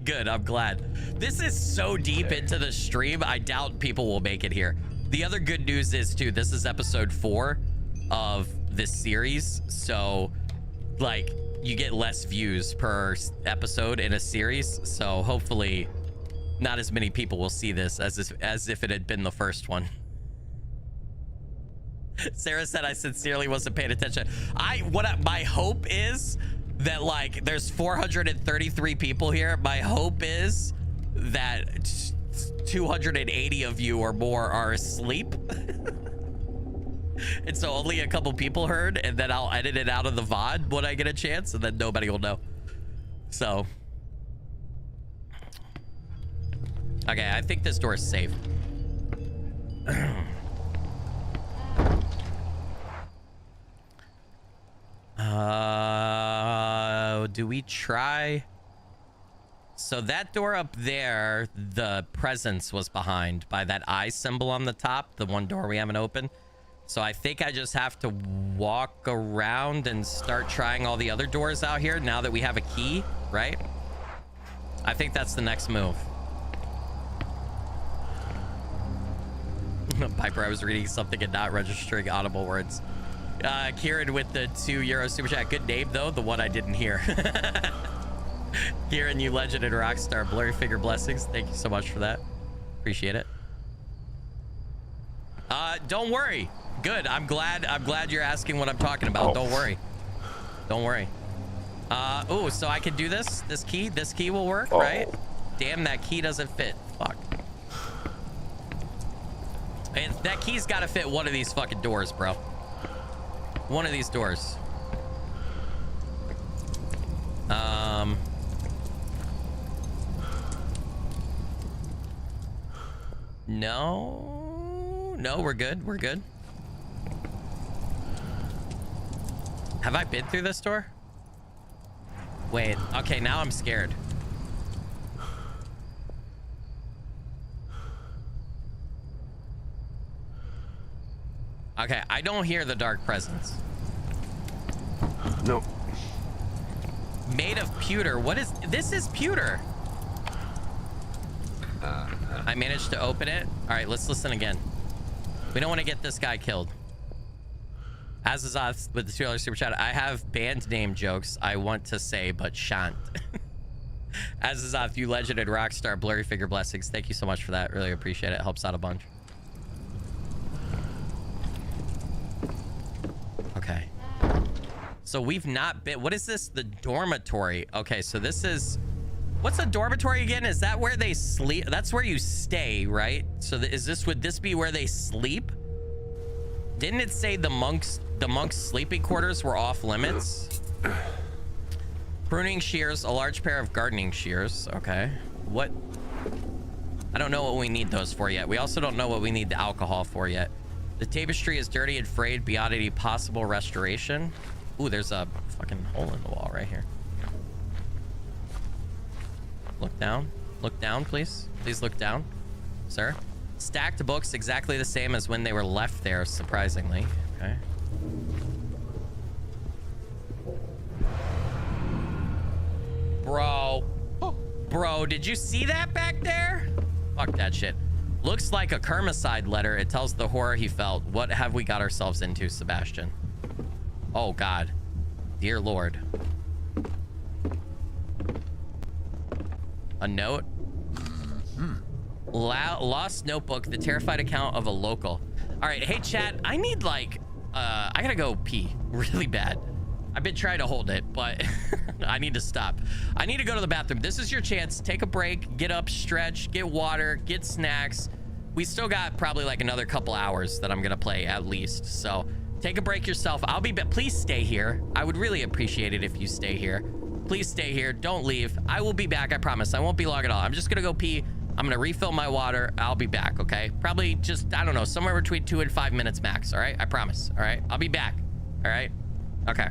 Good. I'm glad. This is so deep into the stream. I doubt people will make it here. The other good news is too, this is episode 4 of this series. So like you get less views per episode in a series. So hopefully not as many people will see this as if it had been the first one. Sarah said I sincerely wasn't paying attention. My hope is that like there's 433 people here. My hope is that 280 of you or more are asleep. And so only a couple people heard, and then I'll edit it out of the VOD when I get a chance, and then nobody will know. So okay, I think this door is safe. Do we try? So that door up there, the presence was behind by that eye symbol on the top, the one door we haven't opened. So I think I just have to walk around and start trying all the other doors out here now that we have a key, right? I think that's the next move. Piper, I was reading something and not registering audible words. Kieran with the €2 super chat. Good name though, the one I didn't hear. Kieran, you legend and rockstar. Blurry figure blessings. Thank you so much for that. Appreciate it. Don't worry. Good. I'm glad you're asking what I'm talking about. Don't worry. Don't worry. Oh, so I can do this? This key will work, right? Damn, that key doesn't fit. Fuck. And that key's got to fit one of these fucking doors, bro. One of these doors. No, we're good. We're good. Have I been through this door? Wait, okay, now I'm scared. Okay, I don't hear the dark presence. No. Made of pewter. What is this? Is pewter? I managed to open it. All right, let's listen again. We don't want to get this guy killed. Azazoth with the $2 super chat. I have band name jokes I want to say, but shan't. Azazoth, you legend and rock star, blurry figure blessings. Thank you so much for that. Really appreciate it. Helps out a bunch. Okay. So we've not been... What is this? The dormitory. Okay, so this is... What's a dormitory again? Is that where they sleep? That's where you stay, right? So would this be where they sleep? Didn't it say the monks' sleeping quarters were off limits? Pruning shears, a large pair of gardening shears. Okay. What? I don't know what we need those for yet. We also don't know what we need the alcohol for yet. The tapestry is dirty and frayed beyond any possible restoration. Ooh, there's a fucking hole in the wall right here. Look down. Look down, please. Please look down, sir. Stacked books exactly the same as when they were left there, surprisingly. Okay. Bro, did you see that back there? Fuck that shit. Looks like a Kermicide letter. It tells the horror he felt. What have we got ourselves into, Sebastian? Oh, God. Dear Lord. A note? Lost notebook, the terrified account of a local. All right, hey, chat. I need, like, I gotta go pee really bad. I've been trying to hold it, but I need to stop. I need to go to the bathroom. This is your chance. Take a break, get up, stretch, get water, get snacks. We still got probably like another couple hours that I'm gonna play at least. So take a break yourself. I'll be back. Please stay here. I would really appreciate it if you stay here. Please stay here. Don't leave. I will be back. I promise. I won't be long at all. I'm just gonna go pee. I'm gonna refill my water. I'll be back, okay? Probably just, I don't know, somewhere between 2 and 5 minutes max, all right? I promise, all right? I'll be back, all right? Okay.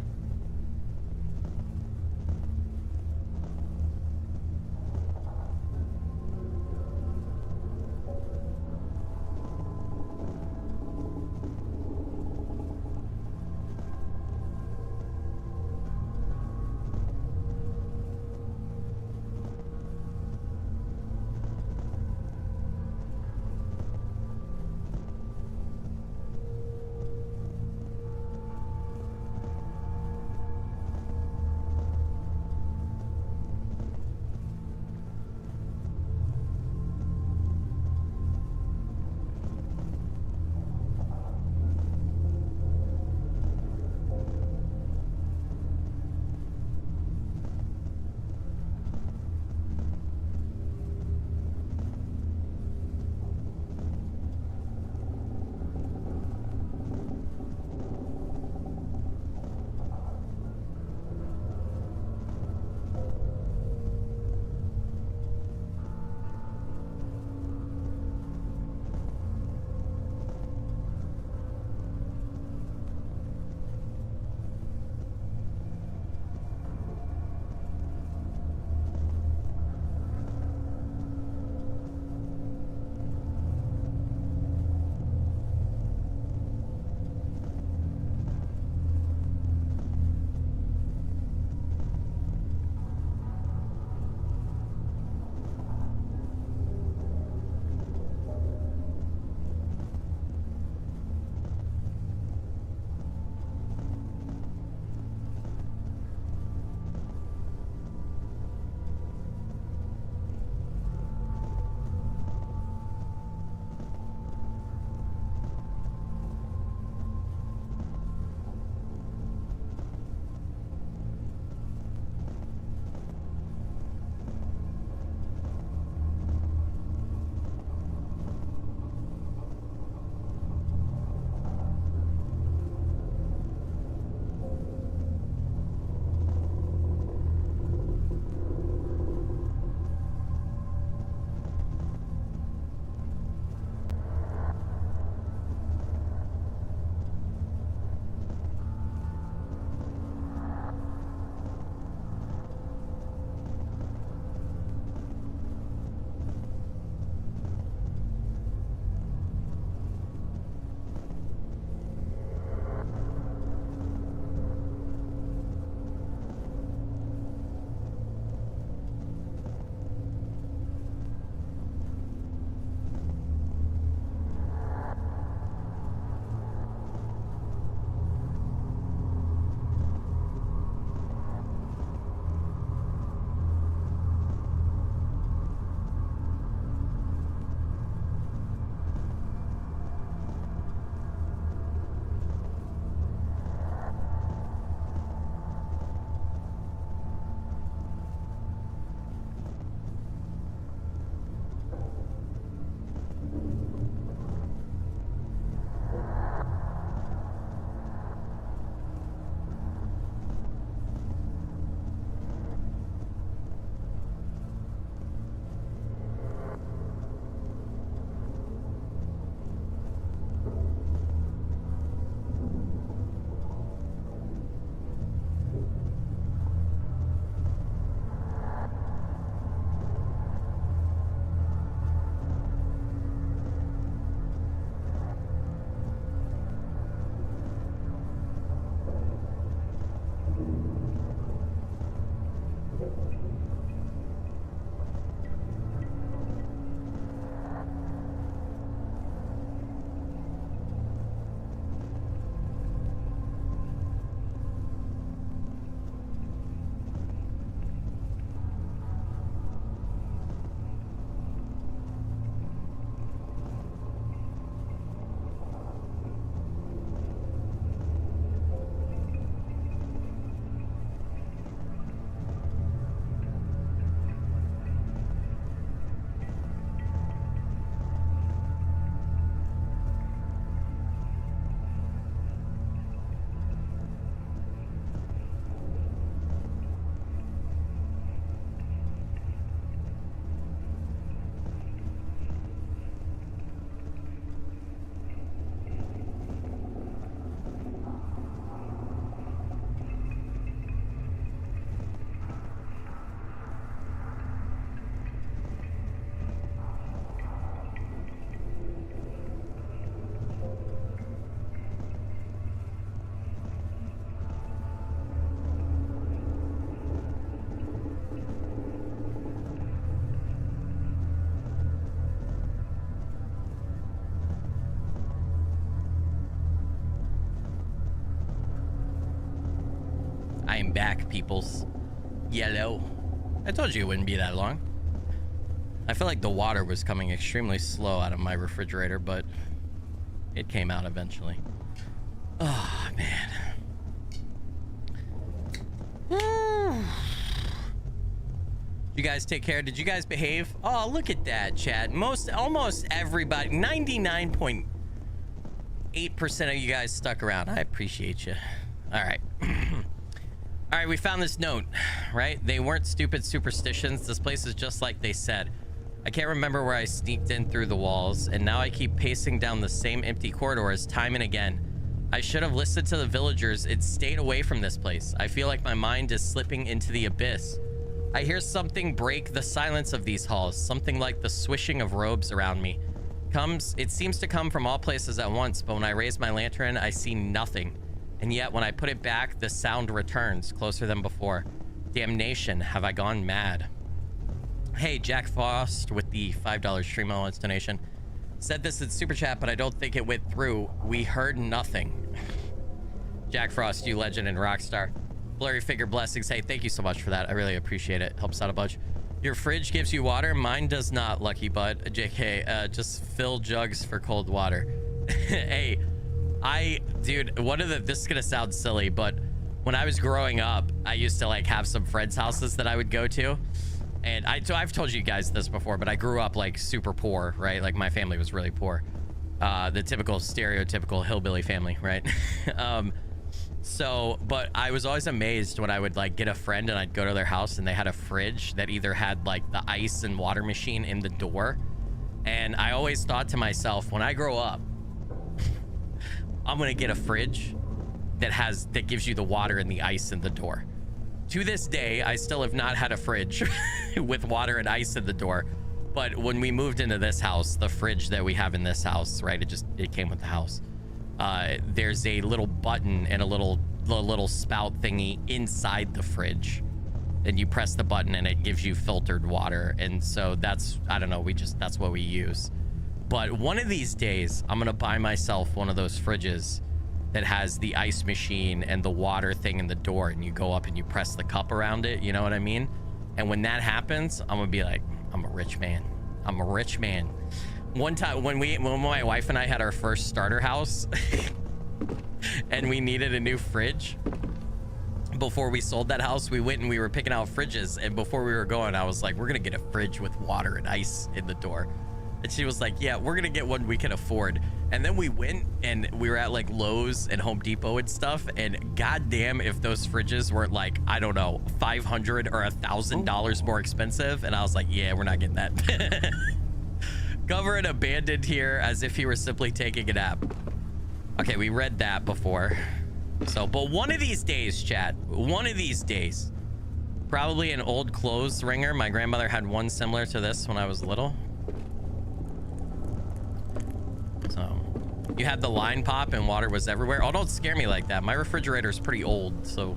I am back, peoples. Yellow. I told you it wouldn't be that long. I feel like the water was coming extremely slow out of my refrigerator, but it came out eventually. Oh, man. You guys take care. Did you guys behave? Oh, look at that, chat. Almost everybody, 99.8% of you guys stuck around. I appreciate you. All right. All right, we found this note, right? They weren't stupid superstitions. This place is just like they said. I can't remember where I sneaked in through the walls, and now I keep pacing down the same empty corridors time and again. I should have listened to the villagers and stayed away from this place. I feel like my mind is slipping into the abyss. I hear something break the silence of these halls, something like the swishing of robes around me. It seems to come from all places at once, but when I raise my lantern, I see nothing. And yet, when I put it back, the sound returns, closer than before. Damnation, have I gone mad? Hey, Jack Frost with the $5 stream allowance donation. Said this in Super Chat, but I don't think it went through. We heard nothing. Jack Frost, you legend and rock star. Blurry Figure Blessings. Hey, thank you so much for that. I really appreciate it. Helps out a bunch. Your fridge gives you water. Mine does not, Lucky Bud. JK, just fill jugs for cold water. Hey, dude, this is gonna sound silly, but when I was growing up, I used to like have some friends' houses that I would go to. And I've told you guys this before, but I grew up like super poor, right? Like my family was really poor. The typical stereotypical hillbilly family, right? But I was always amazed when I would like get a friend and I'd go to their house and they had a fridge that either had like the ice and water machine in the door. And I always thought to myself, when I grow up, I'm gonna get a fridge that gives you the water and the ice in the door. To this day, I still have not had a fridge with water and ice in the door. But when we moved into this house, the fridge that we have in this house, right, it came with the house. There's a little button and a little spout thingy inside the fridge. And you press the button and it gives you filtered water. And so that's what we use. But one of these days, I'm gonna buy myself one of those fridges that has the ice machine and the water thing in the door, and you go up and you press the cup around it, you know what I mean? And when that happens, I'm gonna be like, I'm a rich man. I'm a rich man. One time when my wife and I had our first starter house and we needed a new fridge, before we sold that house, we went and we were picking out fridges, and before we were going, I was like, we're gonna get a fridge with water and ice in the door. And she was like, yeah, we're gonna get one we can afford. And then we went and we were at like Lowe's and Home Depot and stuff, and goddamn if those fridges weren't like, I don't know, $500 or $1,000 more expensive. And I was like, yeah, we're not getting that. Cover and abandoned here as if he were simply taking a nap. Okay, we read that before. So, but one of these days, chat, one of these days, probably an old clothes wringer. My grandmother had one similar to this when I was little. So you had the line pop and water was everywhere. Oh, don't scare me like that. My refrigerator is pretty old, so,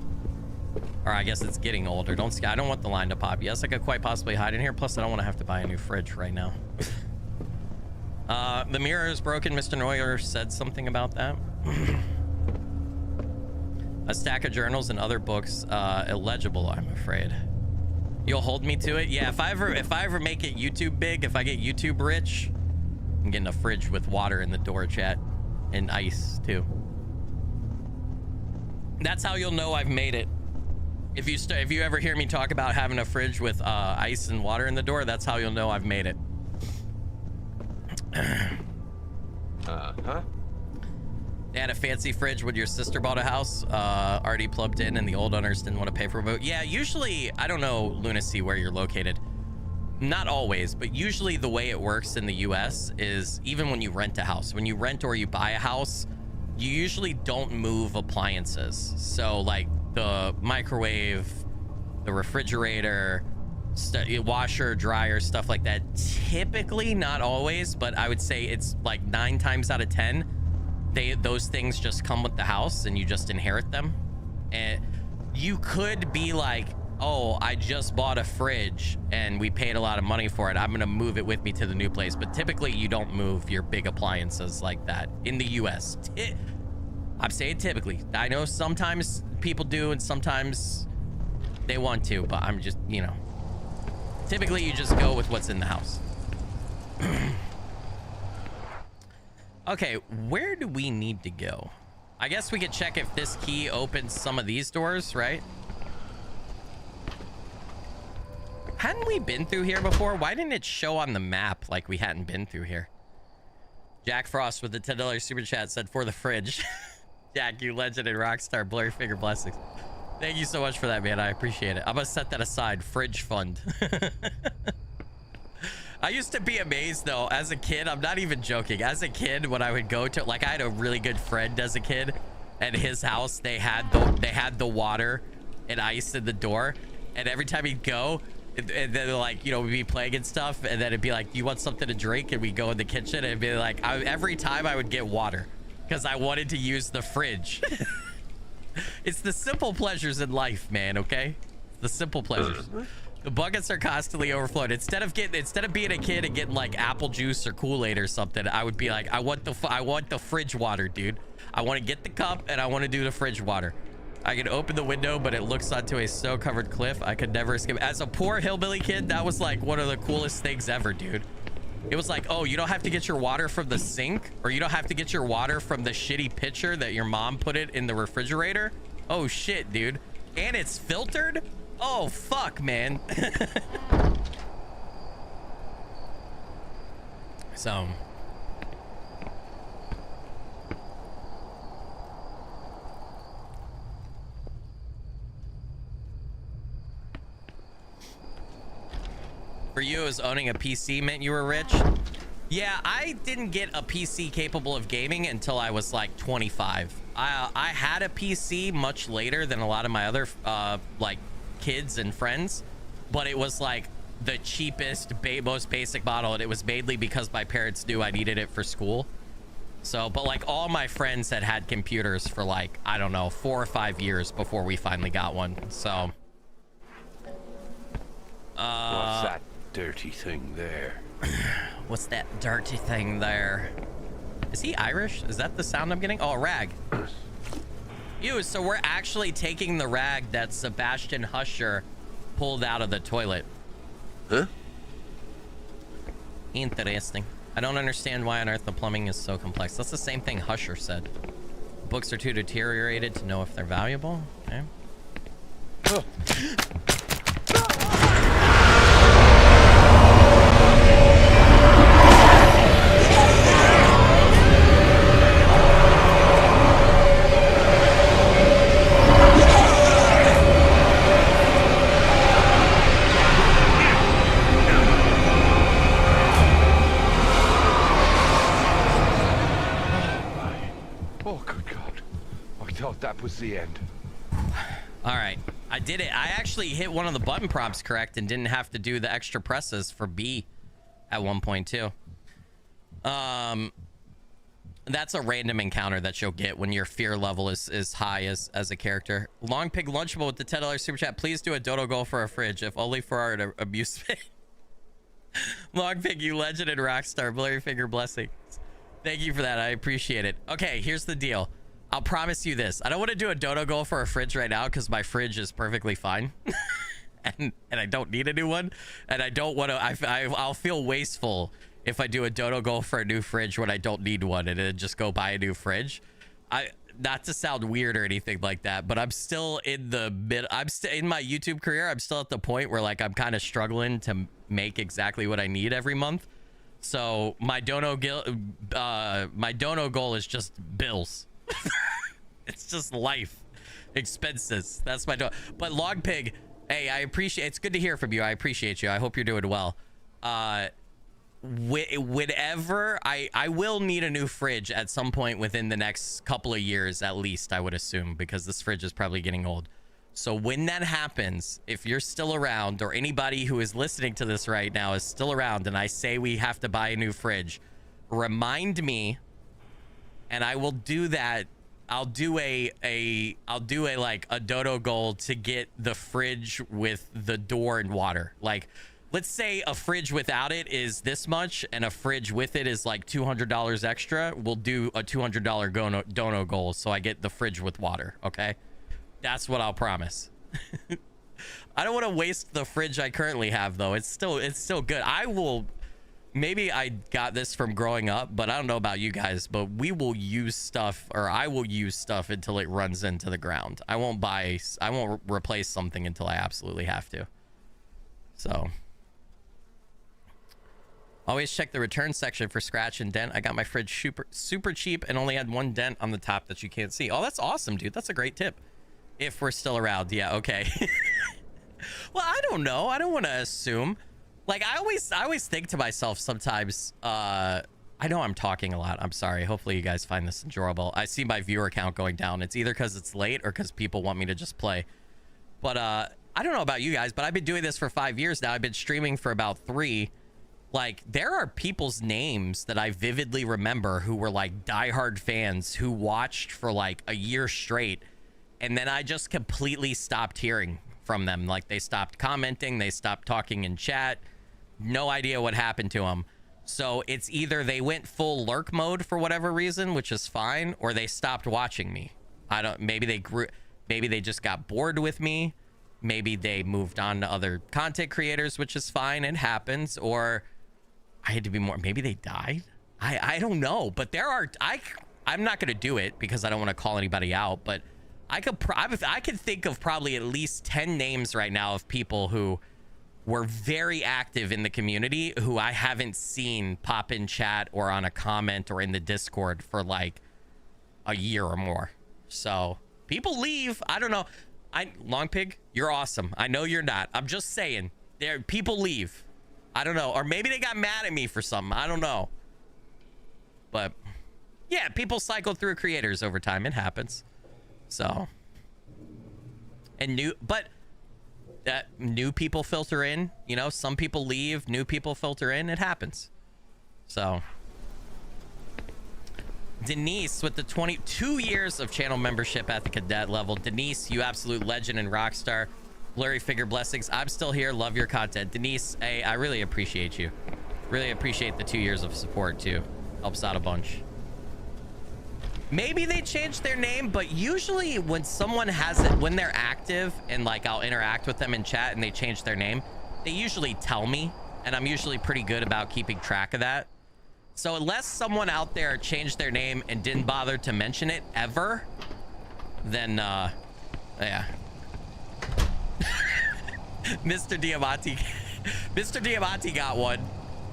or I guess it's getting older. I don't want the line to pop. Yes, I could quite possibly hide in here. Plus, I don't want to have to buy a new fridge right now. The mirror is broken. Mr. Neuer said something about that. A stack of journals and other books, illegible, I'm afraid. You'll hold me to it? Yeah, if I ever make it YouTube big, if I get YouTube rich, I'm getting a fridge with water in the door, chat, and ice too. That's how you'll know I've made it. If you ever hear me talk about having a fridge with ice and water in the door, that's how you'll know I've made it. They had a fancy fridge when your sister bought a house, already plugged in, and the old owners didn't want to pay for it. Yeah, usually, I don't know, Lunacy, where you're located. Not always, but usually the way it works in the US is even when you rent a house, when you rent or you buy a house, you usually don't move appliances. So like the microwave, the refrigerator, washer, dryer, stuff like that. Typically, not always, but I would say it's like 9 times out of 10, those things just come with the house and you just inherit them. And you could be like, oh, I just bought a fridge and we paid a lot of money for it, I'm gonna move it with me to the new place. But typically you don't move your big appliances like that in the US. I'm saying typically. I know sometimes people do and sometimes they want to, but I'm just, you know, typically you just go with what's in the house. Okay, where do we need to go? I guess we could check if this key opens some of these doors, right? Hadn't we been through here before? Why didn't it show on the map like we hadn't been through here? Jack Frost with the $10 super chat said, for the fridge. Jack, you legend and rockstar, blurry finger blessings. Thank you so much for that, man. I appreciate it. I'm gonna set that aside. Fridge fund. I used to be amazed though, as a kid. I'm not even joking. As a kid, when I would go to, like, I had a really good friend as a kid. At his house, they had the water and ice in the door, and every time he'd go, and then, like, you know, we'd be playing and stuff, and then it'd be like, do you want something to drink? And we go in the kitchen, and it'd be like, every time I would get water because I wanted to use the fridge. It's the simple pleasures in life, man. Okay, the simple pleasures. The buckets are constantly overflowing. Instead of being a kid and getting like apple juice or Kool-Aid or something, I would be like, I want the fridge water, dude. I want to get the cup and I want to do the fridge water. I can open the window, but it looks onto a snow-covered cliff. I could never escape. As a poor hillbilly kid, that was like one of the coolest things ever, dude. It was like, oh, you don't have to get your water from the sink, or you don't have to get your water from the shitty pitcher that your mom put it in the refrigerator. Oh shit, dude. And it's filtered? Oh, fuck, man. So. For you, as owning a PC meant you were rich? Yeah, I didn't get a PC capable of gaming until I was like 25. I had a PC much later than a lot of my other like kids and friends, but it was like the cheapest, most basic model, and it was mainly because my parents knew I needed it for school. So, but like all my friends had computers for like, I don't know, 4 or 5 years before we finally got one. So what's that dirty thing there? What's that dirty thing there? Is he Irish? Is that the sound I'm getting? Oh, a rag. Ew, so we're actually taking the rag that Sebastian Husher pulled out of the toilet. Huh? Interesting. I don't understand why on earth the plumbing is so complex. That's the same thing Husher said. Books are too deteriorated to know if they're valuable. Okay. Oh. That was the end. All right, I did it. I actually hit one of the button prompts correct and didn't have to do the extra presses for B at 1.2. That's a random encounter that you'll get when your fear level is high as a character. Long Pig Lunchable with the $10 super chat. Please do a dodo goal for a fridge, if only for our amusement. Long Pig, you legend and rockstar. Blurry finger blessings. Thank you for that. I appreciate it. Okay, here's the deal. I'll promise you this. I don't want to do a dodo goal for a fridge right now because my fridge is perfectly fine. and I don't need a new one. And I don't want to... I'll feel wasteful if I do a dodo goal for a new fridge when I don't need one and then just go buy a new fridge. Not to sound weird or anything like that, but I'm still in the mid... I'm still in my YouTube career. I'm still at the point where like I'm kind of struggling to make exactly what I need every month. So my dono goal is just bills. It's just life expenses. That's my dono. But Log Pig, hey, I appreciate... It's good to hear from you. I appreciate you. I hope you're doing well. Whenever I will need a new fridge at some point within the next couple of years, at least, I would assume, because this fridge is probably getting old. So when that happens, if you're still around, or anybody who is listening to this right now is still around, and I say we have to buy a new fridge, remind me, and I will do that. I'll do a like a dodo goal to get the fridge with the door and water. Like let's say a fridge without it is this much and a fridge with it is like $200 extra. We'll do a $200 dono goal so I get the fridge with water, okay? That's what I'll promise. I don't want to waste the fridge I currently have, though. It's still good. I will... Maybe I got this from growing up, but I don't know about you guys, but we will use stuff, or I will use stuff until it runs into the ground. I won't replace something until I absolutely have to. So... Always check the return section for scratch and dent. I got my fridge super cheap and only had one dent on the top that you can't see. Oh, that's awesome, dude. That's a great tip. If we're still around. Yeah, okay. Well, I don't know. I don't want to assume. Like, I always think to myself sometimes, I know I'm talking a lot. I'm sorry. Hopefully you guys find this enjoyable. I see my viewer count going down. It's either because it's late or because people want me to just play. But I don't know about you guys, but I've been doing this for 5 years now. I've been streaming for about 3. Like, there are people's names that I vividly remember who were like diehard fans who watched for like a year straight. And then I just completely stopped hearing from them. Like, they stopped commenting. They stopped talking in chat. No idea what happened to them. So it's either they went full lurk mode for whatever reason, which is fine, or they stopped watching me. Maybe they just got bored with me. Maybe they moved on to other content creators, which is fine. It happens. Or... I had to be more, maybe they died. I don't know, but there are, I'm not going to do it because I don't want to call anybody out, but I could think of probably at least 10 names right now of people who were very active in the community who I haven't seen pop in chat or on a comment or in the Discord for like a year or more. So people leave. I don't know. Long Pig, you're awesome. I know you're not. I'm just saying people leave. I don't know. Or maybe they got mad at me for something. I don't know. But yeah, people cycle through creators over time. It happens. So. And new people filter in. You know, some people leave. New people filter in. It happens. So. Denise with the 22 years of channel membership at the cadet level. Denise, you absolute legend and rock star. Blurry figure blessings. I'm still here. Love your content. Denise, I really appreciate you. Really appreciate the 2 years of support too. Helps out a bunch. Maybe they changed their name, but usually when someone has it, when they're active and like I'll interact with them in chat and they change their name, they usually tell me, and I'm usually pretty good about keeping track of that. So unless someone out there changed their name and didn't bother to mention it ever, then yeah. Mr. Diamante got one.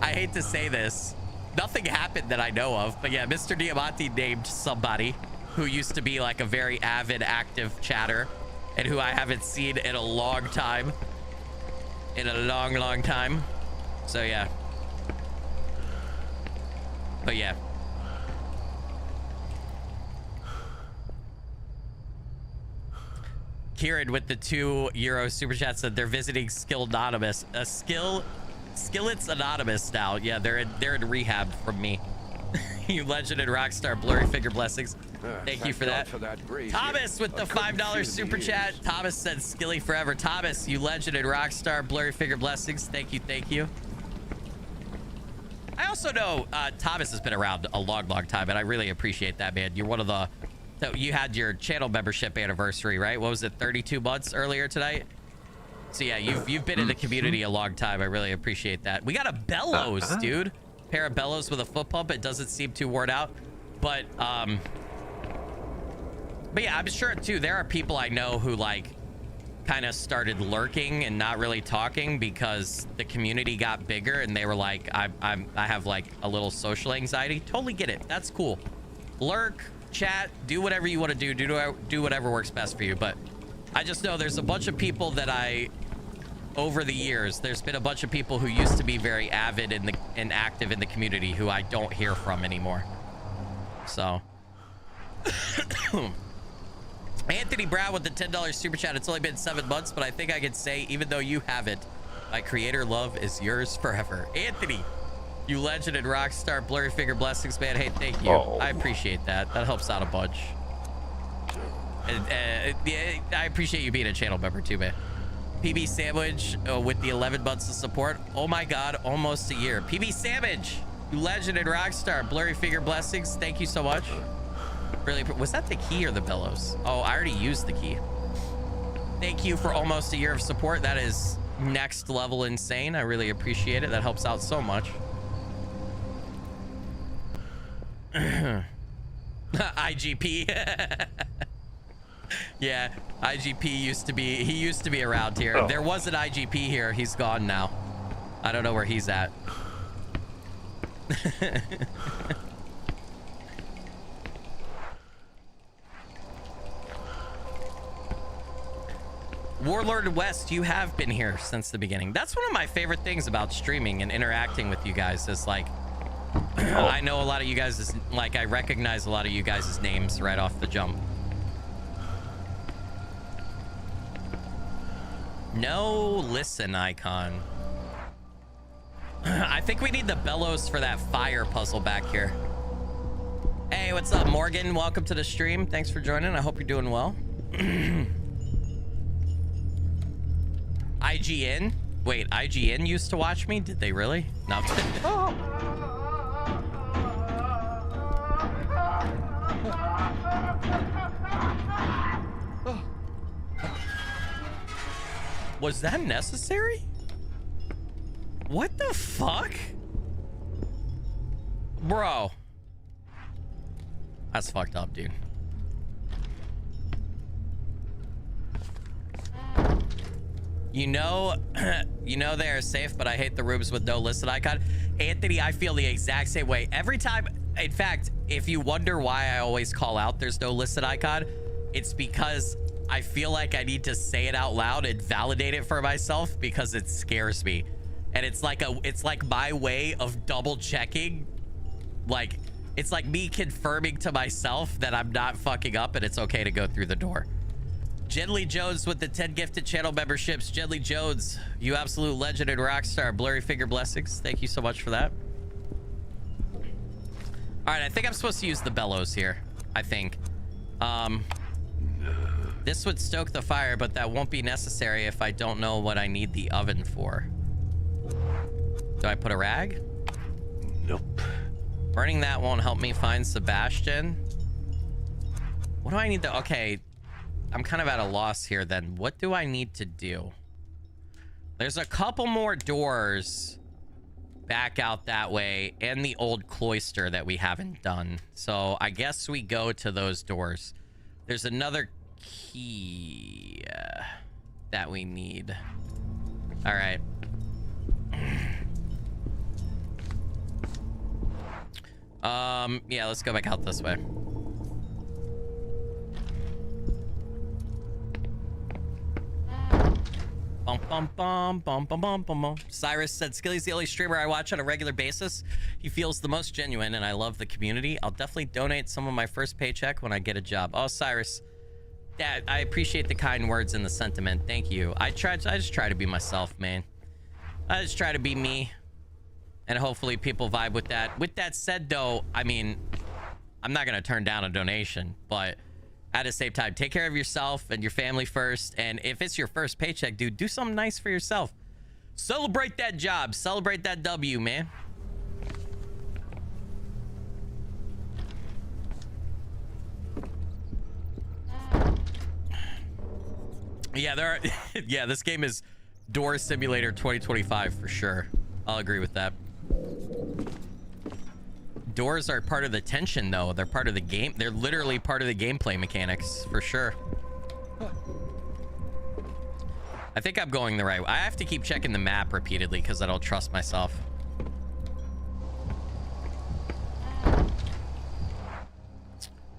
I hate to say this. Nothing happened that I know of, but yeah, Mr. Diamante named somebody who used to be like a very avid, active chatter and who I haven't seen in a long time. In a long time. So yeah. But yeah. Kieran with the €2 super chat said they're visiting Skill Anonymous. Skillets Anonymous now. Yeah, they're in rehab from me. You legend and rockstar blurry figure blessings. Thank you for that. Thomas with the $5 super chat. Thomas said Skilly forever. Thomas, you legend and rockstar blurry figure blessings. Thank you. I also know Thomas has been around a long time, and I really appreciate that, man. You're one of the... So you had your channel membership anniversary, right? What was it, 32 months earlier tonight? So yeah, you've been in the community a long time. I really appreciate that. We got a bellows, dude. Pair of bellows with a foot pump. It doesn't seem too worn out, but yeah, I'm sure too. There are people I know who like kind of started lurking and not really talking because the community got bigger and they were like, I have like a little social anxiety. Totally get it. That's cool. Lurk. Chat, do whatever you want to do. Do whatever works best for you. But I just know there's a bunch of people that over the years, there's been a bunch of people who used to be very avid and active in the community who I don't hear from anymore. So. Anthony Brown with the $10 super chat. It's only been 7 months, but I think I can say, even though you haven't, my creator love is yours forever. Anthony. You legend and rockstar blurry figure blessings, man. Hey, thank you. I appreciate that. That helps out a bunch. And, yeah, I appreciate you being a channel member too, man. PB Sandwich with the 11 months of support. Oh my God, almost a year. PB Sandwich, you legend and rockstar. Blurry Figure Blessings, thank you so much. Really, was that the key or the bellows? Oh, I already used the key. Thank you for almost a year of support. That is next level insane. I really appreciate it. That helps out so much. IGP. Yeah, IGP used to be around here. Oh. There was an IGP here. He's gone now. I don't know where he's at. Warlord West, you have been here since the beginning. That's one of my favorite things about streaming and interacting with you guys is like, I know a lot of you guys, like, I recognize a lot of you guys' names right off the jump. No listen icon. I think we need the bellows for that fire puzzle back here. Hey, what's up, Morgan? Welcome to the stream. Thanks for joining. I hope you're doing well. IGN? Wait, IGN used to watch me? Did they really? No. Was that necessary? What the fuck? Bro. That's fucked up, dude. You know they are safe, but I hate the rooms with no listen icon. Anthony, I feel the exact same way. Every time, in fact, if you wonder why I always call out there's no listen icon, it's because I feel like I need to say it out loud and validate it for myself because it scares me. And it's like my way of double checking. Like, it's like me confirming to myself that I'm not fucking up and it's okay to go through the door. Jedley Jones with the 10 gifted channel memberships. Jedley Jones, you absolute legend and rockstar. Blurry Figure Blessings, thank you so much for that. All right, I think I'm supposed to use the bellows here. I think. This would stoke the fire, but that won't be necessary if I don't know what I need the oven for. Do I put a rag? Nope. Burning that won't help me find Sebastian. What do I need to... Okay, I'm kind of at a loss here then. What do I need to do? There's a couple more doors back out that way and the old cloister that we haven't done. So I guess we go to those doors. There's another key that we need. All right. Yeah, let's go back out this way. Bum, bum, bum, bum, bum, bum, bum, bum. Cyrus said, Skilly's the only streamer I watch on a regular basis. He feels the most genuine, and I love the community. I'll definitely donate some of my first paycheck when I get a job. Oh, Cyrus, Dad, I appreciate the kind words and the sentiment. Thank you. I just try to be myself, man. I just try to be me, and hopefully people vibe with that. With that said, though, I mean, I'm not gonna turn down a donation, but at the same time, take care of yourself and your family first. And if it's your first paycheck, dude, do something nice for yourself. Celebrate that job. Celebrate that W, man. Yeah, there are... Yeah, this game is Door Simulator 2025 for sure. I'll agree with that. Doors are part of the tension, though. They're part of the game. They're literally part of the gameplay mechanics, for sure. I think I'm going the right way. I have to keep checking the map repeatedly because I don't trust myself.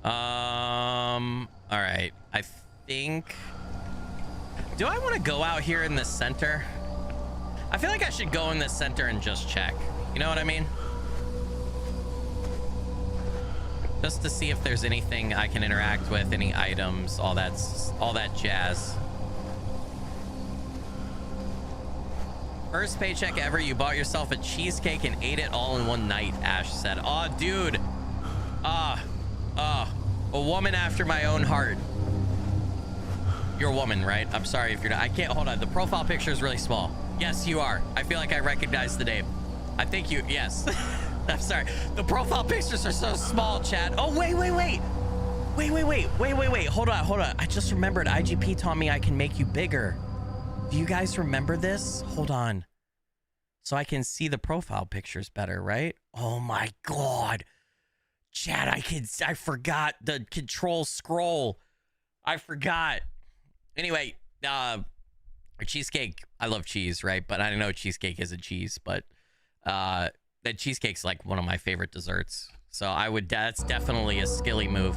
All right. I think... Do I want to go out here in the center? I feel like I should go in the center and just check. You know what I mean? Just to see if there's anything I can interact with, any items, all that jazz. First paycheck ever, you bought yourself a cheesecake and ate it all in one night, Ash said. Oh, dude. A woman after my own heart. You're a woman, right? I'm sorry if you're not. I can't, hold on. The profile picture is really small. Yes, you are. I feel like I recognize the name. I think you, yes. I'm sorry. The profile pictures are so small, chat. Oh, wait. Hold on. I just remembered IGP taught me I can make you bigger. Do you guys remember this? Hold on. So I can see the profile pictures better, right? Oh my God. Chat, I forgot the control scroll. I forgot. Anyway, cheesecake. I love cheese, right? But I know cheesecake isn't cheese, but that cheesecake's like one of my favorite desserts. So that's definitely a Skilly move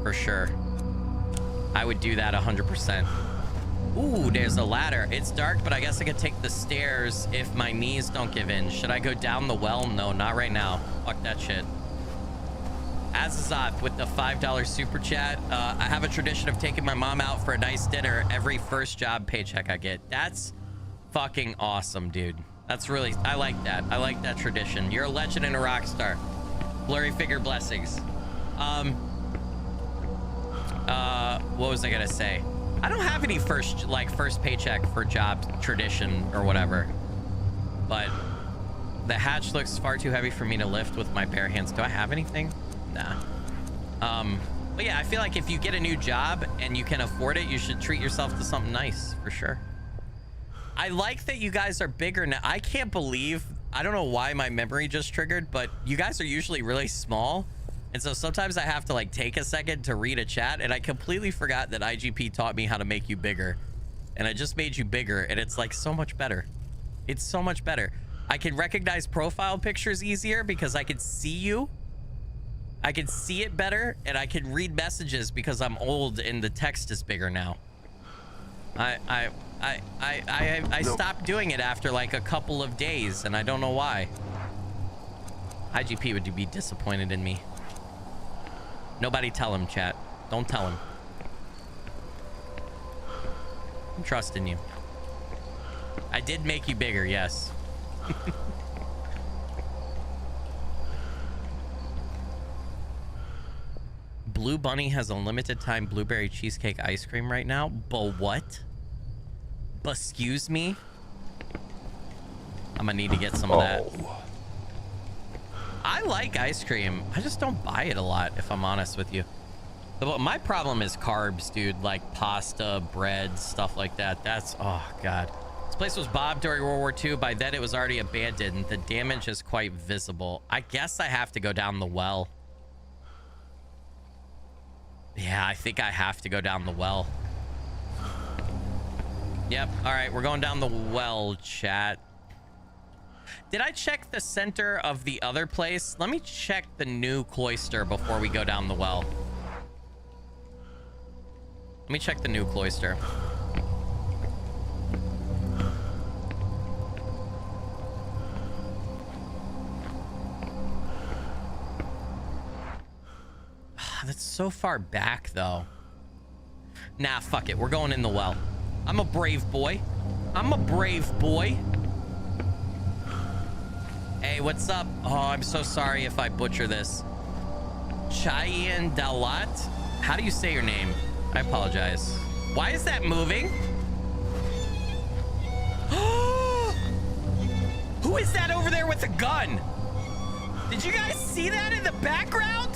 for sure. I would do that 100%. Ooh, there's a ladder. It's dark, but I guess I could take the stairs if my knees don't give in. Should I go down the well? No, not right now. Fuck that shit. Azazoth with the $5 super chat. I have a tradition of taking my mom out for a nice dinner every first job paycheck I get. That's fucking awesome, dude. That's really, I like that. I like that tradition. You're a legend and a rock star. Blurry figure blessings. What was I gonna say? I don't have any first paycheck for job tradition or whatever, but the hatch looks far too heavy for me to lift with my bare hands. Do I have anything? Nah. But yeah, I feel like if you get a new job and you can afford it, you should treat yourself to something nice for sure. I like that you guys are bigger now. I can't believe, I don't know why my memory just triggered, but you guys are usually really small. And so sometimes I have to like take a second to read a chat, and I completely forgot that IGP taught me how to make you bigger. And I just made you bigger, and it's like so much better. It's so much better. I can recognize profile pictures easier because I can see you. I can see it better, and I can read messages because I'm old and the text is bigger now. I stopped doing it after like a couple of days, and I don't know why. IGP would be disappointed in me. Nobody tell him, chat. Don't tell him. I'm trusting you. I did make you bigger, yes. Blue Bunny has a limited time blueberry cheesecake ice cream right now. But what? But excuse me? I'm gonna need to get some of that. I like ice cream. I just don't buy it a lot, if I'm honest with you. But my problem is carbs, dude. Like pasta, bread, stuff like that. That's, oh God. This place was bombed during World War II. By then it was already abandoned. The damage is quite visible. I guess I have to go down the well. Yeah, I think I have to go down the well. Yep. All right, we're going down the well, chat. Did I check the center of the other place? Let me check the new cloister before we go down the well. Let me check the new cloister. That's so far back, though. Nah, fuck it. We're going in the well. I'm a brave boy. I'm a brave boy. Hey, what's up? Oh, I'm so sorry if I butcher this. Chayan Dalat? How do you say your name? I apologize. Why is that moving? Who is that over there with a gun? Did you guys see that in the background?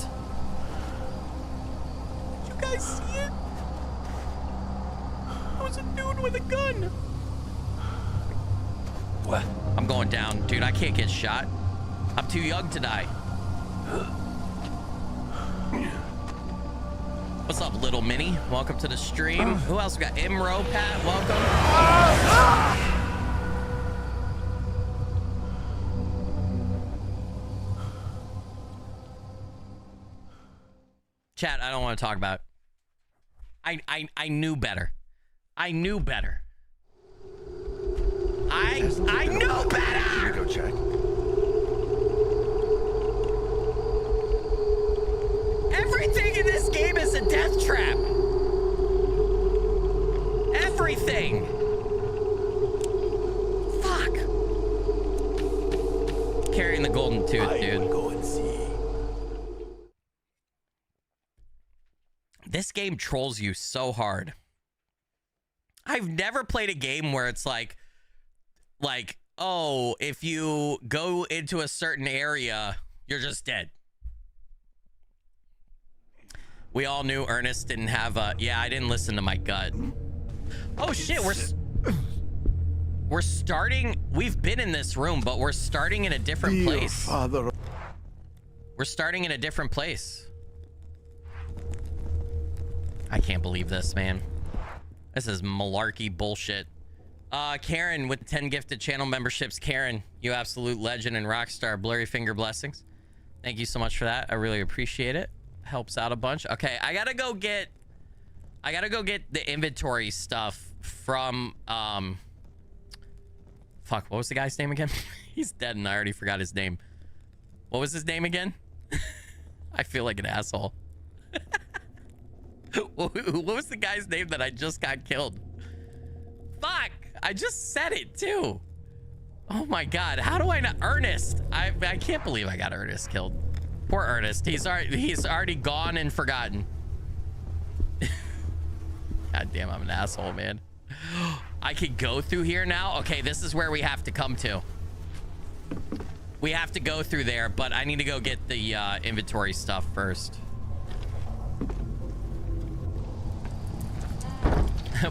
Did you guys see it? That was a dude with a gun. What? I'm going down. Dude, I can't get shot. I'm too young to die. What's up, little Minnie? Welcome to the stream. Who else we got? Imro, Pat, welcome. Chat, I don't want to talk about it. I knew better. I knew better. I knew better! Here you go, check. Everything in this game is a death trap. Everything. Fuck. Carrying the golden tooth, dude. Go and see. This game trolls you so hard. I've never played a game where it's like, oh, if you go into a certain area, you're just dead. We all knew Ernest didn't have a... Yeah, I didn't listen to my gut. Oh, shit, we're starting... We've been in this room, but we're starting in a different place. Father. We're starting in a different place. I can't believe this, man. This is malarkey bullshit. Karen with 10 gifted channel memberships. Karen, you absolute legend and rock star. Blurry finger blessings. Thank you so much for that. I really appreciate it. Helps out a bunch. Okay, I gotta go get the inventory stuff from fuck, what was the guy's name again? He's dead and I already forgot his name. What was his name again? I feel like an asshole. What was the guy's name that I just got killed? Fuck, I just said it too. Oh my god, how do I not? Ernest. I can't believe I got Ernest killed. Poor Ernest. He's already gone and forgotten. God damn, I'm an asshole, man. I could go through here now. Okay, this is where we have to come to. We have to go through there, but I need to go get the inventory stuff first.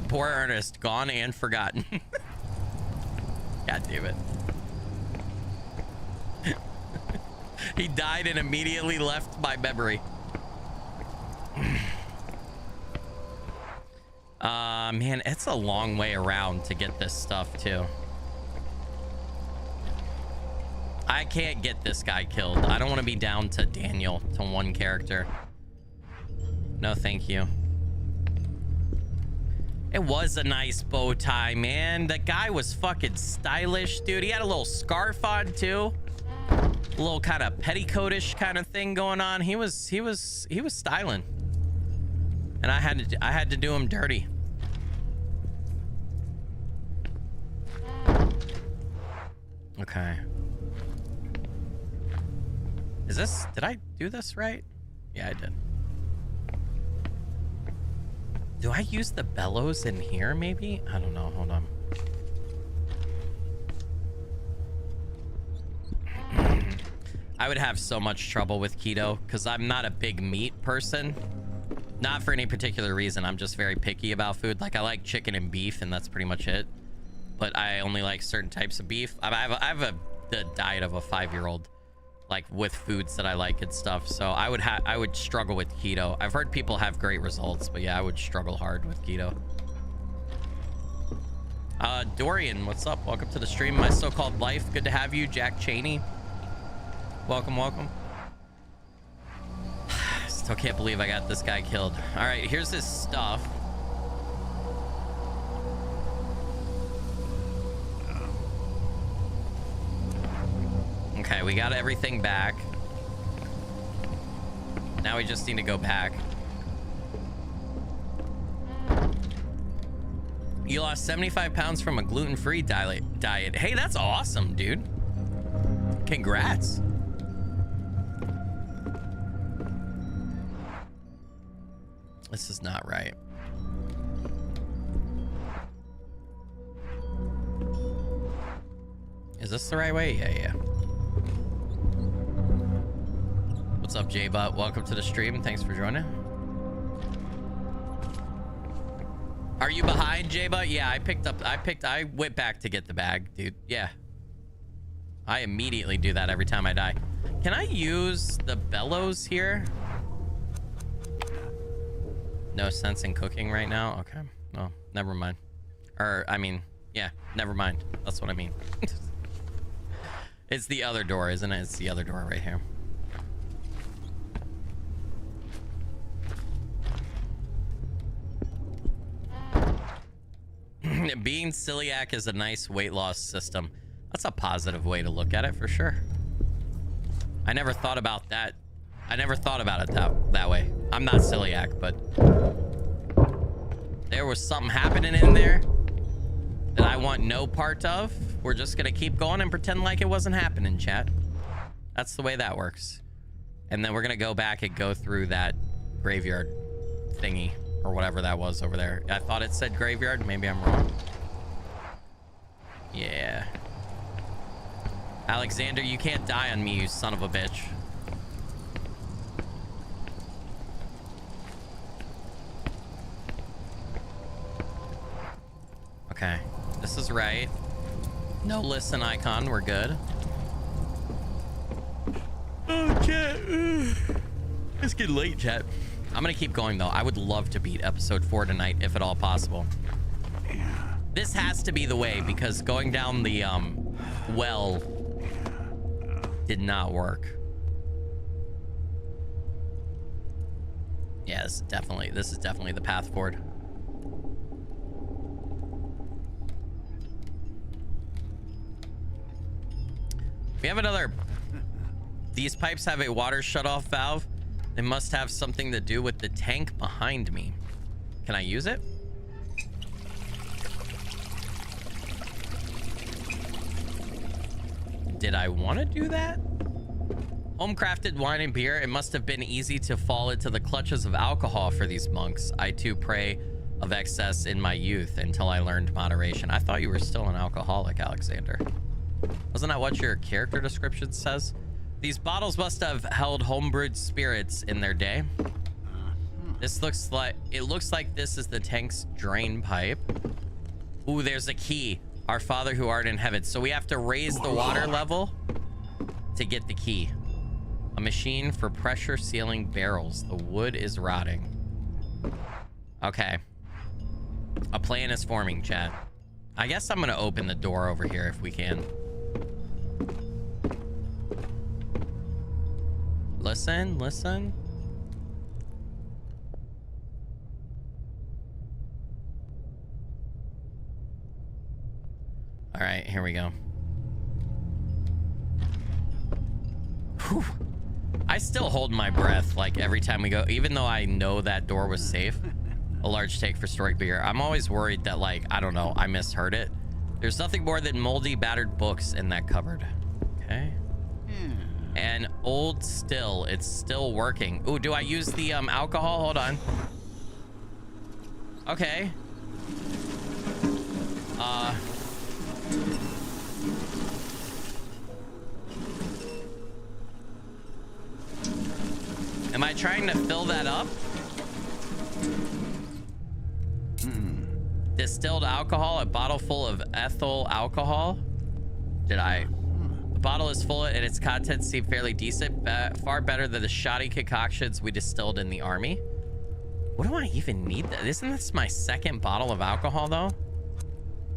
Poor Ernest, gone and forgotten. God damn it. He died and immediately left my memory. Man, it's a long way around to get this stuff too. I can't get this guy killed. I don't want to be down to Daniel, to one character. No, thank you. It was a nice bow tie, man. That guy was fucking stylish, dude. He had a little scarf on too. A little kind of petticoatish kind of thing going on. He was styling. And I had to do him dirty. Okay. Did I do this right? Yeah, I did. Do I use the bellows in here maybe? I don't know, hold on. I would have so much trouble with keto because I'm not a big meat person. Not for any particular reason. I'm just very picky about food. Like I like chicken and beef and that's pretty much it. But I only like certain types of beef. I have the diet of a 5-year-old, like with foods that I like and stuff. So I would struggle with keto. I've heard people have great results, but yeah, I would struggle hard with keto. Dorian, what's up? Welcome to the stream. My so-called life. Good to have you. Jack Cheney. Welcome, welcome. Still can't believe I got this guy killed. All right, here's his stuff. Okay, we got everything back. Now we just need to go back. You lost 75 pounds from a gluten-free diet. Hey, that's awesome, dude. Congrats. This is not right. Is this the right way? Yeah. What's up, J-Bot? Welcome to the stream. Thanks for joining. Are you behind, J-Bot? Yeah, I went back to get the bag, dude. Yeah. I immediately do that every time I die. Can I use the bellows here? No sense in cooking right now? Okay. No, never mind. Or, I mean, yeah, never mind. That's what I mean. It's the other door, isn't it? It's the other door right here. Being celiac is a nice weight loss system. That's a positive way to look at it for sure. I never thought about that. I never thought about it that way. I'm not celiac, but there was something happening in there that I want no part of. We're just gonna keep going and pretend like it wasn't happening, chat. That's the way that works. And then we're gonna go back and go through that graveyard thingy. or whatever that was over there. I thought it said graveyard. Maybe I'm wrong. Yeah. Alexander, you can't die on me, you son of a bitch. Okay, this is right. No listen icon, we're good. Oh, chat. It's getting late, chat. I'm gonna keep going though. I would love to beat episode 4 tonight, if at all possible. This has to be the way, because going down the well did not work. Yeah, this is definitely the path forward. We have another. These pipes have a water shutoff valve. They must have something to do with the tank behind me. Can I use it? Did I want to do that? Homecrafted wine and beer. It must have been easy to fall into the clutches of alcohol for these monks. I too prey of excess in my youth until I learned moderation. I thought you were still an alcoholic, Alexander. Wasn't that what your character description says? These bottles must have held homebrewed spirits in their day. This looks like this is the tank's drain pipe. Ooh, there's a key. Our Father who art in heaven. So we have to raise the water level to get the key. A machine for pressure sealing barrels. The wood is rotting. Okay. A plan is forming, chat. I guess I'm gonna open the door over here if we can. Listen, listen. All right, here we go. Whew. I still hold my breath like every time we go, even though I know that door was safe. A large take for historic beer. I'm always worried that, like, I don't know, I misheard it. There's nothing more than moldy, battered books in that cupboard. Okay. And old still. It's still working. Ooh, do I use the alcohol? Hold on. Okay. Am I trying to fill that up? Distilled alcohol, a bottle full of ethyl alcohol. Did I? The bottle is full and its contents seem fairly decent. Far better than the shoddy concoctions we distilled in the army. What do I even need? Isn't this my second bottle of alcohol though?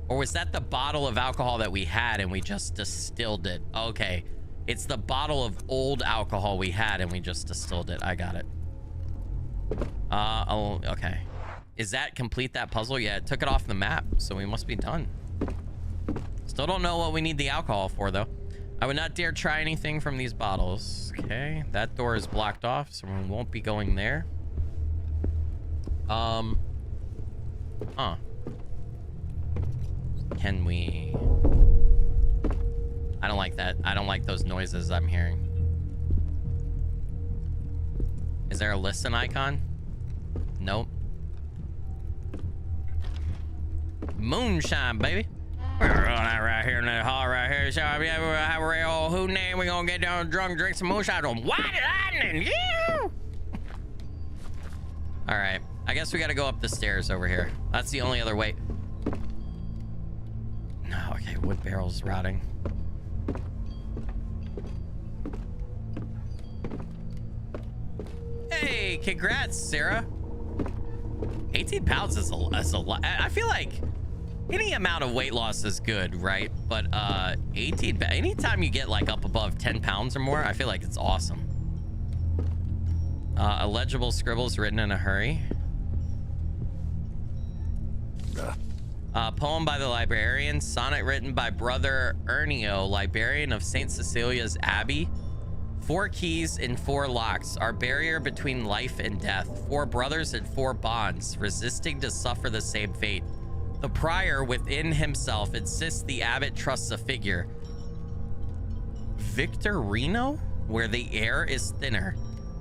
Or was that the bottle of alcohol that we had and we just distilled it? Okay. It's the bottle of old alcohol we had and we just distilled it. I got it. Oh, okay. Is that complete that puzzle? Yeah, it took it off the map, so we must be done. Still don't know what we need the alcohol for though. I would not dare try anything from these bottles. Okay, that door is blocked off, so we won't be going there. Huh. Can we... I don't like that. I don't like those noises I'm hearing. Is there a listen icon? Nope. Moonshine, baby. We're running right here in the hall right here. So we have a real who name. We're gonna get down drunk, drink some moonshine. Why did I need you? All right. I guess we got to go up the stairs over here. That's the only other way. No, okay. Wood barrels rotting. Hey, congrats, Sarah. 18 pounds is a lot. I feel like any amount of weight loss is good, right? But 18, anytime you get like up above 10 pounds or more, I feel like it's awesome. Illegible scribbles written in a hurry. Poem by the librarian. Sonnet written by Brother Ernio, librarian of St. Cecilia's Abbey. 4 keys and 4 locks, our barrier between life and death. 4 brothers and 4 bonds, resisting to suffer the same fate. The prior within himself insists the abbot trusts a figure. Victorino, where the air is thinner.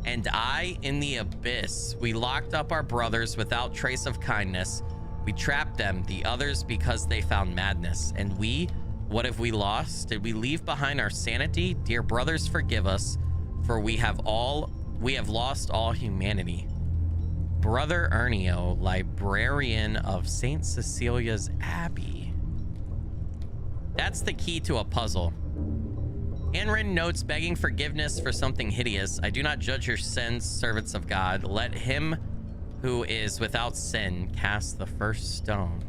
and I in the abyss. We locked up our brothers without trace of kindness. We trapped them, the others, because they found madness. And we, what have we lost? Did we leave behind our sanity? Dear brothers, forgive us, for we have lost all humanity. Brother Ernest, librarian of St. Cecilia's Abbey. That's the key to a puzzle. Handwritten notes begging forgiveness for something hideous. I do not judge your sins, servants of God. Let him who is without sin cast the first stone.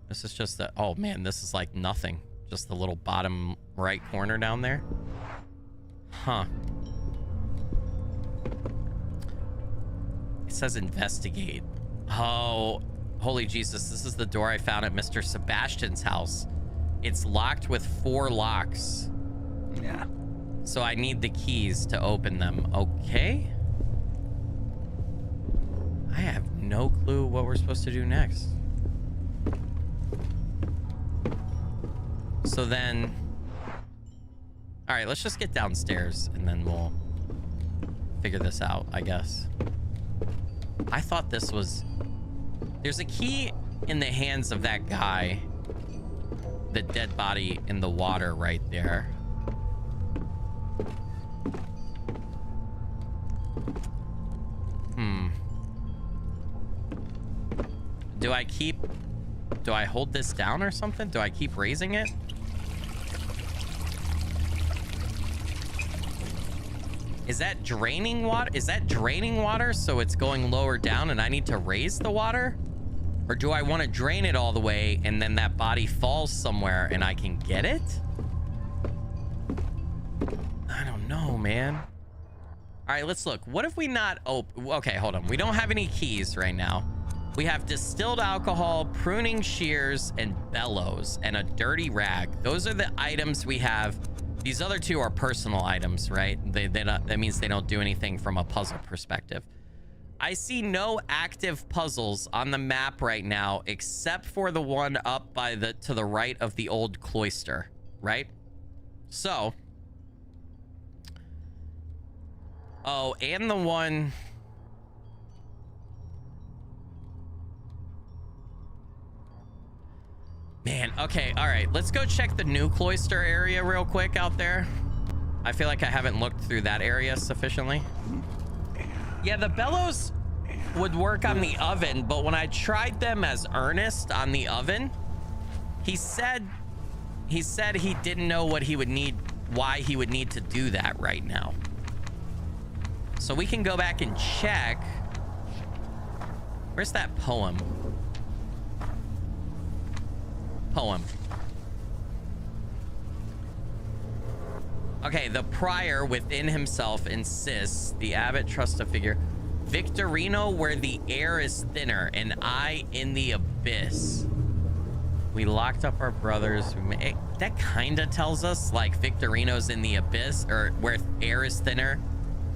This is just a, oh man, this is like nothing. Just the little bottom right corner down there. Huh. It says investigate. Oh, holy Jesus. This is the door I found at Mr. Sebastian's house. It's locked with 4 locks. Yeah. So I need the keys to open them. Okay. I have no clue what we're supposed to do next. So then, all right, let's just get downstairs and then we'll figure this out, I guess. I thought this was, there's a key in the hands of that guy, the dead body in the water right there. Do I hold this down or something? Do I keep raising it? Is that draining water? Is that draining water so it's going lower down and I need to raise the water? Or do I want to drain it all the way and then that body falls somewhere and I can get it? I don't know, man. All right, let's look. What if we not okay, hold on. We don't have any keys right now. We have distilled alcohol, pruning shears, and bellows, and a dirty rag. Those are the items we have. These other 2 are personal items, right? That means they don't do anything from a puzzle perspective. I see no active puzzles on the map right now, except for the one up by to the right of the old cloister, right? So, oh, and the one. Man, okay, all right. Let's go check the new cloister area real quick out there. I feel like I haven't looked through that area sufficiently. Yeah, the bellows would work on the oven, but when I tried them as Ernest on the oven, he said he didn't know what he would need, why he would need to do that right now. So we can go back and check. Where's that poem? Okay, the prior within himself insists the abbot trusts a figure. Victorino, where the air is thinner, and I in the abyss. We locked up our brothers. That kind of tells us like Victorino's in the abyss, or where air is thinner,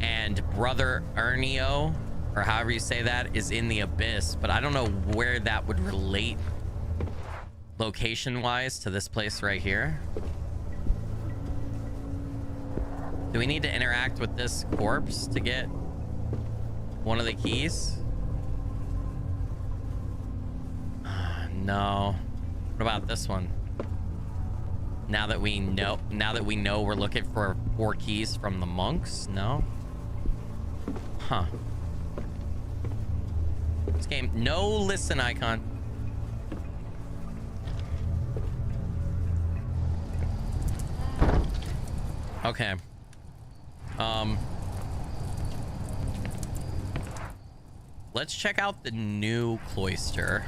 and brother Ernest, or however you say that, is in the abyss. But I don't know where that would relate location wise to this place right here. Do we need to interact with this corpse to get one of the keys? No. What about this one? Now that we know we're looking for 4 keys from the monks? No. Huh. This game, no listen icon. Okay. Let's check out the new cloister.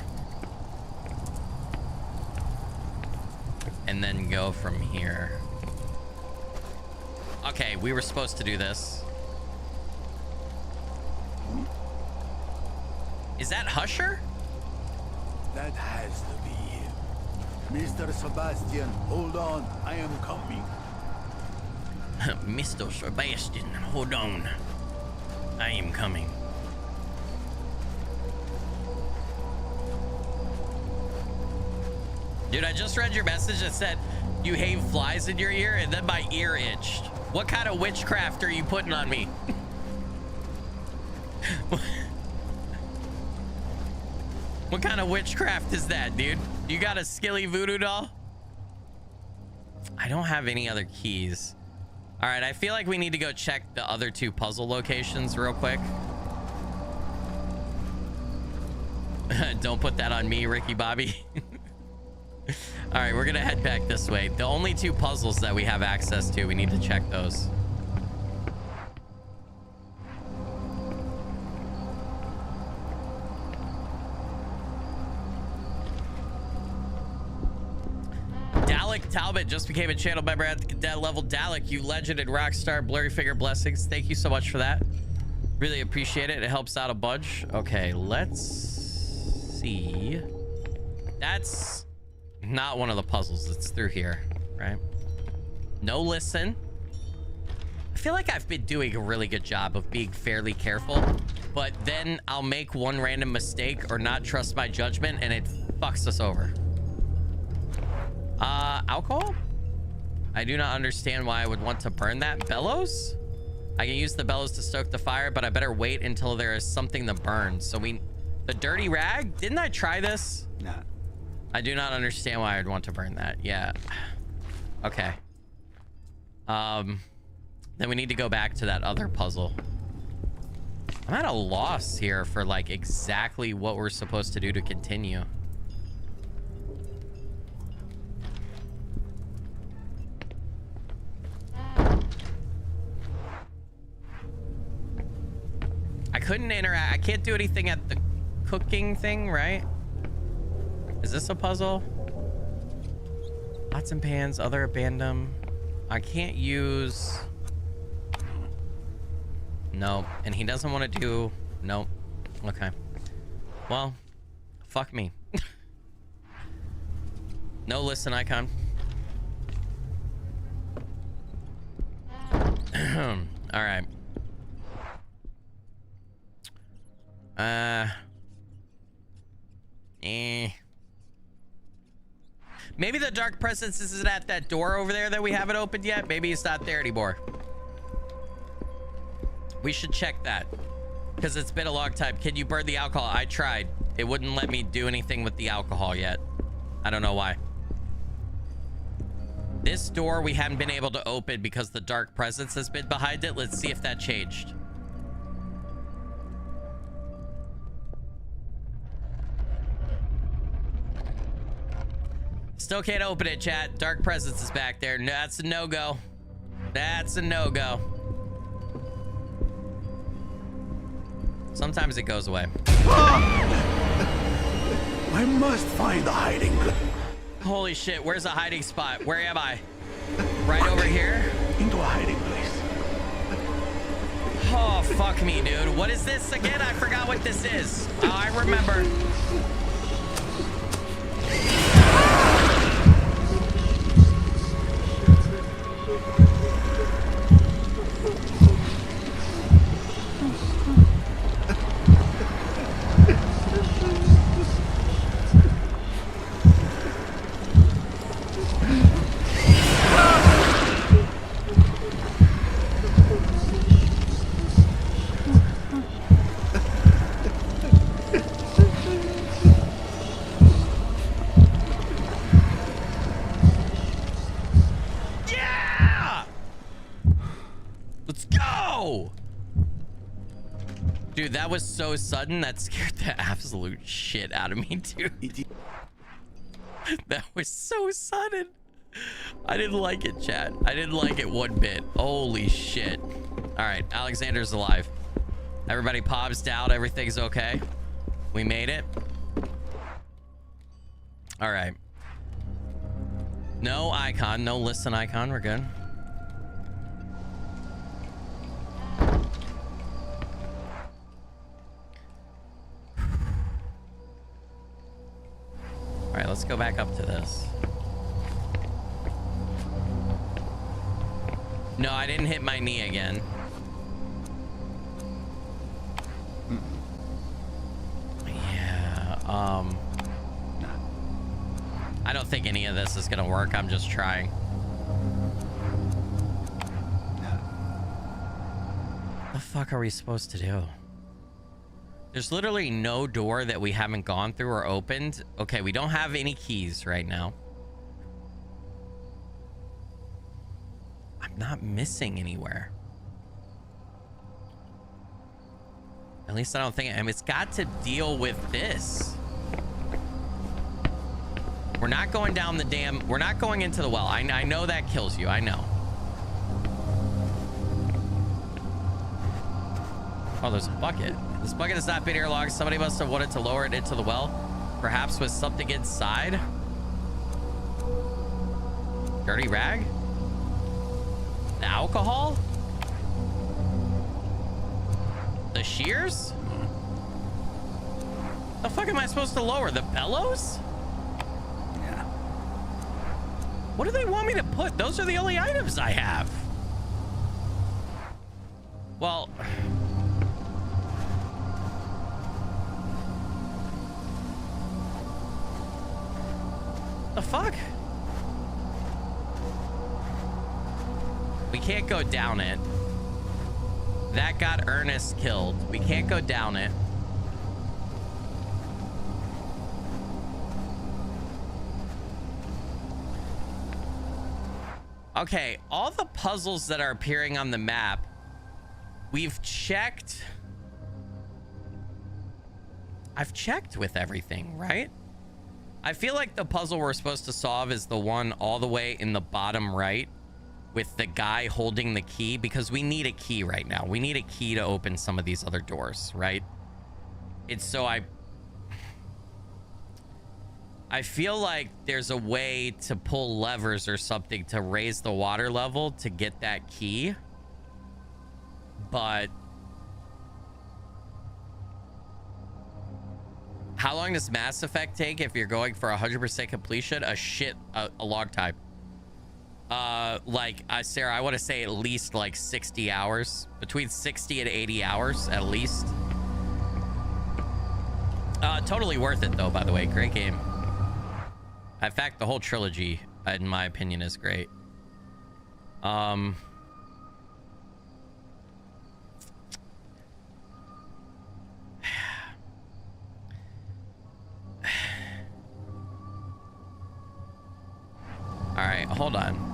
And then go from here. Okay, we were supposed to do this. Is that Husher? That has to be him. Mr. Sebastian, hold on. I am coming. Mr. Sebastian, hold on. I am coming. Dude, I just read your message that said you hate flies in your ear, and then my ear itched. What kind of witchcraft are you putting on me? What kind of witchcraft is that, dude? You got a Skilly voodoo doll? I don't have any other keys. All right, I feel like we need to go check the other 2 puzzle locations real quick. Don't put that on me, Ricky Bobby. All right, we're gonna head back this way. The only 2 puzzles that we have access to, we need to check those. Dalek Talbot just became a channel member at the cadet level. Dalek, you legend and rock star. Blurry Finger blessings. Thank you so much for that. Really appreciate it. It helps out a bunch. Okay, let's see. That's not one of the puzzles. It's through here, right? No listen. I feel like I've been doing a really good job of being fairly careful, but then I'll make one random mistake or not trust my judgment and it fucks us over. Alcohol? I do not understand why I would want to burn that. Bellows? I can use the bellows to stoke the fire, but I better wait until there is something to burn. So the dirty rag? Didn't I try this? Nah. I do not understand why I'd want to burn that. Yeah. Okay. Then we need to go back to that other puzzle. I'm at a loss here for like exactly what we're supposed to do to continue. I couldn't interact. I can't do anything at the cooking thing, right? Is this a puzzle? Pots and pans, other abandon. I can't use... Nope. And he doesn't want to do... Nope. Okay. Well, fuck me. No listen icon. All right. Maybe the dark presence isn't at that door over there that we haven't opened yet. Maybe it's not there anymore. We should check that because it's been a long time. Can you burn the alcohol? I tried. It wouldn't let me do anything with the alcohol yet. I don't know why. This door we haven't been able to open because the dark presence has been behind it. Let's see if that changed. Still can't open it, chat. Dark presence is back there. No, that's a no-go. That's a no-go. Sometimes it goes away. I must find the hiding place. Holy shit, where's the hiding spot? Where am I? Right over here? Into a hiding place. Oh, fuck me, dude. What is this again? I forgot what this is. Oh, I remember. Dude, that was so sudden. That scared the absolute shit out of me, dude. That was so sudden. I didn't like it, chat. I didn't like it one bit. Holy shit. All right, Alexander's alive. Everybody pobs down. Everything's okay. We made it. All right. No icon. No listen icon. We're good. All right, let's go back up to this. No, I didn't hit my knee again. Yeah, I don't think any of this is gonna work. I'm just trying. fuck are we supposed to do? There's literally no door that we haven't gone through or opened. Okay, we don't have any keys right now. I'm not missing anywhere. At least I don't think. I mean, it's got to deal with this. We're not going down the damn. We're not going into the well. I know that kills you. I know. Oh, there's a bucket. This bucket has not been here long. Somebody must have wanted to lower it into the well. Perhaps with something inside. Dirty rag? The alcohol? The shears? The fuck am I supposed to lower? The bellows? Yeah. What do they want me to put? Those are the only items I have. Well... the fuck? We can't go down it. That got Ernest killed. We can't go down it. Okay, all the puzzles that are appearing on the map, we've checked. I've checked with everything, right? I feel like the puzzle we're supposed to solve is the one all the way in the bottom right with the guy holding the key, because we need a key right now. We need a key to open some of these other doors, right? It's so I feel like there's a way to pull levers or something to raise the water level to get that key. But how long does Mass Effect take if you're going for 100% completion? A long time. Sarah, I want to say at least like 60 hours. Between 60 and 80 hours, at least. Totally worth it, though, by the way. Great game. In fact, the whole trilogy, in my opinion, is great. All right, hold on.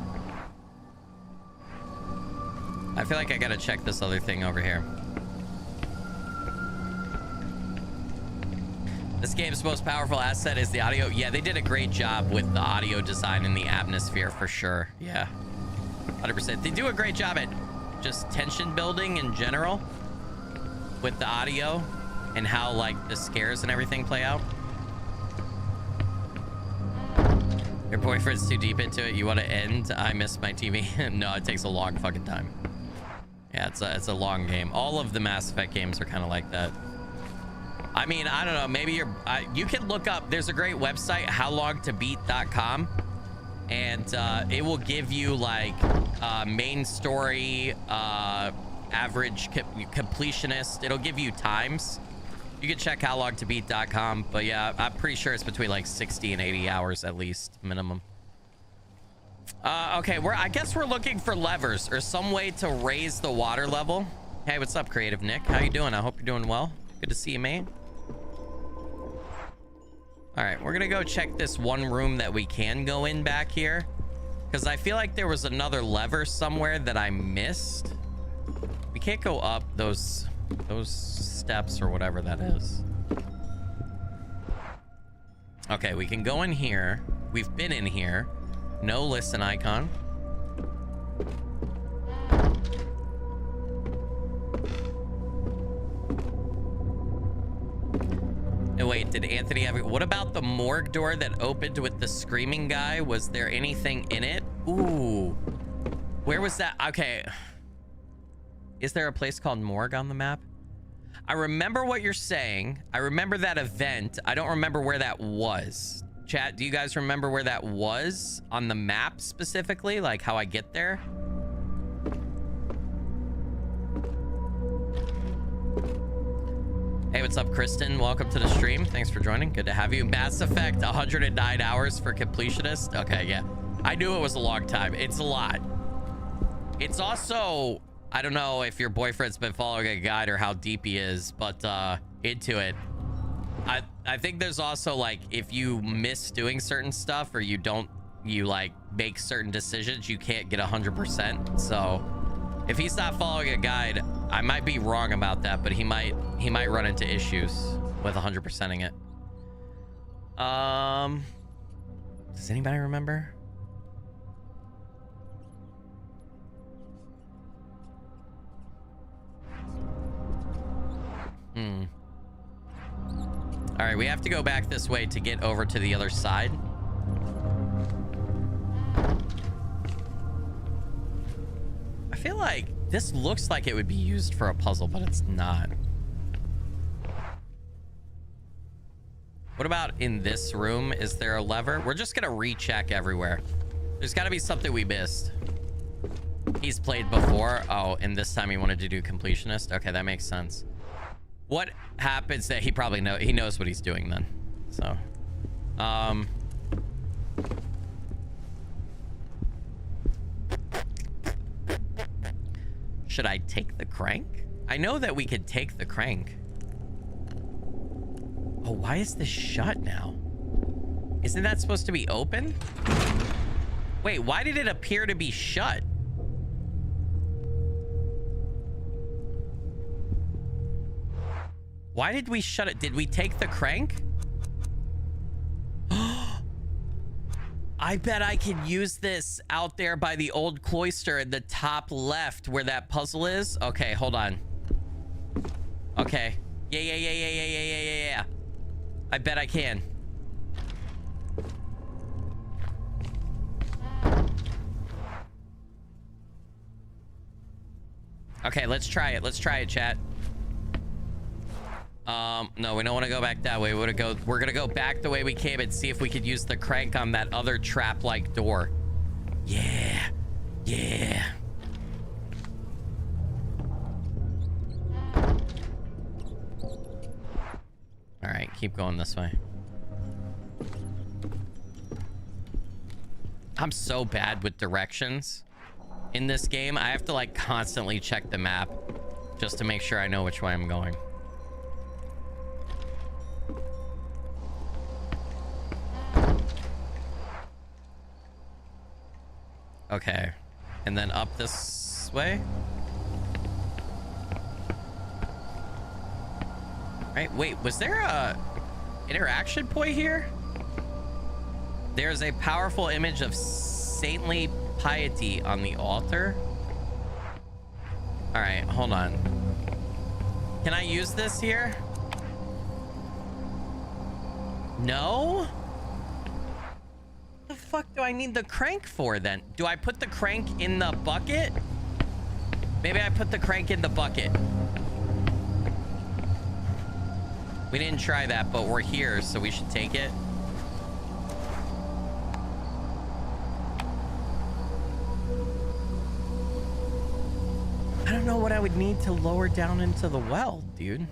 I feel like I gotta check this other thing over here. This game's most powerful asset is the audio. Yeah, they did a great job with the audio design and the atmosphere for sure. Yeah, 100%. They do a great job at just tension building in general with the audio and how like the scares and everything play out. Your boyfriend's too deep into it. You want to end? I miss my TV. No, it takes a long fucking time. Yeah, it's a long game. All of the Mass Effect games are kind of like that. I mean, I don't know. Maybe you can look up. There's a great website, howlongtobeat.com, and it will give you like main story, average completionist. It'll give you times. You can check howlongtobeat.com, but yeah, I'm pretty sure it's between like 60 and 80 hours at least minimum. Okay, I guess we're looking for levers or some way to raise the water level. Hey, what's up, Creative Nick? How you doing? I hope you're doing well. Good to see you, man. All right, we're gonna go check this one room that we can go in back here, because I feel like there was another lever somewhere that I missed. We can't go up those steps or whatever that is. Okay, we can go in here. We've been in here. No listen icon. No, wait, did Anthony have it? What about the morgue door that opened with the screaming guy? Was there anything in it? Ooh. Where was that? Okay. Is there a place called morgue on the map? I remember what you're saying. I remember that event. I don't remember where that was. Chat, do you guys remember where that was on the map specifically? Like how I get there? Hey, what's up, Kristen? Welcome to the stream. Thanks for joining. Good to have you. Mass Effect, 109 hours for completionist. Okay, yeah. I knew it was a long time. It's a lot. It's also, I don't know if your boyfriend's been following a guide or how deep he is, but into it. I think there's also like, if you miss doing certain stuff or you like make certain decisions, you can't get 100%. So if he's not following a guide, I might be wrong about that, but he might run into issues with 100%ing it. Does anybody remember? All right, we have to go back this way to get over to the other side. I feel like this looks like it would be used for a puzzle, but it's not. What about in this room? Is there a lever? We're just gonna recheck everywhere. There's got to be something we missed. He's played before. Oh, and this time he wanted to do completionist. Okay, that makes sense. What happens that he probably knows what he's doing then. So, should I take the crank? I know that we could take the crank. Oh, why is this shut now? Isn't that supposed to be open? Wait, why did it appear to be shut? Why did we shut it? Did we take the crank? I bet I could use this out there by the old cloister in the top left where that puzzle is. Okay, hold on. Okay. Yeah. I bet I can. Okay, let's try it. Let's try it, chat. No, we don't want to go back that way. We're gonna go back the way we came and see if we could use the crank on that other trap-like door. Yeah. All right, keep going this way. I'm so bad with directions in this game. I have to like constantly check the map just to make sure I know which way I'm going. Okay, and then up this way. Right, wait, was there a interaction point here? There's a powerful image of saintly piety on the altar. All right, hold on. Can I use this here? No? What the fuck do I need the crank for then? Do I put the crank in the bucket? Maybe I put the crank in the bucket. We didn't try that, but we're here, so we should take it. I don't know what I would need to lower down into the well, dude.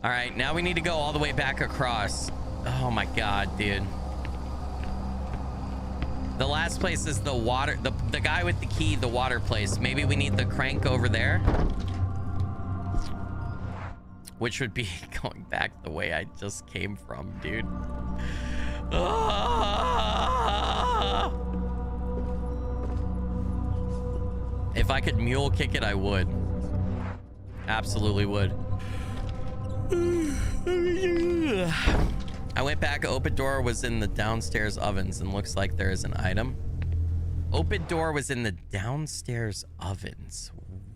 All right, now we need to go all the way back across. Oh my God, dude. The last place is the water, the guy with the key, the water place. Maybe we need the crank over there. Which would be going back the way I just came from, dude. If I could mule kick it, I would. Absolutely would. I went back. Open door was in the downstairs ovens and looks like there is an item. Open door was in the downstairs ovens.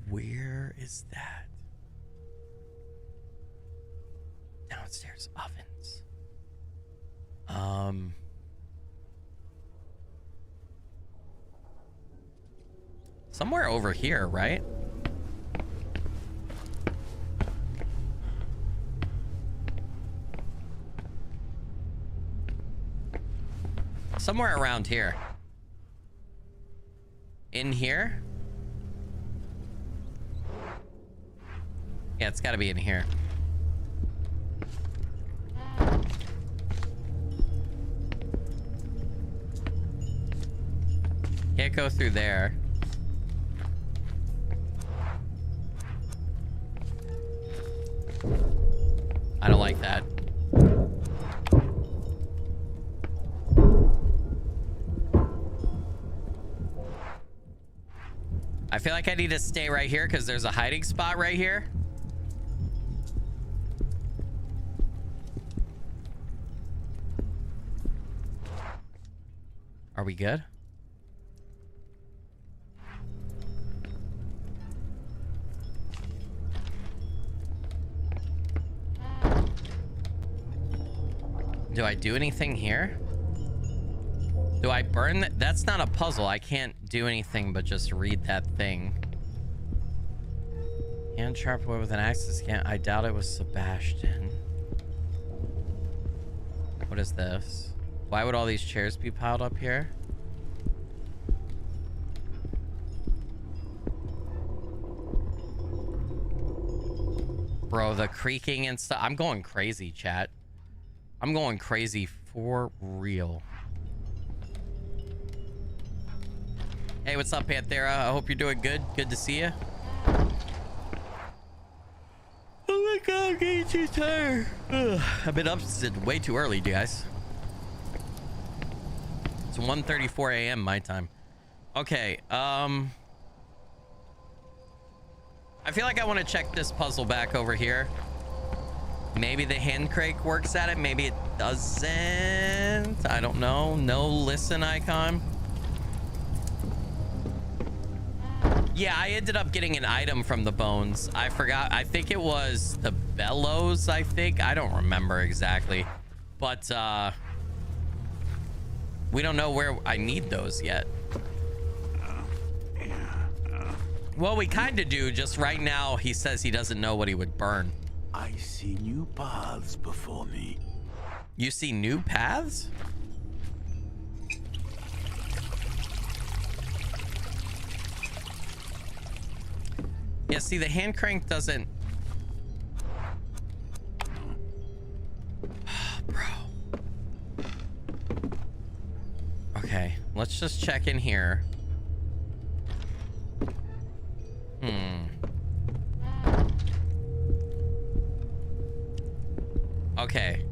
Where is that? Downstairs ovens. Somewhere over here, right? Somewhere around here. In here? Yeah, it's got to be in here. can't go through there. I don't like that. I feel like I need to stay right here because there's a hiding spot right here. Are we good? Do I do anything here? Do I burn that? That's not a puzzle. I can't do anything but just read that thing. Hand sharp away with an axe. I doubt it was Sebastian. What is this? Why would all these chairs be piled up here? Bro, the creaking and stuff. I'm going crazy, chat. I'm going crazy for real. Hey, what's up, Panthera? I hope you're doing good. Good to see you. Oh my god, I'm getting too tired. Ugh, I've been up since way too early, guys. It's 1:34 a.m. my time. Okay, I feel like I want to check this puzzle back over here. Maybe the hand crank works at it. Maybe it doesn't. I don't know. No listen icon. Yeah, I ended up getting an item from the bones. I forgot. I think it was the bellows, I think. I don't remember exactly. But we don't know where I need those yet. Well, we kind of do. Just right now, he says he doesn't know what he would burn. I see new paths before me. You see new paths? Yeah, see, the hand crank doesn't... Bro. Okay, let's just check in here. Okay.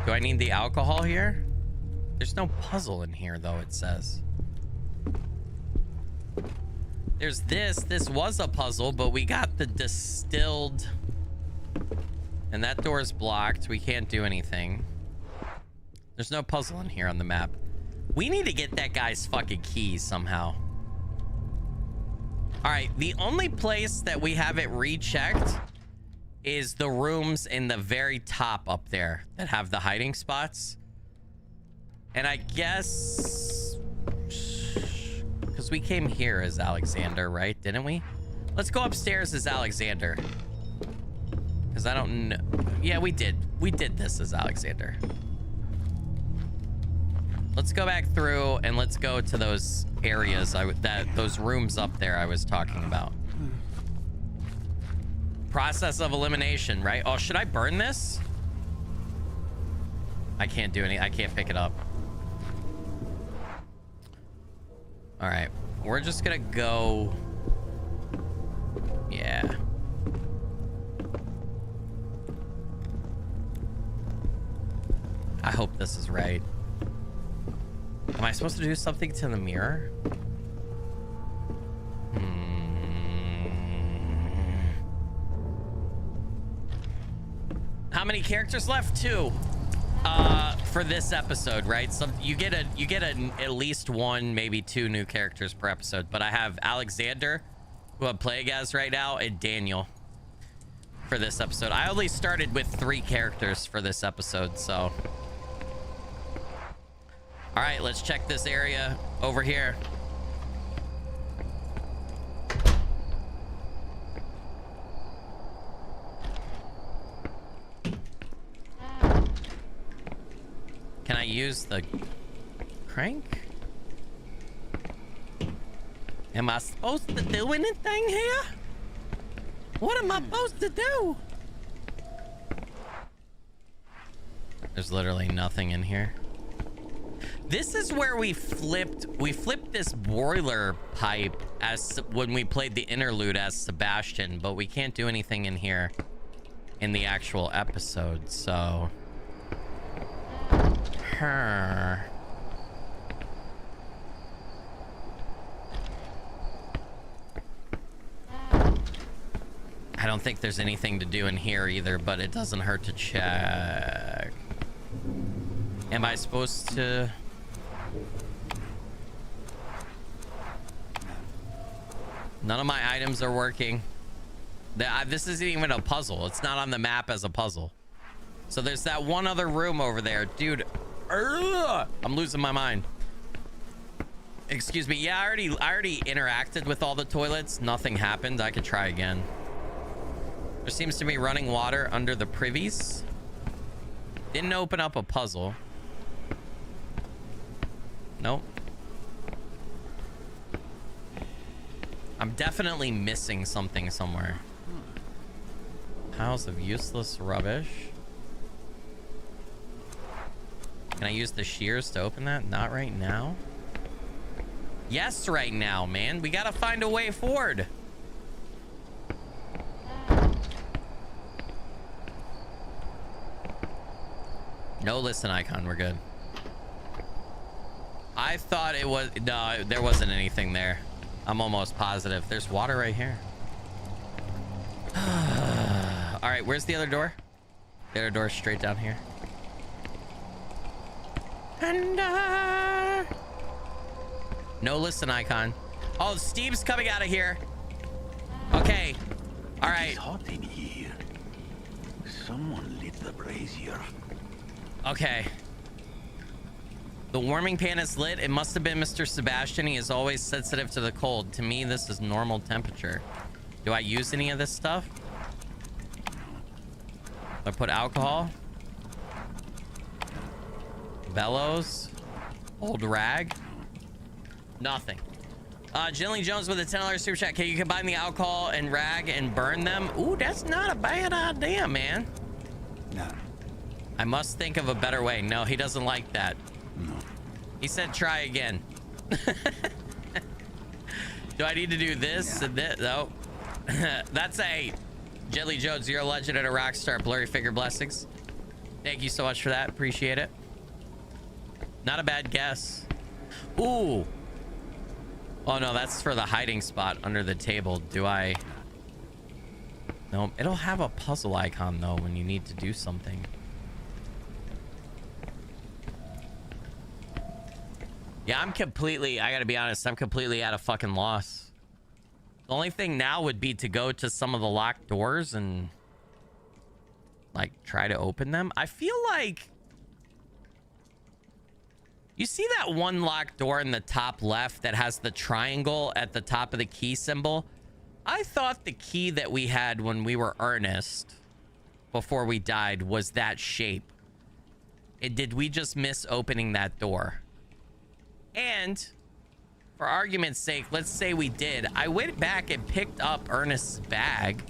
Do I need the alcohol here? There's no puzzle in here, though, it says. There's this. This was a puzzle, but we got the distilled. And that door's blocked. We can't do anything. There's no puzzle in here on the map. We need to get that guy's fucking keys somehow. All right. The only place that we have it rechecked is the rooms in the very top up there that have the hiding spots. And I guess... because we came here as Alexander, right? Didn't we? Let's go upstairs as Alexander. Because I don't know. Yeah, we did. We did this as Alexander. Let's go back through and let's go to those areas, those rooms up there I was talking about. Process of elimination, right? Oh, should I burn this? I can't do any. I can't pick it up. All right, we're just gonna go. Yeah. I hope this is right. Am I supposed to do something to the mirror? How many characters left? 2. For this episode, right? So you get at least 1, maybe 2 new characters per episode. But I have Alexander, who I'm playing as right now, and Daniel for this episode. I only started with 3 characters for this episode, so. All right, let's check this area over here. Can I use the crank? Am I supposed to do anything here? What am I supposed to do? There's literally nothing in here. This is where we flipped this boiler pipe as when we played the interlude as Sebastian, but we can't do anything in here in the actual episode, so I don't think there's anything to do in here either, but it doesn't hurt to check. Am I supposed to? None of my items are working. This isn't even a puzzle. It's not on the map as a puzzle. So there's that one other room over there. Dude, I'm losing my mind. Excuse me. Yeah, I already interacted with all the toilets. Nothing happened. I could try again. There seems to be running water under the privies. Didn't open up a puzzle. Nope. I'm definitely missing something somewhere. Piles of useless rubbish. Can I use the shears to open that? Not right now. Yes, right now, man. We gotta find a way forward. No listen icon. We're good. I thought it was... No, there wasn't anything there. I'm almost positive. There's water right here. All right, where's the other door? The other door is straight down here. And no listen icon. Oh, steam's coming out of here. Okay. All right. It's hot in here. Someone lit the brazier. Okay. The warming pan is lit. It must have been Mr. Sebastian. He is always sensitive to the cold. To me, this is normal temperature. Do I use any of this stuff? I put alcohol. Bellows. Old rag. Nothing. Jillian Jones with a $10 super chat. Can you combine the alcohol and rag and burn them? Ooh, that's not a bad idea, man. No. I must think of a better way. No, he doesn't like that. No. He said try again. Do I need to do this and this? No. That's a... Jelly Jones, you're a legend and a rock star. Blurry figure blessings. Thank you so much for that. Appreciate it. Not a bad guess. Ooh. Oh, no, that's for the hiding spot under the table. Do I... No, it'll have a puzzle icon, though, when you need to do something. Yeah, I'm completely... I gotta be honest, I'm completely at a fucking loss. The only thing now would be to go to some of the locked doors and... like, try to open them. I feel like... You see that one locked door in the top left that has the triangle at the top of the key symbol? I thought the key that we had when we were Ernest, before we died, was that shape. Did we just miss opening that door? And, for argument's sake, let's say we did. I went back and picked up Ernest's bag.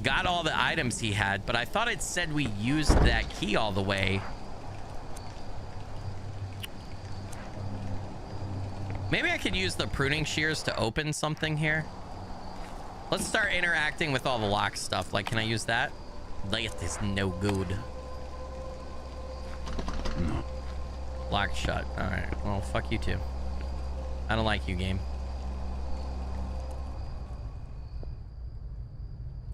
Got all the items he had, but I thought it said we used that key all the way. Maybe I could use the pruning shears to open something here. Let's start interacting with all the lock stuff. Like, can I use that? That is no good. No. Locked shut. All right. Well, fuck you too. I don't like you, game.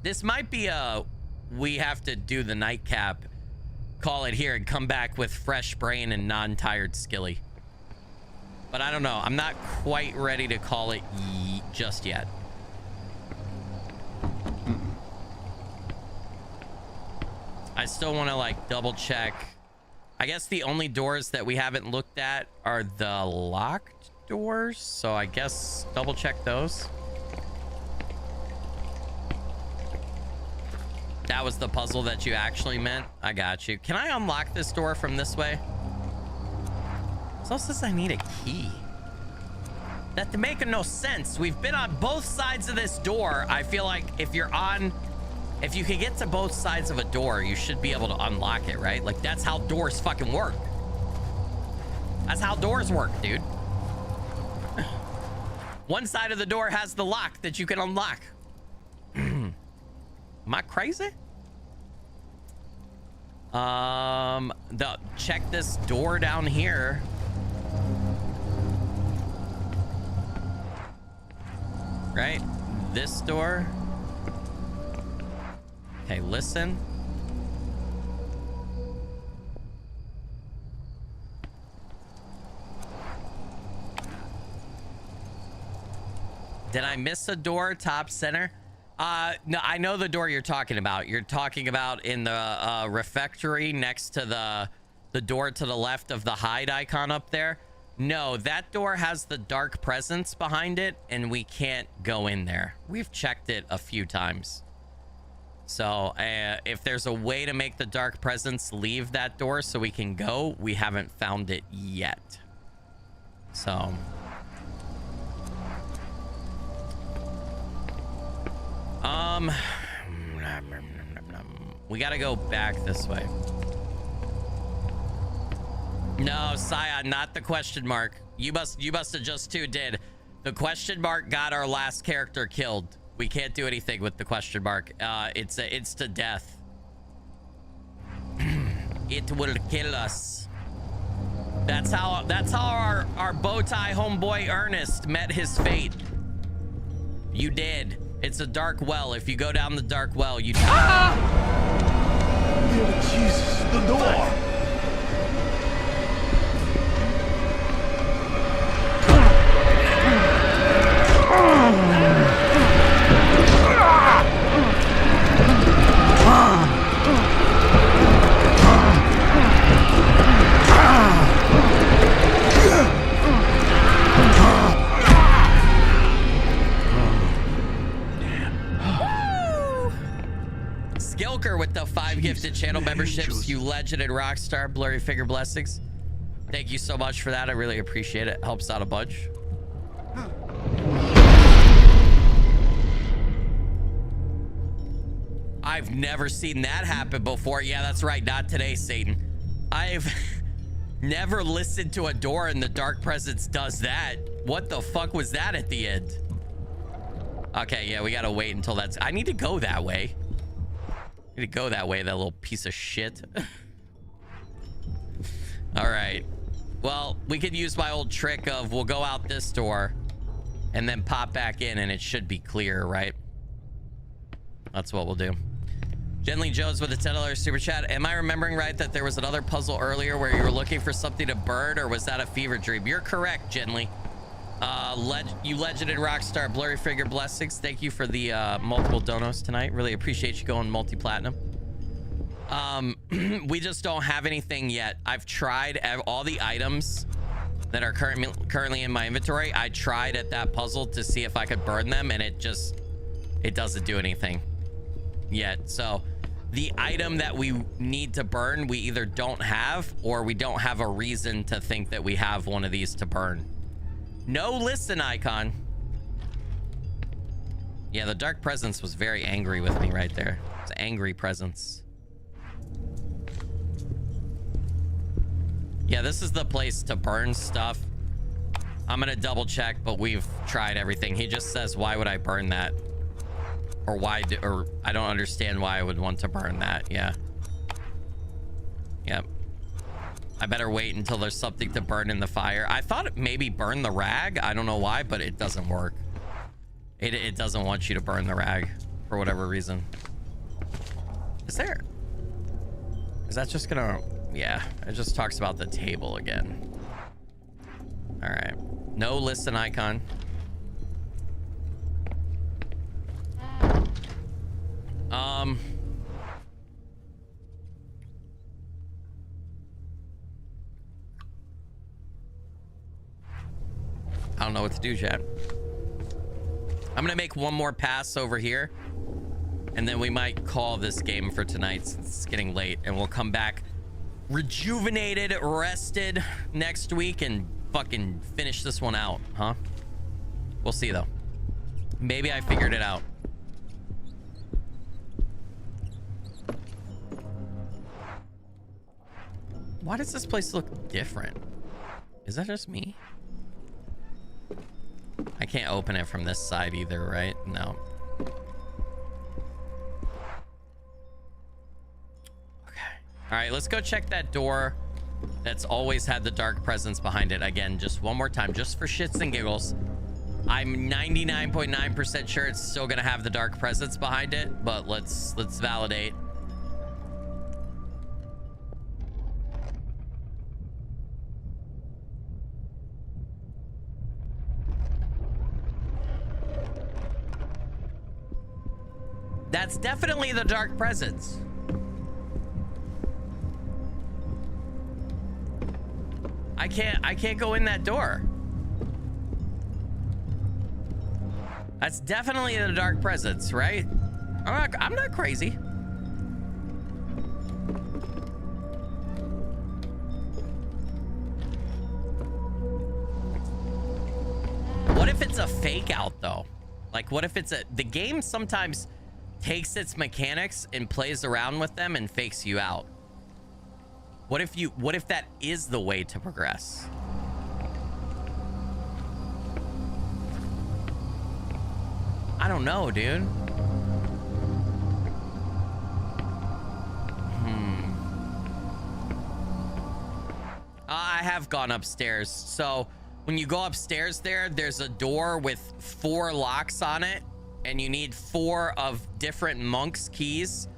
This might be a... We have to do the nightcap. Call it here and come back with fresh brain and non-tired Skilly. But I don't know. I'm not quite ready to call it just yet. I still want to like double check. I guess the only doors that we haven't looked at are the locked doors. So I guess double check those. That was the puzzle that you actually meant. I got you. Can I unlock this door from this way? So says I need a key. That making no sense. We've been on both sides of this door. I feel like if you can get to both sides of a door, you should be able to unlock it, right? Like that's how doors fucking work. That's how doors work, dude. One side of the door has the lock that you can unlock. Am I crazy? Check this door down here. Right? This door. Okay, listen. Did I miss a door top center? No, I know the door you're talking about. You're talking about in the refectory next to the door to the left of the hide icon up there. No, that door has the dark presence behind it, and we can't go in there. We've checked it a few times. So if there's a way to make the dark presence leave that door so we can go, we haven't found it yet. So... we gotta go back this way. No, Saya, not the question mark. You must have just too did. The question mark got our last character killed. We can't do anything with the question mark. It's to death. It will kill us. That's how our bow tie homeboy Ernest met his fate. You did. It's a dark well. If you go down the dark well, you die. Oh, Jesus, the door! With the 5 gifted channel memberships, you legend and rockstar. Blurry figure blessings. Thank you so much for that. I really appreciate it. Helps out a bunch. I've never seen that happen before. Yeah, that's right. Not today, Satan. I've never listened to a door and the dark presence does that. What the fuck was that at the end? Okay, yeah, we gotta wait until that's... I need to go that way. To go that way, that little piece of shit. All right, well, we could use my old trick of we'll go out this door and then pop back in and it should be clear, right? That's what we'll do. Gently Jones with a $10 super chat. Am I remembering right that there was another puzzle earlier where you were looking for something to burn, or was that a fever dream? You're correct, Gently. You legend and rockstar. Blurry figure blessings. Thank you for the multiple donos tonight. Really appreciate you going multi-platinum. We just don't have anything yet. I've tried all the items that are currently in my inventory. I tried at that puzzle to see if I could burn them, and it doesn't do anything yet. So the item that we need to burn, we either don't have, or we don't have a reason to think that we have one of these to burn. No listen icon. Yeah, the dark presence was very angry with me right there. It's an angry presence. Yeah, this is the place to burn stuff. I'm gonna double check, but we've tried everything. He just says, why would I burn that? Or or I don't understand why I would want to burn that. Yeah. Yep. I better wait until there's something to burn in the fire. I thought it maybe burn the rag. I don't know why, but it doesn't work. It doesn't want you to burn the rag for whatever reason. Is that just gonna... Yeah, it just talks about the table again. All right. No listen icon. I don't know what to do, chat. I'm gonna make one more pass over here, and then we might call this game for tonight since it's getting late, and we'll come back rejuvenated, rested next week and fucking finish this one out, huh? We'll see though. Maybe I figured it out. Why does this place look different? Is that just me? I can't open it from this side either, right? No. Okay. All right, let's go check that door that's always had the dark presence behind it. Again, just one more time, just for shits and giggles. I'm 99.9% sure it's still gonna have the dark presence behind it, but let's validate. That's definitely the dark presence. I can't go in that door. That's definitely the dark presence, right? I'm not crazy. What if it's a fake out though? Like what if it's the game sometimes takes its mechanics and plays around with them and fakes you out? What if that is the way to progress? I don't know, dude. I have gone upstairs. So when you go upstairs there's a door with 4 locks on it, and you need 4 of different monks' keys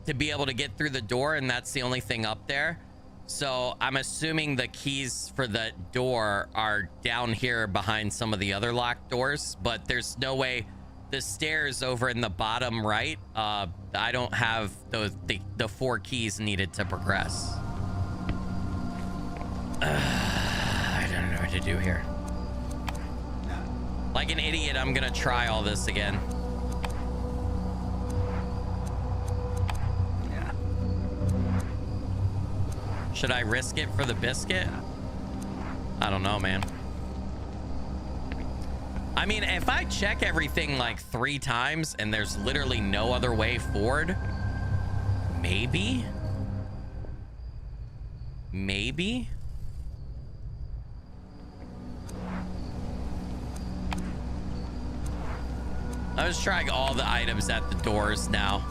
to be able to get through the door, and that's the only thing up there. So I'm assuming the keys for the door are down here behind some of the other locked doors, but there's no way. The stairs over in the bottom right, I don't have the 4 keys needed to progress. I don't know what to do here. Like an idiot, I'm gonna try all this again. Yeah. Should I risk it for the biscuit? I don't know, man. I mean, if I check everything like 3 times and there's literally no other way forward, maybe? Maybe? I was trying all the items at the doors now.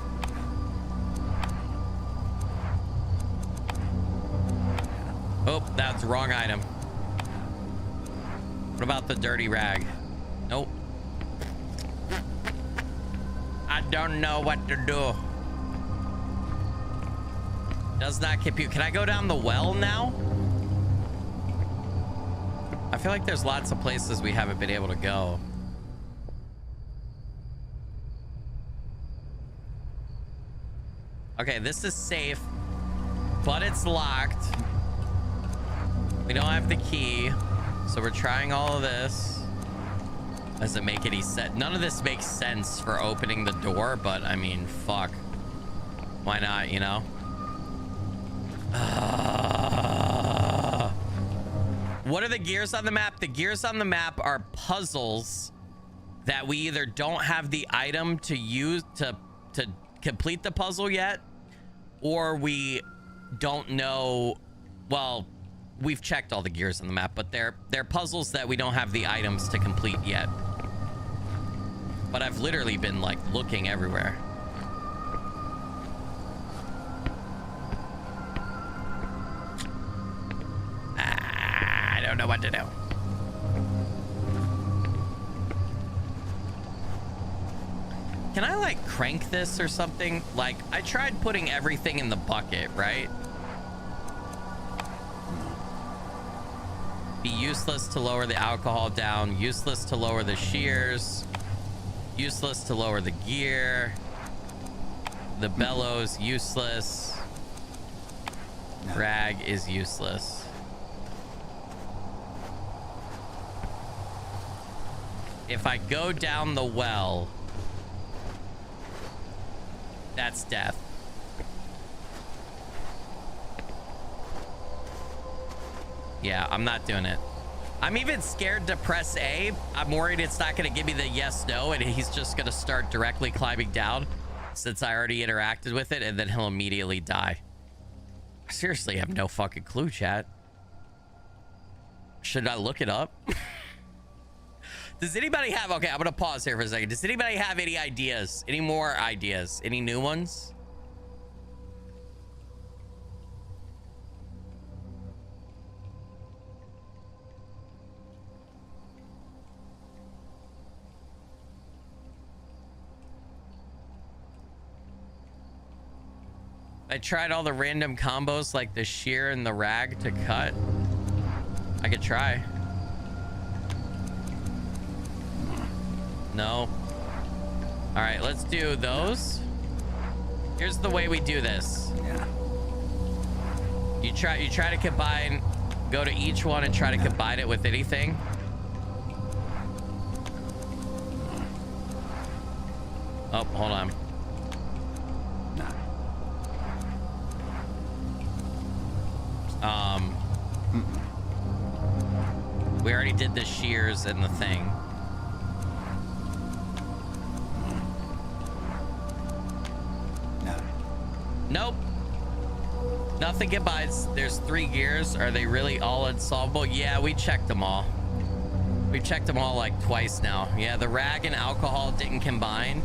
Oh, that's the wrong item. What about the dirty rag? Nope. I don't know what to do. Does not compute. Can I go down the well now? I feel like there's lots of places we haven't been able to go. Okay, this is safe, but it's locked. We don't have the key, so we're trying all of this. Doesn't make any sense. None of this makes sense for opening the door, but I mean, fuck. Why not, you know? What are the gears on the map? The gears on the map are puzzles that we either don't have the item to use to complete the puzzle yet, or we don't know. Well, we've checked all the gears on the map, but they're puzzles that we don't have the items to complete yet. But I've literally been like looking everywhere. I don't know what to do. Can I like crank this or something? Like I tried putting everything in the bucket, right? Be useless to lower the alcohol down, useless to lower the shears, useless to lower the gear, the bellows useless, rag is useless. If I go down the well, that's death. Yeah, I'm not doing it. I'm even scared to press A. I'm worried it's not going to give me the yes, no, and he's just going to start directly climbing down since I already interacted with it, and then he'll immediately die. I seriously have no fucking clue, chat. Should I look it up? Does anybody have... Okay, I'm going to pause here for a second. Does anybody have any ideas? Any more ideas? Any new ones? I tried all the random combos like the shear and the rag to cut. I could try. No. All right, let's do those. Here's the way we do this. You try to combine, go to each one and try to combine it with anything. Oh, hold on. We already did the shears and the thing. Nope. Nothing combines. There's 3 gears. Are they really all unsolvable? Yeah, we checked them all. We checked them all like twice now. Yeah, the rag and alcohol didn't combine.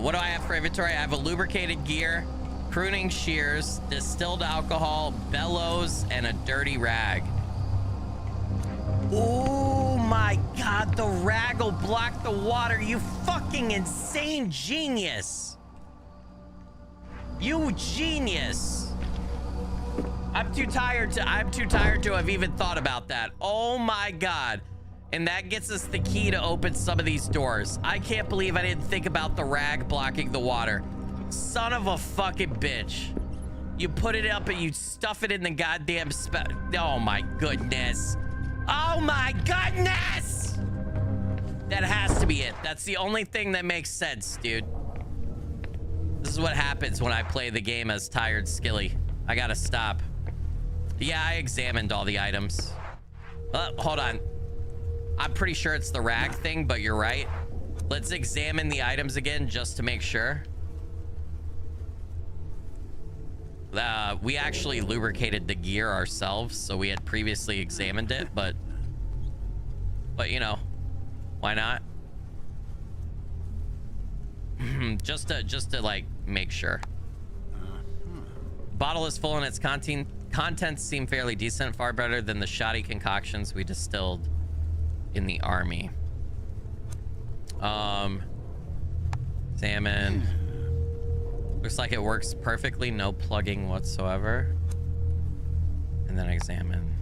What do I have for inventory? I have a lubricated gear, pruning shears, distilled alcohol, bellows, and a dirty rag. Oh my god, the rag will block the water. You fucking insane genius. You genius. I'm too tired to have even thought about that. Oh my god. And that gets us the key to open some of these doors. I can't believe I didn't think about the rag blocking the water. Son of a fucking bitch. You put it up and you stuff it in the goddamn oh my goodness. Oh my goodness! That has to be it. That's the only thing that makes sense, dude. This is what happens when I play the game as tired Skilly. I gotta stop. Yeah, I examined all the items. Hold on. I'm pretty sure it's the rag thing, but you're right. Let's examine the items again just to make sure. We actually lubricated the gear ourselves, so we had previously examined it, but you know, why not? just to like make sure. Bottle is full and its contents seem fairly decent, far better than the shoddy concoctions we distilled in the army. Examine. Looks like it works perfectly, no plugging whatsoever. And then examine.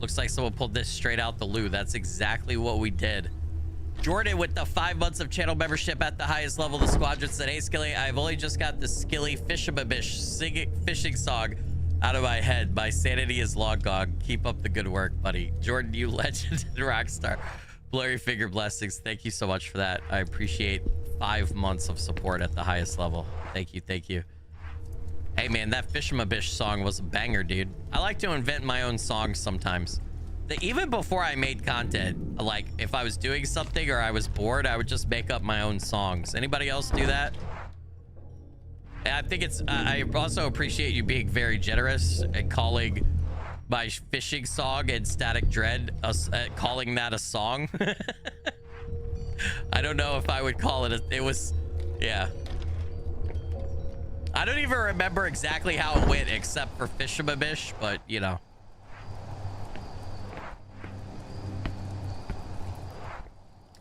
Looks like someone pulled this straight out the loo. That's exactly what we did. Jordan with the 5 months of channel membership at the highest level of the squadron said, hey Skilly, I've only just got the Skilly fishing song out of my head. My sanity is long gone. Keep up the good work, buddy. Jordan, you legend and rock star. Blurry finger blessings. Thank you so much for that. I appreciate 5 months of support at the highest level. Thank you. Thank you. Hey man, that Fishmabish song was a banger, dude. I like to invent my own songs sometimes. Even before I made content, like if I was doing something or I was bored, I would just make up my own songs. Anybody else do that? I think it's, I also appreciate you being very generous and calling my fishing song and Static Dread, calling that a song. I don't know if I would call it it was, yeah. I don't even remember exactly how it went except for Fishmabish, but you know.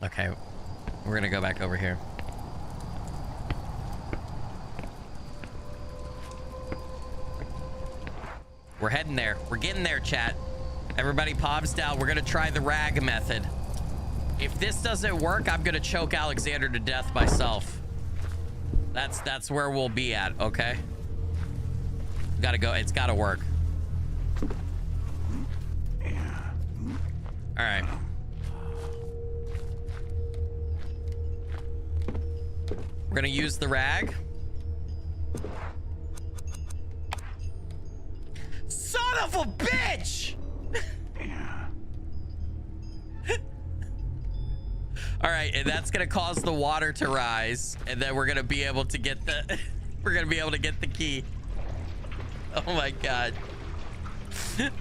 Okay, we're gonna go back over here. We're heading there. We're getting there, chat. Everybody pops down. We're gonna try the rag method. If this doesn't work, I'm gonna choke Alexander to death myself. That's where we'll be at, okay? Gotta go. It's gotta work. All right. We're gonna use the rag. Son of a bitch! All right, and that's gonna cause the water to rise, and then we're gonna be able to get the we're gonna be able to get the key. Oh my god.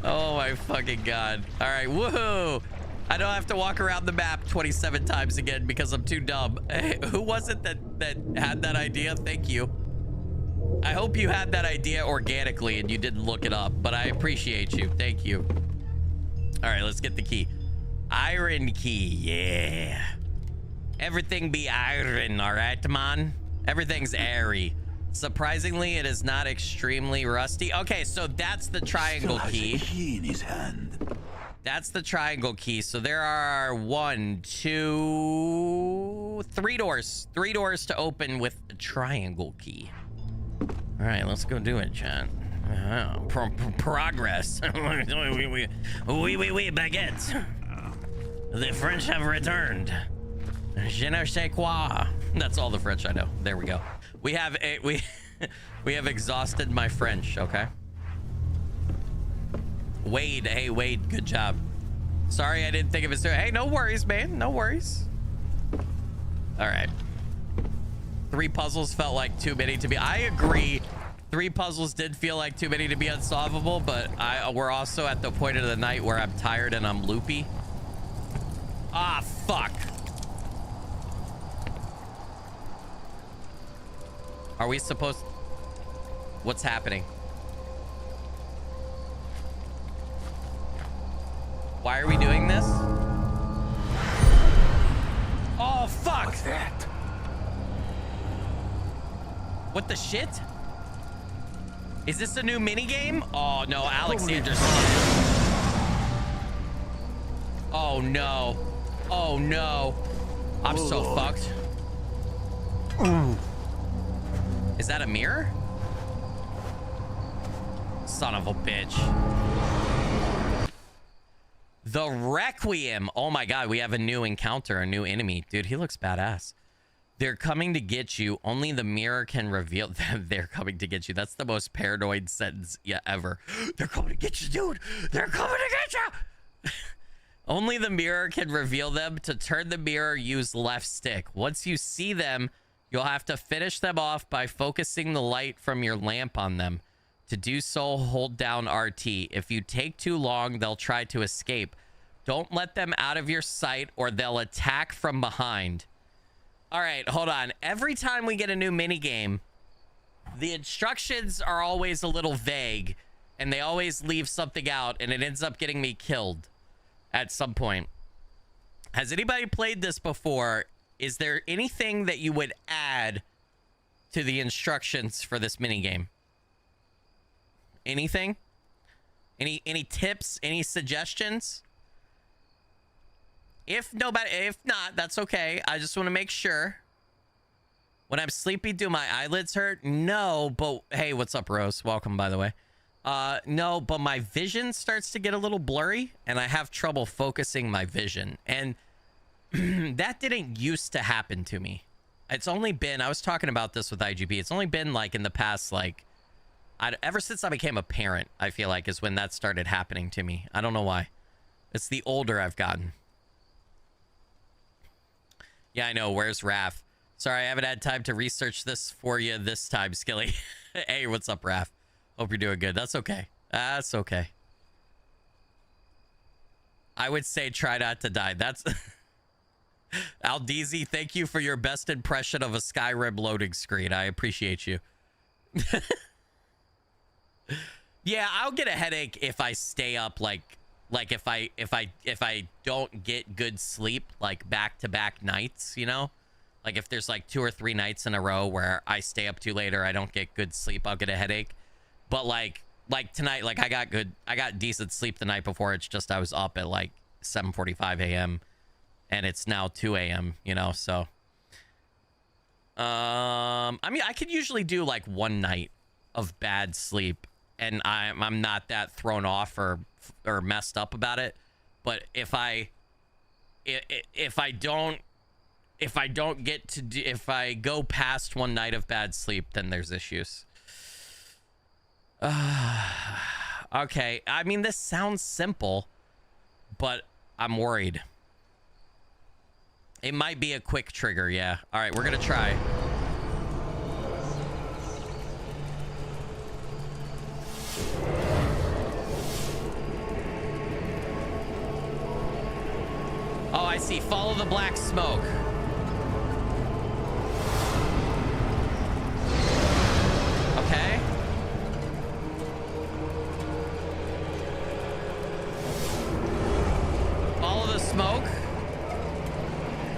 Oh my fucking god. All right, woohoo. I don't have to walk around the map 27 times again because I'm too dumb. Hey, who was it that had that idea? Thank you. I hope you had that idea organically and you didn't look it up, but I appreciate you. Thank you. All right, let's get the key. Iron key, yeah. Everything be iron, all right, man? Everything's airy. Surprisingly, it is not extremely rusty. Okay, so that's the triangle key. Has a key in his hand. That's the triangle key. So there are 1, 2, 3 doors. 3 doors to open with a triangle key. All right, let's go do it, chat. Progress. Oui, baguette. The French have returned. Je ne sais quoi. That's all the French I know. There we go. We have exhausted my French. Okay. Wade, hey Wade, good job. Sorry I didn't think of it. Hey, no worries, man. No worries. All right. 3 puzzles felt like too many to be. I agree. 3 puzzles did feel like too many to be unsolvable, but we're also at the point of the night where I'm tired and I'm loopy. Ah, fuck. Are we supposed... What's happening? Why are we doing this? Oh, fuck! What's that? What the shit? Is this a new minigame? Oh, no, Alexander's... Oh, no. Oh, no. I'm so fucked. Is that a mirror? Son of a bitch. The Requiem. Oh my god, we have a new encounter, a new enemy. Dude, he looks badass. They're coming to get you. Only the mirror can reveal them. They're coming to get you. That's the most paranoid sentence ever. They're coming to get you, dude. They're coming to get you. Only the mirror can reveal them. To turn the mirror, use left stick. Once you see them, you'll have to finish them off by focusing the light from your lamp on them. To do so, hold down RT. If you take too long, they'll try to escape. Don't let them out of your sight or they'll attack from behind. All right, hold on. Every time we get a new minigame, the instructions are always a little vague and they always leave something out and it ends up getting me killed at some point. Has anybody played this before? Is there anything that you would add to the instructions for this minigame? Anything? Any tips? Any suggestions? If not, that's okay. I just want to make sure. When I'm sleepy, do my eyelids hurt? No, but hey, what's up, Rose? Welcome, by the way. No, but my vision starts to get a little blurry and I have trouble focusing my vision. And that didn't used to happen to me. It's only been, I was talking about this with IGP. It's only been like in the past, like, ever since I became a parent, I feel like is when that started happening to me. I don't know why. It's the older I've gotten. Yeah, I know. Where's Raph? Sorry, I haven't had time to research this for you this time, Skilly. Hey, what's up, Raph? Hope you're doing good. That's okay. That's okay. I would say try not to die. That's... Aldeezy, thank you for your best impression of a Skyrim loading screen. I appreciate you. Yeah, I'll get a headache if I stay up like if I don't get good sleep like back-to-back nights, you know? Like if there's like 2 or 3 nights in a row where I stay up too late or I don't get good sleep, I'll get a headache. But like tonight, like I got decent sleep the night before. It's just I was up at like 7:45 a.m. and it's now 2 a.m., you know, so I mean, I could usually do like 1 night of bad sleep and I'm not that thrown off or messed up about it. But if I go past 1 night of bad sleep, then there's issues. Okay, I mean, this sounds simple, but I'm worried. It might be a quick trigger, yeah. All right, we're gonna try. see. Follow the black smoke. Okay. Follow the smoke.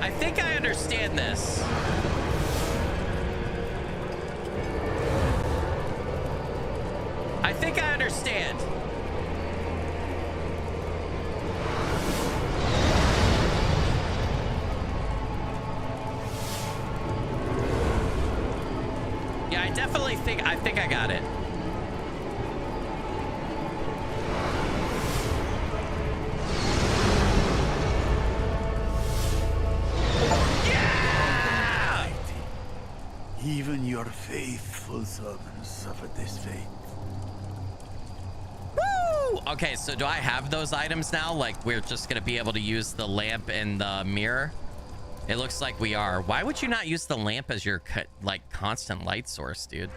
I think I understand this. I think I understand. Yeah, I definitely think I got it. Yeah! Even your faithful servants suffered this fate. Woo! Okay, so do I have those items now? Like, we're just gonna be able to use the lamp and the mirror? It looks like we are. Why would you not use the lamp as your constant light source, dude?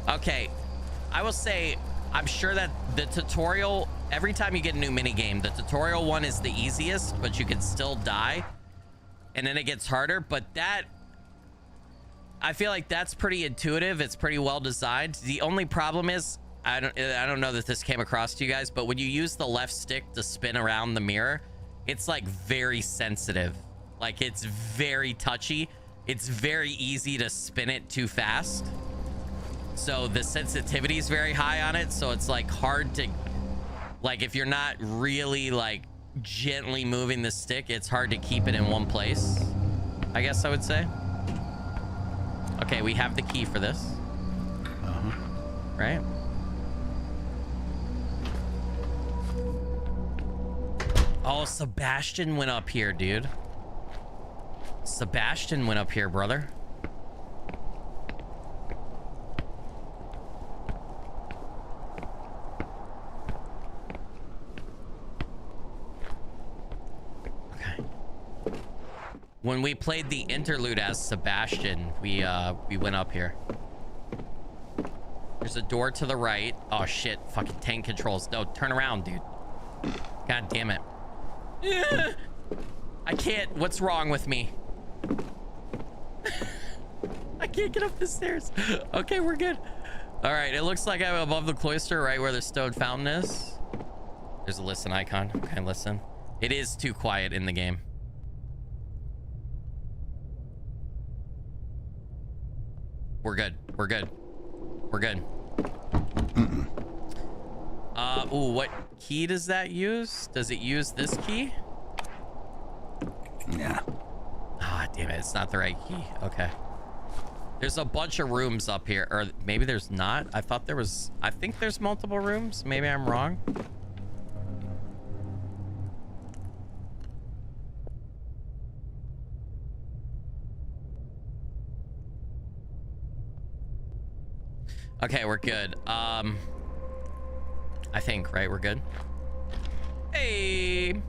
Okay, I will say, I'm sure that the tutorial, every time you get a new minigame, the tutorial one is the easiest, but you can still die. And then it gets harder, but that, I feel like that's pretty intuitive. It's pretty well designed. The only problem is, I don't know that this came across to you guys, but when you use the left stick to spin around the mirror, it's like very sensitive. Like it's very touchy. It's very easy to spin it too fast. So the sensitivity is very high on it. So it's like hard to, like if you're not really like gently moving the stick, it's hard to keep it in one place, I guess I would say. Okay, we have the key for this. Right? Oh, Sebastian went up here, dude. Sebastian went up here, brother. Okay. When we played the Interlude as Sebastian, we went up here. There's a door to the right. Oh shit, fucking tank controls. No, turn around, dude. God damn it. I can't. What's wrong with me? I can't get up the stairs. Okay, we're good. All right, it looks like I'm above the cloister, right where the stone fountain is. There's a listen icon. Okay, listen. It is too quiet in the game. We're good. We're good. We're good. Ooh, what key does that use? Does it use this key? Yeah. Ah, damn it. It's not the right key. Okay. There's a bunch of rooms up here. Or maybe there's not. I thought there was... I think there's multiple rooms. Maybe I'm wrong. Okay, we're good. I think, right? We're good. Hey.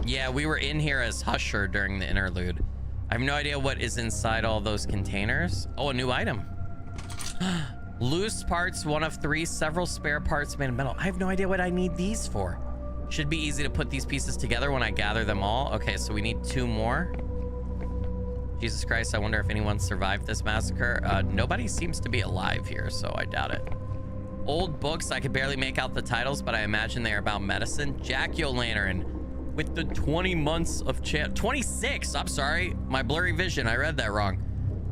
Yeah, we were in here as Husher during the interlude. I have no idea what is inside all those containers. Oh, a new item. Loose parts, 1 of 3, several spare parts made of metal. I have no idea what I need these for. Should be easy to put these pieces together when I gather them all. Okay, so we need 2 more. Jesus Christ, I wonder if anyone survived this massacre. Nobody seems to be alive here, so I doubt it. Old books, I could barely make out the titles, but I imagine they're about medicine. Jack-o'-lantern with the 20 months of 26, I'm sorry, my blurry vision, I read that wrong.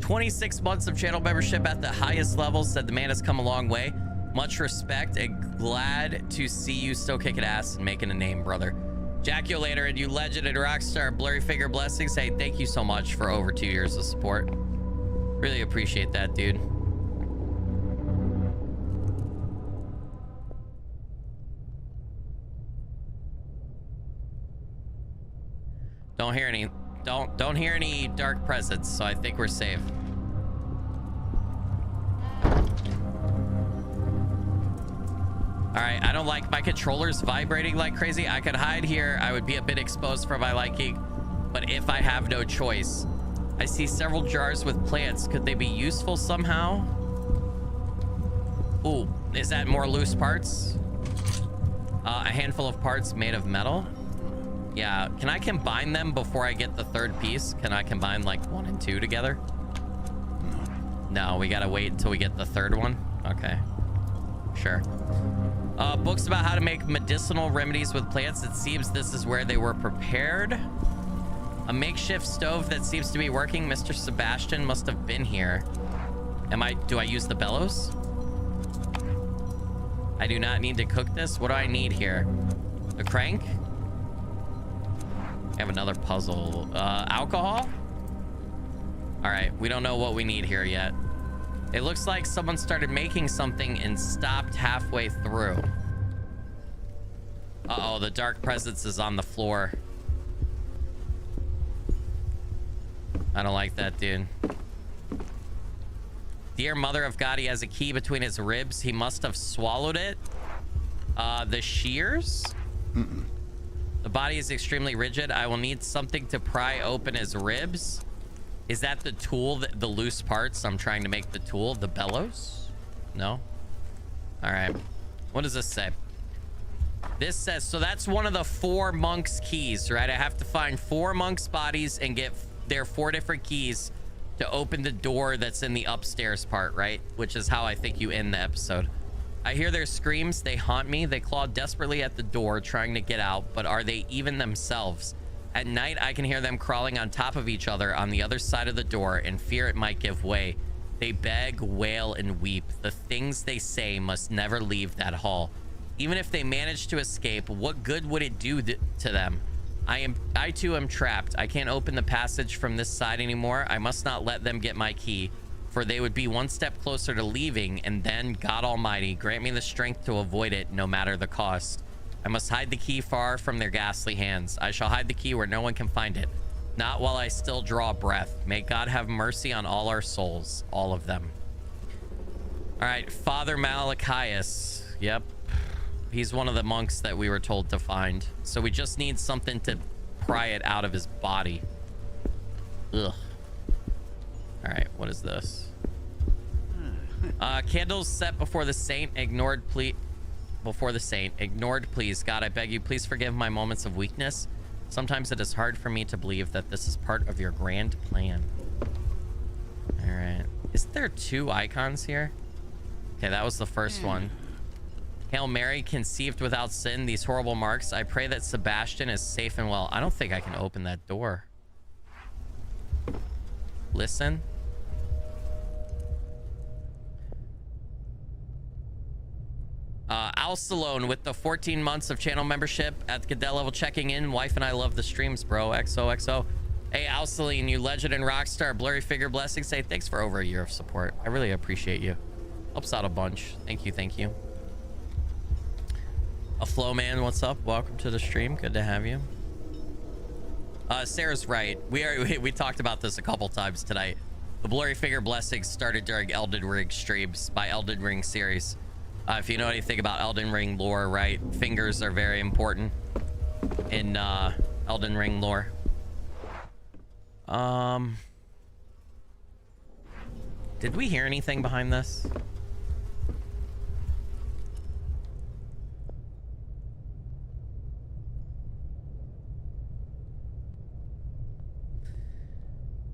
26 months of channel membership at the highest level, said the man has come a long way. Much respect and glad to see you still kicking ass and making a name, brother. Jack-o'-lantern, you legend and rockstar, blurry figure blessings. Hey, thank you so much for over 2 years of support. Really appreciate that, dude. Don't hear any dark presence, so I think we're safe. All right, I don't like my controllers vibrating like crazy. I could hide here. I would be a bit exposed for my liking, but if I have no choice. I see several jars with plants. Could they be useful somehow? Ooh, is that more loose parts? A handful of parts made of metal. Yeah, can I combine them before I get the third piece? Can I combine like 1 and 2 together? No, we gotta wait until we get the third one. Okay, sure. Books about how to make medicinal remedies with plants. It seems this is where they were prepared. A makeshift stove that seems to be working. Mr. Sebastian must have been here. Do I use the bellows? I do not need to cook this. What do I need here? A crank? I have another puzzle. Alcohol? All right, we don't know what we need here yet. It looks like someone started making something and stopped halfway through. Uh-oh, the dark presence is on the floor. I don't like that, dude. Dear Mother of God, he has a key between his ribs. He must have swallowed it. The shears? The body is extremely rigid. I will need something to pry open his ribs. Is that the tool, the loose parts? I'm trying to make the tool. The bellows? No? All right. What does this say? This says, so that's one of the 4 monks' keys, right? I have to find 4 monks' bodies and get their 4 different keys to open the door that's in the upstairs part, right? Which is how I think you end the episode. I hear their screams. They haunt me. They claw desperately at the door, trying to get out. But are they even themselves? At night, I can hear them crawling on top of each other on the other side of the door, and fear it might give way. They beg, wail, and weep. The things they say must never leave that hall. Even if they manage to escape, what good would it do to them? I too am trapped. I can't open the passage from this side anymore. I must not let them get my key, for they would be one step closer to leaving, and then, God Almighty, grant me the strength to avoid it, no matter the cost. I must hide the key far from their ghastly hands. I shall hide the key where no one can find it. Not while I still draw breath. May God have mercy on all our souls. All of them. All right, Father Malachias. Yep. He's one of the monks that we were told to find. So we just need something to pry it out of his body. Ugh. All right, what is this? Candles set before the saint. Ignored, please. Before the saint. Ignored, please. God, I beg you, please forgive my moments of weakness. Sometimes it is hard for me to believe that this is part of your grand plan. All right. Isn't there 2 icons here? Okay, that was the first one. Hail Mary, conceived without sin, these horrible marks. I pray that Sebastian is safe and well. I don't think I can open that door. Listen. Al Stallone with the 14 months of channel membership at the Cadet level, checking in. Wife and I love the streams, bro. XOXO. Hey, Al Celine, you legend and rockstar. Blurry figure blessing. Say thanks for over a year of support. I really appreciate you. Helps out a bunch. Thank you. Thank you. A flow man, what's up? Welcome to the stream. Good to have you. Sarah's right. We talked about this a couple times tonight. The blurry figure blessings started during Elden Ring streams, by Elden Ring series. If you know anything about Elden Ring lore, right? Fingers are very important in Elden Ring lore. Did we hear anything behind this?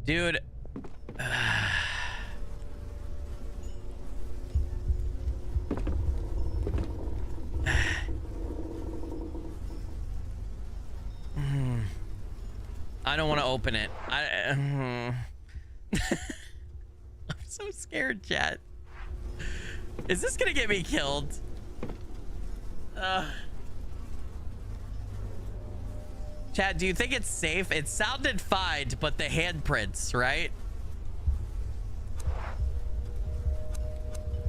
Dude. I don't want to open it. I'm so scared, chat. Is this gonna get me killed? Chat, do you think it's safe? It sounded fine, but the handprints, right?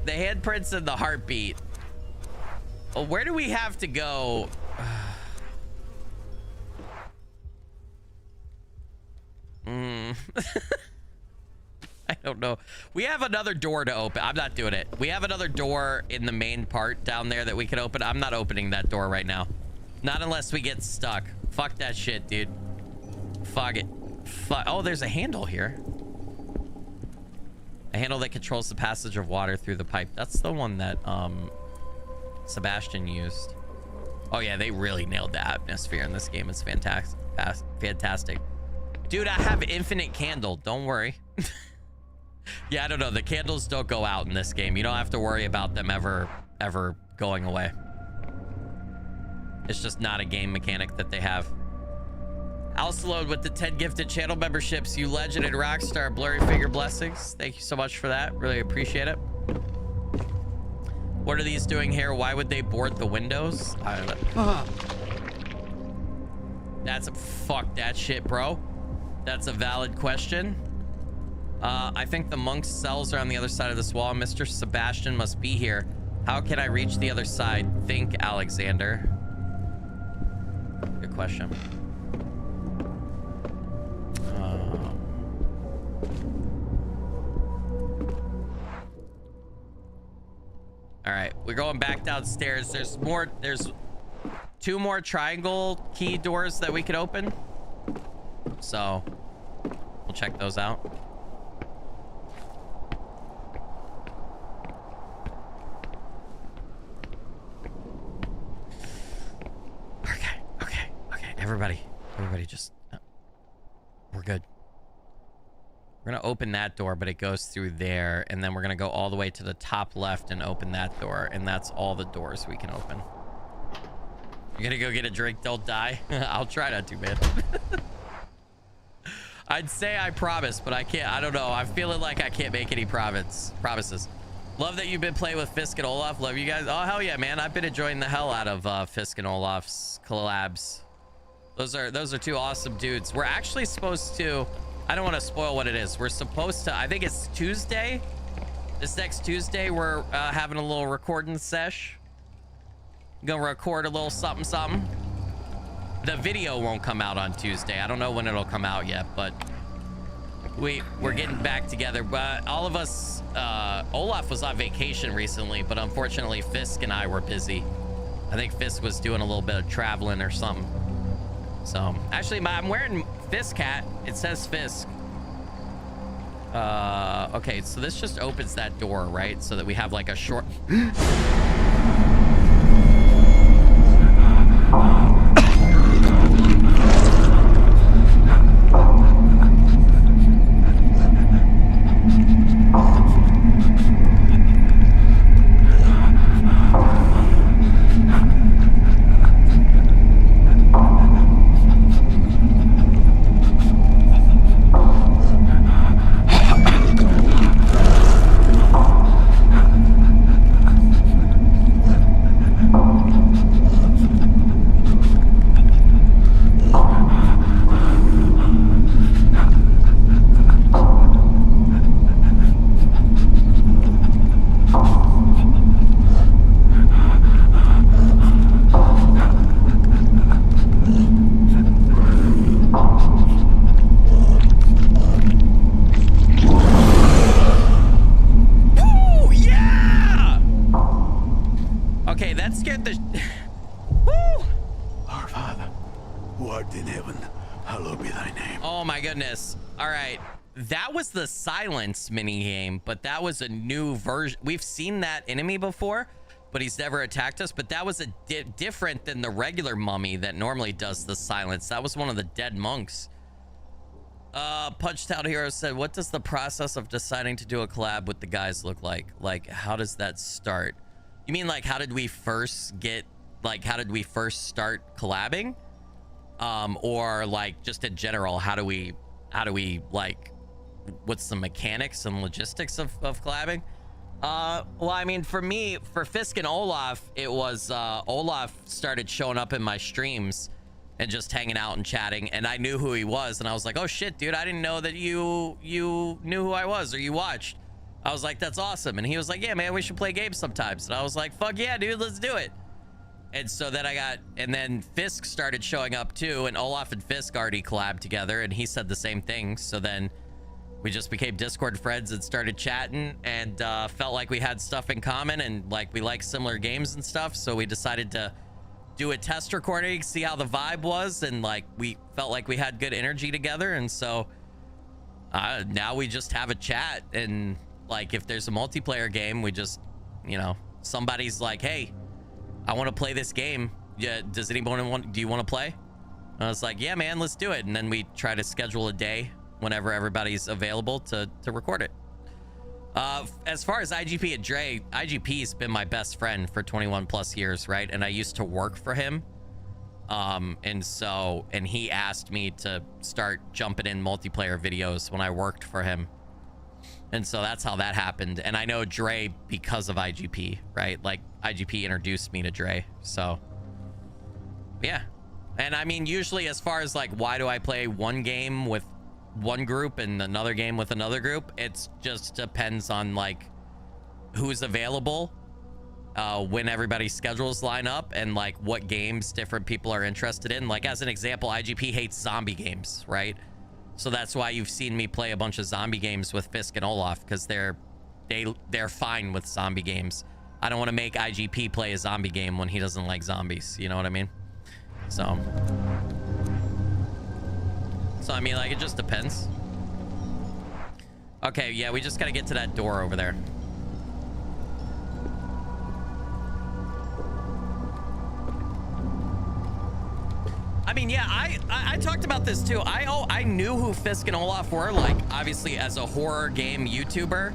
The handprints and the heartbeat. Well, where do we have to go? I don't know. We have another door to open. I'm not doing it. We have another door in the main part down there that we can open. I'm not opening that door right now. Not unless we get stuck. Fuck that shit, dude. Fuck it. Oh, there's a handle here. A handle that controls the passage of water through the pipe. That's the one that Sebastian used. Oh yeah, they really nailed the atmosphere in this game. It's fantastic. Fantastic. Dude, I have infinite candle. Don't worry. Yeah, I don't know. The candles don't go out in this game. You don't have to worry about them ever going away. It's just not a game mechanic that they have. Alsalode with the 10 gifted channel memberships. You legend and rockstar. Blurry figure blessings. Thank you so much for that. Really appreciate it. What are these doing here? Why would they board the windows? I don't know. That's a fuck that shit, bro. That's a valid question. I think the monk's cells are on the other side of this wall. Mr. Sebastian must be here. How can I reach the other side? Think, Alexander. Good question. All right, we're going back downstairs. There's 2 more triangle key doors that we could open. So we'll check those out. Okay. Everybody just, we're good. We're gonna open that door, but it goes through there, and then we're gonna go all the way to the top left and open that door, and that's all the doors we can open. You're gonna go get a drink, don't die. I'll try not to, man. I'd say I promise, but I can't. I don't know. I'm feeling like I can't make any promises. Love that you've been playing with Fisk and Olaf. Love you guys. Oh, hell yeah, man. I've been enjoying the hell out of Fisk and Olaf's collabs. Those are 2 awesome dudes. We're actually supposed to, I don't want to spoil what it is. We're supposed to, I think it's Tuesday. This next Tuesday, we're having a little recording sesh. Gonna record a little something. The video won't come out on Tuesday. I don't know when it'll come out yet, but we're getting back together. But all of us, Olaf was on vacation recently, but unfortunately Fisk and I were busy. I think Fisk was doing a little bit of traveling or something. So actually, I'm wearing Fisk hat. It says Fisk. Okay, so this just opens that door, right? So that we have like a short. The silence mini game, but that was a new version. We've seen that enemy before, but he's never attacked us. But that was a different than the regular mummy that normally does the silence. That was one of the dead monks. Punched Out Hero said, what does the process of deciding to do a collab with the guys look like? Like, how does that start? You mean like how did we first start collabing? Or like just in general, how do we like, what's the mechanics and logistics of collabing? Well, I mean, for me, for Fisk and Olaf, it was Olaf started showing up in my streams and just hanging out and chatting, and I knew who he was, and I was like, oh shit, dude, I didn't know that you knew who I was or you watched. I was like, that's awesome. And he was like, yeah, man, we should play games sometimes. And I was like, fuck yeah, dude, let's do it. And so then then Fisk started showing up too, and Olaf and Fisk already collabed together, and he said the same thing. So then we just became Discord friends and started chatting, and felt like we had stuff in common, and like we like similar games and stuff. So we decided to do a test recording, see how the vibe was, and like we felt like we had good energy together. And so now we just have a chat, and like if there's a multiplayer game, we just, you know, somebody's like, hey, I want to play this game, yeah, does anyone want, do you want to play? And I was like, yeah, man, let's do it. And then we try to schedule a day whenever everybody's available to record it. As far as IGP and Dre, IGP's been my best friend for 21 plus years, right? And I used to work for him. And he asked me to start jumping in multiplayer videos when I worked for him. And so that's how that happened. And I know Dre because of IGP, right? Like IGP introduced me to Dre. So yeah. And I mean, usually as far as like, why do I play one game with one group and another game with another group? It's just depends on like who's available, when everybody's schedules line up, and like what games different people are interested in. Like as an example, IGP hates zombie games, right? So that's why you've seen me play a bunch of zombie games with Fisk and Olaf, because they're fine with zombie games. I don't want to make IGP play a zombie game when he doesn't like zombies. You know what I mean? So I mean, like, it just depends. Okay, yeah, we just gotta get to that door over there. I mean, yeah, I talked about this too. I knew who Fisk and Olaf were. Like, obviously, as a horror game YouTuber,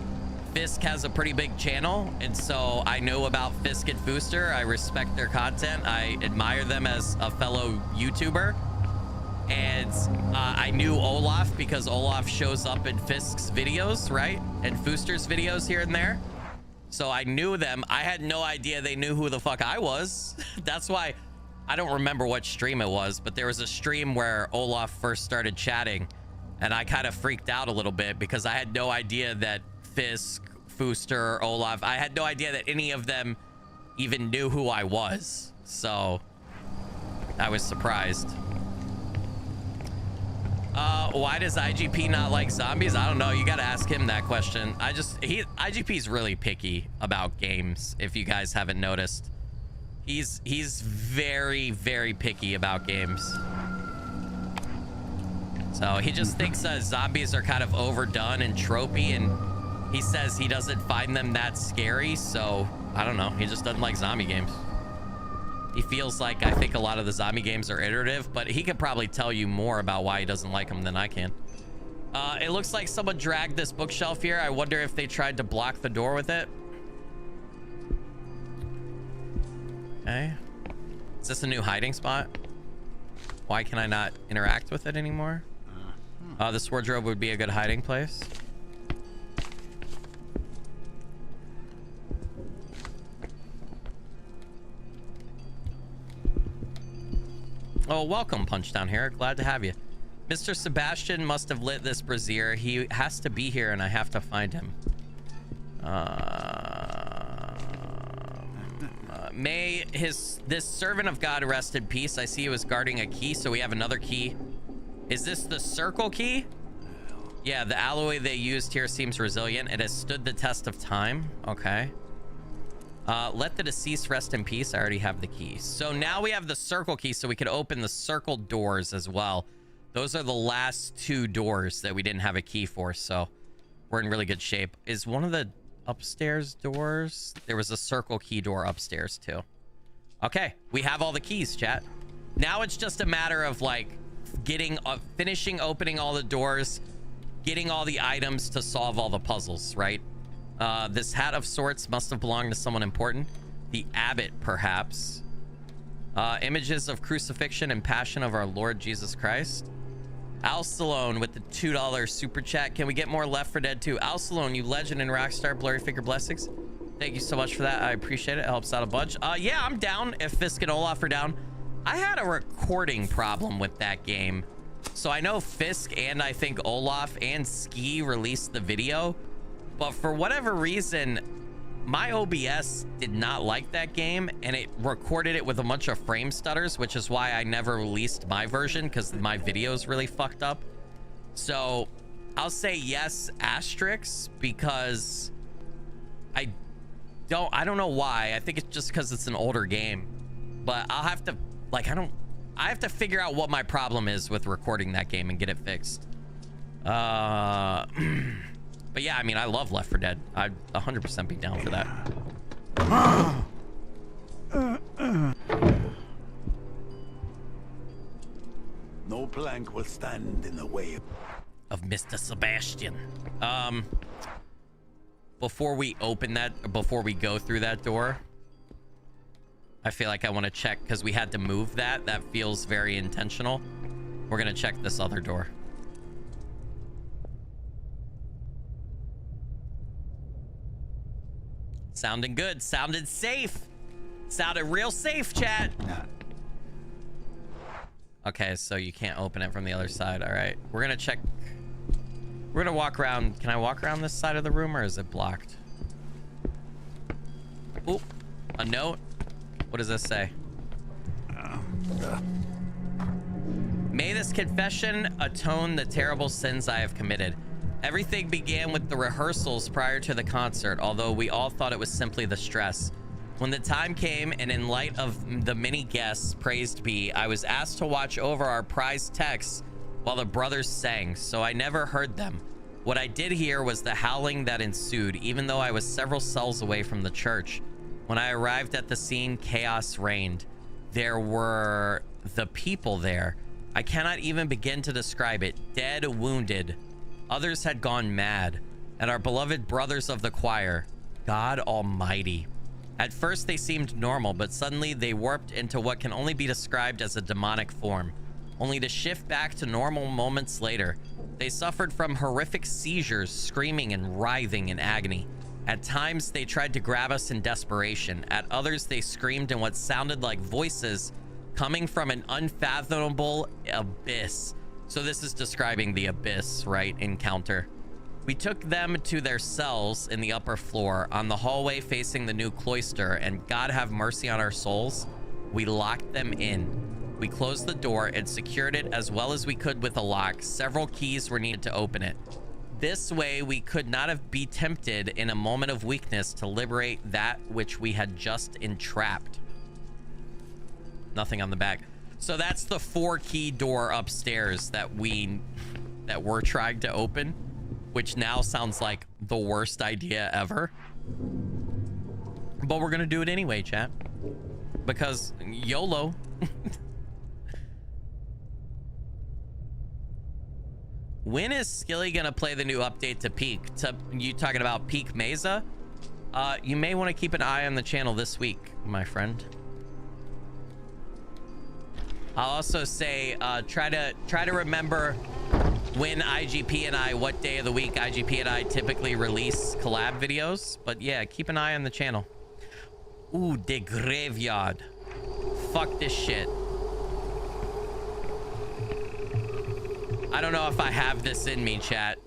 Fisk has a pretty big channel, and so I know about Fisk and Fooster. I respect their content. I admire them as a fellow YouTuber. And I knew Olaf because Olaf shows up in Fisk's videos, right? And Fooster's videos here and there. So I knew them. I had no idea they knew who the fuck I was. That's why I don't remember what stream it was, but there was a stream where Olaf first started chatting, and I kind of freaked out a little bit because I had no idea that Fisk, Fooster, Olaf, I had no idea that any of them even knew who I was. So I was surprised. Why does IGP not like zombies? I don't know. You got to ask him that question. IGP's really picky about games, if you guys haven't noticed. He's very, very picky about games. So he just thinks zombies are kind of overdone and tropey, and he says he doesn't find them that scary. So I don't know. He just doesn't like zombie games. He feels like, I think a lot of the zombie games are iterative, but he could probably tell you more about why he doesn't like them than I can. It looks like someone dragged this bookshelf here. I wonder if they tried to block the door with it. Okay. Is this a new hiding spot? Why can I not interact with it anymore? This wardrobe would be a good hiding place. Oh, welcome, Punch Down here. Glad to have you. Mr. Sebastian must have lit this brazier. He has to be here, and I have to find him. May this servant of God rest in peace. I see he was guarding a key, so we have another key. Is this the circle key? Yeah, the alloy they used here seems resilient. It has stood the test of time. Okay. Let the deceased rest in peace. I already have the key. So now we have the circle key, so we could open the circle doors as well. Those are the last two doors that we didn't have a key for, so we're in really good shape. Is one of the upstairs doors? There was a circle key door upstairs too. Okay, we have all the keys, chat. Now it's just a matter of like finishing opening all the doors, getting all the items to solve all the puzzles, right? This hat of sorts must have belonged to someone important. The abbot, perhaps. Images of crucifixion and passion of our Lord Jesus Christ. Al Stallone with the $2 super chat. Can we get more Left 4 Dead 2? Al Stallone, you legend and rockstar. Blurry figure blessings. Thank you so much for that. I appreciate it. It helps out a bunch. Yeah, I'm down if Fisk and Olaf are down. I had a recording problem with that game. So I know Fisk and I think Olaf and Ski released the video, but for whatever reason, my OBS did not like that game, and it recorded it with a bunch of frame stutters, which is why I never released my version, because my video is really fucked up. So I'll say yes, asterisk, because I don't know why. I think it's just because it's an older game, but I'll have to, like, I have to figure out what my problem is with recording that game and get it fixed. But yeah, I mean, I love Left 4 Dead. I'd 100% be down for that. No plank will stand in the way of Mr. Sebastian. Before we open that, before we go through that door, I feel like I want to check, because we had to move that. That feels very intentional. We're going to check this other door. Sounding good. Sounded safe. Sounded real safe, chat. Okay, so you can't open it from the other side. All right. We're going to check. We're going to walk around. Can I walk around this side of the room, or is it blocked? Oop. A note. What does this say? May this confession atone the terrible sins I have committed. Everything began with the rehearsals prior to the concert, although we all thought it was simply the stress. When the time came, and in light of the many guests, praised be, I was asked to watch over our prize texts while the brothers sang, so I never heard them. What I did hear was the howling that ensued, even though I was several cells away from the church. When I arrived at the scene, chaos reigned. There were the people there. I cannot even begin to describe it. Dead, wounded. Others had gone mad. And our beloved brothers of the choir. God Almighty. At first they seemed normal, but suddenly they warped into what can only be described as a demonic form, only to shift back to normal moments later. They suffered from horrific seizures, screaming and writhing in agony. At times, they tried to grab us in desperation. At others, they screamed in what sounded like voices coming from an unfathomable abyss. So this is describing the abyss, right? Encounter. We took them to their cells in the upper floor on the hallway facing the new cloister, and God have mercy on our souls, we locked them in. We closed the door and secured it as well as we could with a lock. Several keys were needed to open it. This way, we could not have been tempted in a moment of weakness to liberate that which we had just entrapped. Nothing on the back. So that's the 4-key door upstairs that we're trying to open, which now sounds like the worst idea ever. But we're gonna do it anyway, chat, because YOLO. When is Skilly gonna play the new update to Peak? You talking about Peak Mesa? You may want to keep an eye on the channel this week, my friend. I'll also say, try to remember when IGP and I, what day of the week IGP and I typically release collab videos. But yeah, keep an eye on the channel. Ooh, the graveyard. Fuck this shit. I don't know if I have this in me, chat.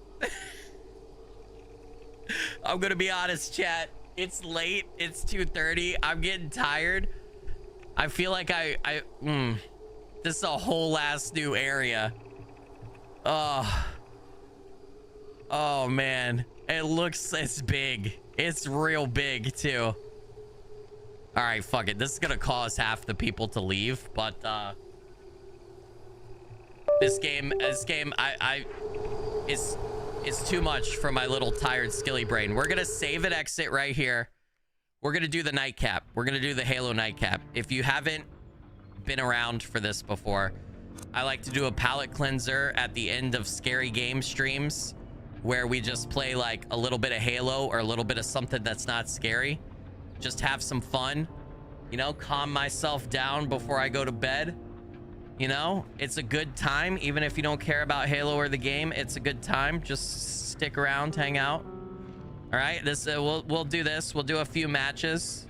I'm gonna be honest, chat. It's late. It's 2:30. I'm getting tired. I feel like this is a whole ass new area. Oh man, it's big. It's real big too. All right, fuck it. This is gonna cause half the people to leave, but this game is too much for my little tired Skilly brain. We're gonna save and exit right here. We're gonna do the nightcap. We're gonna do the Halo nightcap. If you haven't been around for this before, I like to do a palate cleanser at the end of scary game streams where we just play like a little bit of Halo or a little bit of something that's not scary. Just have some fun, you know, calm myself down before I go to bed. You know, it's a good time. Even if you don't care about Halo or the game, it's a good time. Just stick around, hang out. All right, this we'll do this. We'll do a few matches,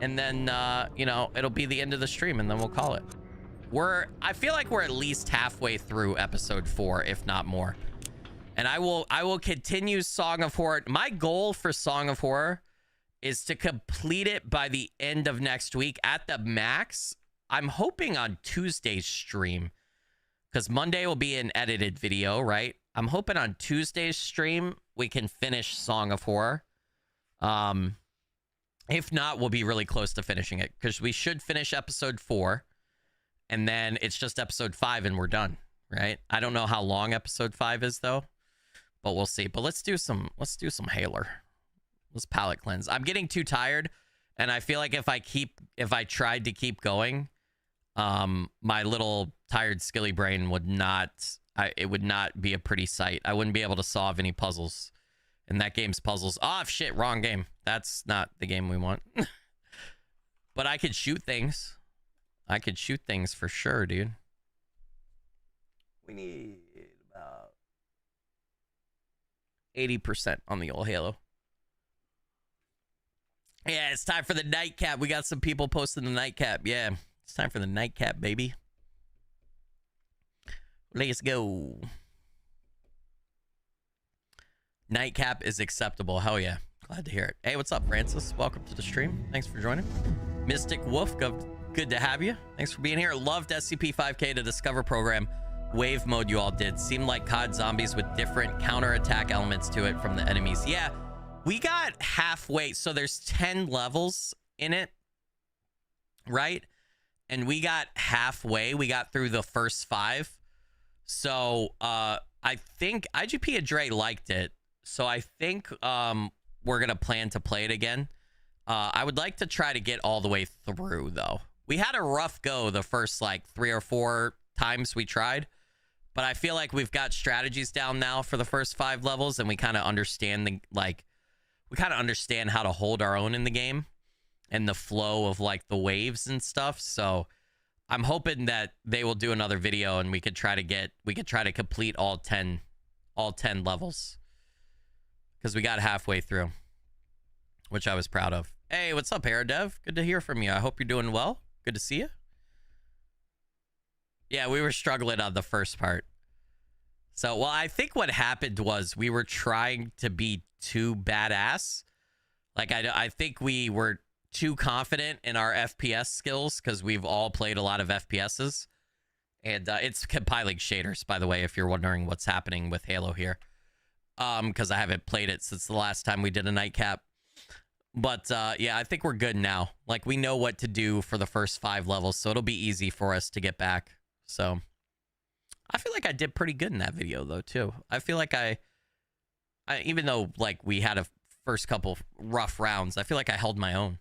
and then you know, it'll be the end of the stream, and then we'll call it. I feel like we're at least halfway through episode 4, if not more. And I will continue Song of Horror. My goal for Song of Horror is to complete it by the end of next week at the max. I'm hoping on Tuesday's stream, because Monday will be an edited video, right? I'm hoping on Tuesday's stream we can finish Song of Horror. If not, we'll be really close to finishing it, because we should finish episode 4, and then it's just episode 5 and we're done, right? I don't know how long episode 5 is though, but we'll see. But let's do some Halo. Let's palate cleanse. I'm getting too tired, and I feel like if I tried to keep going, my little tired Skilly brain would not, it would not be a pretty sight. I wouldn't be able to solve any puzzles. And that game's puzzles. Oh, shit, wrong game. That's not the game we want. But I could shoot things. I could shoot things for sure, dude. We need about 80% on the old Halo. Yeah, it's time for the nightcap. We got some people posting the nightcap. Yeah, it's time for the nightcap, baby. Let's go. Nightcap is acceptable. Hell yeah. Glad to hear it. Hey, what's up, Francis? Welcome to the stream. Thanks for joining. Mystic Wolf, good to have you. Thanks for being here. Loved SCP-5K to Discover program. Wave mode you all did. Seemed like COD zombies with different counterattack elements to it from the enemies. Yeah, we got halfway. So there's 10 levels in it, right? And we got halfway. We got through the first 5. So I think IGP and Dre liked it. So I think we're going to plan to play it again. I would like to try to get all the way through, though. We had a rough go the first, like, 3 or 4 times we tried. But I feel like we've got strategies down now for the first 5 levels, and we kind of understand the, like, we kind of understand how to hold our own in the game and the flow of, like, the waves and stuff. So I'm hoping that they will do another video and we could try to complete all 10 levels. Because we got halfway through, which I was proud of. Hey, what's up, Paradev? Good to hear from you. I hope you're doing well. Good to see you. Yeah, we were struggling on the first part. So, well, I think what happened was we were trying to be too badass. Like, I think we were too confident in our FPS skills because we've all played a lot of FPSs. And it's compiling shaders, by the way, if you're wondering what's happening with Halo here. Because I haven't played it since the last time we did a nightcap. But yeah, I think we're good now. Like, we know what to do for the first 5 levels, so it'll be easy for us to get back. So I feel like I did pretty good in that video, though, too. I feel like I even though, like, we had a first couple rough rounds, I feel like I held my own.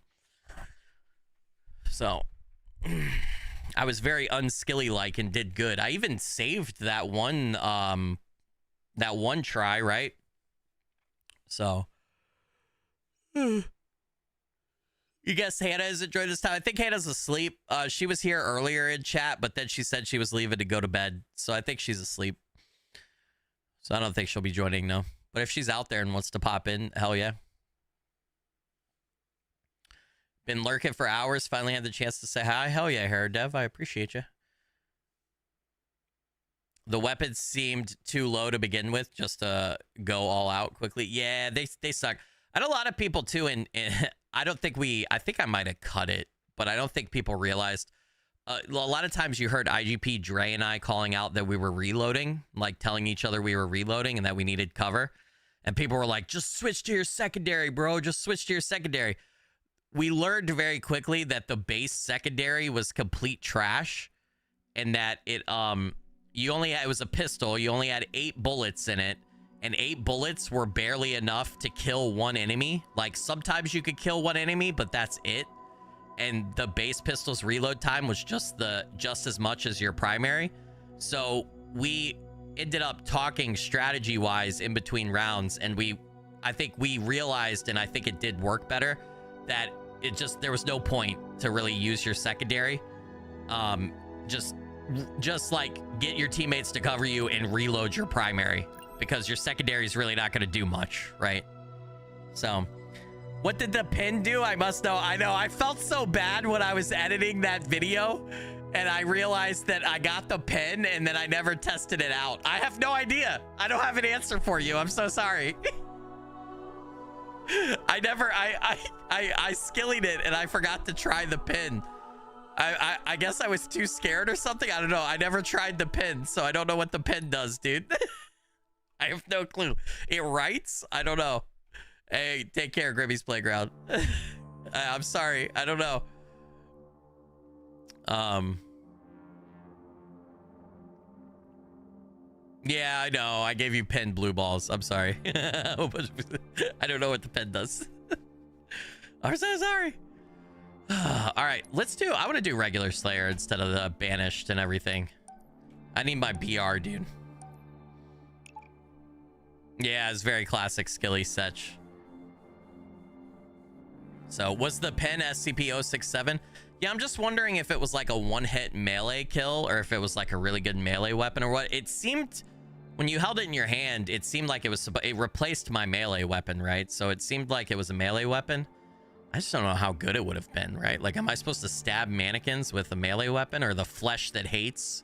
So I was very unskilly-like and did good. I even saved that one try, right? So you guess Hannah has enjoyed this time. I think Hannah's asleep. She was here earlier in chat, but then she said she was leaving to go to bed. So I think she's asleep. So I don't think she'll be joining, no. But if she's out there and wants to pop in, hell yeah. Been lurking for hours. Finally had the chance to say hi. Hell yeah, Hair Dev. I appreciate you. The weapons seemed too low to begin with, just to go all out quickly. Yeah, they suck. I know a lot of people too, and I don't think I think I might have cut it, but I don't think people realized. A lot of times you heard IGP, Dre, and I calling out that we were reloading, like telling each other we were reloading and that we needed cover. And people were like, just switch to your secondary, bro. Just switch to your secondary. We learned very quickly that the base secondary was complete trash and that it was a pistol. You only had 8 bullets in it. And 8 bullets were barely enough to kill one enemy. Like, sometimes you could kill one enemy, but that's it. And the base pistol's reload time was just as much as your primary. So we ended up talking strategy-wise in between rounds, and I think we realized, and I think it did work better, that there was no point to really use your secondary. Just like get your teammates to cover you and reload your primary, because your secondary is really not going to do much, right? So what did the pin do? I must know. I know. I felt so bad when I was editing that video and I realized that I got the pin and then I never tested it out. I have no idea. I don't have an answer for you. I'm so sorry. I skillied it and I forgot to try the pin. I guess I was too scared or something. I don't know. I never tried the pin, so I don't know what the pin does, dude. I have no clue. It writes? I don't know. Hey, take care, Grimmy's Playground. I'm sorry. I don't know. Yeah, I know. I gave you pen blue balls. I'm sorry. I don't know what the pen does. I'm so sorry. All right, let's do. I want to do regular Slayer instead of the banished and everything. I need my BR, dude. Yeah, it's very classic Skilly Setch. So was the pen SCP-067? Yeah, I'm just wondering if it was like a one-hit melee kill or if it was like a really good melee weapon or what. It seemed, when you held it in your hand, it seemed like it replaced my melee weapon, right? So it seemed like it was a melee weapon. I just don't know how good it would have been, right? Like, am I supposed to stab mannequins with a melee weapon, or the flesh that hates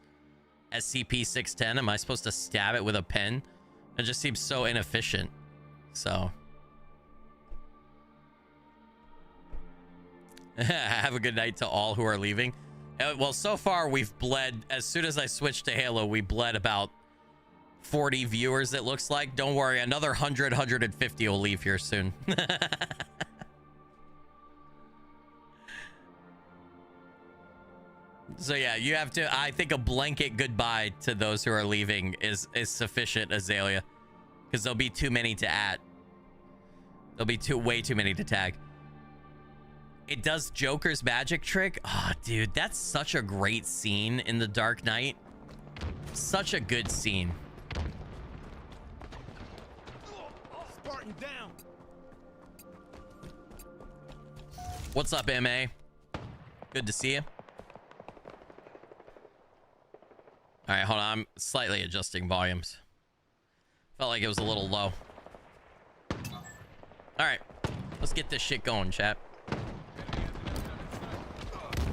SCP-610? Am I supposed to stab it with a pen? It just seems so inefficient. So have a good night to all who are leaving. Well, so far we've bled. As soon as I switched to Halo, we bled about 40 viewers, it looks like. Don't worry, another 100, 150 will leave here soon. So yeah, you have to, I think a blanket goodbye to those who are leaving is sufficient, Azalea, because there'll be too many to add. There'll be way too many to tag. It does Joker's magic trick. Oh, dude, that's such a great scene in The Dark Knight. Such a good scene. Spartan down. What's up, MA? Good to see you. All right, hold on. I'm slightly adjusting volumes. Felt like it was a little low. All right, let's get this shit going, chat.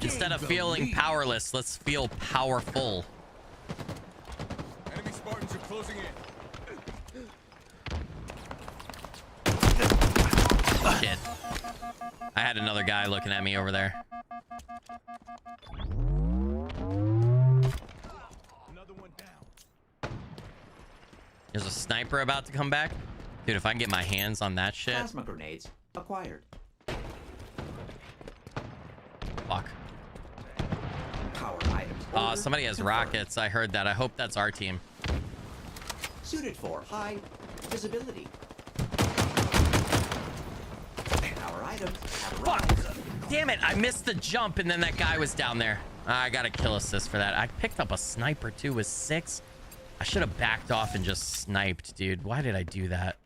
Instead of feeling powerless, let's feel powerful. Enemy Spartans are closing in. Shit. I had another guy looking at me over there. There's a sniper about to come back. Dude, if I can get my hands on that shit. Plasma grenades acquired. Fuck. Power items. Oh, somebody has rockets. I heard that. I hope that's our team. Suited for high visibility. Power items have arrived. Fuck! Damn it, I missed the jump and then that guy was down there. I got a kill assist for that. I picked up a sniper too with 6. I should have backed off and just sniped, dude. Why did I do that?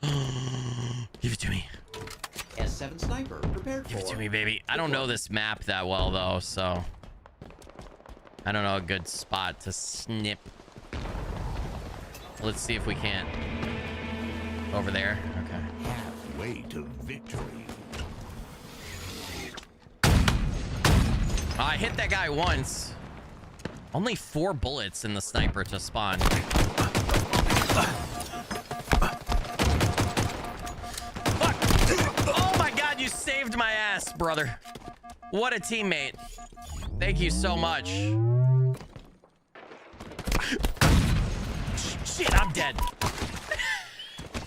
Give it to me. S7 sniper prepared for. Give it to me, baby. I don't know this map that well, though, so I don't know a good spot to snip. Let's see if we can't. Over there. Okay. Halfway to victory. I hit that guy once. Only 4 bullets in the sniper to spawn. Fuck. Oh my god, you saved my ass, brother. What a teammate. Thank you so much. Shit, I'm dead.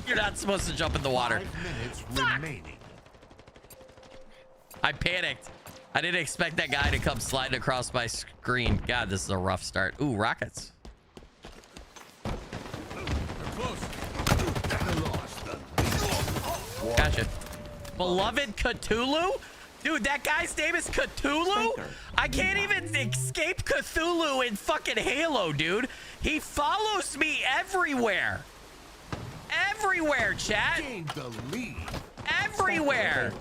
You're not supposed to jump in the water. 5 minutes Fuck. remaining. I panicked. I didn't expect that guy to come sliding across my screen. God, this is a rough start. Ooh, rockets. Gotcha. Beloved Cthulhu? Dude, that guy's name is Cthulhu? I can't even escape Cthulhu in fucking Halo, dude. He follows me everywhere. Everywhere, chat. Gain the lead. Everywhere.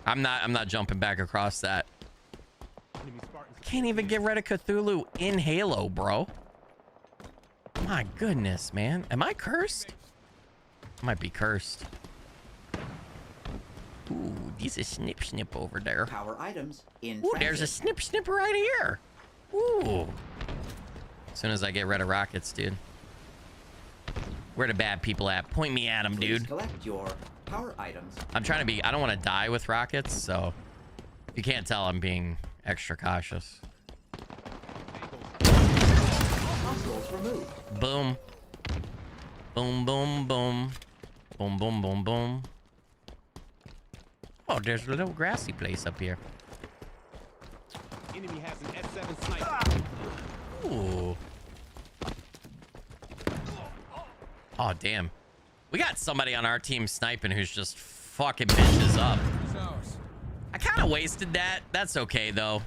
I'm not jumping back across that. I can't even get rid of Cthulhu in Halo, bro. My goodness, man. Am I cursed? I might be cursed. Ooh, there's a snip over there. Power items in Ooh, there's a snip right here. Ooh. As soon as I get rid of rockets, dude. Where the bad people at? Point me at them, dude. Collect your power items. I'm trying to be, I don't want to die with rockets, so if you can't tell, I'm being extra cautious. Hostiles removed. Boom. Boom, boom, boom. Boom, boom, boom, boom. Oh, there's a little grassy place up here. Enemy has an S7 sniper. Ooh. Oh, damn. We got somebody on our team sniping who's just fucking bitches up. I kind of wasted that. That's okay, though.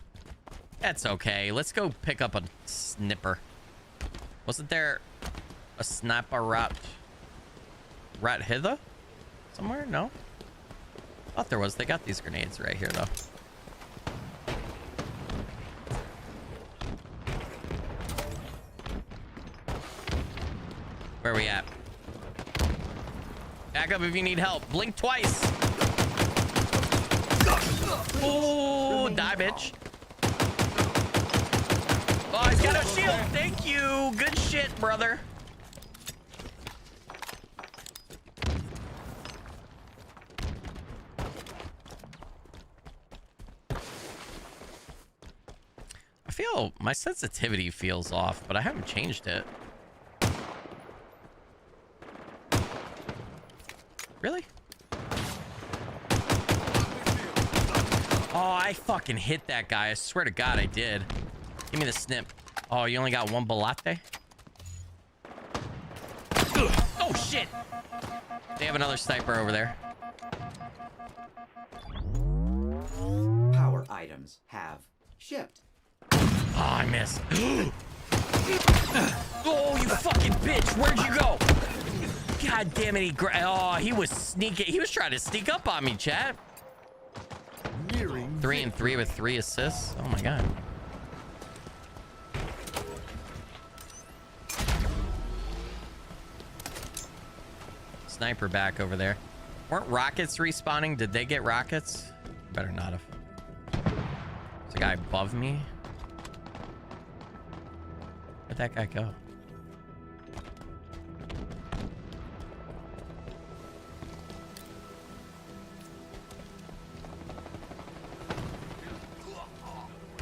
That's okay. Let's go pick up a snipper. Wasn't there a sniper rat hither? Somewhere? No? Thought there was. They got these grenades right here, though. Where are we at? Back up if you need help. Blink twice. Oh, die, bitch. Oh, he's got a shield. Thank you. Good shit, brother. I feel my sensitivity feels off, but I haven't changed it. Really? Oh, I fucking hit that guy. I swear to God, I did. Give me the snip. Oh, you only got one balate? Oh, shit. They have another sniper over there. Power items have shipped. Oh, I missed. Oh, you fucking bitch. Where'd you go? God damn it. He was sneaking. He was trying to sneak up on me, chat. 3 and 3 with 3 assists. Oh, my God. Sniper back over there. Weren't rockets respawning? Did they get rockets? Better not have. There's a guy above me. Where'd that guy go?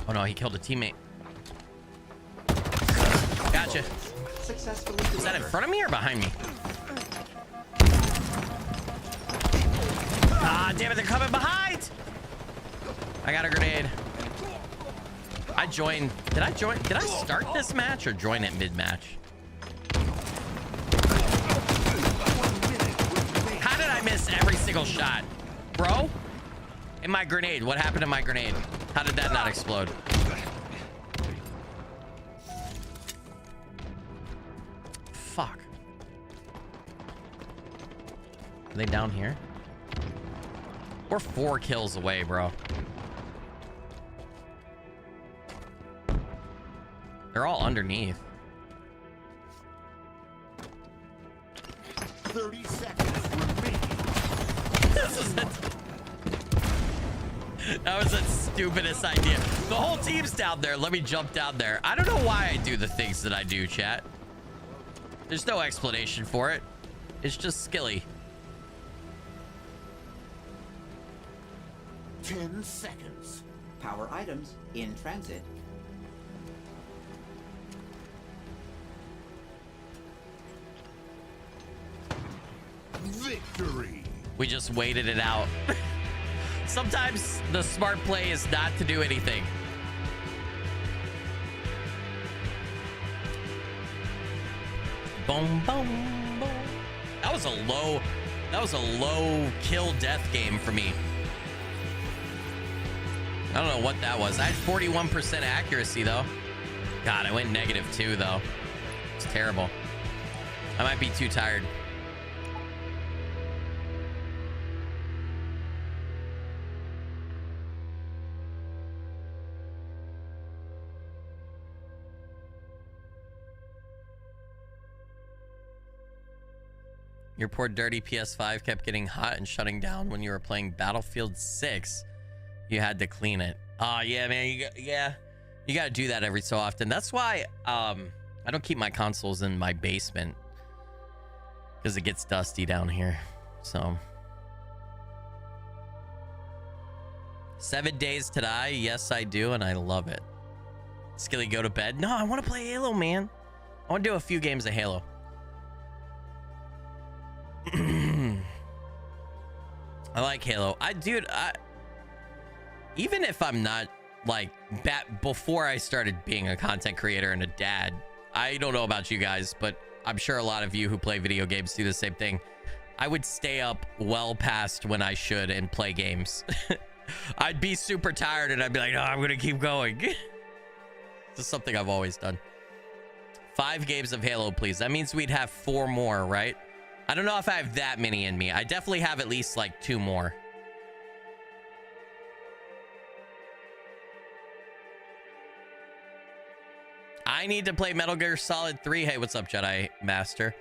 Oh no, he killed a teammate. Gotcha. Is that in front of me or behind me? Ah, damn it, they're coming behind! I got a grenade. I joined. Did I join? Did I start this match or join it mid-match? How did I miss every single shot? Bro? And my grenade. What happened to my grenade? How did that not explode? Fuck. Are they down here? We're 4 kills away, bro. They're all underneath. 30 seconds remaining. That was the stupidest idea. The whole team's down there. Let me jump down there. I don't know why I do the things that I do, chat. There's no explanation for it. It's just Skilly. 10 seconds. Power items in transit. Victory. We just waited it out. Sometimes the smart play is not to do anything. Boom, boom, boom. That was a low kill death game for me. I don't know what that was. I had 41% accuracy though. God, I went -2 though. It's terrible. I might be too tired. Your poor dirty PS5 kept getting hot and shutting down when you were playing Battlefield 6. You had to clean it. Oh, yeah, man. You got to do that every so often. That's why I don't keep my consoles in my basement, because it gets dusty down here. So 7 days to die. Yes, I do, and I love it. Skilly, go to bed. No, I want to play Halo, man. I want to do a few games of Halo. I like Halo. Even if I'm not like before I started being a content creator and a dad, I don't know about you guys, but I'm sure a lot of you who play video games do the same thing. I would stay up well past when I should and play games. I'd be super tired and I'd be like, no, I'm gonna keep going. This is something I've always done. 5 games of Halo, please. That means we'd have 4 more, right? I don't know if I have that many in me. I definitely have at least like 2 more. I need to play Metal Gear Solid 3. Hey, what's up, Jedi Master?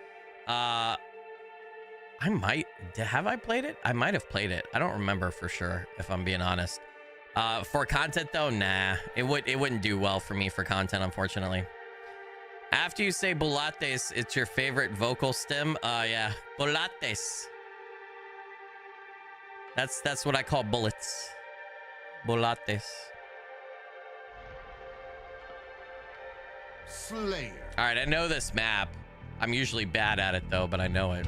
I might have I played it? I might have played it. I don't remember for sure, if I'm being honest. For content though, nah. It wouldn't do well for me for content, unfortunately. After you say bulates, it's your favorite vocal stem. Yeah, bulates. That's what I call bullets. Bulates. Slayer. All right, I know this map. I'm usually bad at it though, but I know it.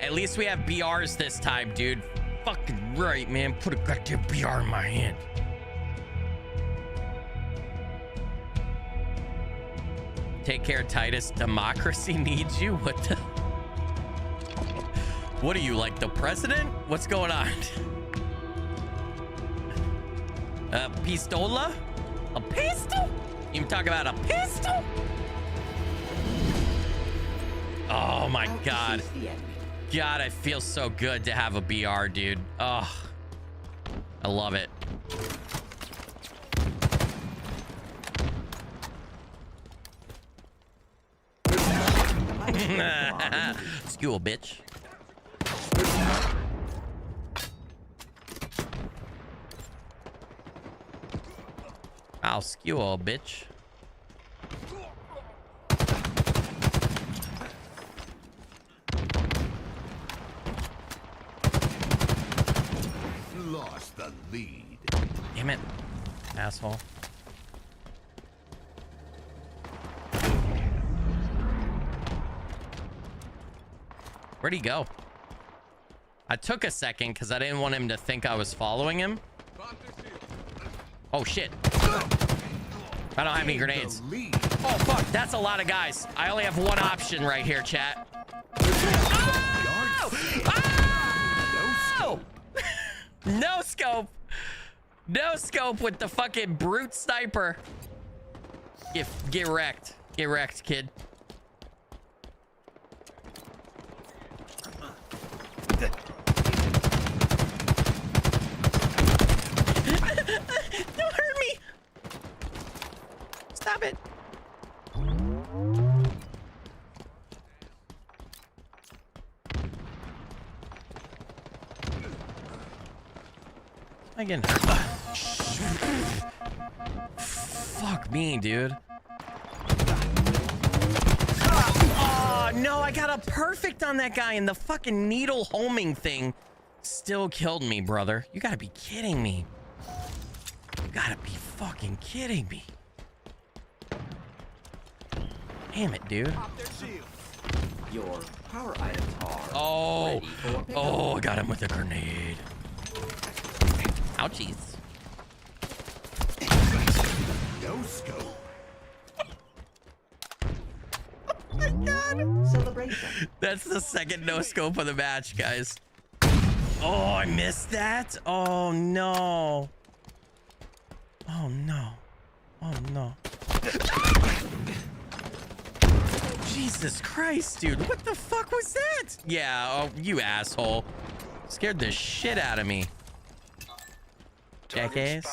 At least we have BRs this time, dude. Fucking right, man. Put a goddamn BR in my hand. Take care, Titus. Democracy needs you. What the? What are you, like the president? What's going on? Pistola? A pistol? You talk about a pistol? Oh my God. God, it feels so good to have a BR, dude. Oh, I love it. Skew, bitch. I'll skew, bitch. Lost the lead. Damn it, asshole. Where'd he go? I took a second because I didn't want him to think I was following him. Oh shit. I don't have any grenades. Oh fuck, that's a lot of guys. I only have one option right here, chat. Oh! Oh! No scope. No scope with the fucking brute sniper. Get wrecked. Get wrecked, kid. Don't hurt me. Stop it. I get hurt. Fuck me, dude. Oh, no, I got a perfect on that guy and the fucking needle homing thing still killed me, brother. You gotta be kidding me. You gotta be fucking kidding me. Damn it, dude. Your power items are Oh, ready for pickup. oh, I got him with a grenade. Ouchies. No scope. Oh my God. Celebration. That's the second no scope of the match, guys. Oh, I missed that. Oh no. Oh no. Oh no. Jesus Christ, dude. What the fuck was that? Yeah, oh, you asshole. Scared the shit out of me. Jackass.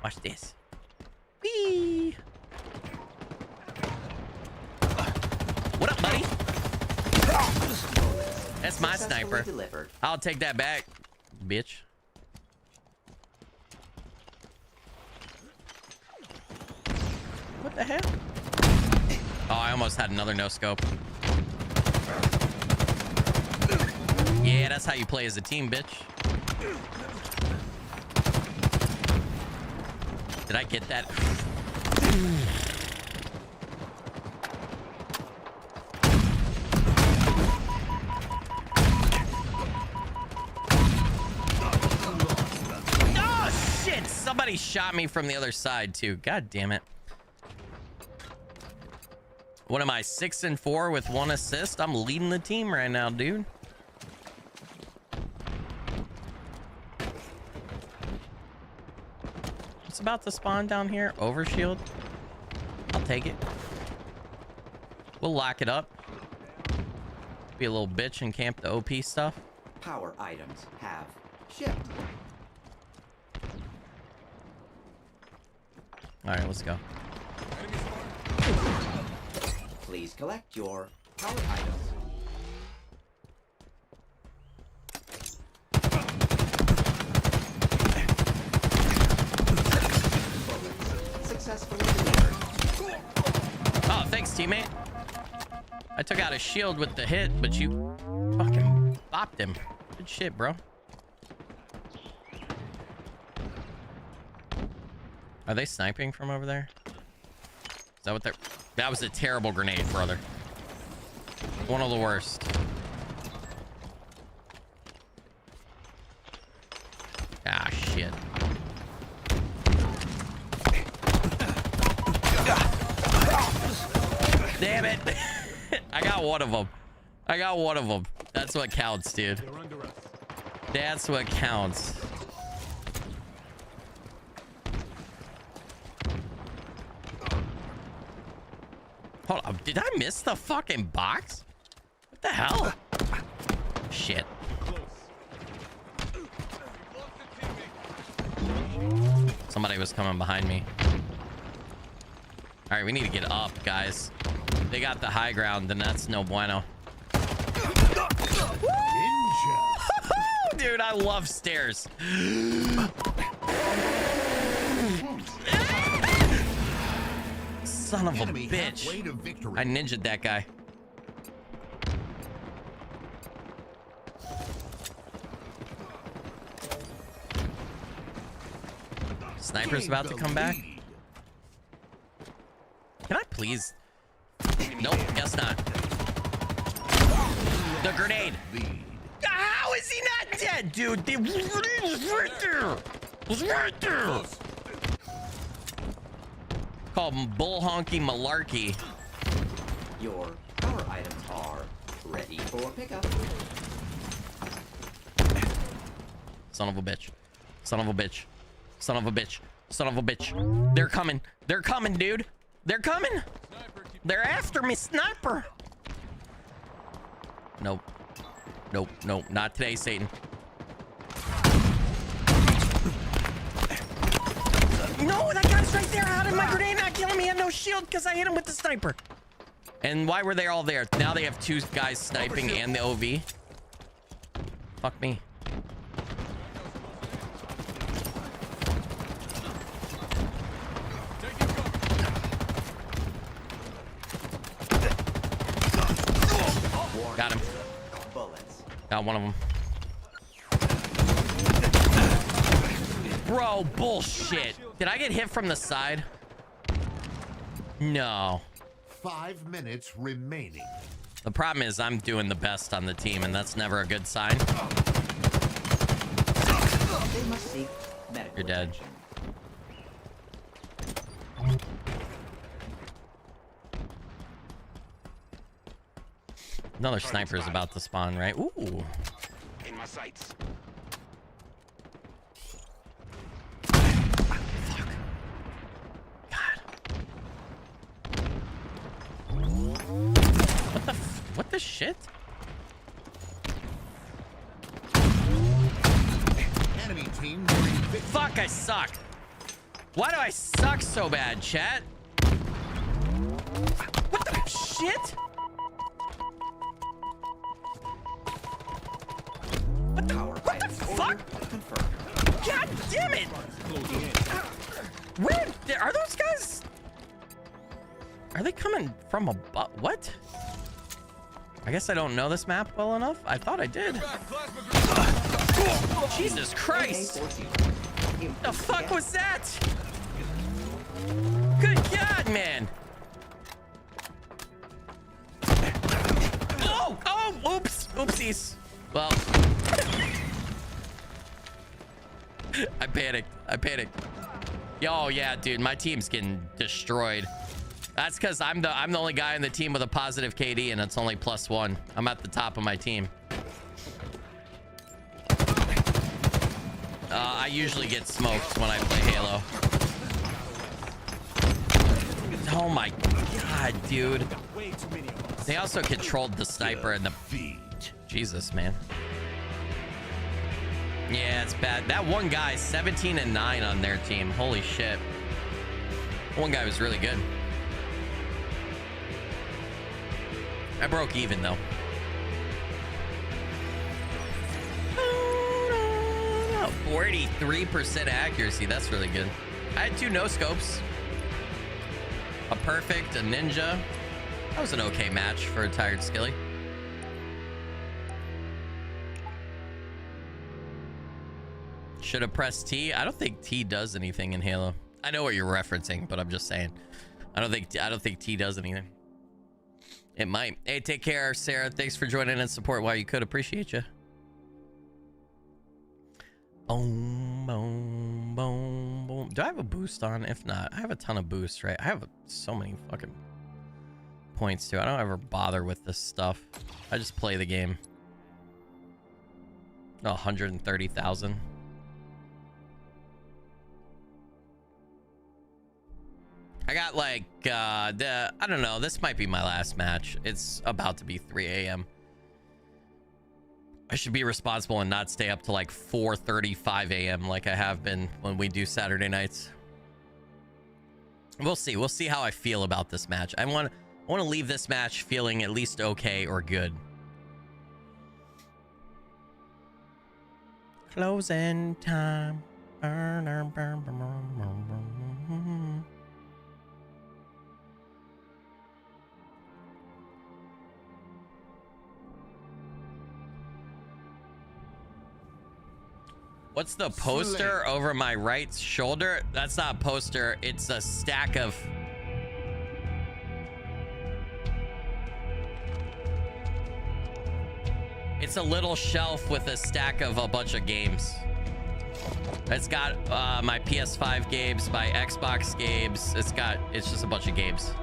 Watch this. Whee! What up, buddy? That's my sniper. Delivered. I'll take that back, bitch. What the hell? Oh, I almost had another no scope. Yeah, that's how you play as a team, bitch. Did I get that? Oh, shit! Somebody shot me from the other side, too. God damn it. What am I, 6-4 with 1 assist? I'm leading the team right now, dude. What's about to spawn down here? Overshield. I'll take it. We'll lock it up. Be a little bitch and camp the OP stuff. Power items have shipped. All right, let's go. Please collect your power items. Successfully delivered. Oh, thanks, teammate. I took out a shield with the hit, but you fucking bopped him. Good shit, bro. Are they sniping from over there? Is that what they're... That was a terrible grenade, brother. One of the worst. Ah, shit. Damn it. I got one of them. I got one of them. That's what counts, dude. That's what counts. Hold on. Did I miss the fucking box? What the hell? Shit. Somebody was coming behind me. All right, we need to get up, guys. They got the high ground, and that's no bueno. Dude, I love stairs. Son of a bitch. I ninja'd that guy. Sniper's about to come back. Can I please? Nope, guess not. The grenade. How is he not dead, dude? The grenade was right there. It was right there. Called bull honky malarkey. Your power items are ready for pickup. Son of a bitch. Son of a bitch. Son of a bitch. Son of a bitch. They're coming. They're coming, dude. They're coming. They're after me, sniper. Nope. Nope. Nope. Not today, Satan. No, that guy's right there. How did my grenade not kill him? He had no shield because I hit him with the sniper. And why were they all there? Now they have 2 guys sniping and the OV. Fuck me. Got him. Got one of them. Bro, bullshit. Did I get hit from the side? No. 5 minutes remaining. The problem is I'm doing the best on the team, and that's never a good sign. They must seek medical You're dead. attention. Another sniper is about to spawn, right? Ooh. In my sights. Fuck. God. What the shit? Enemy team. Fuck, I suck. Why do I suck so bad, chat? What the shit? What the fuck? God damn it! Where are those guys? Are they coming from above? What? I guess I don't know this map well enough. I thought I did. Jesus Christ! The fuck was that? Good God, man! Oh! Oh! Oops! Oopsies. Well, I panicked. I panicked. Yo, yeah, dude, my team's getting destroyed. That's because I'm the only guy on the team with a positive KD, and it's only +1. I'm at the top of my team. I usually get smoked when I play Halo. Oh my god, dude. They also controlled the sniper and the Jesus, man. Yeah, it's bad. That one guy, 17 and 9 on their team. Holy shit. One guy was really good. I broke even though. 43% accuracy. That's really good. I had 2 no scopes. A perfect, a ninja. That was an okay match for a tired Skilly. Should have pressed T. I don't think T does anything in Halo. I know what you're referencing, but I'm just saying. I don't think T does anything. It might. Hey, take care, Sarah. Thanks for joining and support while you could. Appreciate you. Boom, boom, boom, boom. Do I have a boost on? If not, I have a ton of boosts, right? I have so many fucking points too. I don't ever bother with this stuff. I just play the game. 130,000. I got like I don't know, this might be my last match. It's about to be 3 a.m. I should be responsible and not stay up to like 4:35 a.m. like I have been when we do Saturday nights. We'll see. We'll see how I feel about this match. I want to leave this match feeling at least okay or good. Closing time. What's the poster over my right shoulder? That's not a poster. It's a stack of... It's a little shelf with a stack of a bunch of games. It's got my PS5 games, my Xbox games. It's just a bunch of games.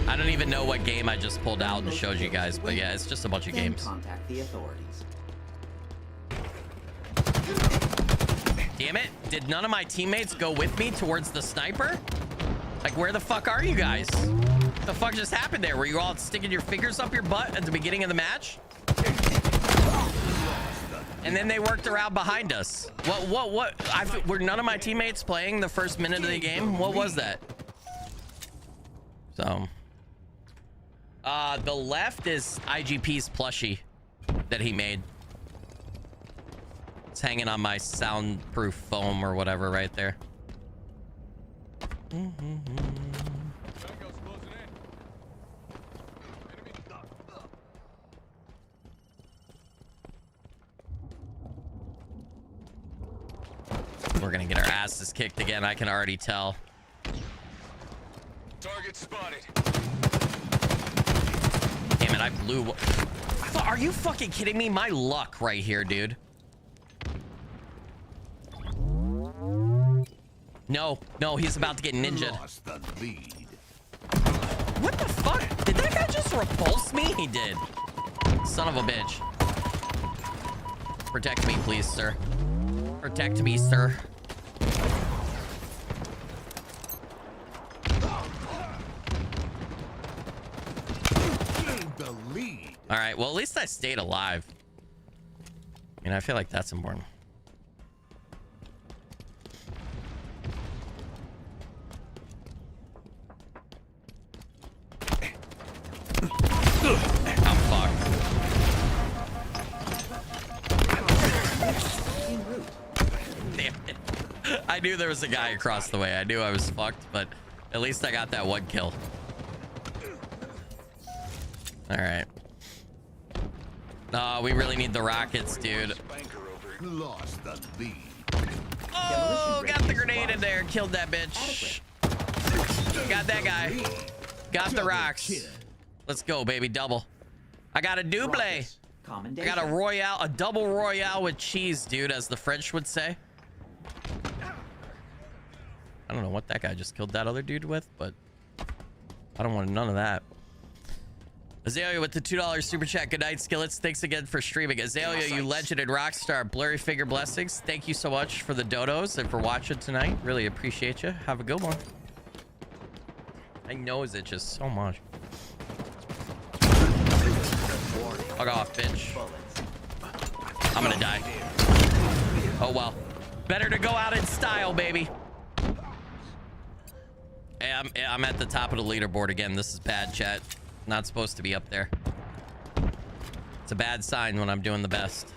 I don't even know what game I just pulled out and showed you guys, but yeah, it's just a bunch of games. Contact the authorities. Damn it. Did none of my teammates go with me towards the sniper? Like, where the fuck are you guys? What the fuck just happened there? Were you all sticking your fingers up your butt at the beginning of the match? And then they worked around behind us. Were none of my teammates playing the first minute of the game? What was that? So... the left is IGP's plushie that he made. It's hanging on my soundproof foam or whatever right there. We're gonna get our asses kicked again. I can already tell. Target spotted. Damn it, I blew... Are you fucking kidding me? My luck right here, dude. No, he's about to get ninja'd. What the fuck? Did that guy just repulse me? He did. Son of a bitch. Protect me, please, sir. Protect me, sir. All right, well, at least I stayed alive. And I feel like that's important. I'm fucked. Damn it. I knew there was a guy across the way. I knew I was fucked, but at least I got that one kill. All right. We really need the rockets, dude. Lost the lead. Oh, got the grenade in there. Killed that bitch. Got that guy. Got the rocks. Let's go, baby. Double. I got a double. I got a royale, a double royale with cheese, dude, as the French would say. I don't know what that guy just killed that other dude with, but I don't want none of that. Azalea with the $2 super chat. Good night, Skillets. Thanks again for streaming. Azalea, you legend and rock star. Blurry figure blessings. Thank you so much for the dodos and for watching tonight. Really appreciate you. Have a good one. My nose itches so much. Fuck off, bitch. I'm gonna die. Oh well. Better to go out in style, baby. Hey, I'm at the top of the leaderboard again. This is bad, chat. Not supposed to be up there. It's a bad sign when I'm doing the best.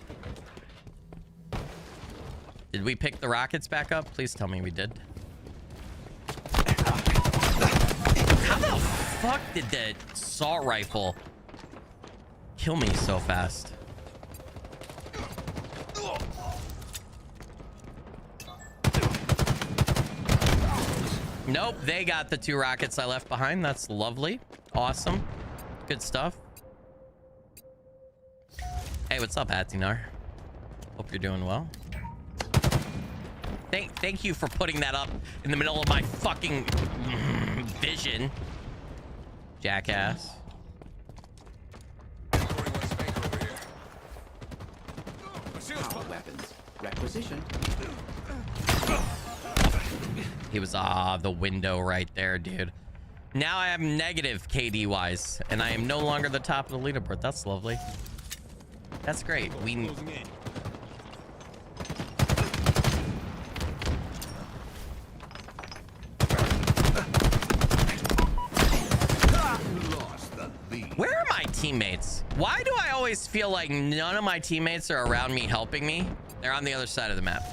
Did we pick the rockets back up? Please tell me we did. How the fuck did the assault rifle kill me so fast? Nope, they got the 2 rockets I left behind. That's lovely. Awesome. Good stuff. Hey, what's up, Atinar? Hope you're doing well. Thank you for putting that up in the middle of my fucking vision. Jackass. Power weapons. Requisition. He was the window right there, dude. Now I have negative KD wise, and I am no longer the top of the leaderboard. That's lovely. That's great. We Where are my teammates? Why do I always feel like none of my teammates are around me helping me? They're on the other side of the map.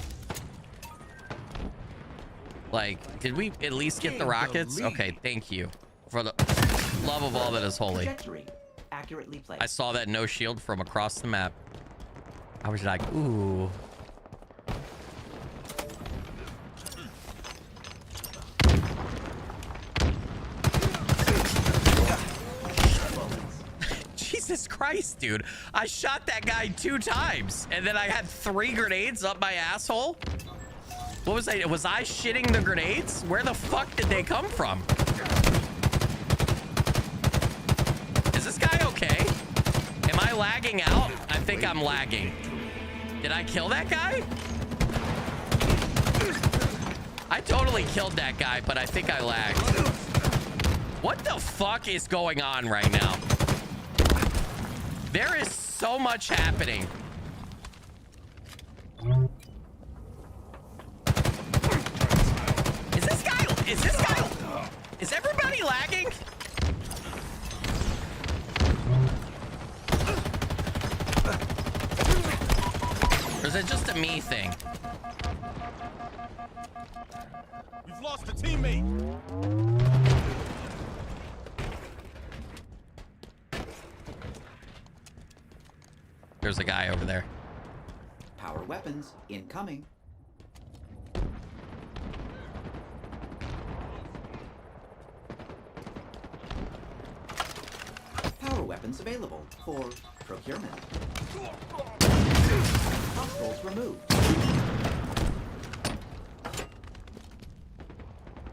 Like, did we at least get the rockets? Okay, thank you. For the love of all that is holy. Accurately placed. I saw that no shield from across the map. I was like, ooh. Jesus Christ, dude. I shot that guy 2 times, and then I had 3 grenades up my asshole. What was I shitting the grenades? Where the fuck did they come from? Is this guy okay? Am I lagging out? I think I'm lagging. Did I kill that guy? I totally killed that guy, but I think I lagged. What the fuck is going on right now? There is so much happening. Is everybody lagging? Or is it just a me thing? We've lost a teammate. There's a guy over there. Power weapons incoming. Power weapons available for procurement. Hostiles removed.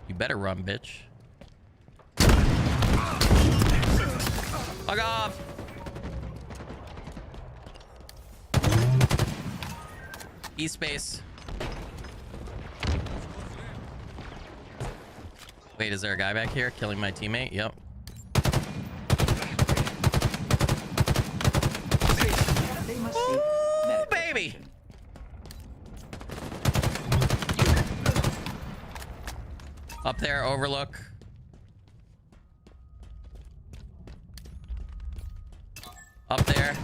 You better run, bitch. Fuck off. E-space. Wait, is there a guy back here killing my teammate? Yep. Ooh, baby. Up there, overlook. Up there.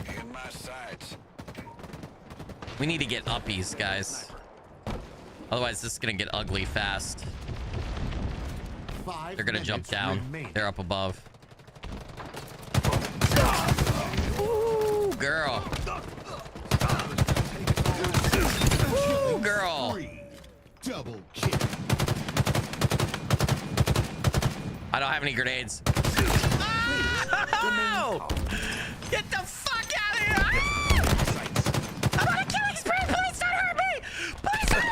In my sights. We need to get uppies, guys. Otherwise, this is gonna get ugly fast. They're gonna jump down. They're up above. Ooh, girl. Ooh, girl. Double kill. I don't have any grenades. Oh! Get the fuck out of here! I'm on a killing spree! Please don't hurt me! Please don't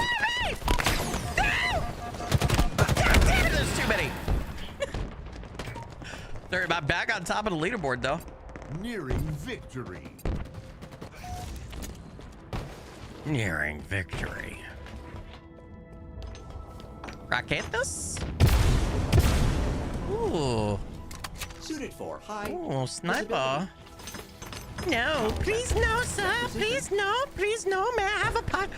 back on top of the leaderboard, though. Nearing victory. Nearing victory. Raquetas? Ooh. Suited for high. Ooh, sniper. No, please no, sir. Please no. Please no. May I have a pot?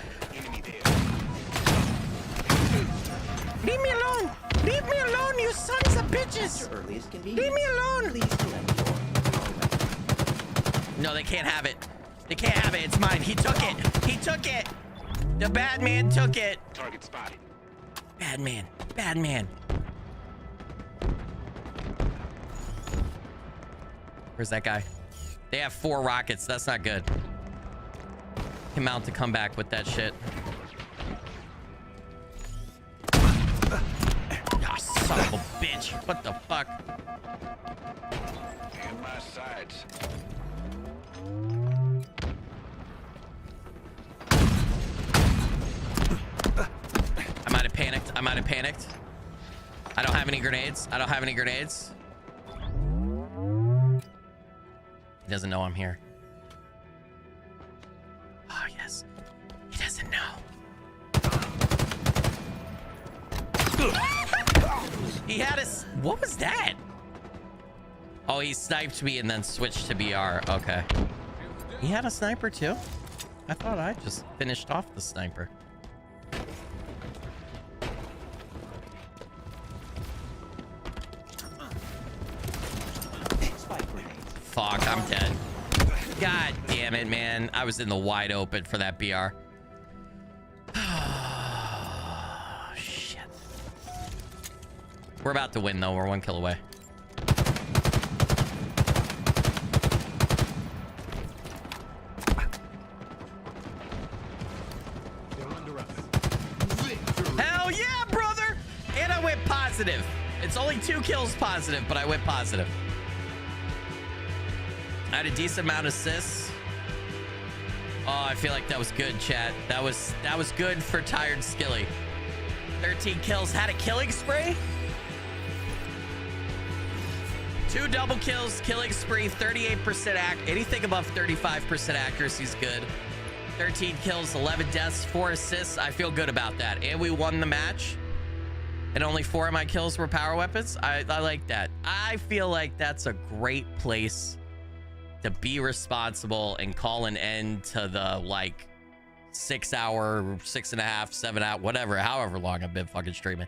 Leave me alone. Leave me alone, you sons of bitches. Leave me alone. No, they can't have it. They can't have it. It's mine. He took it. He took it. The bad man took it. Target spotted. Bad man. Bad man. Where's that guy? They have 4 rockets. That's not good. Him out to come back with that shit. Ah, son of a bitch. What the fuck? In my sights. I might have panicked. I might have panicked. I don't have any grenades. I don't have any grenades. He doesn't know I'm here. Oh, yes. He doesn't know. He had us. What was that? Oh, he sniped me and then switched to BR. Okay. He had a sniper too? I thought I just finished off the sniper. Fuck, I'm dead. God damn it, man. I was in the wide open for that BR. Shit. We're about to win, though. We're 1 kill away. Hell yeah, brother! And I went positive. It's only 2 kills positive, but I went positive. I had a decent amount of assists. Oh, I feel like that was good, chat. That was good for tired Skilly. 13 kills. Had a killing spree. 2 double kills, killing spree, 38% anything above 35% accuracy is good. 13 kills, 11 deaths, 4 assists. I feel good about that. And we won the match. And only 4 of my kills were power weapons. I like that. I feel like that's a great place to be responsible and call an end to the like 6 hour, 6.5, 7 hour, whatever, however long I've been fucking streaming.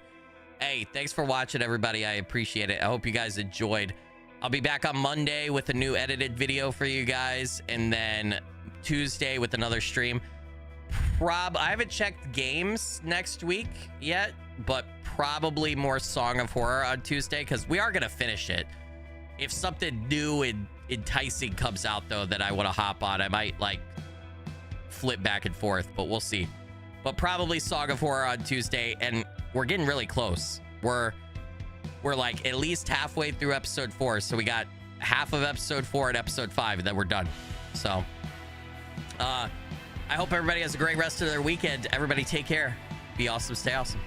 Hey, thanks for watching, everybody. I appreciate it. I hope you guys enjoyed. I'll be back on Monday with a new edited video for you guys, and then Tuesday with another stream. I haven't checked games next week yet, but probably more Song of Horror on Tuesday, because we are gonna finish it. If something new and enticing comes out, though, that I want to hop on, I might like flip back and forth, but we'll see. But probably Saga of Horror on Tuesday, and we're getting really close. We're like at least halfway through episode 4, so we got half of episode 4 and episode 5, and then we're done. So I hope everybody has a great rest of their weekend. Everybody take care. Be awesome. Stay awesome.